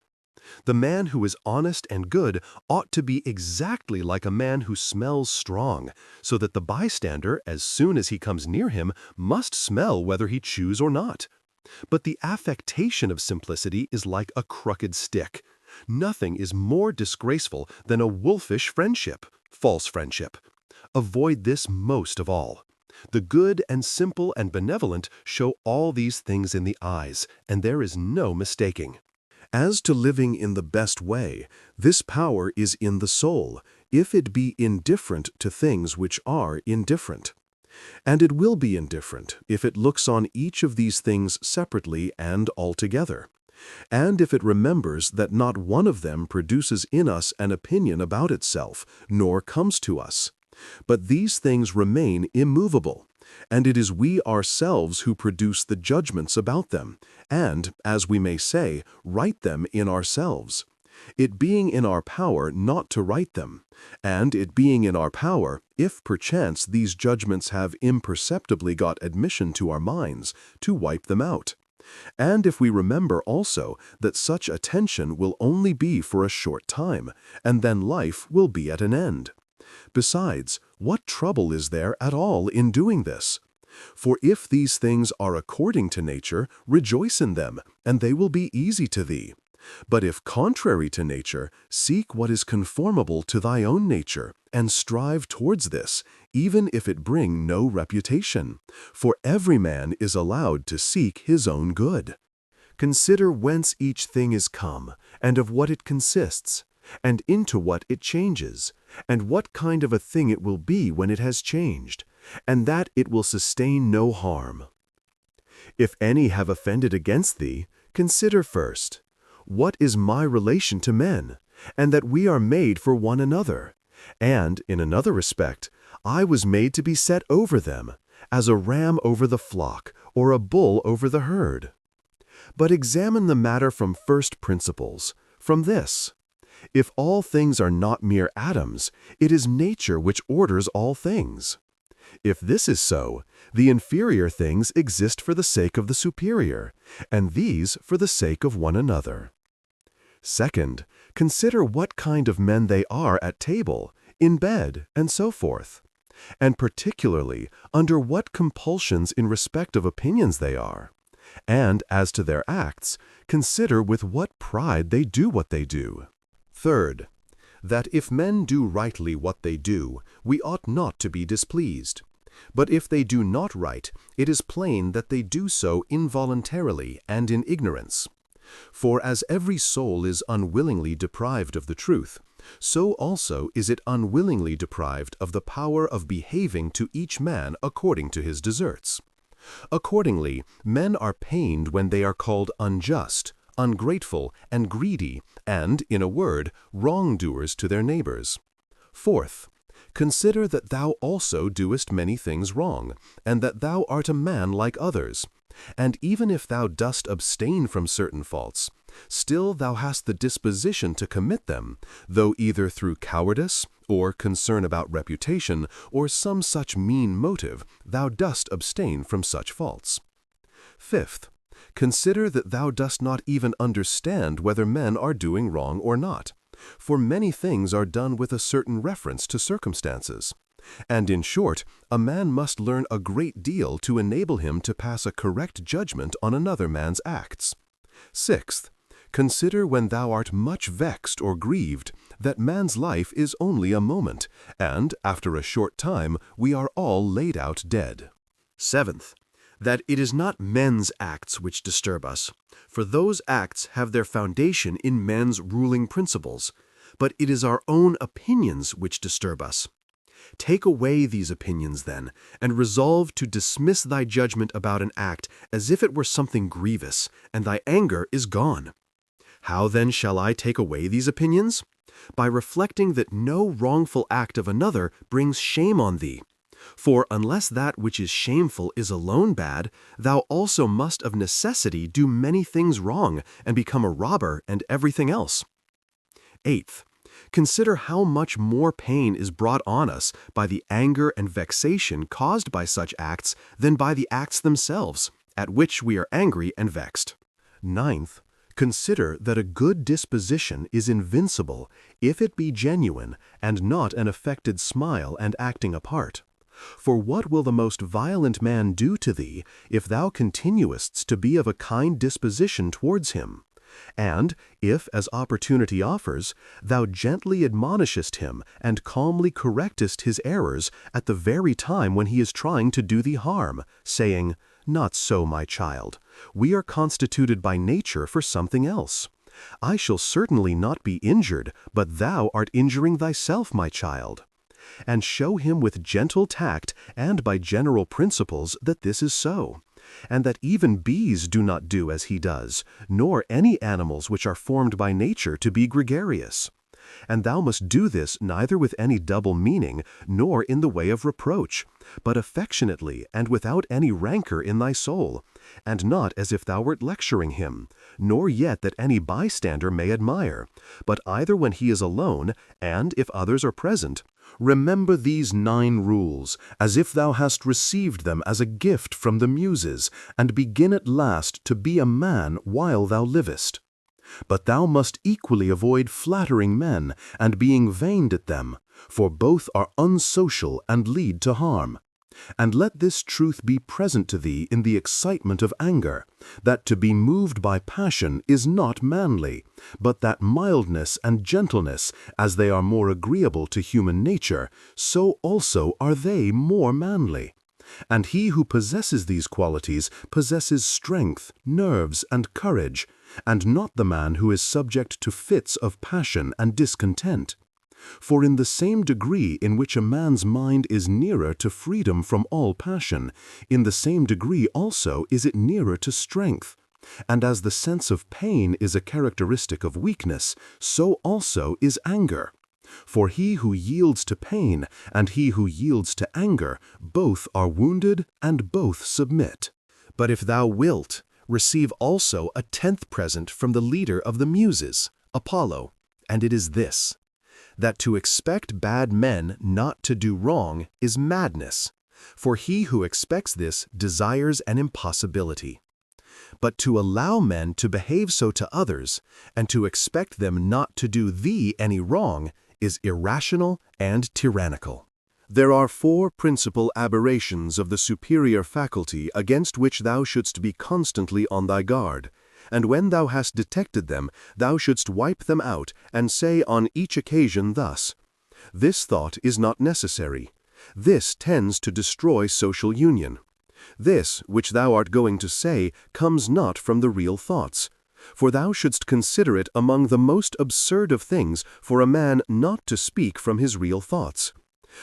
The man who is honest and good ought to be exactly like a man who smells strong, so that the bystander, as soon as he comes near him, must smell whether he choose or not. But the affectation of simplicity is like a crooked stick. Nothing is more disgraceful than a wolfish friendship, false friendship. Avoid this most of all. The good and simple and benevolent show all these things in the eyes, and there is no mistaking. As to living in the best way, this power is in the soul, if it be indifferent to things which are indifferent. And it will be indifferent if it looks on each of these things separately and altogether, and if it remembers that not one of them produces in us an opinion about itself, nor comes to us. But these things remain immovable, and it is we ourselves who produce the judgments about them, and, as we may say, write them in ourselves. It being in our power not to write them, and it being in our power, if perchance these judgments have imperceptibly got admission to our minds, to wipe them out. And if we remember also that such attention will only be for a short time, and then life will be at an end. Besides, what trouble is there at all in doing this? For if these things are according to nature, rejoice in them, and they will be easy to thee. But if contrary to nature, seek what is conformable to thy own nature, and strive towards this, even if it bring no reputation. For every man is allowed to seek his own good. Consider whence each thing is come, and of what it consists, and into what it changes, and what kind of a thing it will be when it has changed, and that it will sustain no harm. If any have offended against thee, consider first, what is my relation to men, and that we are made for one another, and, in another respect, I was made to be set over them, as a ram over the flock, or a bull over the herd. But examine the matter from first principles, from this: if all things are not mere atoms, it is nature which orders all things. If this is so, the inferior things exist for the sake of the superior, and these for the sake of one another. Second, consider what kind of men they are at table, in bed, and so forth, and particularly under what compulsions in respect of opinions they are. And as to their acts, consider with what pride they do what they do. Third, that if men do rightly what they do, we ought not to be displeased. But if they do not right, it is plain that they do so involuntarily and in ignorance. For as every soul is unwillingly deprived of the truth, so also is it unwillingly deprived of the power of behaving to each man according to his deserts. Accordingly, men are pained when they are called unjust, ungrateful, and greedy, and, in a word, wrongdoers to their neighbors. Fourth, consider that thou also doest many things wrong, and that thou art a man like others. And even if thou dost abstain from certain faults, still thou hast the disposition to commit them, though either through cowardice, or concern about reputation, or some such mean motive, thou dost abstain from such faults. Fifth, consider that thou dost not even understand whether men are doing wrong or not, for many things are done with a certain reference to circumstances. And in short, a man must learn a great deal to enable him to pass a correct judgment on another man's acts. Sixth, consider when thou art much vexed or grieved, that man's life is only a moment, and after a short time we are all laid out dead. Seventh, that it is not men's acts which disturb us, for those acts have their foundation in men's ruling principles, but it is our own opinions which disturb us. Take away these opinions, then, and resolve to dismiss thy judgment about an act as if it were something grievous, and thy anger is gone. How then shall I take away these opinions? By reflecting that no wrongful act of another brings shame on thee. For unless that which is shameful is alone bad, thou also must of necessity do many things wrong, and become a robber and everything else. Eighth, Consider how much more pain is brought on us by the anger and vexation caused by such acts than by the acts themselves, at which we are angry and vexed. Ninth, consider that a good disposition is invincible if it be genuine and not an affected smile and acting a part. For what will the most violent man do to thee if thou continuest to be of a kind disposition towards him? And if, as opportunity offers, thou gently admonishest him and calmly correctest his errors at the very time when he is trying to do thee harm, saying, "Not so, my child. We are constituted by nature for something else. I shall certainly not be injured, but thou art injuring thyself, my child." And show him with gentle tact and by general principles that this is so, and that even bees do not do as he does, nor any animals which are formed by nature to be gregarious. And thou must do this neither with any double meaning, nor in the way of reproach, but affectionately and without any rancor in thy soul, and not as if thou wert lecturing him, nor yet that any bystander may admire, but either when he is alone, and if others are present. Remember these 9 rules, as if thou hast received them as a gift from the Muses, and begin at last to be a man while thou livest. But thou must equally avoid flattering men, and being vain at them, for both are unsocial and lead to harm. And let this truth be present to thee in the excitement of anger, that to be moved by passion is not manly, but that mildness and gentleness, as they are more agreeable to human nature, so also are they more manly. And he who possesses these qualities possesses strength, nerves, and courage, and not the man who is subject to fits of passion and discontent. For in the same degree in which a man's mind is nearer to freedom from all passion, in the same degree also is it nearer to strength. And as the sense of pain is a characteristic of weakness, so also is anger. For he who yields to pain and he who yields to anger, both are wounded and both submit. But if thou wilt, receive also a 10th present from the leader of the Muses, Apollo, and it is this: that to expect bad men not to do wrong is madness, for he who expects this desires an impossibility. But to allow men to behave so to others, and to expect them not to do thee any wrong, is irrational and tyrannical. There are 4 principal aberrations of the superior faculty against which thou shouldst be constantly on thy guard, and when thou hast detected them, thou shouldst wipe them out, and say on each occasion thus: "This thought is not necessary. This tends to destroy social union. This, which thou art going to say, comes not from the real thoughts. For thou shouldst consider it among the most absurd of things for a man not to speak from his real thoughts.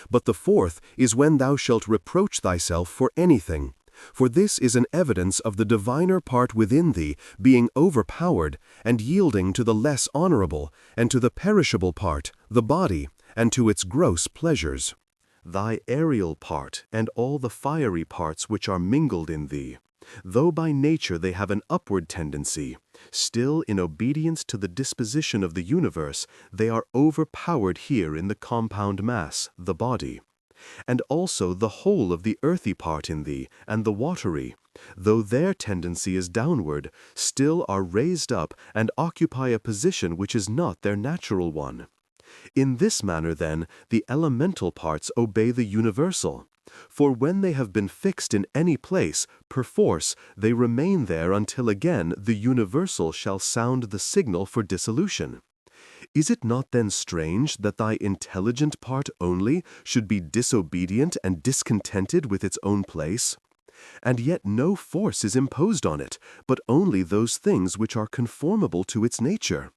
But the 4th is when thou shalt reproach thyself for anything. For this is an evidence of the diviner part within thee being overpowered and yielding to the less honorable, and to the perishable part, the body, and to its gross pleasures. Thy aerial part and all the fiery parts which are mingled in thee, though by nature they have an upward tendency, still in obedience to the disposition of the universe, they are overpowered here in the compound mass, the body. And also the whole of the earthy part in thee, and the watery, though their tendency is downward, still are raised up and occupy a position which is not their natural one. In this manner, then, the elemental parts obey the universal. For when they have been fixed in any place, perforce, they remain there until again the universal shall sound the signal for dissolution. Is it not then strange that thy intelligent part only should be disobedient and discontented with its own place? And yet no force is imposed on it, but only those things which are conformable to its nature.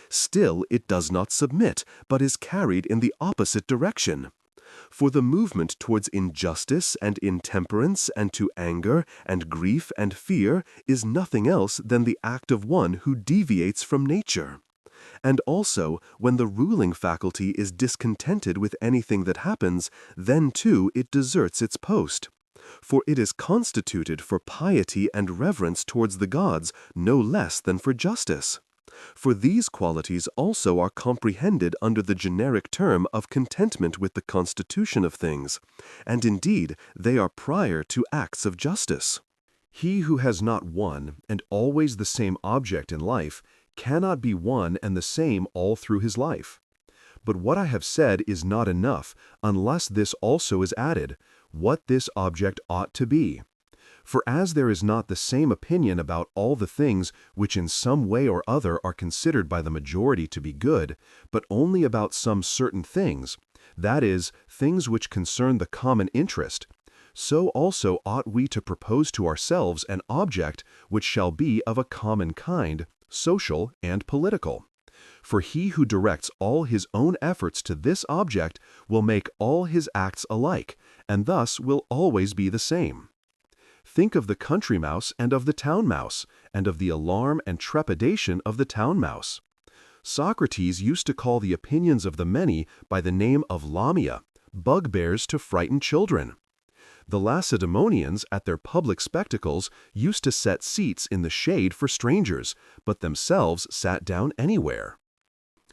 Still it does not submit, but is carried in the opposite direction. For the movement towards injustice and intemperance and to anger and grief and fear is nothing else than the act of one who deviates from nature. And also, when the ruling faculty is discontented with anything that happens, then too it deserts its post. For it is constituted for piety and reverence towards the gods no less than for justice. For these qualities also are comprehended under the generic term of contentment with the constitution of things, and indeed they are prior to acts of justice. He who has not one and always the same object in life cannot be one and the same all through his life. But what I have said is not enough unless this also is added, what this object ought to be. For as there is not the same opinion about all the things which in some way or other are considered by the majority to be good, but only about some certain things, that is, things which concern the common interest, so also ought we to propose to ourselves an object which shall be of a common kind, social and political. For he who directs all his own efforts to this object will make all his acts alike, and thus will always be the same. Think of the country mouse and of the town mouse, and of the alarm and trepidation of the town mouse. Socrates used to call the opinions of the many by the name of lamia, bugbears to frighten children. The Lacedaemonians, at their public spectacles, used to set seats in the shade for strangers, but themselves sat down anywhere.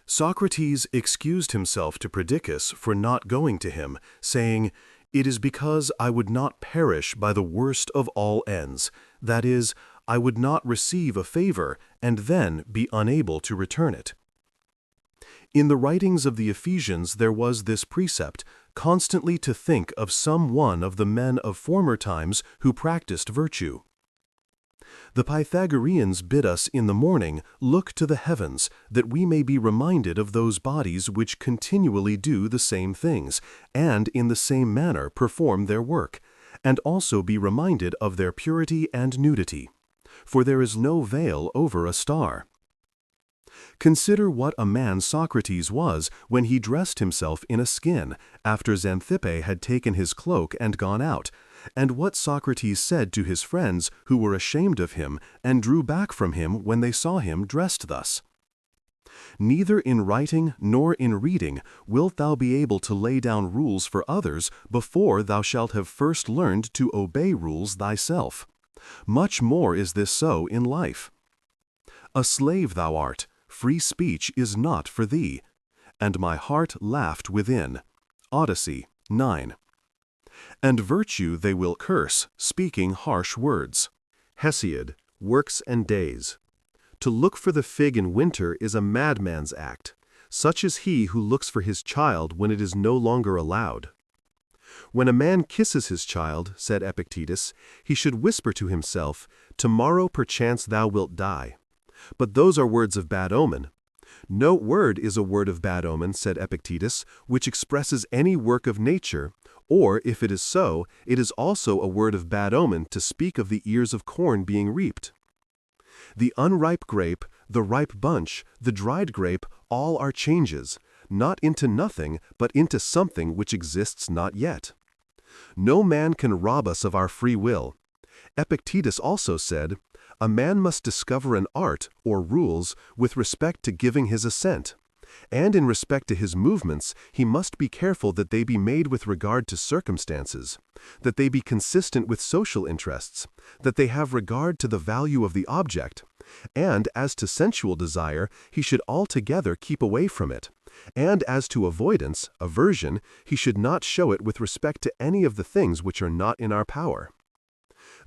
Socrates excused himself to Perdiccas for not going to him, saying, "It is because I would not perish by the worst of all ends, that is, I would not receive a favor and then be unable to return it." In the writings of the Ephesians there was this precept, constantly to think of some one of the men of former times who practiced virtue. The Pythagoreans bid us in the morning look to the heavens, that we may be reminded of those bodies which continually do the same things, and in the same manner perform their work, and also be reminded of their purity and nudity. For there is no veil over a star. Consider what a man Socrates was when he dressed himself in a skin, after Xanthippe had taken his cloak and gone out, and what Socrates said to his friends who were ashamed of him and drew back from him when they saw him dressed thus. Neither in writing nor in reading wilt thou be able to lay down rules for others before thou shalt have first learned to obey rules thyself. Much more is this so in life. A slave thou art, free speech is not for thee. And my heart laughed within. Odyssey 9. And virtue they will curse, speaking harsh words. Hesiod, Works and Days. To look for the fig in winter is a madman's act. Such is he who looks for his child when it is no longer allowed. When a man kisses his child, said Epictetus, he should whisper to himself, "Tomorrow perchance thou wilt die." But those are words of bad omen. No word is a word of bad omen, said Epictetus, which expresses any work of nature, or, if it is so, it is also a word of bad omen to speak of the ears of corn being reaped. The unripe grape, the ripe bunch, the dried grape, all are changes, not into nothing, but into something which exists not yet. No man can rob us of our free will. Epictetus also said, "A man must discover an art, or rules, with respect to giving his assent. And in respect to his movements, he must be careful that they be made with regard to circumstances, that they be consistent with social interests, that they have regard to the value of the object, and as to sensual desire, he should altogether keep away from it, and as to avoidance, aversion, he should not show it with respect to any of the things which are not in our power."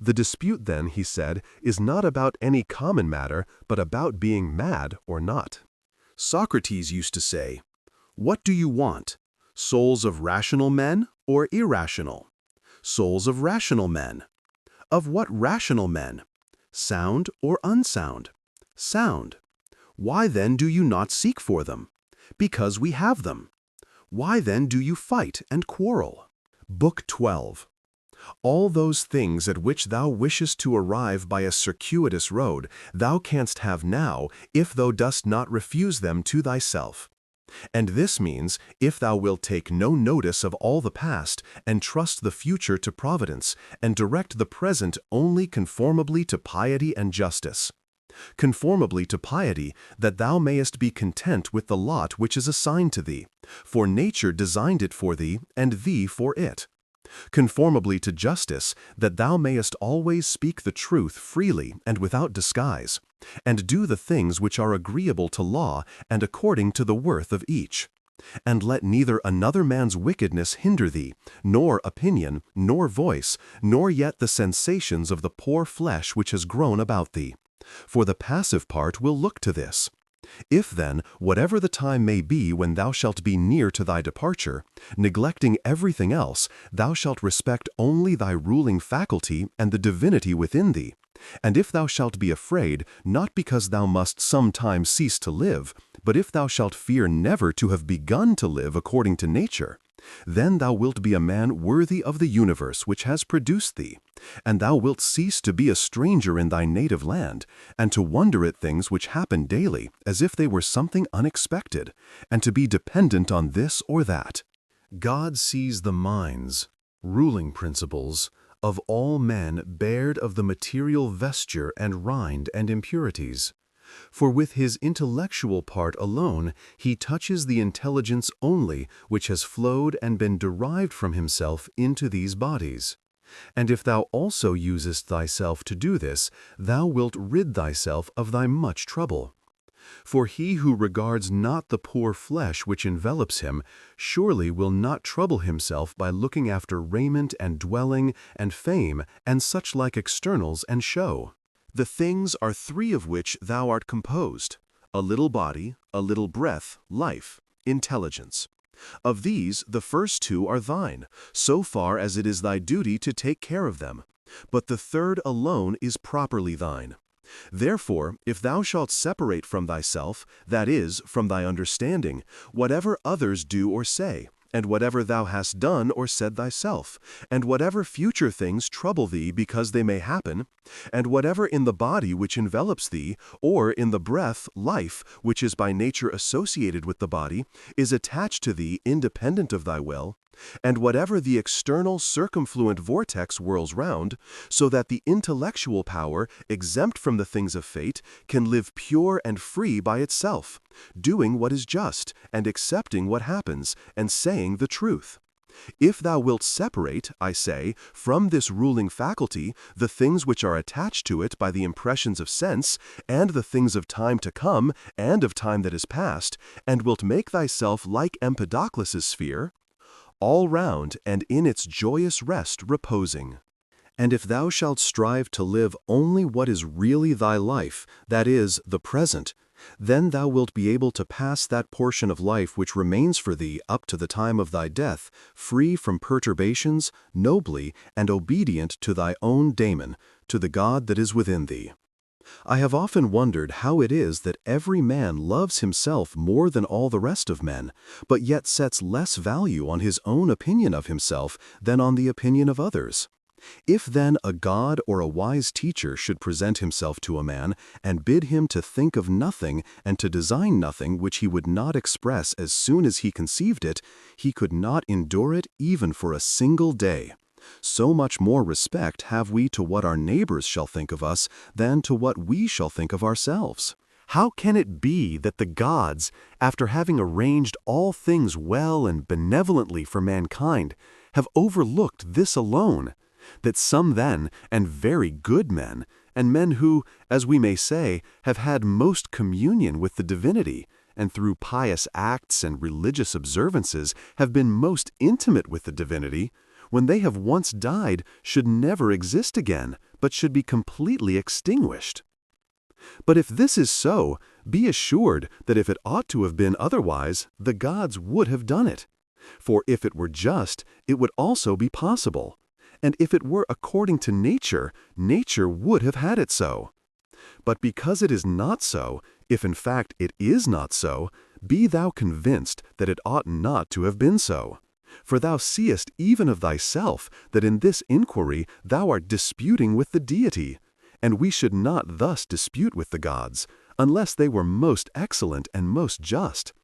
The dispute then, he said, is not about any common matter, but about being mad or not. Socrates used to say, "What do you want? Souls of rational men or irrational? Souls of rational men. Of what rational men? Sound or unsound? Sound. Why then do you not seek for them? Because we have them. Why then do you fight and quarrel?" Book 12. All those things at which thou wishest to arrive by a circuitous road, thou canst have now, if thou dost not refuse them to thyself. And this means, if thou wilt take no notice of all the past, and trust the future to providence, and direct the present only conformably to piety and justice. Conformably to piety, that thou mayest be content with the lot which is assigned to thee, for nature designed it for thee, and thee for it. conformably to justice, that thou mayest always speak the truth freely and without disguise, and do the things which are agreeable to law and according to the worth of each. And let neither another man's wickedness hinder thee, nor opinion, nor voice, nor yet the sensations of the poor flesh which has grown about thee. For the passive part will look to this. If then, whatever the time may be when thou shalt be near to thy departure, neglecting everything else, thou shalt respect only thy ruling faculty and the divinity within thee. And if thou shalt be afraid, not because thou must sometime cease to live, but if thou shalt fear never to have begun to live according to nature, then thou wilt be a man worthy of the universe which has produced thee, and thou wilt cease to be a stranger in thy native land, and to wonder at things which happen daily as if they were something unexpected, and to be dependent on this or that. God sees the minds, ruling principles, of all men bared of the material vesture and rind and impurities. For with his intellectual part alone he touches the intelligence only which has flowed and been derived from himself into these bodies. And if thou also usest thyself to do this, thou wilt rid thyself of thy much trouble. For he who regards not the poor flesh which envelops him, surely will not trouble himself by looking after raiment and dwelling and fame and such like externals and show. The things are three of which thou art composed: a little body, a little breath, life, intelligence. Of these the first two are thine, so far as it is thy duty to take care of them, but the third alone is properly thine. Therefore, if thou shalt separate from thyself, that is, from thy understanding, whatever others do or say, and whatever thou hast done or said thyself, and whatever future things trouble thee because they may happen, and whatever in the body which envelops thee, or in the breath, life, which is by nature associated with the body, is attached to thee independent of thy will, and whatever the external circumfluent vortex whirls round, so that the intellectual power, exempt from the things of fate, can live pure and free by itself, doing what is just, and accepting what happens, and saying the truth. If thou wilt separate, I say, from this ruling faculty the things which are attached to it by the impressions of sense, and the things of time to come, and of time that is past, and wilt make thyself like Empedocles' sphere, all round and in its joyous rest reposing. And if thou shalt strive to live only what is really thy life, that is, the present, then thou wilt be able to pass that portion of life which remains for thee up to the time of thy death, free from perturbations, nobly and obedient to thy own daemon, to the God that is within thee. I have often wondered how it is that every man loves himself more than all the rest of men, but yet sets less value on his own opinion of himself than on the opinion of others. If then a God or a wise teacher should present himself to a man, and bid him to think of nothing and to design nothing which he would not express as soon as he conceived it, he could not endure it even for a single day. So much more respect have we to what our neighbors shall think of us than to what we shall think of ourselves. How can it be that the gods, after having arranged all things well and benevolently for mankind, have overlooked this alone, that some then, and very good men, and men who, as we may say, have had most communion with the divinity, and through pious acts and religious observances have been most intimate with the divinity, when they have once died, should never exist again, but should be completely extinguished? But if this is so, be assured that if it ought to have been otherwise, the gods would have done it. For if it were just, it would also be possible. And if it were according to nature, nature would have had it so. But because it is not so, if in fact it is not so, be thou convinced that it ought not to have been so. For thou seest even of thyself that in this inquiry thou art disputing with the deity, and we should not thus dispute with the gods, unless they were most excellent and most just.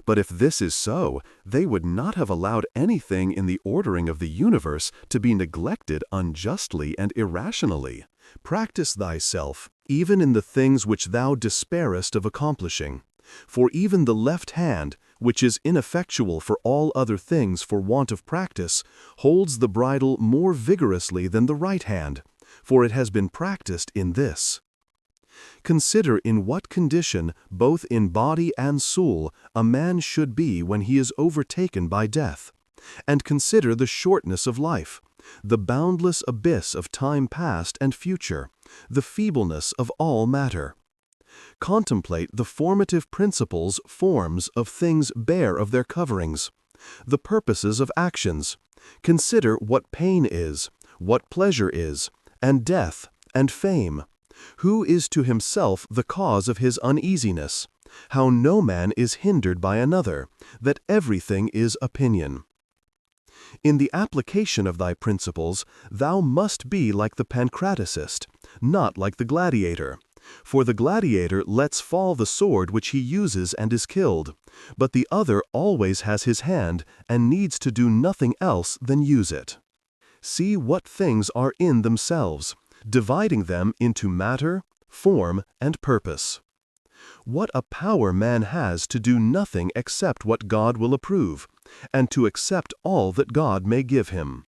But if this is so, they would not have allowed anything in the ordering of the universe to be neglected unjustly and irrationally. Practice thyself, even in the things which thou despairest of accomplishing, For even the left hand, which is ineffectual for all other things for want of practice, holds the bridle more vigorously than the right hand, for it has been practiced in this. Consider in what condition, both in body and soul, a man should be when he is overtaken by death, and consider the shortness of life, the boundless abyss of time past and future, the feebleness of all matter. Contemplate the formative principles, forms of things bare of their coverings, the purposes of actions. Consider what pain is, what pleasure is, and death, and fame. Who is to himself the cause of his uneasiness? How no man is hindered by another, that everything is opinion. In the application of thy principles, thou must be like the pancraticist, not like the gladiator. For the gladiator lets fall the sword which he uses and is killed, but the other always has his hand and needs to do nothing else than use it. See what things are in themselves, dividing them into matter, form, and purpose. What a power man has to do nothing except what God will approve, and to accept all that God may give him.